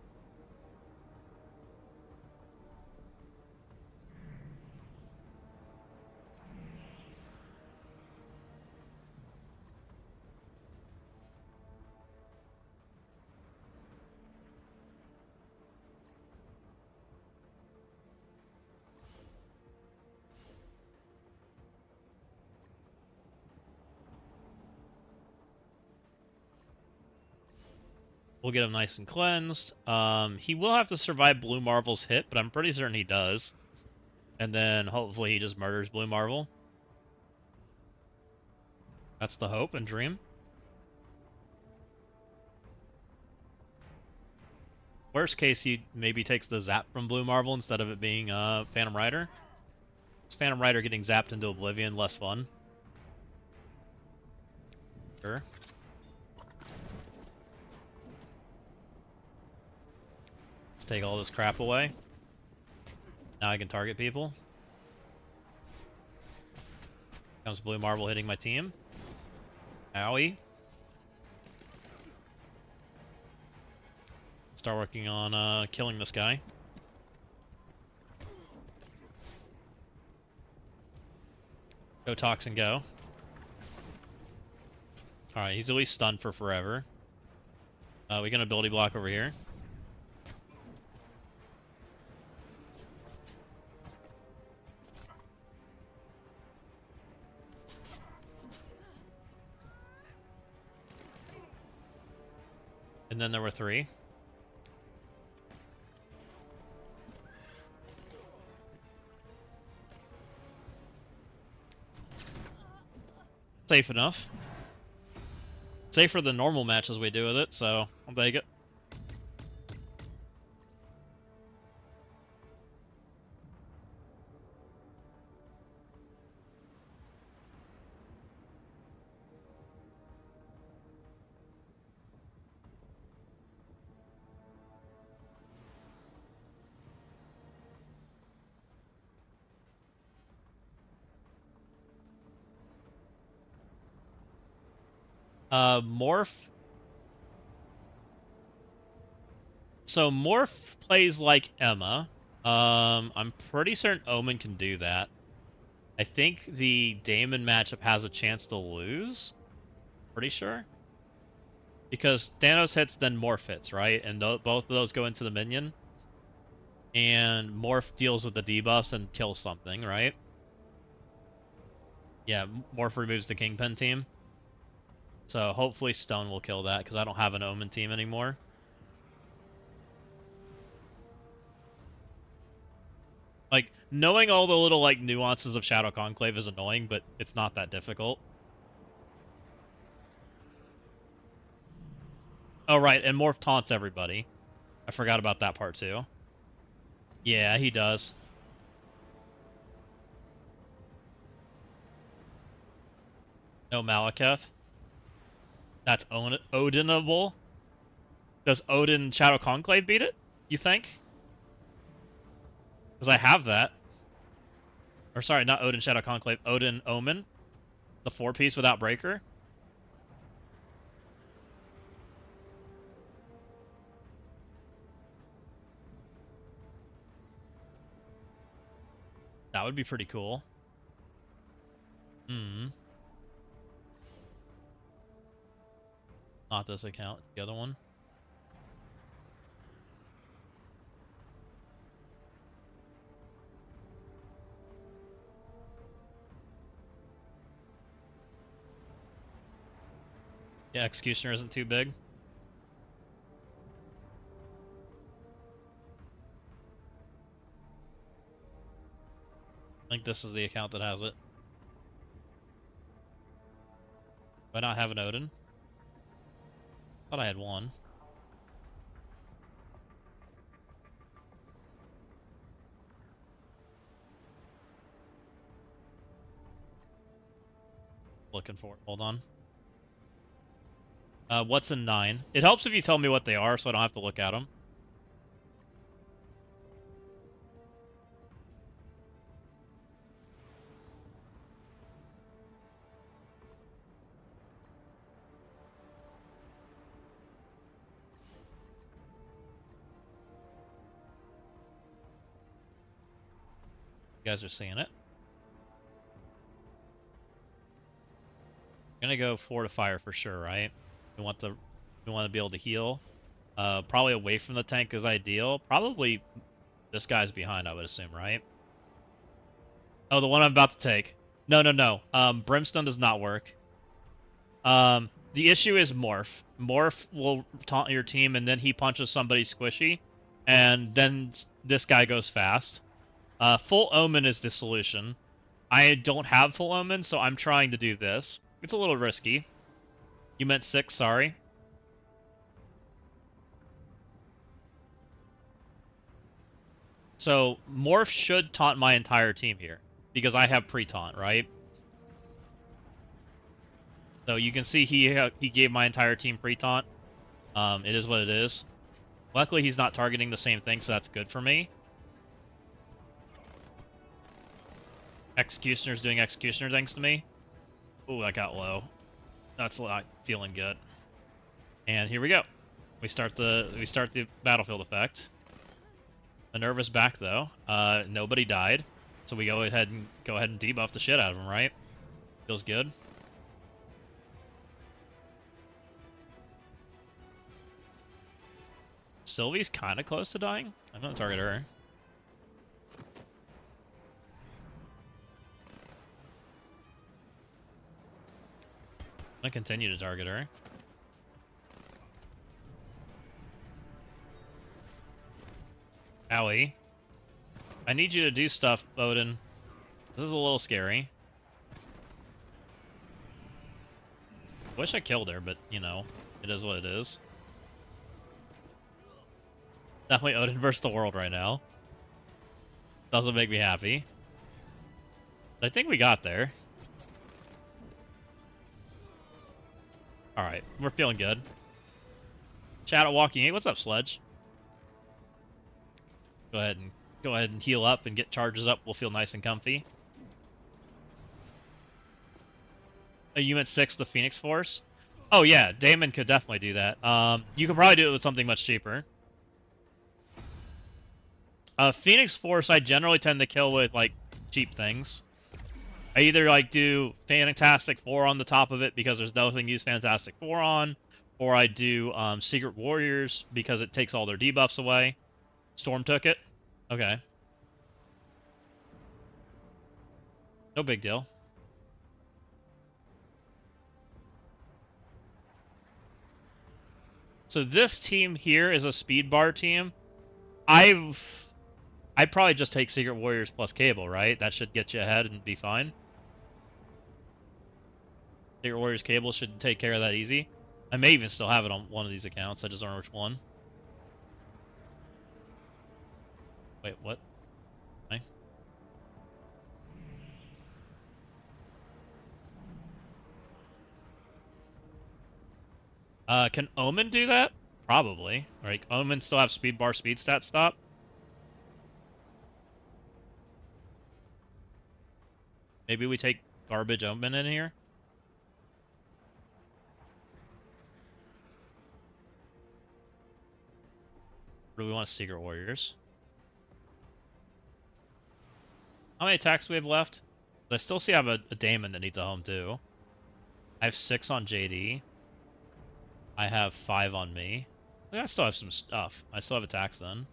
We'll get him nice and cleansed. He will have to survive Blue Marvel's hit, but I'm pretty certain he does. And then hopefully he just murders Blue Marvel. That's the hope and dream. Worst case, he maybe takes the zap from Blue Marvel instead of it being Phantom Rider. Is Phantom Rider getting zapped into oblivion less fun? Sure. Take all this crap away. Now I can target people. Comes Blue Marvel hitting my team. Owie. Start working on killing this guy. Go Toxin, go. Alright, he's at least stunned for forever. We get an ability block over here. And then there were 3. Safe enough. Safer than normal matches we do with it, so I'll take it. Morph. So Morph plays like Emma. I'm pretty certain Omen can do that. I think the Daemon matchup has a chance to lose. Pretty sure. Because Thanos hits, then Morph hits, right? And both of those go into the minion. And Morph deals with the debuffs and kills something, right? Yeah, Morph removes the Kingpin team. So hopefully Stone will kill that, because I don't have an Omen team anymore. Like, knowing all the little, like, nuances of Shadow Conclave is annoying, but it's not that difficult. Oh, right, and Morph taunts everybody. I forgot about that part, too. Yeah, he does. No Malekith. That's Odinable. Does Odin Shadow Conclave beat it, you think? Because I have that. Or sorry, not Odin Shadow Conclave, Odin Omen. The 4-piece without breaker. That would be pretty cool. Not this account, the other one. Yeah, Executioner isn't too big. I think this is the account that has it. Do I not have an Odin? Thought I had one. Looking for it. Hold on. What's in 9? It helps if you tell me what they are, so I don't have to look at them. You guys are seeing it. I'm gonna go Fortifier for sure, right? We want to be able to heal. Probably away from the tank is ideal. Probably this guy's behind, I would assume, right? Oh, the one I'm about to take. No. Brimstone does not work. The issue is Morph. Morph will taunt your team, and then he punches somebody squishy, and then this guy goes fast. Full Omen is the solution. I don't have Full Omen, so I'm trying to do this. It's a little risky. You meant 6, sorry. So, Morph should taunt my entire team here, because I have pre-taunt, right? So you can see he gave my entire team pre-taunt. It is what it is. Luckily, he's not targeting the same thing, so that's good for me. Executioner's doing Executioner thanks to me. Ooh, that got low. That's not feeling good. And here we go. We start the battlefield effect. Minerva's back though. Nobody died, so we go ahead and debuff the shit out of him, right? Feels good. Sylvie's kind of close to dying. I'm gonna target her. I'm gonna continue to target her. Owie. I need you to do stuff, Odin. This is a little scary. Wish I killed her, but, you know, it is what it is. Definitely Odin versus the world right now. Doesn't make me happy. But I think we got there. Alright, we're feeling good. Chat at Walking 8, what's up, Sledge? Go ahead and heal up and get charges up. We'll feel nice and comfy. Oh, you meant 6, the Phoenix Force? Oh yeah, Damon could definitely do that. You can probably do it with something much cheaper. Phoenix Force, I generally tend to kill with, like, cheap things. I either, like, do Fantastic Four on the top of it because there's nothing to use Fantastic Four on, or I do Secret Warriors because it takes all their debuffs away. Storm took it? Okay. No big deal. So this team here is a speed bar team. I'd probably just take Secret Warriors plus Cable, right? That should get you ahead and be fine. Secret Warriors Cable should take care of that easy. I may even still have it on one of these accounts. I just don't know which one. Wait, what? Okay. Can Omen do that? Probably. Right? Omen still have speed bar speed stat stop? Maybe we take garbage Omen in here? Or do we want Secret Warriors? How many attacks do we have left? I still see I have a Damon that needs a home too. I have 6 on JD. I have 5 on me. I still have some stuff. I still have attacks then.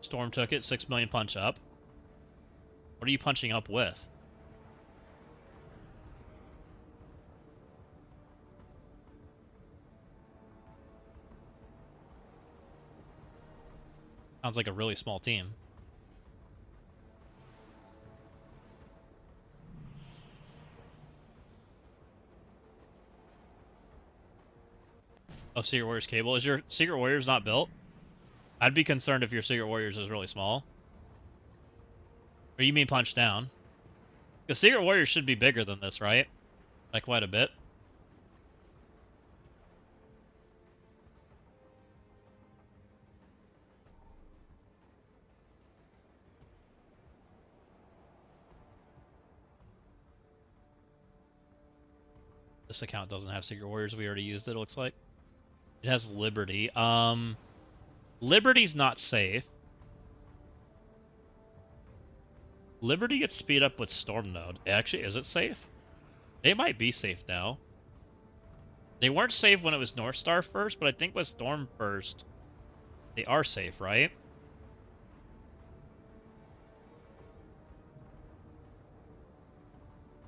Storm took it, 6 million punch up. What are you punching up with? Sounds like a really small team. Oh, Secret Warriors Cable. Is your Secret Warriors not built? I'd be concerned if your Secret Warriors is really small. Or you mean punch down? The Secret Warriors should be bigger than this, right? Like quite a bit. This account doesn't have Secret Warriors. We already used it, looks like. It has Liberty. Liberty's not safe. Liberty gets speed up with Storm Node. Actually, is it safe? They might be safe now. They weren't safe when it was North Star first, but I think with Storm first, they are safe, right?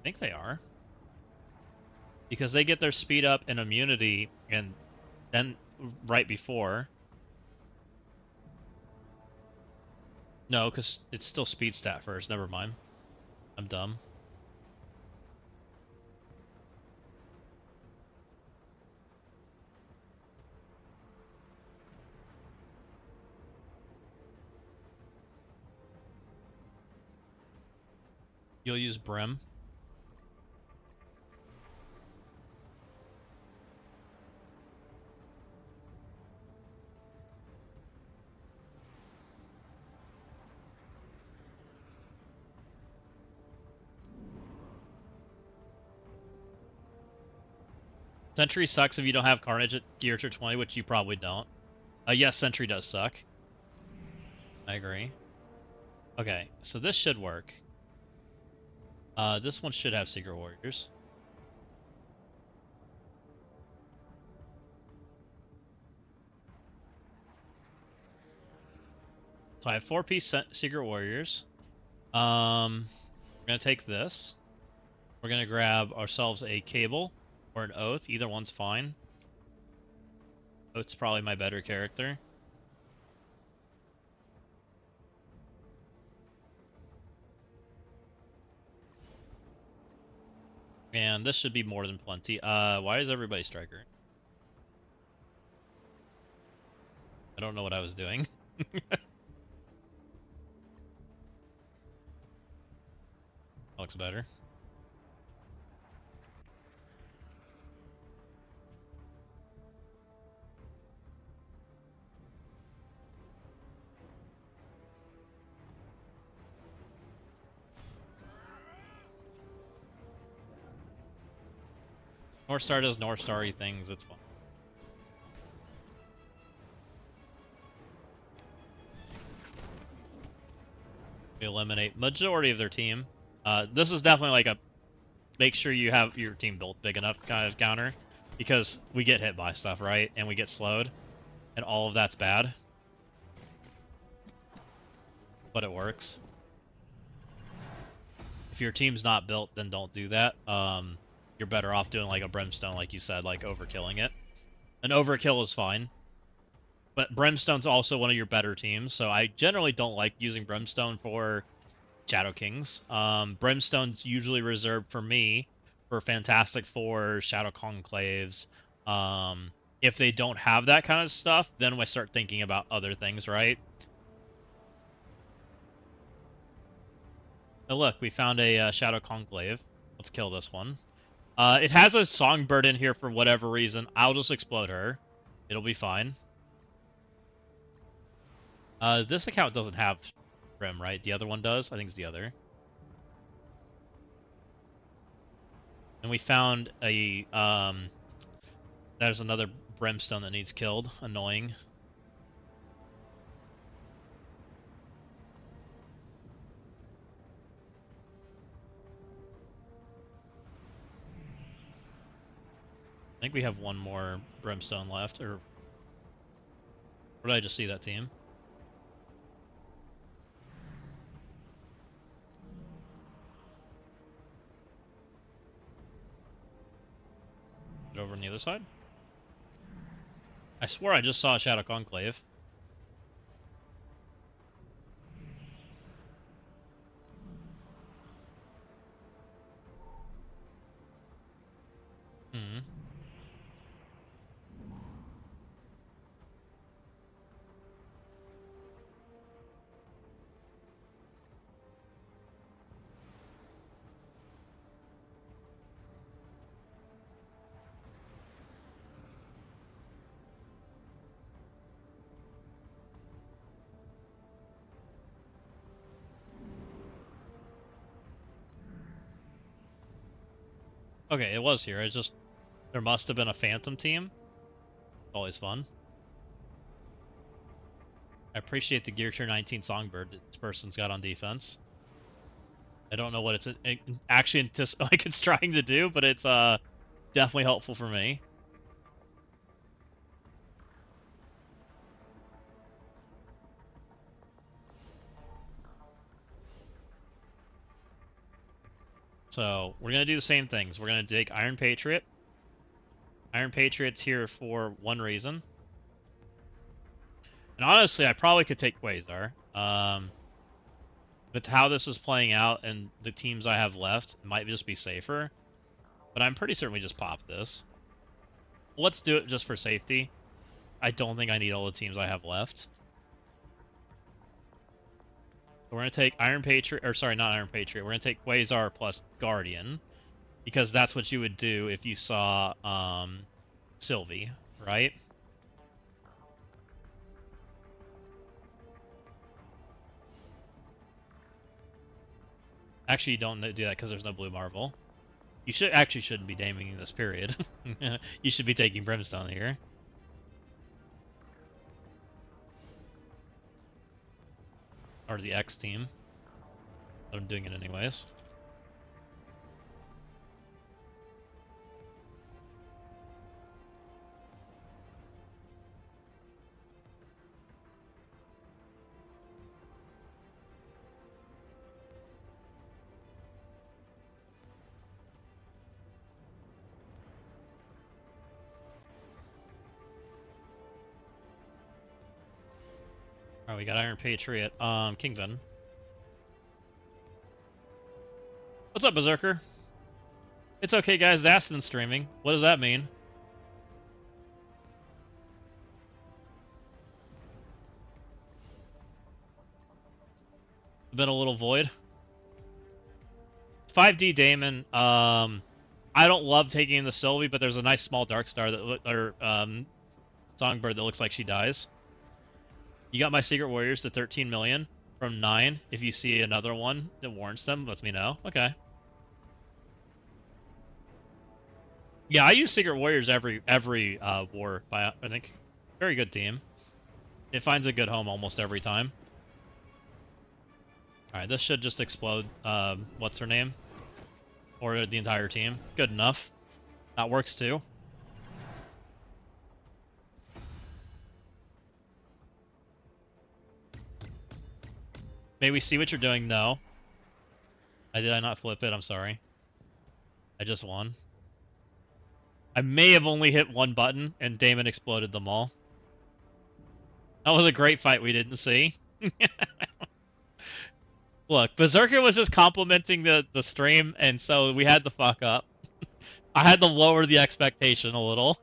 I think they are. Because they get their speed up and immunity, and then right before. No, because it's still speed stat first. Never mind. I'm dumb. You'll use Brim. Sentry sucks if you don't have Carnage at gear tier 20, which you probably don't. Yes, Sentry does suck. I agree. Okay, so this should work. This one should have Secret Warriors. So I have 4-piece Secret Warriors. We're gonna take this. We're gonna grab ourselves a Cable or an Oath. Either one's fine. Oath's probably my better character. And this should be more than plenty. Why is everybody Striker? I don't know what I was doing. Looks better. North Star does North Starry things, it's fun. We eliminate majority of their team. This is definitely like a make sure you have your team built big enough kind of counter, because we get hit by stuff, right? And we get slowed, and all of that's bad. But it works. If your team's not built, then don't do that. You're better off doing like a Brimstone, like you said, like overkilling it. An overkill is fine. But Brimstone's also one of your better teams, so I generally don't like using Brimstone for Shadow Kings. Brimstone's usually reserved for me for Fantastic Four, Shadow Conclaves. If they don't have that kind of stuff, then I start thinking about other things, right? Oh look, we found a Shadow Conclave. Let's kill this one. It has a Songbird in here for whatever reason. I'll just explode her. It'll be fine. This account doesn't have Brim, right? The other one does? I think it's the other. And we found a, there's another Brimstone that needs killed. Annoying. I think we have one more Brimstone left, or... Where did I just see that team? Is it over on the other side? I swore I just saw a Shadow Conclave. Hmm. Okay, it was here. It's just... There must have been a Phantom team. Always fun. I appreciate the Gear Tier 19 Songbird this person's got on defense. I don't know what it's actually like it's trying to do, but it's definitely helpful for me. So we're gonna do the same things. We're gonna take Iron Patriot. Iron Patriot's here for one reason. And honestly, I probably could take Quasar. With how this is playing out and the teams I have left, it might just be safer. But I'm pretty certain we just pop this. Let's do it just for safety. I don't think I need all the teams I have left. We're going to take Iron Patriot, or sorry, not Iron Patriot. We're going to take Quasar plus Guardian, because that's what you would do if you saw Sylvie, right? Actually, you don't do that because there's no Blue Marvel. You shouldn't be daming this period. You should be taking Brimstone here. Or the X team. But I'm doing it anyways. Oh, we got Iron Patriot. Kingpin. What's up, Berserker? It's okay, guys. Aston's streaming. What does that mean? Been a little void. 5D Daemon. I don't love taking the Sylvie, but there's a nice small Dark Star that Songbird that looks like she dies. You got my Secret Warriors to 13 million from 9. If you see another one that warrants them, let me know. Okay. Yeah, I use Secret Warriors every war. I think very good team. It finds a good home almost every time. All right, this should just explode. What's her name? Or the entire team. Good enough. That works too. May we see what you're doing? No. Did I not flip it? I'm sorry. I just won. I may have only hit one button, and Daemon exploded them all. That was a great fight we didn't see. Look, Berserker was just complimenting the stream, and so we had to fuck up. I had to lower the expectation a little.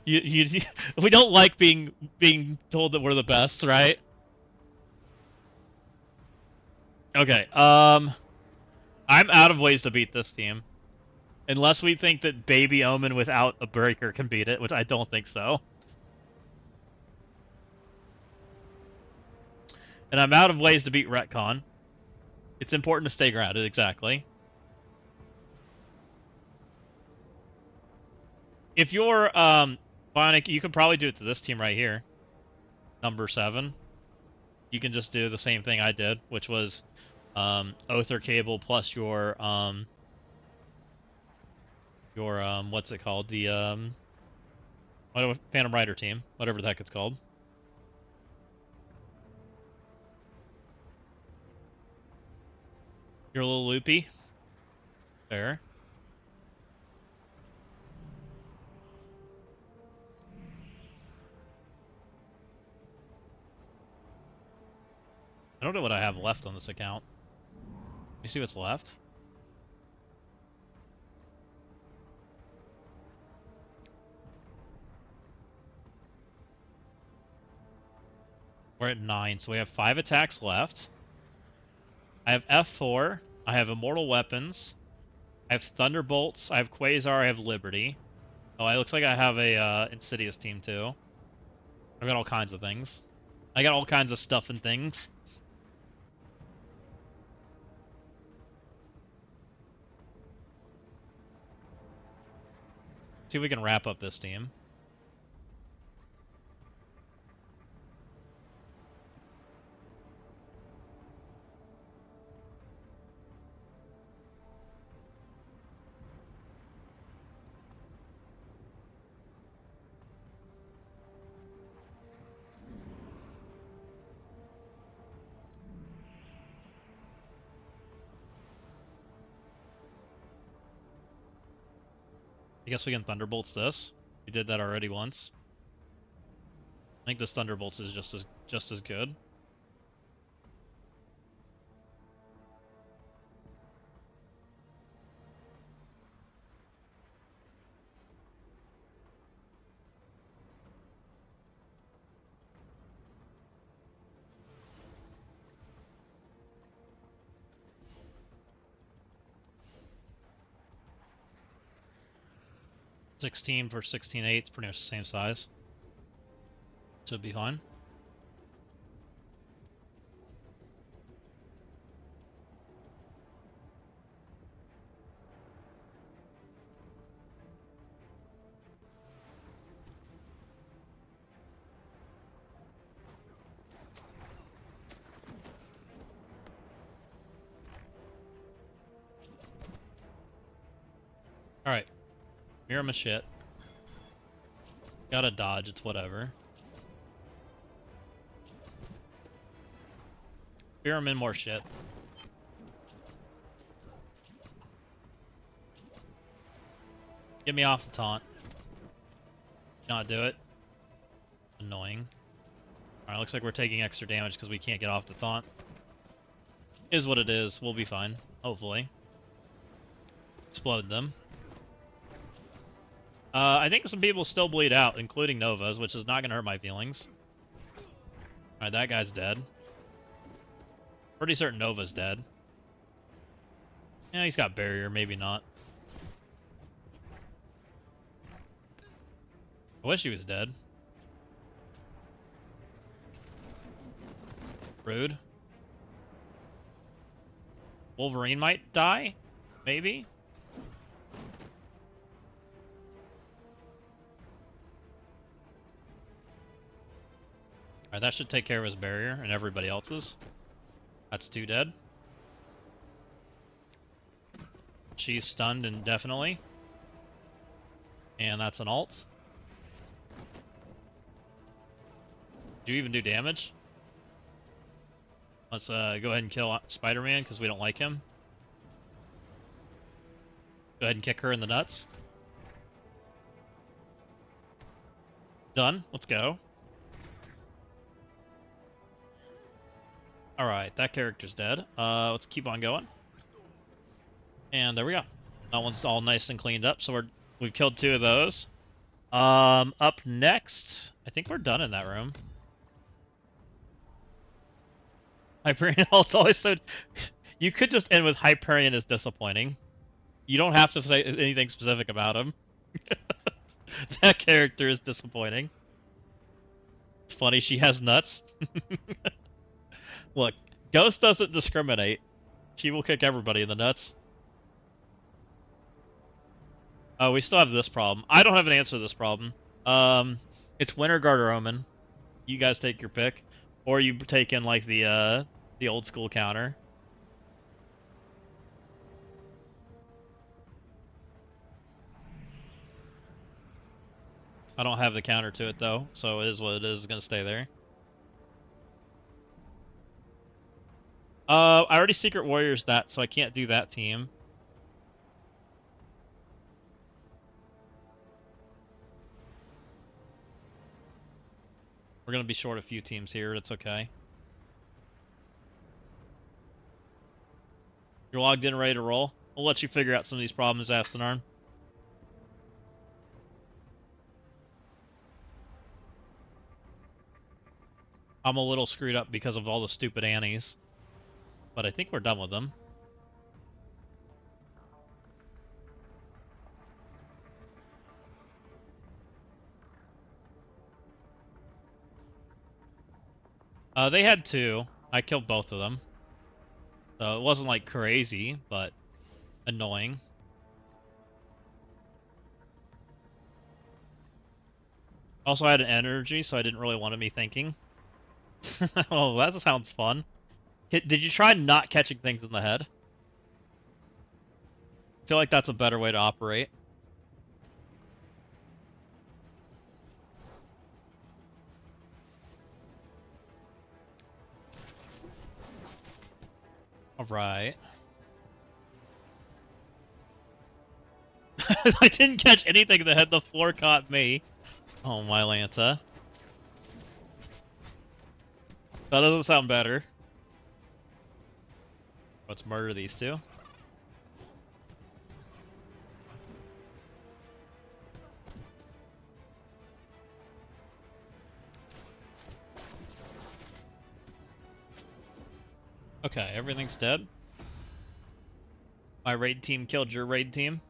We don't like being told that we're the best, right? Okay, I'm out of ways to beat this team. Unless we think that Baby Omen without a breaker can beat it, which I don't think so. And I'm out of ways to beat Retcon. It's important to stay grounded, exactly. If you're Bionic, you can probably do it to this team right here. Number 7. You can just do the same thing I did, which was Oathor Cable plus your what's it called? The Phantom Rider team, whatever the heck it's called. You're a little loopy. Fair. I don't know what I have left on this account. You see what's left? We're at 9, so we have 5 attacks left. I have F4. I have Immortal Weapons. I have Thunderbolts. I have Quasar. I have Liberty. Oh, it looks like I have a Insidious team too. I've got all kinds of things. I got all kinds of stuff and things. See if we can wrap up this team. I guess we can Thunderbolts this. We did that already once. I think this Thunderbolts is just as good. $16 for 16.8, it's pretty much the same size. So it'd be fine. Alright. Mirror shit. Gotta dodge, it's whatever. Spearman more shit. Get me off the taunt. Not do it. Annoying. Alright, looks like we're taking extra damage because we can't get off the taunt. Is what it is. We'll be fine. Hopefully. Explode them. I think some people still bleed out, including Novas, which is not going to hurt my feelings. Alright, that guy's dead. Pretty certain Nova's dead. Yeah, he's got barrier, maybe not. I wish he was dead. Rude. Wolverine might die? Maybe? Alright, that should take care of his barrier and everybody else's. That's 2 dead. She's stunned indefinitely. And that's an ult. Did you even do damage? Let's go ahead and kill Spider-Man because we don't like him. Go ahead and kick her in the nuts. Done. Let's go. Alright, that character's dead. Let's keep on going. And there we go. That one's all nice and cleaned up, so we've killed 2 of those. Up next, I think we're done in that room. Hyperion ult's always so... You could just end with Hyperion is disappointing. You don't have to say anything specific about him. That character is disappointing. It's funny, she has nuts. Look, Ghost doesn't discriminate. She will kick everybody in the nuts. Oh, we still have this problem. I don't have an answer to this problem. It's Winter Guard or Omen. You guys take your pick. Or you take in, like, the old school counter. I don't have the counter to it, though, so it is what it is. It's gonna stay there. I already Secret Warriors that, so I can't do that team. We're gonna be short a few teams here, it's okay. You're logged in, ready to roll? We'll let you figure out some of these problems, Astonarn. I'm a little screwed up because of all the stupid Annies. But I think we're done with them. They had 2. I killed both of them. So it wasn't like crazy, but annoying. Also, I had an energy, so I didn't really want to be thinking. Oh, that sounds fun. Did you try not catching things in the head? I feel like that's a better way to operate. Alright. I didn't catch anything in the head, the floor caught me. Oh, my Lanta. That doesn't sound better. Let's murder these 2. Okay, everything's dead. My raid team killed your raid team.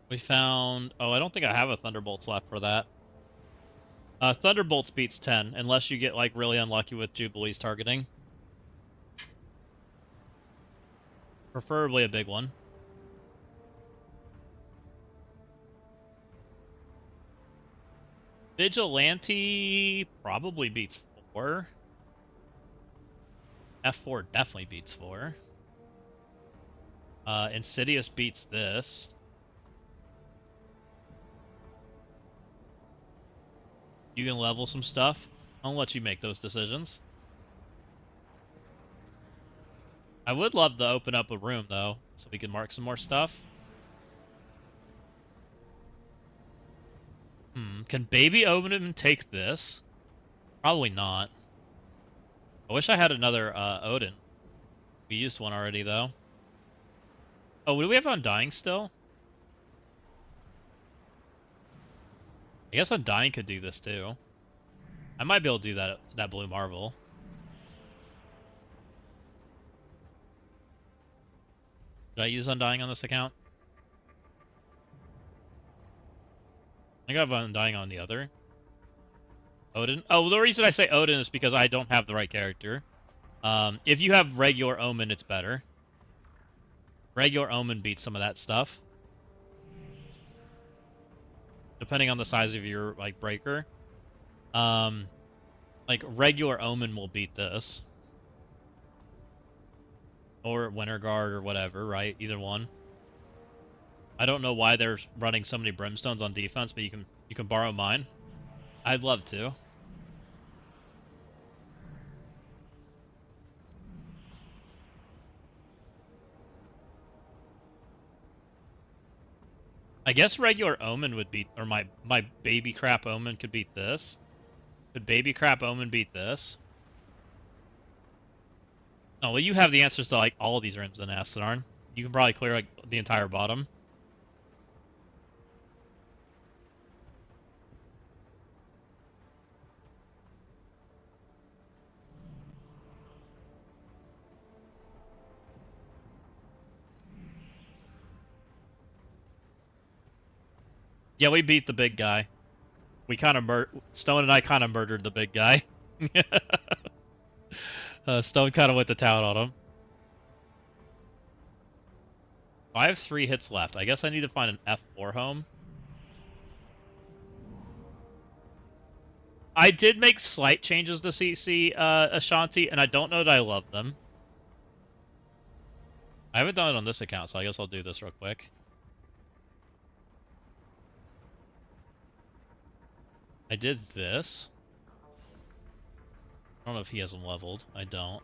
We found... Oh, I don't think I have a Thunderbolts left for that. Thunderbolts beats 10, unless you get like really unlucky with Jubilee's targeting. Preferably a big one. Vigilante probably beats 4. F4 definitely beats 4. Insidious beats this. You can level some stuff. I'll let you make those decisions. I would love to open up a room, though, so we can mark some more stuff. Can Baby Odin take this? Probably not. I wish I had another Odin. We used one already, though. Oh, do we have Undying still? I guess Undying could do this, too. I might be able to do that Blue Marvel. Did I use Undying on this account? I think I have Undying on the other. Odin? Oh, the reason I say Odin is because I don't have the right character. If you have regular Omen, it's better. Regular Omen beats some of that stuff. Depending on the size of your like breaker. Like regular Omen will beat this. Or Winter Guard or whatever, right? Either one. I don't know why they're running so many Brimstones on defense, but you can borrow mine. I'd love to. I guess regular Omen would beat, or my Baby Crap Omen could beat this. Could Baby Crap Omen beat this? Oh, well, you have the answers to like all of these rooms in Astadarn. You can probably clear like the entire bottom. Yeah, we beat the big guy. We kind of Stone and I kind of murdered the big guy. Stone kind of went to town on him. I have 3 hits left. I guess I need to find an F4 home. I did make slight changes to CC Ashanti, and I don't know that I love them. I haven't done it on this account, so I guess I'll do this real quick. I did this. I don't know if he has them leveled. I don't.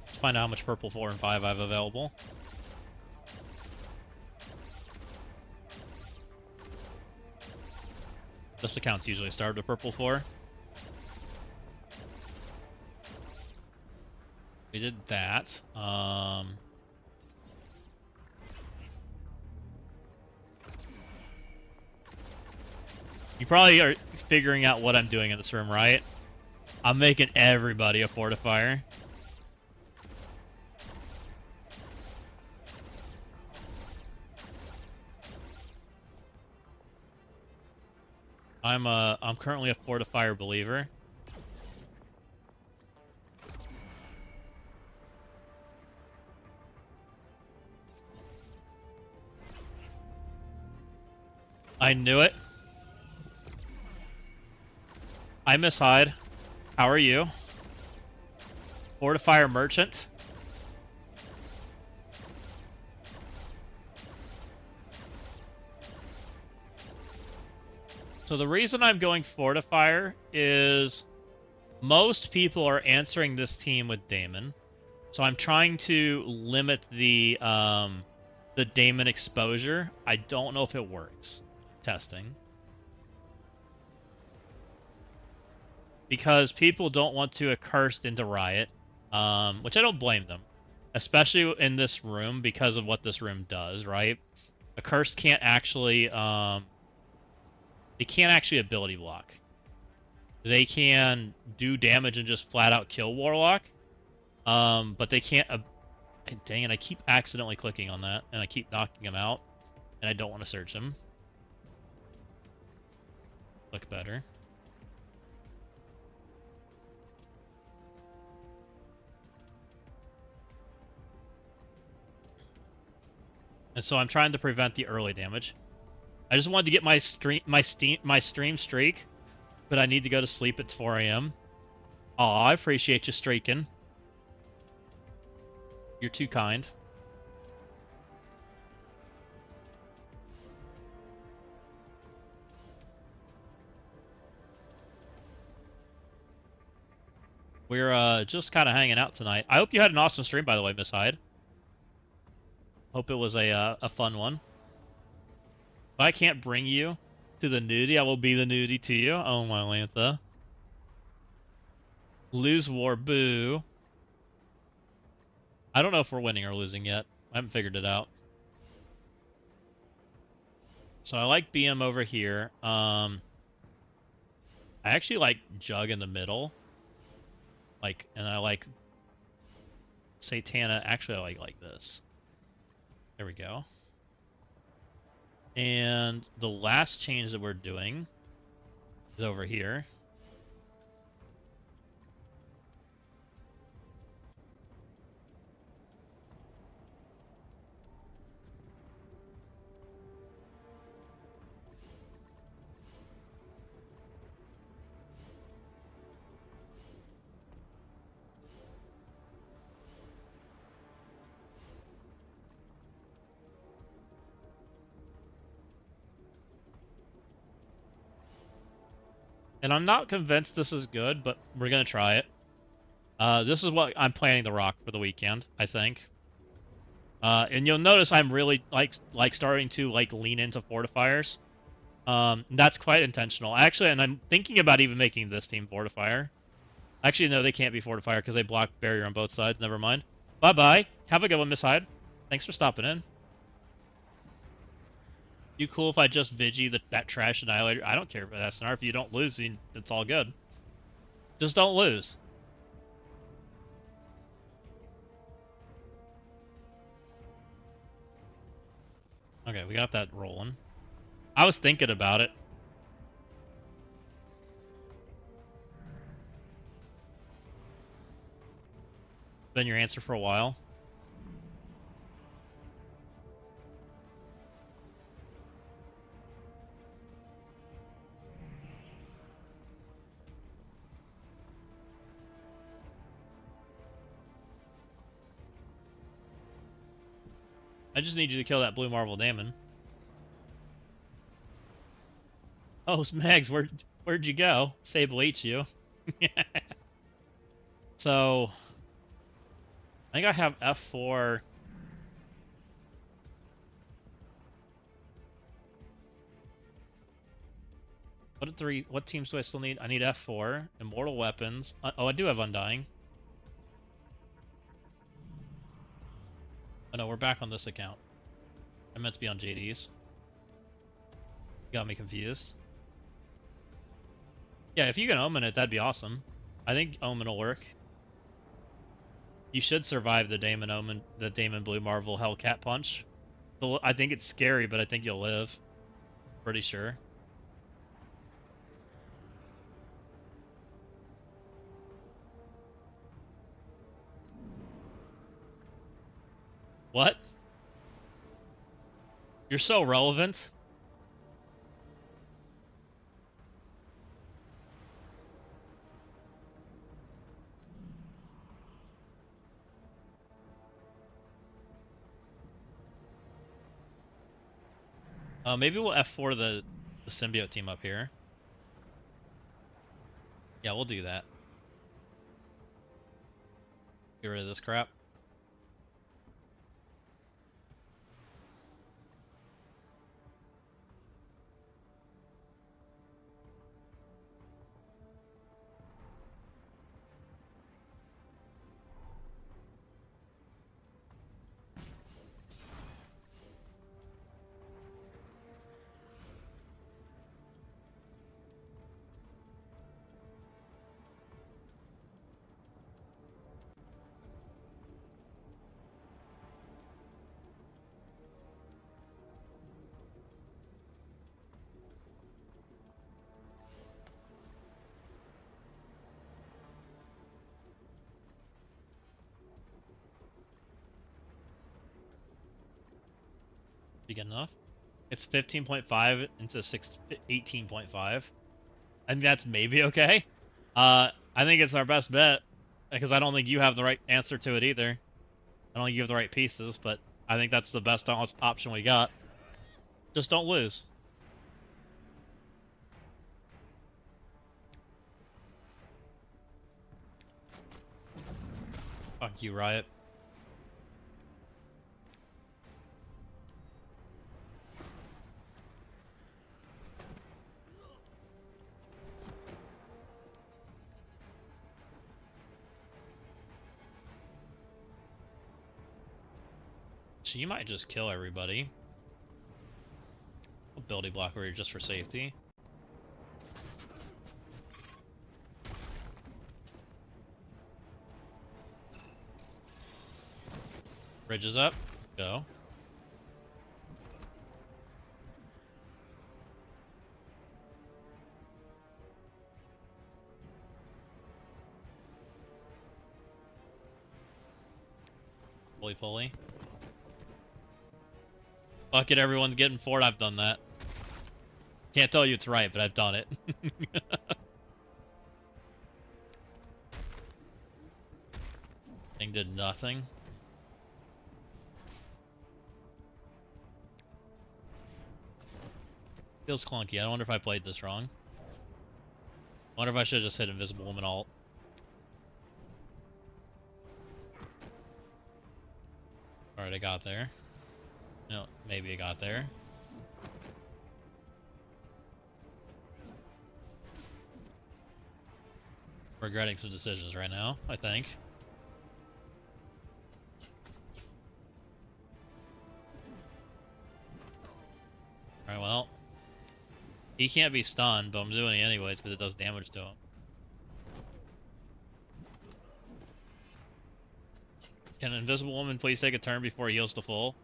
Let's find out how much purple 4 and 5 I have available. This account's usually started with purple 4. We did that. You probably are figuring out what I'm doing in this room, right? I'm making everybody a fortifier. I'm currently a fortifier believer. I knew it. I miss Hyde. How are you? Fortifier merchant. So the reason I'm going Fortifier is most people are answering this team with Daemon. So I'm trying to limit the Daemon exposure. I don't know if it works. Testing. Because people don't want to accursed into Riot, which I don't blame them. especially in this room because of what this room does, right? A curse can't actually they can't actually ability block. They can do damage and just flat out kill Warlock. But they can't dang it, I keep accidentally clicking on that and I keep knocking him out and I don't want to search him. Look better. And so I'm trying to prevent the early damage. I just wanted to get my stream streak, but I need to go to sleep at 4 a.m. Aw, I appreciate you streaking. You're too kind. We're just kind of hanging out tonight. I hope you had an awesome stream, by the way, Miss Hyde. Hope it was a fun one. If I can't bring you to the nudie, I will be the nudie to you. Oh my Lantha. Lose war, boo. I don't know if we're winning or losing yet. I haven't figured it out. So I like BM over here. I actually like Jug in the middle. And I like Satana. Actually, I like this. There we go. And the last change that we're doing is over here. And I'm not convinced this is good, but we're going to try it. This is what I'm planning to rock for the weekend, I think. And you'll notice I'm really starting to lean into fortifiers. That's quite intentional. Actually, and I'm thinking about even making this team fortifier. Actually, no, they can't be fortifier because they block barrier on both sides. Never mind. Bye-bye. Have a good one, Miss Hyde. Thanks for stopping in. You cool if I just Vigi that trash annihilator? I don't care about SNR. If you don't lose, then it's all good. Just don't lose. Okay, we got that rolling. I was thinking about it. Been your answer for a while. I just need you to kill that blue Marvel Daemon. Oh, Smags, where'd you go? Sable eats you. So, I think I have F4. What teams do I still need? I need F4, Immortal Weapons. Oh, I do have Undying. Oh no, we're back on this account. I meant to be on JD's. Got me confused. Yeah, if you can Omen it, that'd be awesome. I think Omen will work. You should survive the Daemon Blue Marvel Hellcat Punch. I think it's scary, but I think you'll live. Pretty sure. What? You're so relevant. Maybe we'll F4 the symbiote team up here. Yeah, we'll do that. Get rid of this crap. You get enough? It's 15.5 into 18.5. I think that's maybe okay. I think it's our best bet because I don't think you have the right answer to it either. I don't think you have the right pieces, but I think that's the best option we got. Just don't lose. Fuck you, Riot. So you might just kill everybody. Ability block over here just for safety. Bridges up. Go. Pulley. Fuck it, everyone's getting forward. I've done that. Can't tell you it's right, but I've done it. Thing did nothing. Feels clunky. I wonder if I played this wrong. I wonder if I should have just hit Invisible Woman ult. Alright, I got there. No, maybe I got there. Regretting some decisions right now, I think. Alright, well. He can't be stunned, but I'm doing it anyways because it does damage to him. Can an Invisible Woman please take a turn before he heals to full?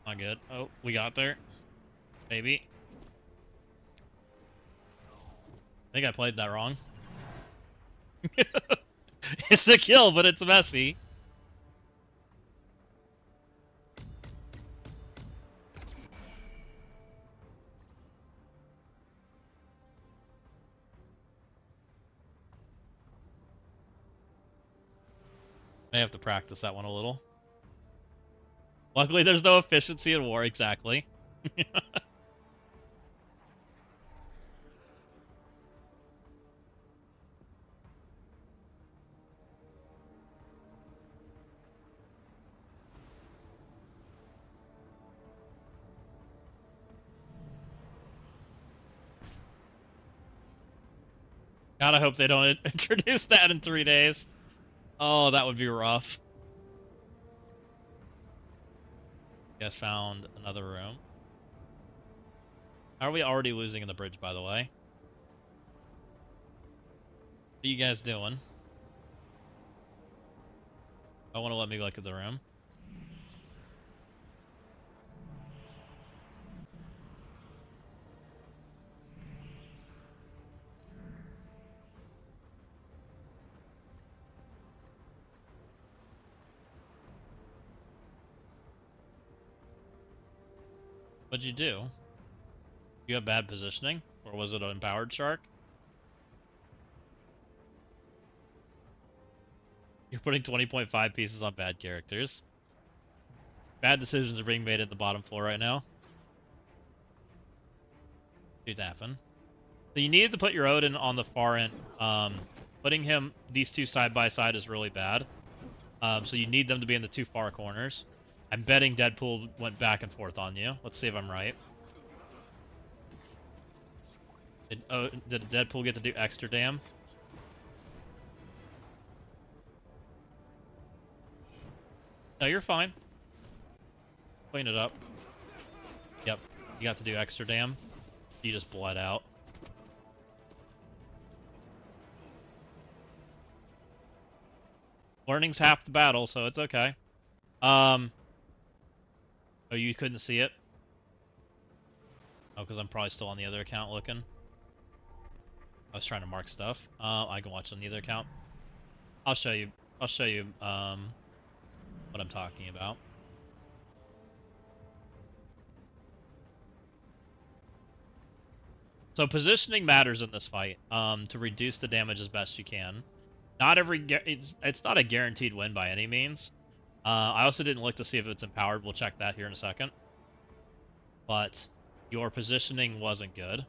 Not good. Oh, we got there. Maybe. I think I played that wrong. It's a kill, but it's messy. I have to practice that one a little. Luckily, there's no efficiency in war, exactly. God, I hope they don't introduce that in 3 days. Oh, that would be rough. You guys found another room. How are we already losing in the bridge, by the way? What are you guys doing? I want to let me look at the room. What'd you do? You have bad positioning? Or was it an empowered shark? You're putting 20.5 pieces on bad characters. Bad decisions are being made at the bottom floor right now. Dude, happen. So you needed to put your Odin on the far end. Putting him, these two side by side is really bad. So you need them to be in the two far corners. I'm betting Deadpool went back and forth on you. Let's see if I'm right. Did Deadpool get to do extra dam? No, you're fine. Clean it up. Yep, you got to do extra dam. You just bled out. Learning's half the battle, so it's okay. Oh, you couldn't see it? Oh, because I'm probably still on the other account looking. I was trying to mark stuff. I can watch on the other account. I'll show you. what I'm talking about. So positioning matters in this fight, to reduce the damage as best you can. Not every it's not a guaranteed win by any means. I also didn't look to see if it's empowered. We'll check that here in a second. But your positioning wasn't good.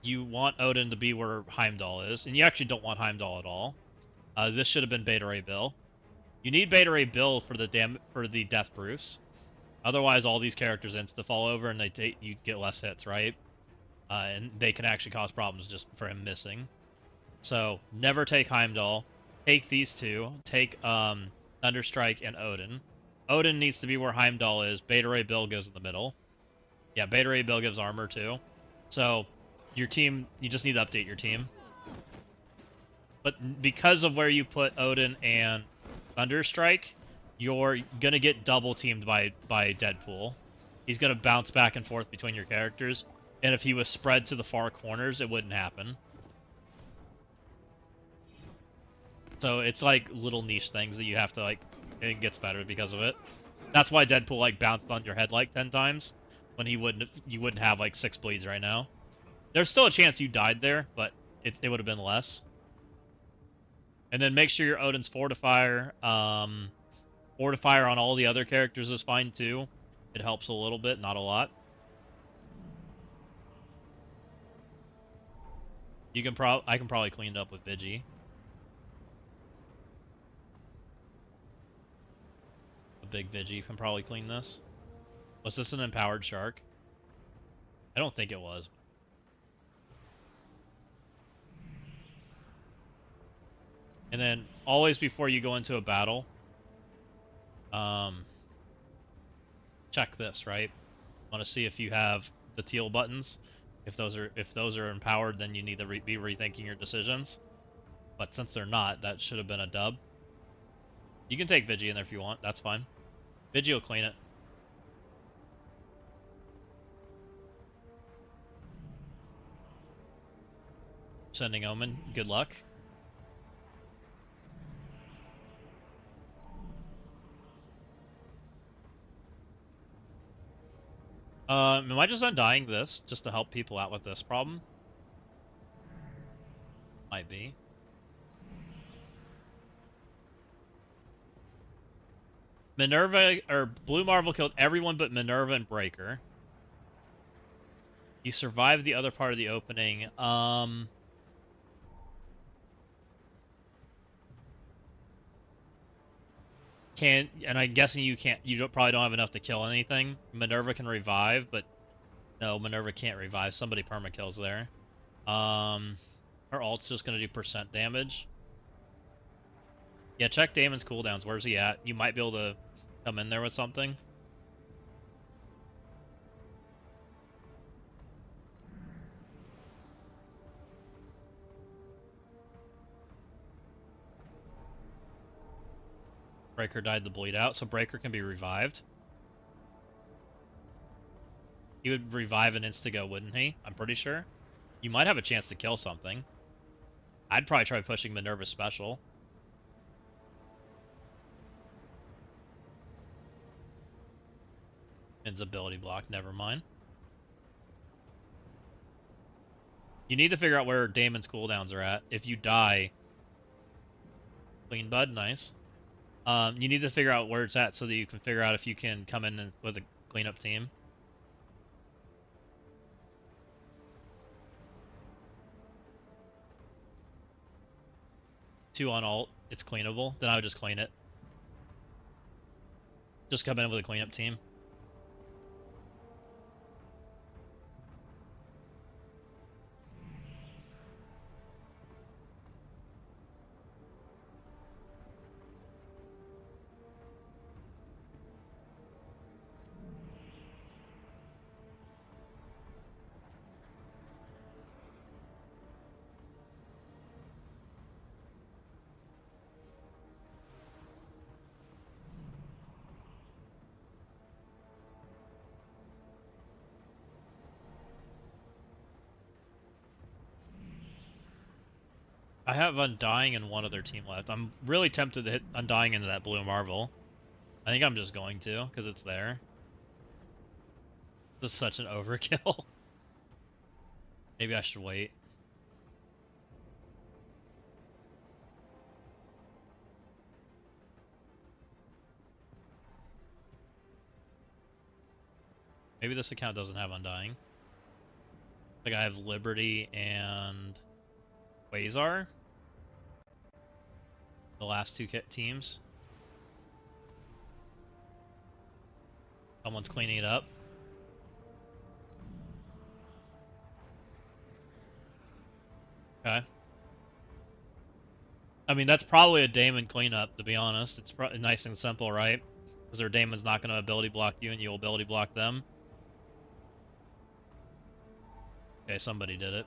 You want Odin to be where Heimdall is, and you actually don't want Heimdall at all. This should have been Beta Ray Bill. You need Beta Ray Bill for the death proofs. Otherwise, all these characters insta fall over, and you get less hits, right? And they can actually cause problems just for him missing. So never take Heimdall. Take these two. Take Thunderstrike and Odin. Odin needs to be where Heimdall is. Beta Ray Bill goes in the middle. Yeah, Beta Ray Bill gives armor too. So your team, you just need to update your team. But because of where you put Odin and Thunderstrike, you're gonna get double teamed by Deadpool. He's gonna bounce back and forth between your characters, and if he was spread to the far corners, it wouldn't happen. So it's like little niche things that you have to like. It gets better because of it. That's why Deadpool like bounced on your head like 10 times when you wouldn't have like 6 bleeds right now. There's still a chance you died there, but it would have been less. And then make sure your Odin's Fortifier. Fortifier on all the other characters is fine too. It helps a little bit, not a lot. I can probably clean it up with Vigi. A big Vigi can probably clean this. Was this an empowered shark? I don't think it was. And then always before you go into a battle, check this, right? Want to see if you have the teal buttons. If those are empowered, then you need to be rethinking your decisions. But since they're not, that should have been a dub. You can take Vigi in there if you want. That's fine. Vigi will clean it. Sending Omen. Good luck. Am I just undying this just to help people out with this problem? Might be. Minerva, or Blue Marvel killed everyone but Minerva and Breaker. You survived the other part of the opening. And I'm guessing you probably don't have enough to kill anything. Minerva can revive, but no, Minerva can't revive. Somebody permakills there. Her ult's just gonna do % damage. Yeah, check Damon's cooldowns. Where's he at? You might be able to come in there with something. Breaker died to bleed out, so Breaker can be revived. He would revive an Instago, wouldn't he? I'm pretty sure. You might have a chance to kill something. I'd probably try pushing Minerva special. Invisibility block, never mind. You need to figure out where Damon's cooldowns are at. If you die... Clean Bud, nice. You need to figure out where it's at so that you can figure out if you can come in with a cleanup team. Two on alt, it's cleanable. Then I would just clean it. Just come in with a cleanup team. I have Undying and one other team left. I'm really tempted to hit Undying into that blue marble. I think I'm just going to, because it's there. This is such an overkill. Maybe I should wait. Maybe this account doesn't have Undying. Like I have Liberty and Quasar. The last two teams. Someone's cleaning it up. Okay. I mean, that's probably a Daemon cleanup, to be honest. It's nice and simple, right? Because their Daemon's not going to ability block you and you'll ability block them. Okay, somebody did it.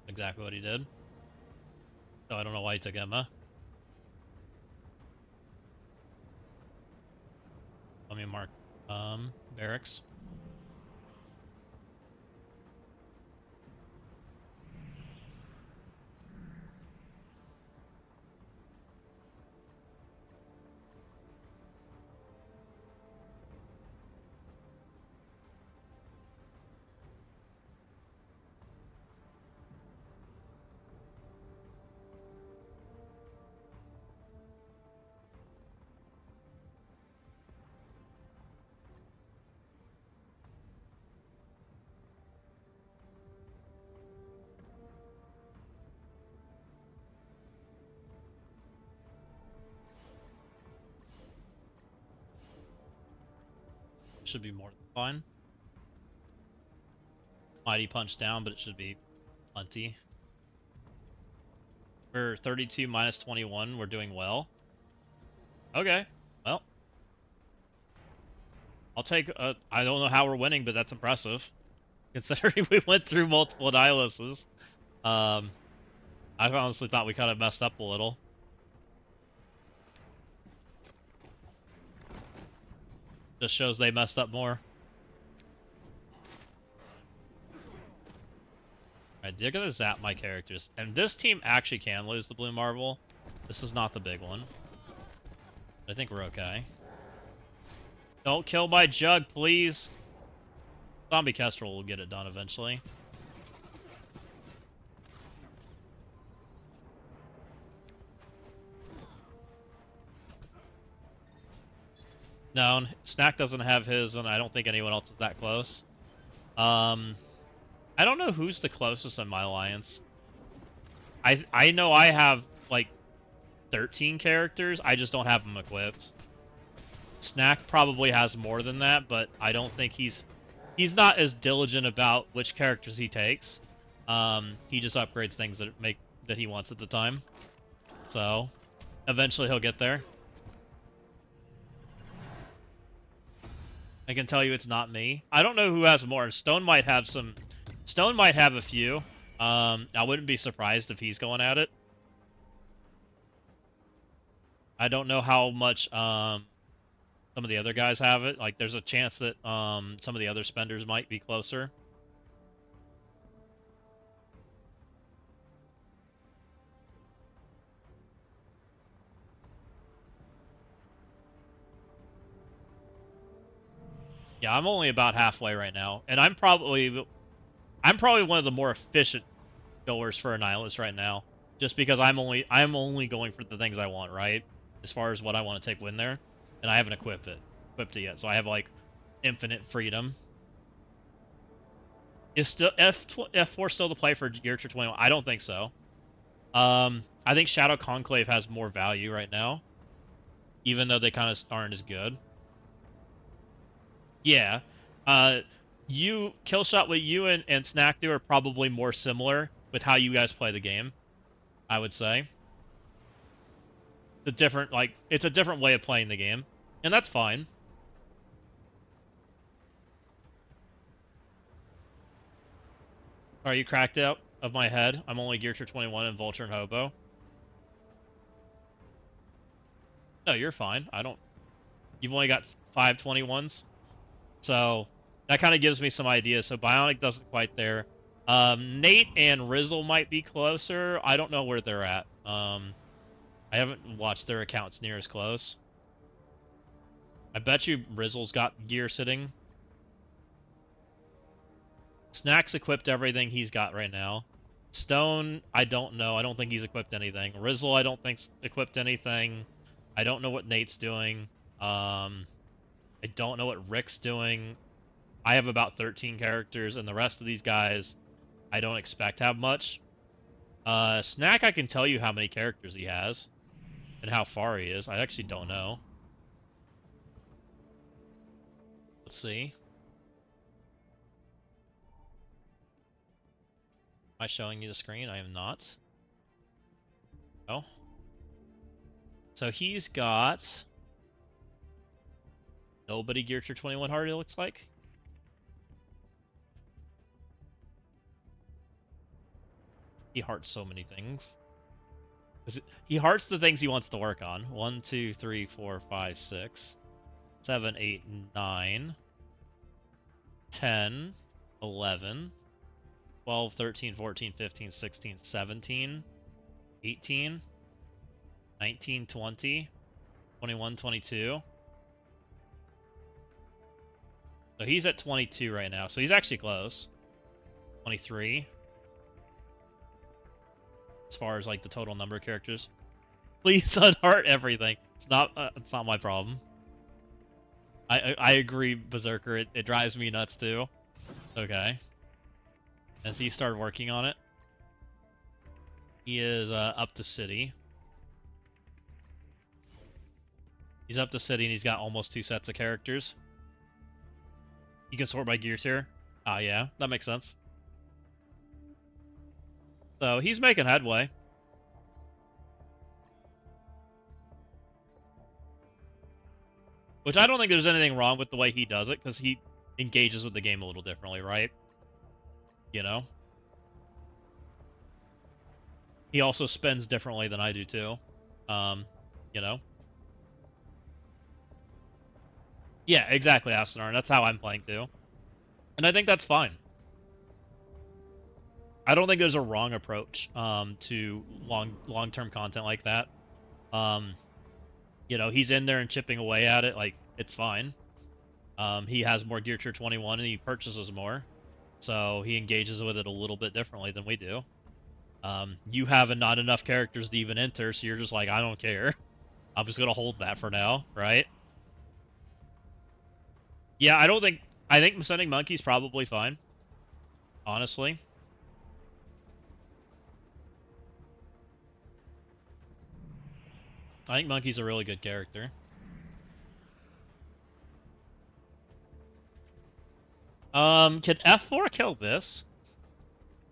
Exactly what he did. So I don't know why he took Emma. Let me mark barracks. Should be more than fine. Mighty punch down, but it should be plenty. We're 32 minus 21. We're doing well. Okay, well. I'll take, I don't know how we're winning, but that's impressive. Considering we went through multiple Nihilises. I honestly thought we kind of messed up a little. Just shows they messed up more. Alright, they're gonna zap my characters. And this team actually can lose the blue marble. This is not the big one. I think we're okay. Don't kill my Jug, please. Zombie Kestrel will get it done eventually. No, Snack doesn't have his, and I don't think anyone else is that close. I don't know who's the closest in my alliance. I know I have, like, 13 characters. I just don't have them equipped. Snack probably has more than that, but I don't think he's not as diligent about which characters he takes. He just upgrades things that he wants at the time. So, eventually he'll get there. I can tell you it's not me. I don't know who has more. Stone might have some. Stone might have a few. I wouldn't be surprised if he's going at it. I don't know how much some of the other guys have it. Like, there's a chance that some of the other spenders might be closer. Yeah, I'm only about halfway right now, and I'm probably one of the more efficient goers for Annihilus right now, just because I'm only going for the things I want, right? As far as what I want to take win there, and I haven't equipped it yet, so I have like infinite freedom. Is still F4 still the play for Gear 21? I don't think so. I think Shadow Conclave has more value right now, even though they kind of aren't as good. Yeah. Killshot with you and Snack do are probably more similar with how you guys play the game, I would say. It's a different way of playing the game, and that's fine. Are you cracked out of my head? I'm only Gear 21 and Vulture and Hobo. No, you're fine. I don't. You've only got 521s, so that kind of gives me some ideas. So Bionic doesn't quite there. Nate and Rizzle might be closer. I don't know where they're at. I haven't watched their accounts near as close. I bet you Rizzle's got gear sitting. Snack's equipped everything he's got right now. Stone, I don't know. I don't think he's equipped anything. Rizzle, I don't think's equipped anything. I don't know what Nate's doing. I don't know what Rick's doing. I have about 13 characters, and the rest of these guys, I don't expect to have much. Snack, I can tell you how many characters he has, and how far he is. I actually don't know. Let's see. Am I showing you the screen? I am not. Oh. So he's got nobody geared to 21 hard, it looks like. He hearts so many things. He hearts the things he wants to work on. 1, 2, 3, 4, 5, 6, 7, 8, 9, 10, 11, 12, 13, 14, 15, 16, 17, 18, 19, 20, 21, 22. So he's at 22 right now. So he's actually close. 23. As far as like the total number of characters. Please unheart everything. It's not my problem. I agree, Berserker. It drives me nuts too. Okay. As he started working on it. He is up to city. He's up to city and he's got almost 2 sets of characters. You can sort by gears here. Ah, yeah, that makes sense. So he's making headway. Which I don't think there's anything wrong with the way he does it, because he engages with the game a little differently, right? You know? He also spends differently than I do too. You know? Yeah, exactly, Astanar. That's how I'm playing too. And I think that's fine. I don't think there's a wrong approach to long-term content like that. You know, he's in there and chipping away at it, like, it's fine. He has more Gear Tier 21 and he purchases more. So he engages with it a little bit differently than we do. You have not enough characters to even enter, so you're just like, I don't care. I'm just gonna hold that for now, right? Yeah, I think sending Monkey's probably fine. Honestly. I think Monkey's a really good character. Can F4 kill this?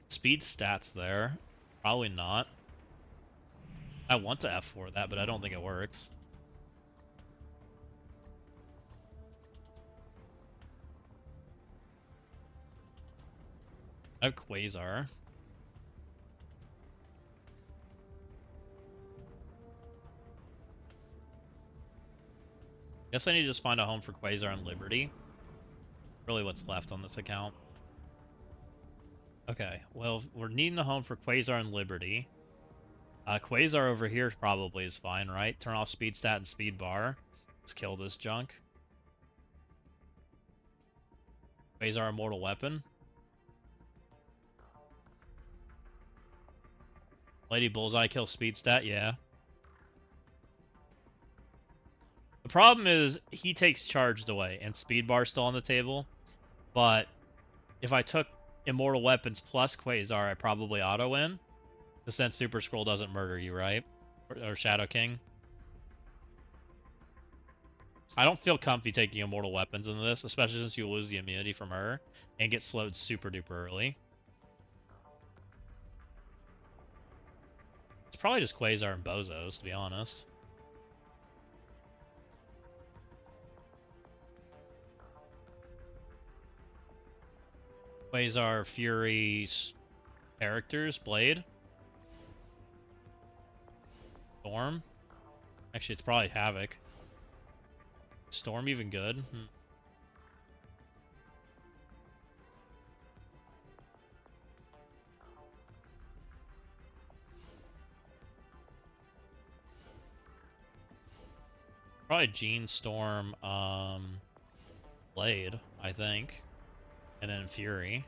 Speed stats there. Probably not. I want to F4 that, but I don't think it works. I have Quasar. Guess I need to just find a home for Quasar and Liberty. Really what's left on this account. Okay, well, we're needing a home for Quasar and Liberty. Quasar over here probably is fine, right? Turn off speed stat and speed bar. Let's kill this junk. Quasar immortal weapon. Lady Bullseye kills speed stat, yeah. The problem is he takes charged away and speed bar's still on the table. But if I took immortal weapons plus Quasar, I probably auto win. Because then Super Scroll doesn't murder you, right? Or Shadow King. I don't feel comfy taking immortal weapons into this, especially since you lose the immunity from her and get slowed super duper early. It's probably just Quasar and Bozos, to be honest. Quasar, Fury's characters, Blade. Storm. Actually, it's probably Havoc. Storm even good? Probably Gene, Storm, Blade, I think. And then Fury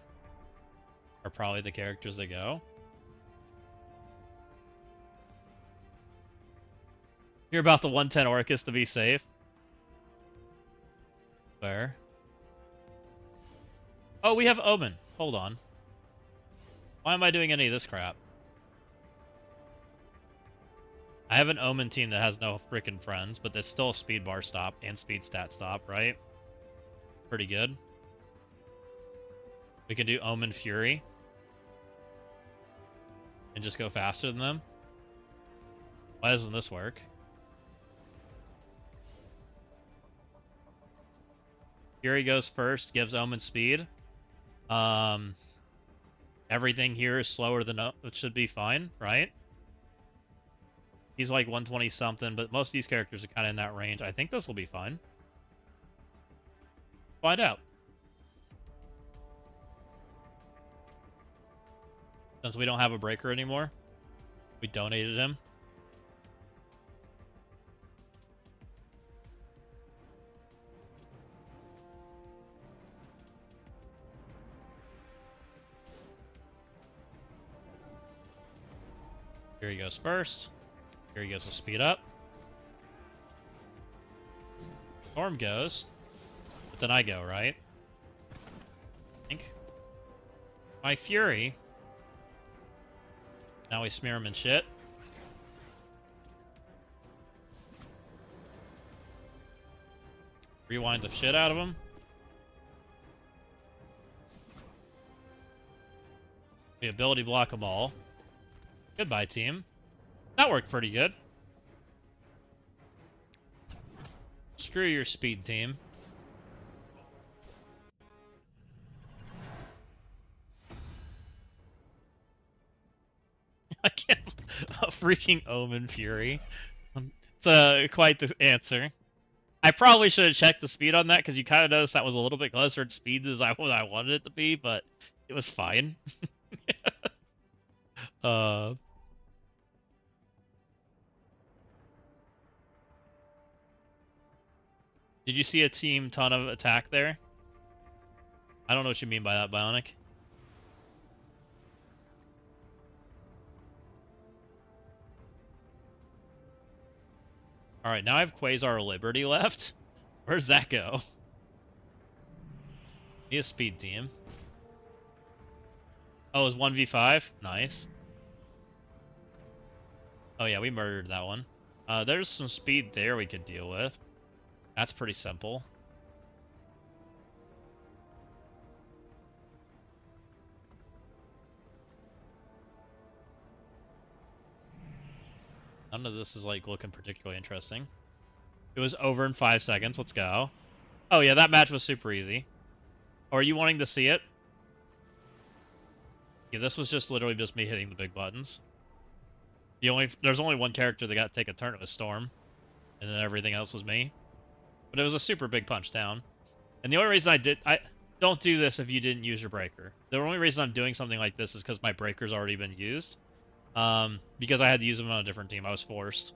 are probably the characters that go. You're about the 110 Orcus to be safe. Fair. Oh, we have Omen. Hold on. Why am I doing any of this crap? I have an Omen team that has no freaking friends, but that's still a speed bar stop and speed stat stop, right? Pretty good. We can do Omen Fury. And just go faster than them. Why doesn't this work? Fury goes first, gives Omen speed. Everything here is slower than it should be fine, right? He's like 120 something, but most of these characters are kind of in that range. I think this will be fine. Find out. Since we don't have a breaker anymore, we donated him. Here he goes first. Here he goes to speed up. Storm goes. But then I go, right? I think. My Fury. Now we smear him in shit. Rewind the shit out of him. We ability block them all. Goodbye, team. That worked pretty good. Screw your speed, team. I can't. A freaking Omen Fury. It's quite the answer. I probably should have checked the speed on that because you kind of noticed that was a little bit closer to speed as I wanted it to be, but it was fine. Did you see a team ton of attack there? I don't know what you mean by that, Bionic. Alright, now I have Quasar Liberty left. Where's that go? He has speed team. Oh, it's 1v5? Nice. Oh yeah, we murdered that one. There's some speed there we could deal with. That's pretty simple. None of this is like looking particularly interesting. It was over in 5 seconds. Let's go. Oh yeah, that match was super easy. Or are you wanting to see it? Yeah, this was just literally just me hitting the big buttons. There's only one character that got to take a turn. It was Storm, and then everything else was me. But it was a super big punch down. And the only reason I don't do this if you didn't use your breaker. The only reason I'm doing something like this is because my breaker's already been used. Because I had to use them on a different team. I was forced.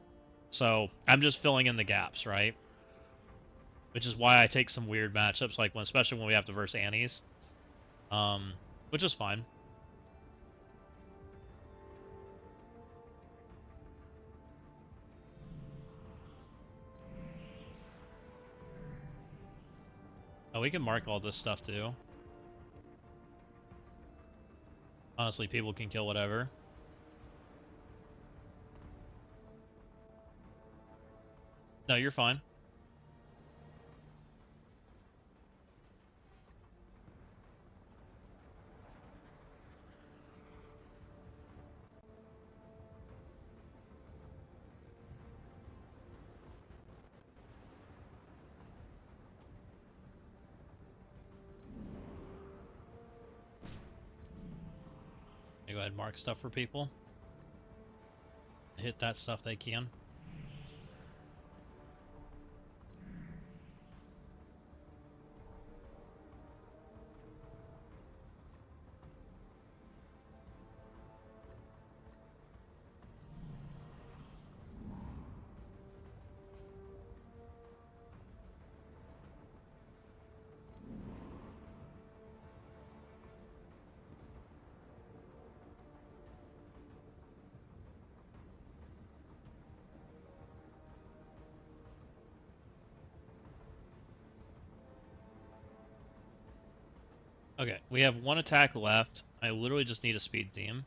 So I'm just filling in the gaps, right? Which is why I take some weird matchups, like especially when we have to verse Annies. Which is fine. Oh, we can mark all this stuff too. Honestly, people can kill whatever. No, you're fine. Go ahead and mark stuff for people. Hit that stuff they can. Okay, we have one attack left. I literally just need a speed team.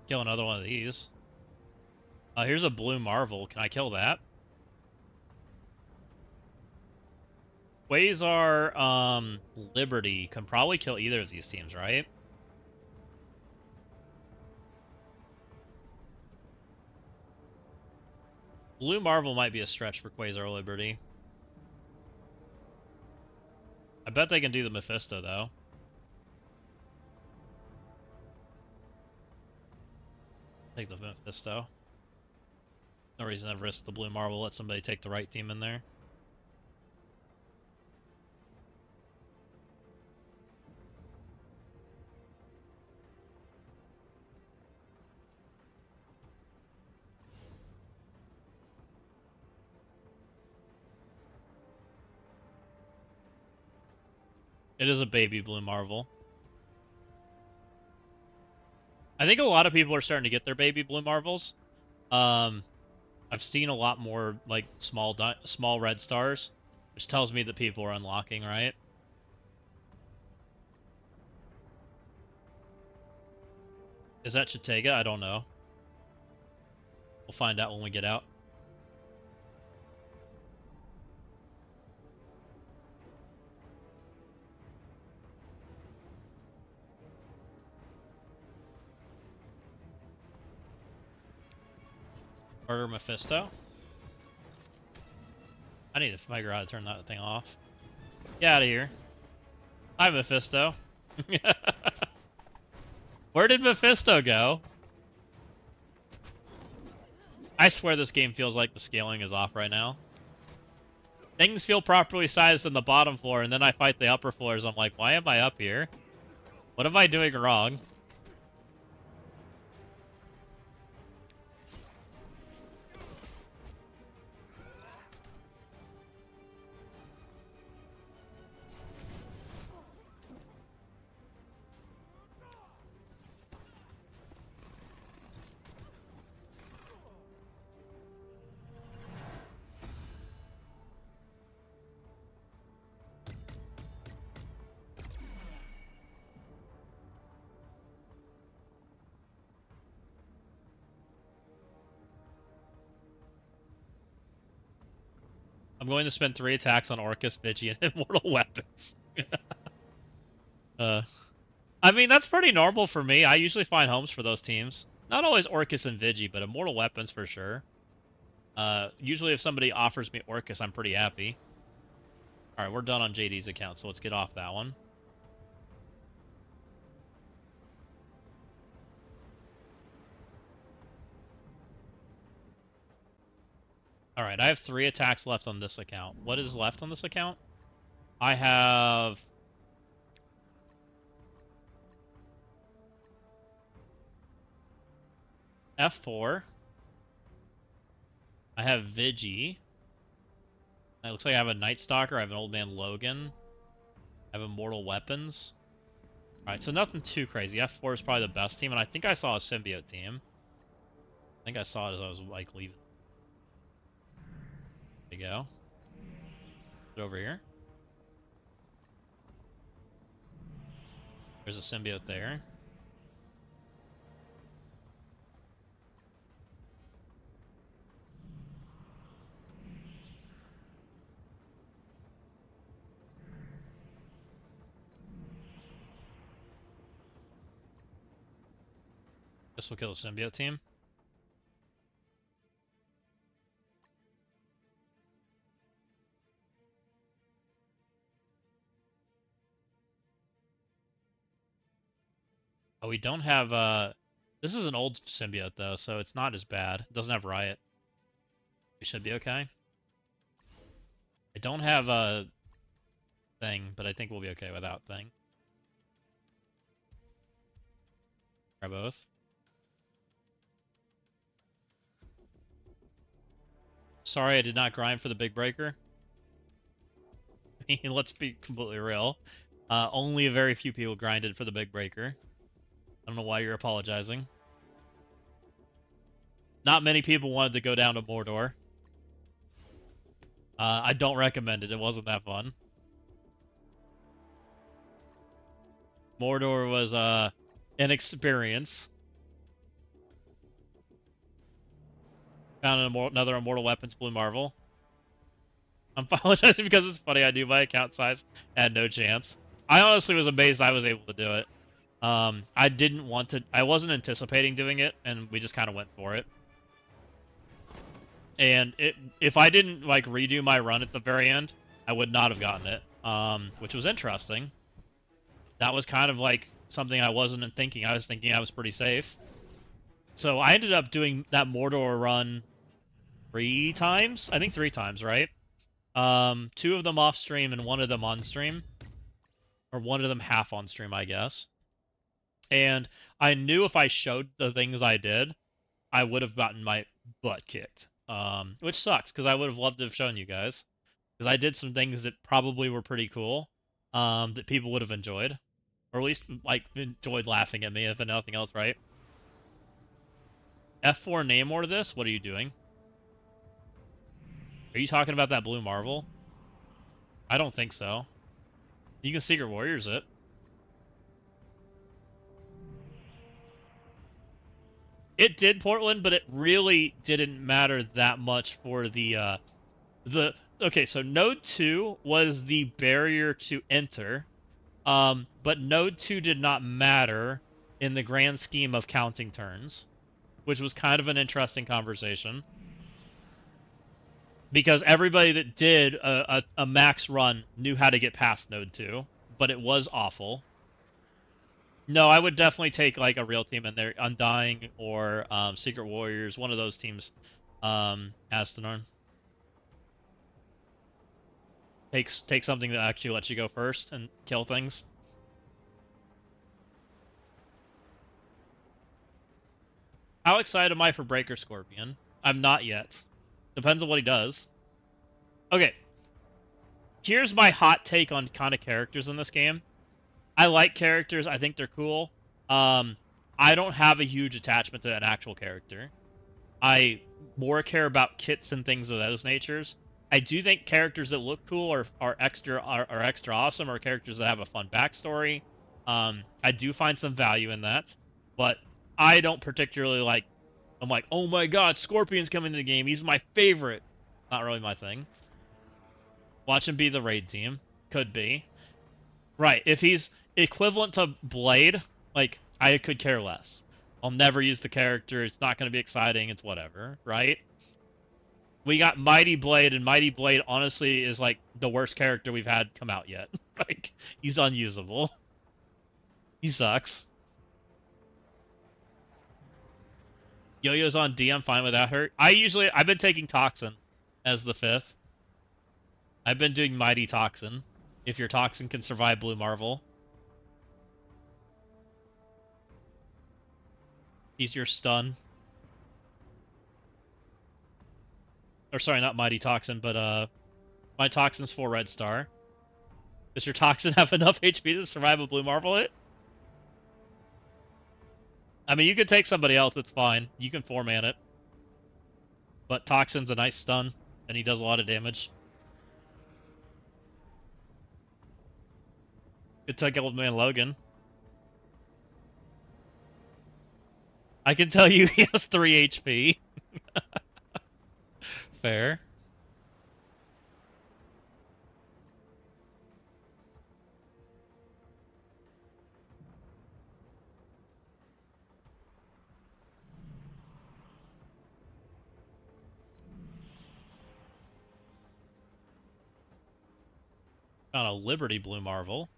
Kill another one of these. Here's a blue marvel. Can I kill that? Quasar, Liberty can probably kill either of these teams, right? Blue marvel might be a stretch for Quasar Liberty. I bet they can do the Mephisto, though. Take the Mephisto. No reason to risk the blue marble. Let somebody take the right team in there. It is a baby blue marvel. I think a lot of people are starting to get their baby blue marvels. I've seen a lot more like small red stars, which tells me that people are unlocking, right? Is that Chittega? I don't know. We'll find out when we get out. Order Mephisto. I need to figure out how to turn that thing off. Get out of here. Hi, Mephisto. Where did Mephisto go? I swear this game feels like the scaling is off right now. Things feel properly sized in the bottom floor, and then I fight the upper floors. I'm like, why am I up here? What am I doing wrong? I'm going to spend 3 attacks on Orcus, Vigi, and Immortal Weapons. I mean, that's pretty normal for me. I usually find homes for those teams. Not always Orcus and Vigi, but Immortal Weapons for sure. Usually if somebody offers me Orcus, I'm pretty happy. Alright, we're done on JD's account, so let's get off that one. Alright, I have 3 attacks left on this account. What is left on this account? I have... F4. I have Vigi. It looks like I have a Night Stalker. I have an Old Man Logan. I have Immortal Weapons. Alright, so nothing too crazy. F4 is probably the best team, and I think I saw a symbiote team. I think I saw it as I was, like, leaving. There you go. Put it over here. There's a symbiote there. This will kill the symbiote team. Oh, we don't have, this is an old symbiote, though, so it's not as bad. It doesn't have Riot. We should be okay. I don't have a thing, but I think we'll be okay without thing. Try both. Sorry I did not grind for the big breaker. I mean, let's be completely real. Only a very few people grinded for the big breaker. I don't know why you're apologizing. Not many people wanted to go down to Mordor. I don't recommend it. It wasn't that fun. Mordor was an experience. Found another Immortal Weapons Blue Marvel. I'm apologizing because it's funny. I knew my account size had no chance. I honestly was amazed I was able to do it. I didn't want to. I wasn't anticipating doing it, and we just kind of went for it. And if I didn't like redo my run at the very end, I would not have gotten it. Which was interesting. That was kind of like something I wasn't thinking. I was thinking I was pretty safe. So I ended up doing that Mordor run 3 times. I think 3 times, right? 2 of them off stream and 1 of them on stream, or 1 of them half on stream, I guess. And I knew if I showed the things I did, I would have gotten my butt kicked. Which sucks because I would have loved to have shown you guys, because I did some things that probably were pretty cool, that people would have enjoyed, or at least like enjoyed laughing at me if nothing else, right? F4 Namor this? What are you doing? Are you talking about that Blue Marvel? I don't think so. You can Secret Warriors it. It did, Portland, but it really didn't matter that much for the okay, so Node 2 was the barrier to enter, but Node 2 did not matter in the grand scheme of counting turns, which was kind of an interesting conversation. Because everybody that did a max run knew how to get past Node 2, but it was awful. No, I would definitely take like a real team in there, Undying or Secret Warriors, one of those teams. Astanorn. Take something that actually lets you go first and kill things. How excited am I for Breaker Scorpion? I'm not yet. Depends on what he does. Okay. Here's my hot take on kind of characters in this game. I like characters. I think they're cool. I don't have a huge attachment to an actual character. I more care about kits and things of those natures. I do think characters that look cool are extra awesome, or characters that have a fun backstory. I do find some value in that, but I don't particularly like. I'm like, oh my god, Scorpion's coming to the game. He's my favorite. Not really my thing. Watch him be the raid team. Could be. Right. If he's equivalent to Blade, like, I could care less. I'll never use the character. It's not going to be exciting. It's whatever. Right? We got Mighty Blade, and Mighty Blade, honestly, is, like, the worst character we've had come out yet. Like, he's unusable. He sucks. Yo-Yo's on D, I'm fine with that hurt. I've been taking Toxin as the 5th. I've been doing Mighty Toxin. If your Toxin can survive Blue Marvel. He's your stun. Or sorry, not Mighty Toxin, but my Toxin's 4 red star. Does your Toxin have enough HP to survive a Blue Marvel hit? I mean, you could take somebody else, it's fine. You can 4-man it. But Toxin's a nice stun, and he does a lot of damage. Could take Old Man Logan. I can tell you he has 3 HP. Fair. Found a Liberty Blue Marvel.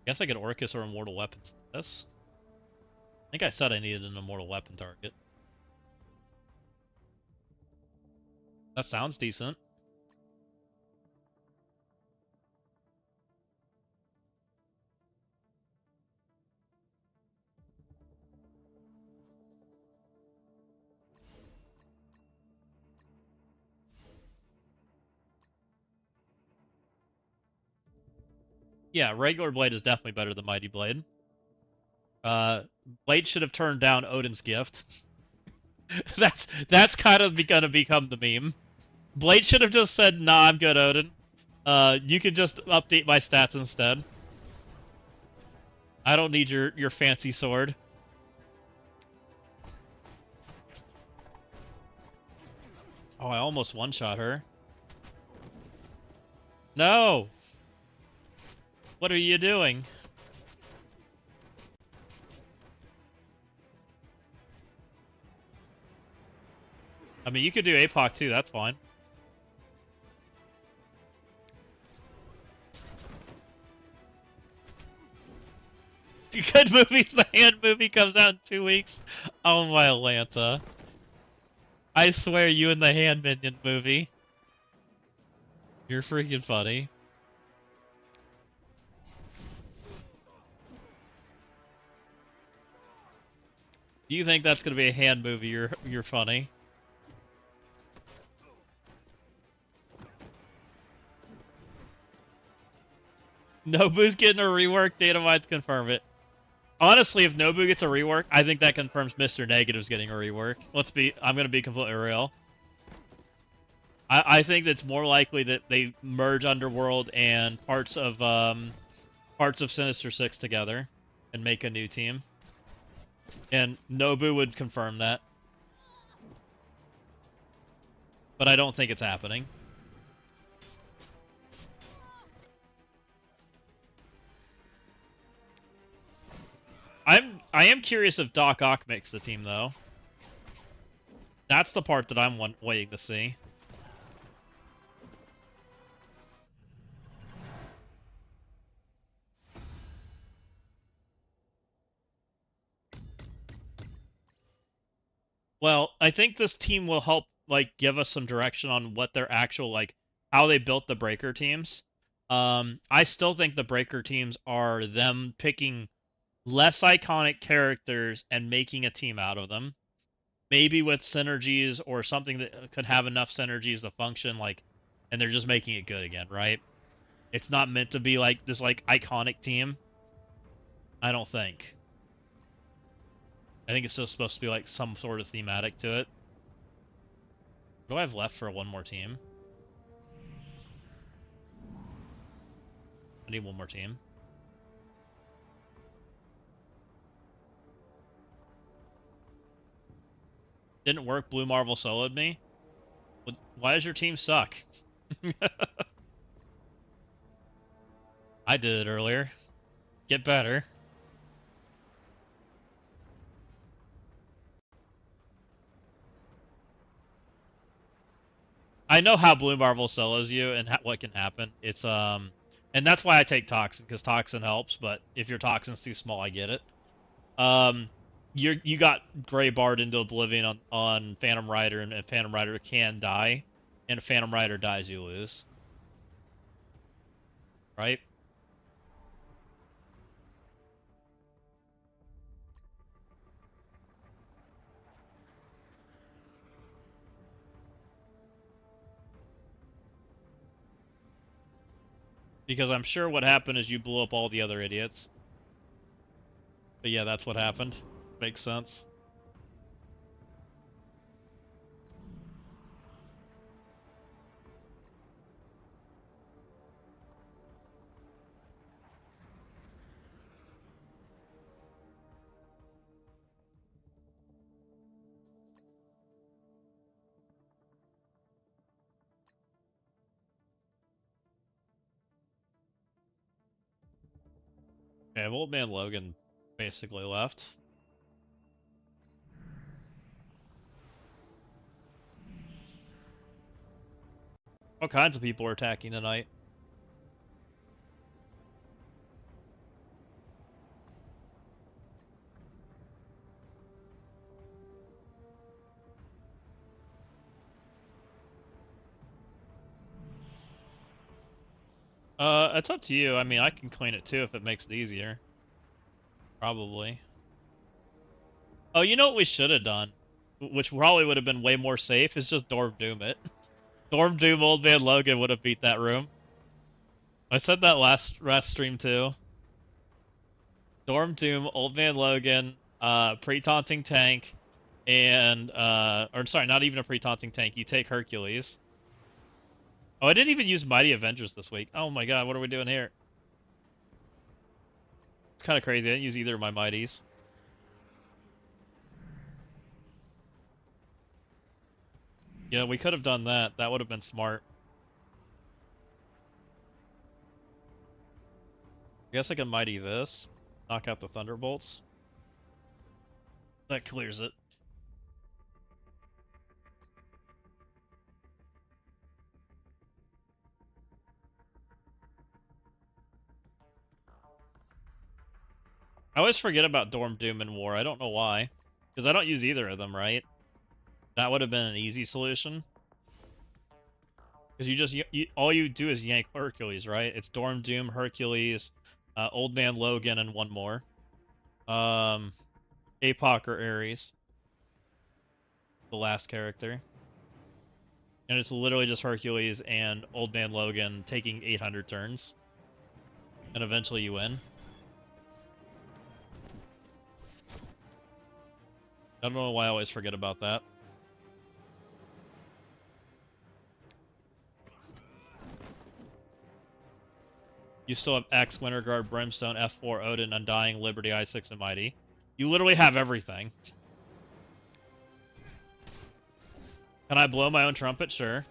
Guess I could Orcus or Immortal Weapons this. I think I said I needed an Immortal Weapon target. That sounds decent. Yeah, regular Blade is definitely better than Mighty Blade. Blade should have turned down Odin's Gift. That's kind of gonna become the meme. Blade should have just said, "Nah, I'm good, Odin. You can just update my stats instead. I don't need your fancy sword." Oh, I almost one-shot her. No! What are you doing? I mean, you could do APOC too, that's fine. Good movies, the hand movie comes out in 2 weeks. Oh my Atlanta. I swear you and the hand minion movie. You're freaking funny. Do you think that's gonna be a hand movie? You're funny. Nobu's getting a rework. Data mines confirm it. Honestly, if Nobu gets a rework, I think that confirms Mr. Negative's getting a rework. I'm gonna be completely real. I think it's more likely that they merge Underworld and parts of Sinister Six together and make a new team. And Nobu would confirm that. But I don't think it's happening. I am curious if Doc Ock makes the team though. That's the part that I'm waiting to see. Well, I think this team will help like give us some direction on what their actual like how they built the breaker teams. I still think the breaker teams are them picking less iconic characters and making a team out of them. Maybe with synergies or something that could have enough synergies to function like and they're just making it good again, right? It's not meant to be like this like iconic team. I don't think. I think it's still supposed to be like some sort of thematic to it. What do I have left for one more team? I need one more team. Didn't work. Blue Marvel soloed me. Why does your team suck? I did it earlier. Get better. I know how Blue Marvel solos you and what can happen. It's and that's why I take Toxin because Toxin helps. But if your Toxin's too small, I get it. You got Gray Bard into Oblivion on Phantom Rider, and if Phantom Rider can die, and if Phantom Rider dies, you lose. Right? Because I'm sure what happened is you blew up all the other idiots. But yeah, that's what happened. Makes sense. Yeah, Old Man Logan basically left. All kinds of people are attacking tonight. It's up to you. I mean, I can clean it too if it makes it easier. Probably. Oh, you know what we should have done? Which probably would have been way more safe, is just Dorm Doom it. Dorm Doom Old Man Logan would have beat that room. I said that last stream too. Dorm Doom, Old Man Logan, pre-taunting tank, and or sorry, not even a pre-taunting tank. You take Hercules. Oh, I didn't even use Mighty Avengers this week. Oh my god, what are we doing here? It's kind of crazy. I didn't use either of my Mighties. Yeah, we could have done that. That would have been smart. I guess I can Mighty this. Knock out the Thunderbolts. That clears it. I always forget about Dorm, Doom, and War. I don't know why. Because I don't use either of them, right? That would have been an easy solution. Because you just all you do is yank Hercules, right? It's Dorm, Doom, Hercules, Old Man Logan, and one more. Apoc or Ares, the last character. And it's literally just Hercules and Old Man Logan taking 800 turns. And eventually you win. I don't know why I always forget about that. You still have X, Winterguard, Brimstone, F4, Odin, Undying, Liberty, I6, and Mighty. You literally have everything. Can I blow my own trumpet? Sure.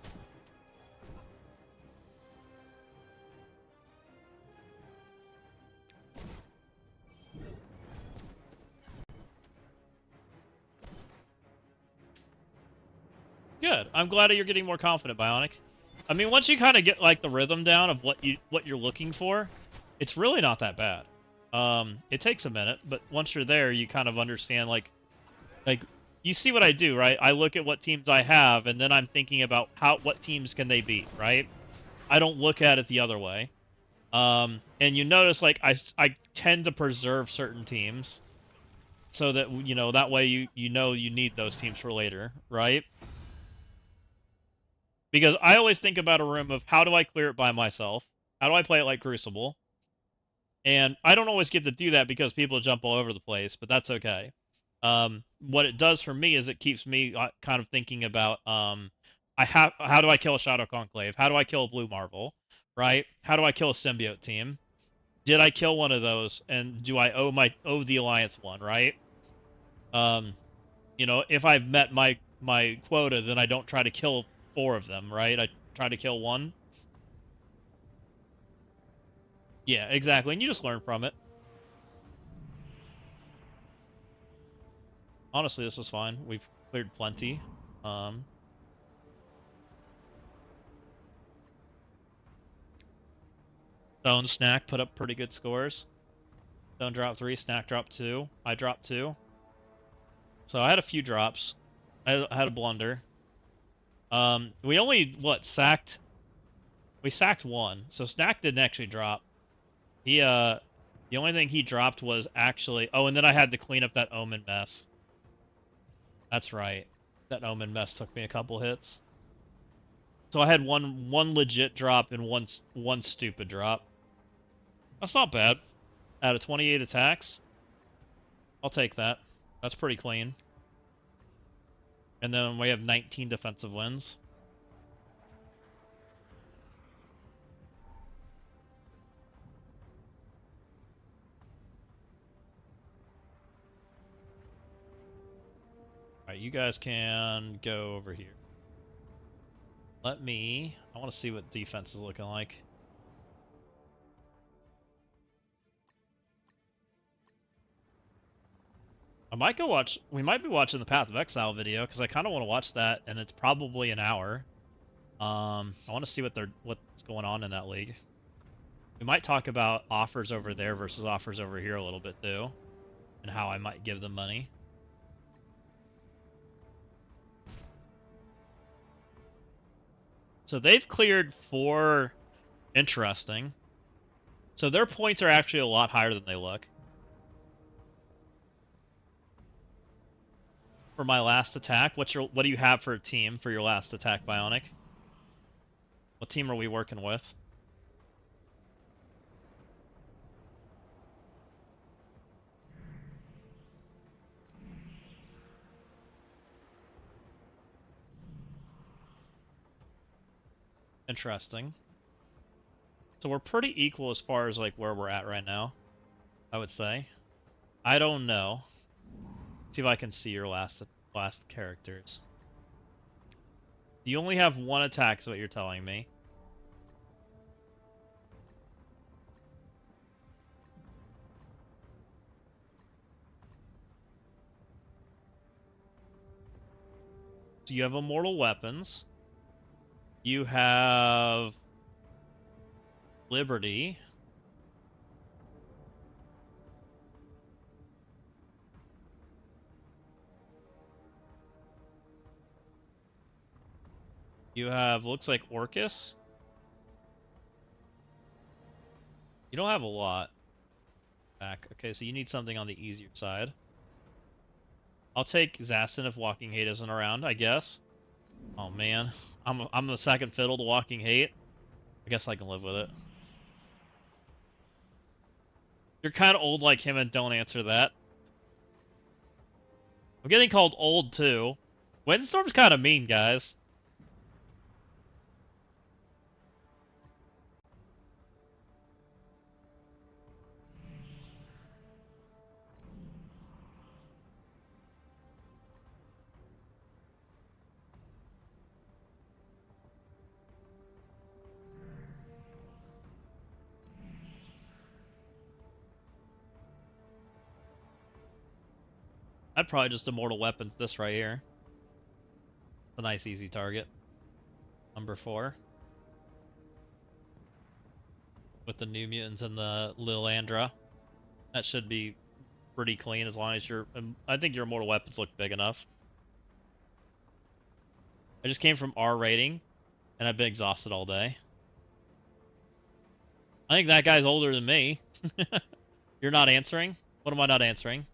Good. I'm glad that you're getting more confident, Bionic. I mean, once you kind of get like the rhythm down of what you're looking for, it's really not that bad. It takes a minute, but once you're there, you kind of understand like you see what I do, right? I look at what teams I have, and then I'm thinking about what teams can they beat, right? I don't look at it the other way. And you notice like I tend to preserve certain teams so that that way you know you need those teams for later, right? Because I always think about a room of how do I clear it by myself? How do I play it like Crucible? And I don't always get to do that because people jump all over the place, but that's okay. What it does for me is it keeps me kind of thinking about how do I kill a Shadow Conclave? How do I kill a Blue Marvel? Right? How do I kill a symbiote team? Did I kill one of those? And do I owe the Alliance one? Right? Um, if I've met my quota, then I don't try to kill 4 of them. Right? I try to kill 1. Yeah, exactly. And you just learn from it. Honestly, this is fine. We've cleared plenty. Stone Snack put up pretty good scores. Stone dropped 3, Snack dropped 2. I dropped 2. So I had a few drops. I had a blunder. We only, sacked... We sacked 1. So Snack didn't actually drop. He, the only thing he dropped was actually... Oh, and then I had to clean up that Omen mess. That's right. That Omen mess took me a couple hits. So I had one legit drop and one stupid drop. That's not bad. Out of 28 attacks, I'll take that. That's pretty clean. And then we have 19 defensive wins. Alright, you guys can go over here. I want to see what defense is looking like. We might be watching the Path of Exile video, because I kind of want to watch that, and it's probably an hour. I want to see what's going on in that league. We might talk about offers over there versus offers over here a little bit, too, and how I might give them money. So they've cleared 4. Interesting. So their points are actually a lot higher than they look. For my last attack, what do you have for a team for your last attack, Bionic? What team are we working with? Interesting. So we're pretty equal as far as like where we're at right now, I would say. I don't know. See if I can see your last characters. You only have one attack, is what you're telling me. So you have immortal weapons. You have liberty. You have, looks like Orcus. You don't have a lot back. Okay, so you need something on the easier side. I'll take Zastin if Walking Hate isn't around, I guess. Oh man, I'm the second fiddle to Walking Hate. I guess I can live with it. You're kind of old like him and don't answer that. I'm getting called old too. Windstorm's kind of mean, guys. I'd probably just Immortal Weapons this right here. It's a nice easy target. Number 4. With the New Mutants and the Lilandra. That should be pretty clean as long as you're... I think your Immortal Weapons look big enough. I just came from R rating, and I've been exhausted all day. I think that guy's older than me. You're not answering? What am I not answering?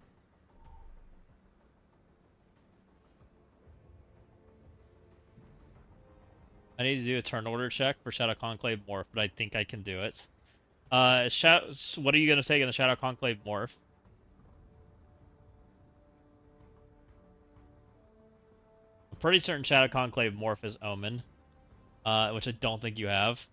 I need to do a turn order check for Shadow Conclave Morph, but I think I can do it. What are you going to take in the Shadow Conclave Morph? I'm pretty certain Shadow Conclave Morph is Omen, which I don't think you have.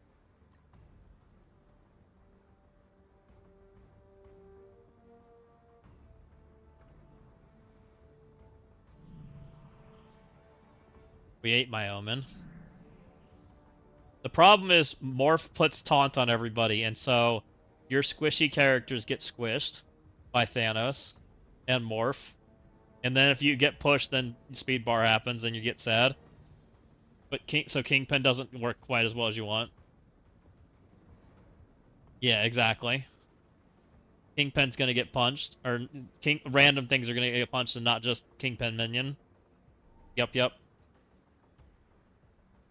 We ate my Omen. The problem is Morph puts taunt on everybody, and so your squishy characters get squished by Thanos and Morph. And then if you get pushed, then speed bar happens and you get sad. But so Kingpin doesn't work quite as well as you want. Yeah, exactly. Kingpin's gonna get punched, or random things are gonna get punched and not just Kingpin minion. Yep.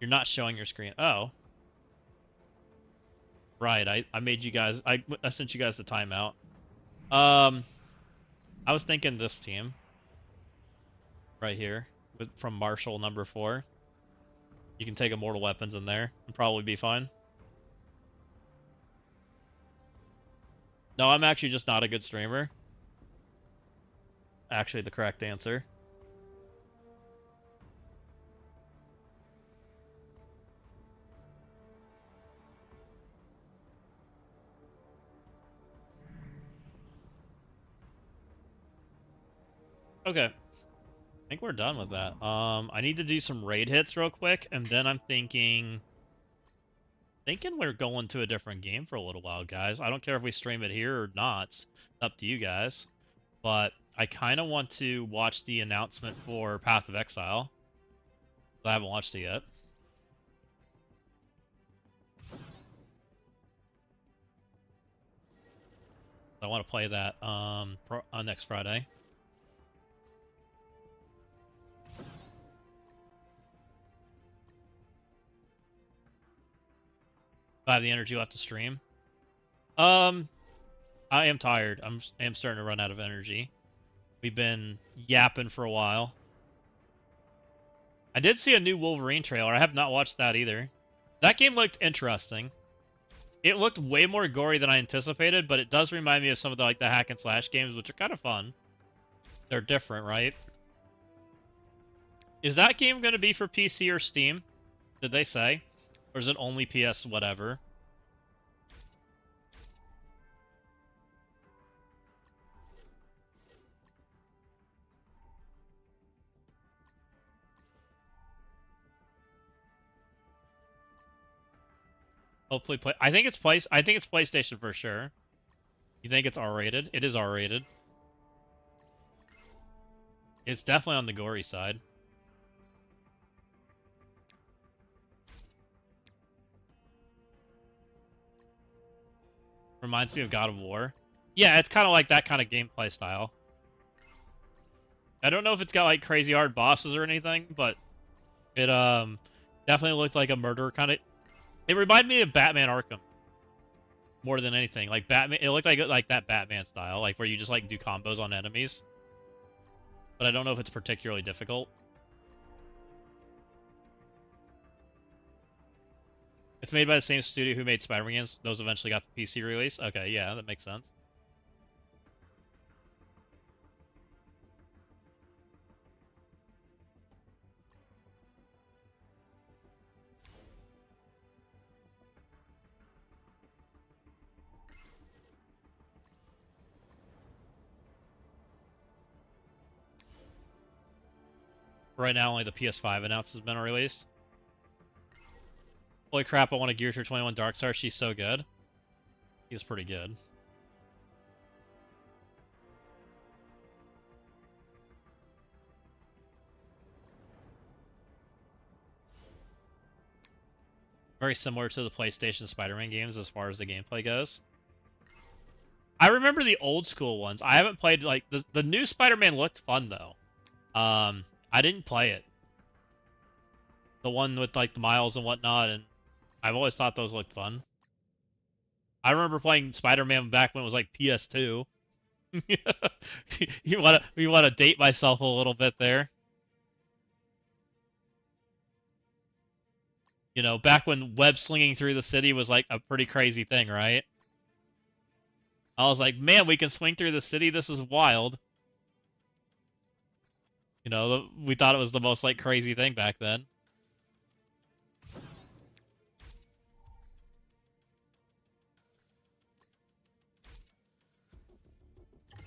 You're not showing your screen. Oh. Right, I made you guys, I sent you guys the timeout. I was thinking this team. Right here, from Marshall number 4. You can take Immortal Weapons in there and probably be fine. No, I'm actually just not a good streamer. Actually, the correct answer. Okay. I think we're done with that. I need to do some raid hits real quick, and then I'm thinking we're going to a different game for a little while, guys. I don't care if we stream it here or not. It's up to you guys. But I kind of want to watch the announcement for Path of Exile. I haven't watched it yet. I want to play that on next Friday. If I have the energy left to stream. I am tired. I am starting to run out of energy. We've been yapping for a while. I did see a new Wolverine trailer. I have not watched that either. That game looked interesting. It looked way more gory than I anticipated, but it does remind me of some of the the hack and slash games, which are kind of fun. They're different, right? Is that game going to be for PC or Steam? Did they say? Or is it only PS whatever? Hopefully play. I think it's PlayStation for sure. You think it's R-rated? It is R-rated. It's definitely on the gory side. Reminds me of God of War. Yeah, it's kind of like that kind of gameplay style. I don't know if it's got like crazy hard bosses or anything, but it definitely looked like a murder kind of. It reminded me of Batman Arkham more than anything. Like Batman, it looked like that Batman style, like where you just like do combos on enemies. But I don't know if it's particularly difficult. It's made by the same studio who made Spider-Man games. Those eventually got the PC release. Okay, yeah, that makes sense. Right now, only the PS5 announcement has been released. Holy crap, I want a Gears 21 Darkstar. She's so good. He was pretty good. Very similar to the PlayStation Spider-Man games as far as the gameplay goes. I remember the old school ones. I haven't played, like, the new Spider-Man looked fun, though. I didn't play it. The one with, like, the Miles and whatnot, and I've always thought those looked fun. I remember playing Spider-Man back when it was, like, PS2. you wanna date myself a little bit there. You know, back when web slinging through the city was like a pretty crazy thing, right? I was like, man, we can swing through the city. This is wild. You know, we thought it was the most like crazy thing back then.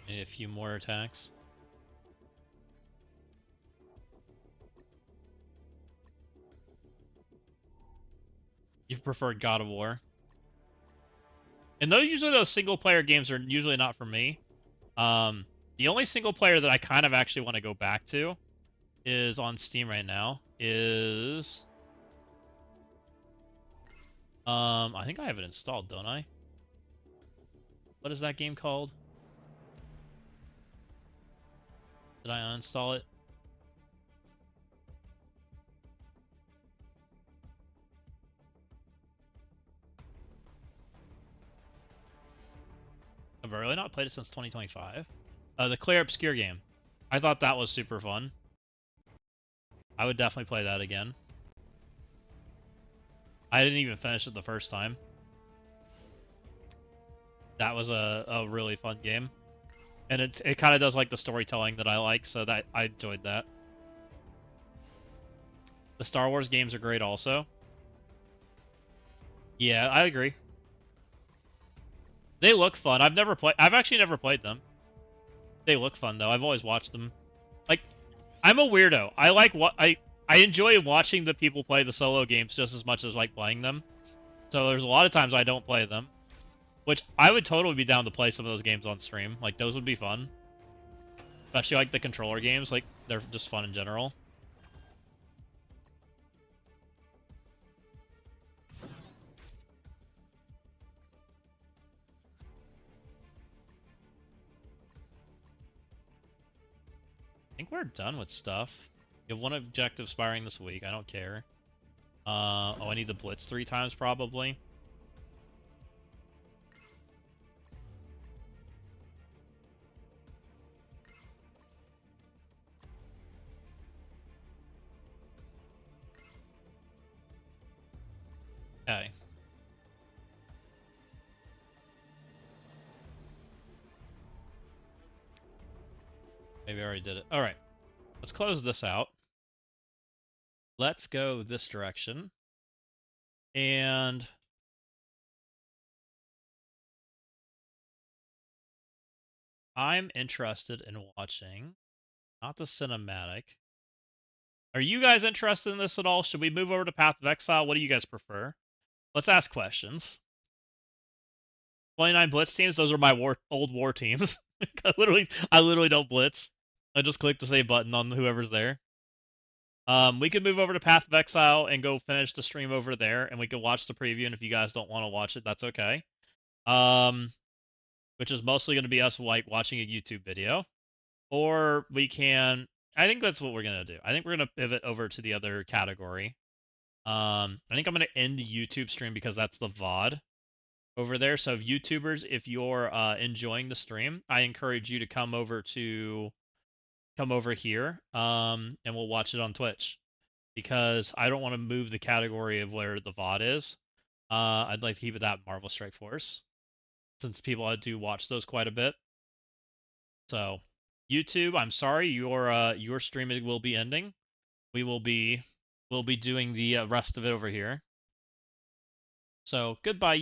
Maybe a few more attacks. You've preferred God of War. And those single player games are usually not for me. The only single player that I kind of actually want to go back to is on Steam right now. I think I have it installed, don't I? What is that game called? Did I uninstall it? I've really not played it since 2025. The Claire Obscure game. I thought that was super fun. I would definitely play that again. I didn't even finish it the first time. That was a really fun game. And it kind of does like the storytelling that I like, so that I enjoyed that. The Star Wars games are great also. Yeah, I agree. They look fun. I've actually never played them. They look fun though. I've always watched them. Like, I'm a weirdo. I enjoy watching the people play the solo games just as much as like playing them. So there's a lot of times I don't play them, which I would totally be down to play some of those games on stream. Like those would be fun. Especially like the controller games, like they're just fun in general. I think we're done with stuff. You have one objective expiring this week. I don't care. Oh, I need the blitz 3 times probably. Okay. Maybe I already did it. All right. Let's close this out. Let's go this direction. And I'm interested in watching, not the cinematic. Are you guys interested in this at all? Should we move over to Path of Exile? What do you guys prefer? Let's ask questions. 29 blitz teams, those are my old war teams. I literally don't blitz. I just click the save button on whoever's there. We could move over to Path of Exile and go finish the stream over there, and we could watch the preview. And if you guys don't want to watch it, that's okay. Which is mostly going to be us like watching a YouTube video, or we can. I think that's what we're gonna do. I think we're gonna pivot over to the other category. I think I'm gonna end the YouTube stream because that's the VOD over there. So, YouTubers, if you're enjoying the stream, I encourage you to come over here, and we'll watch it on Twitch because I don't want to move the category of where the VOD is. I'd like to keep it that Marvel Strike Force since people do watch those quite a bit. So, YouTube, I'm sorry, your streaming will be ending. We'll be doing the rest of it over here. So, goodbye.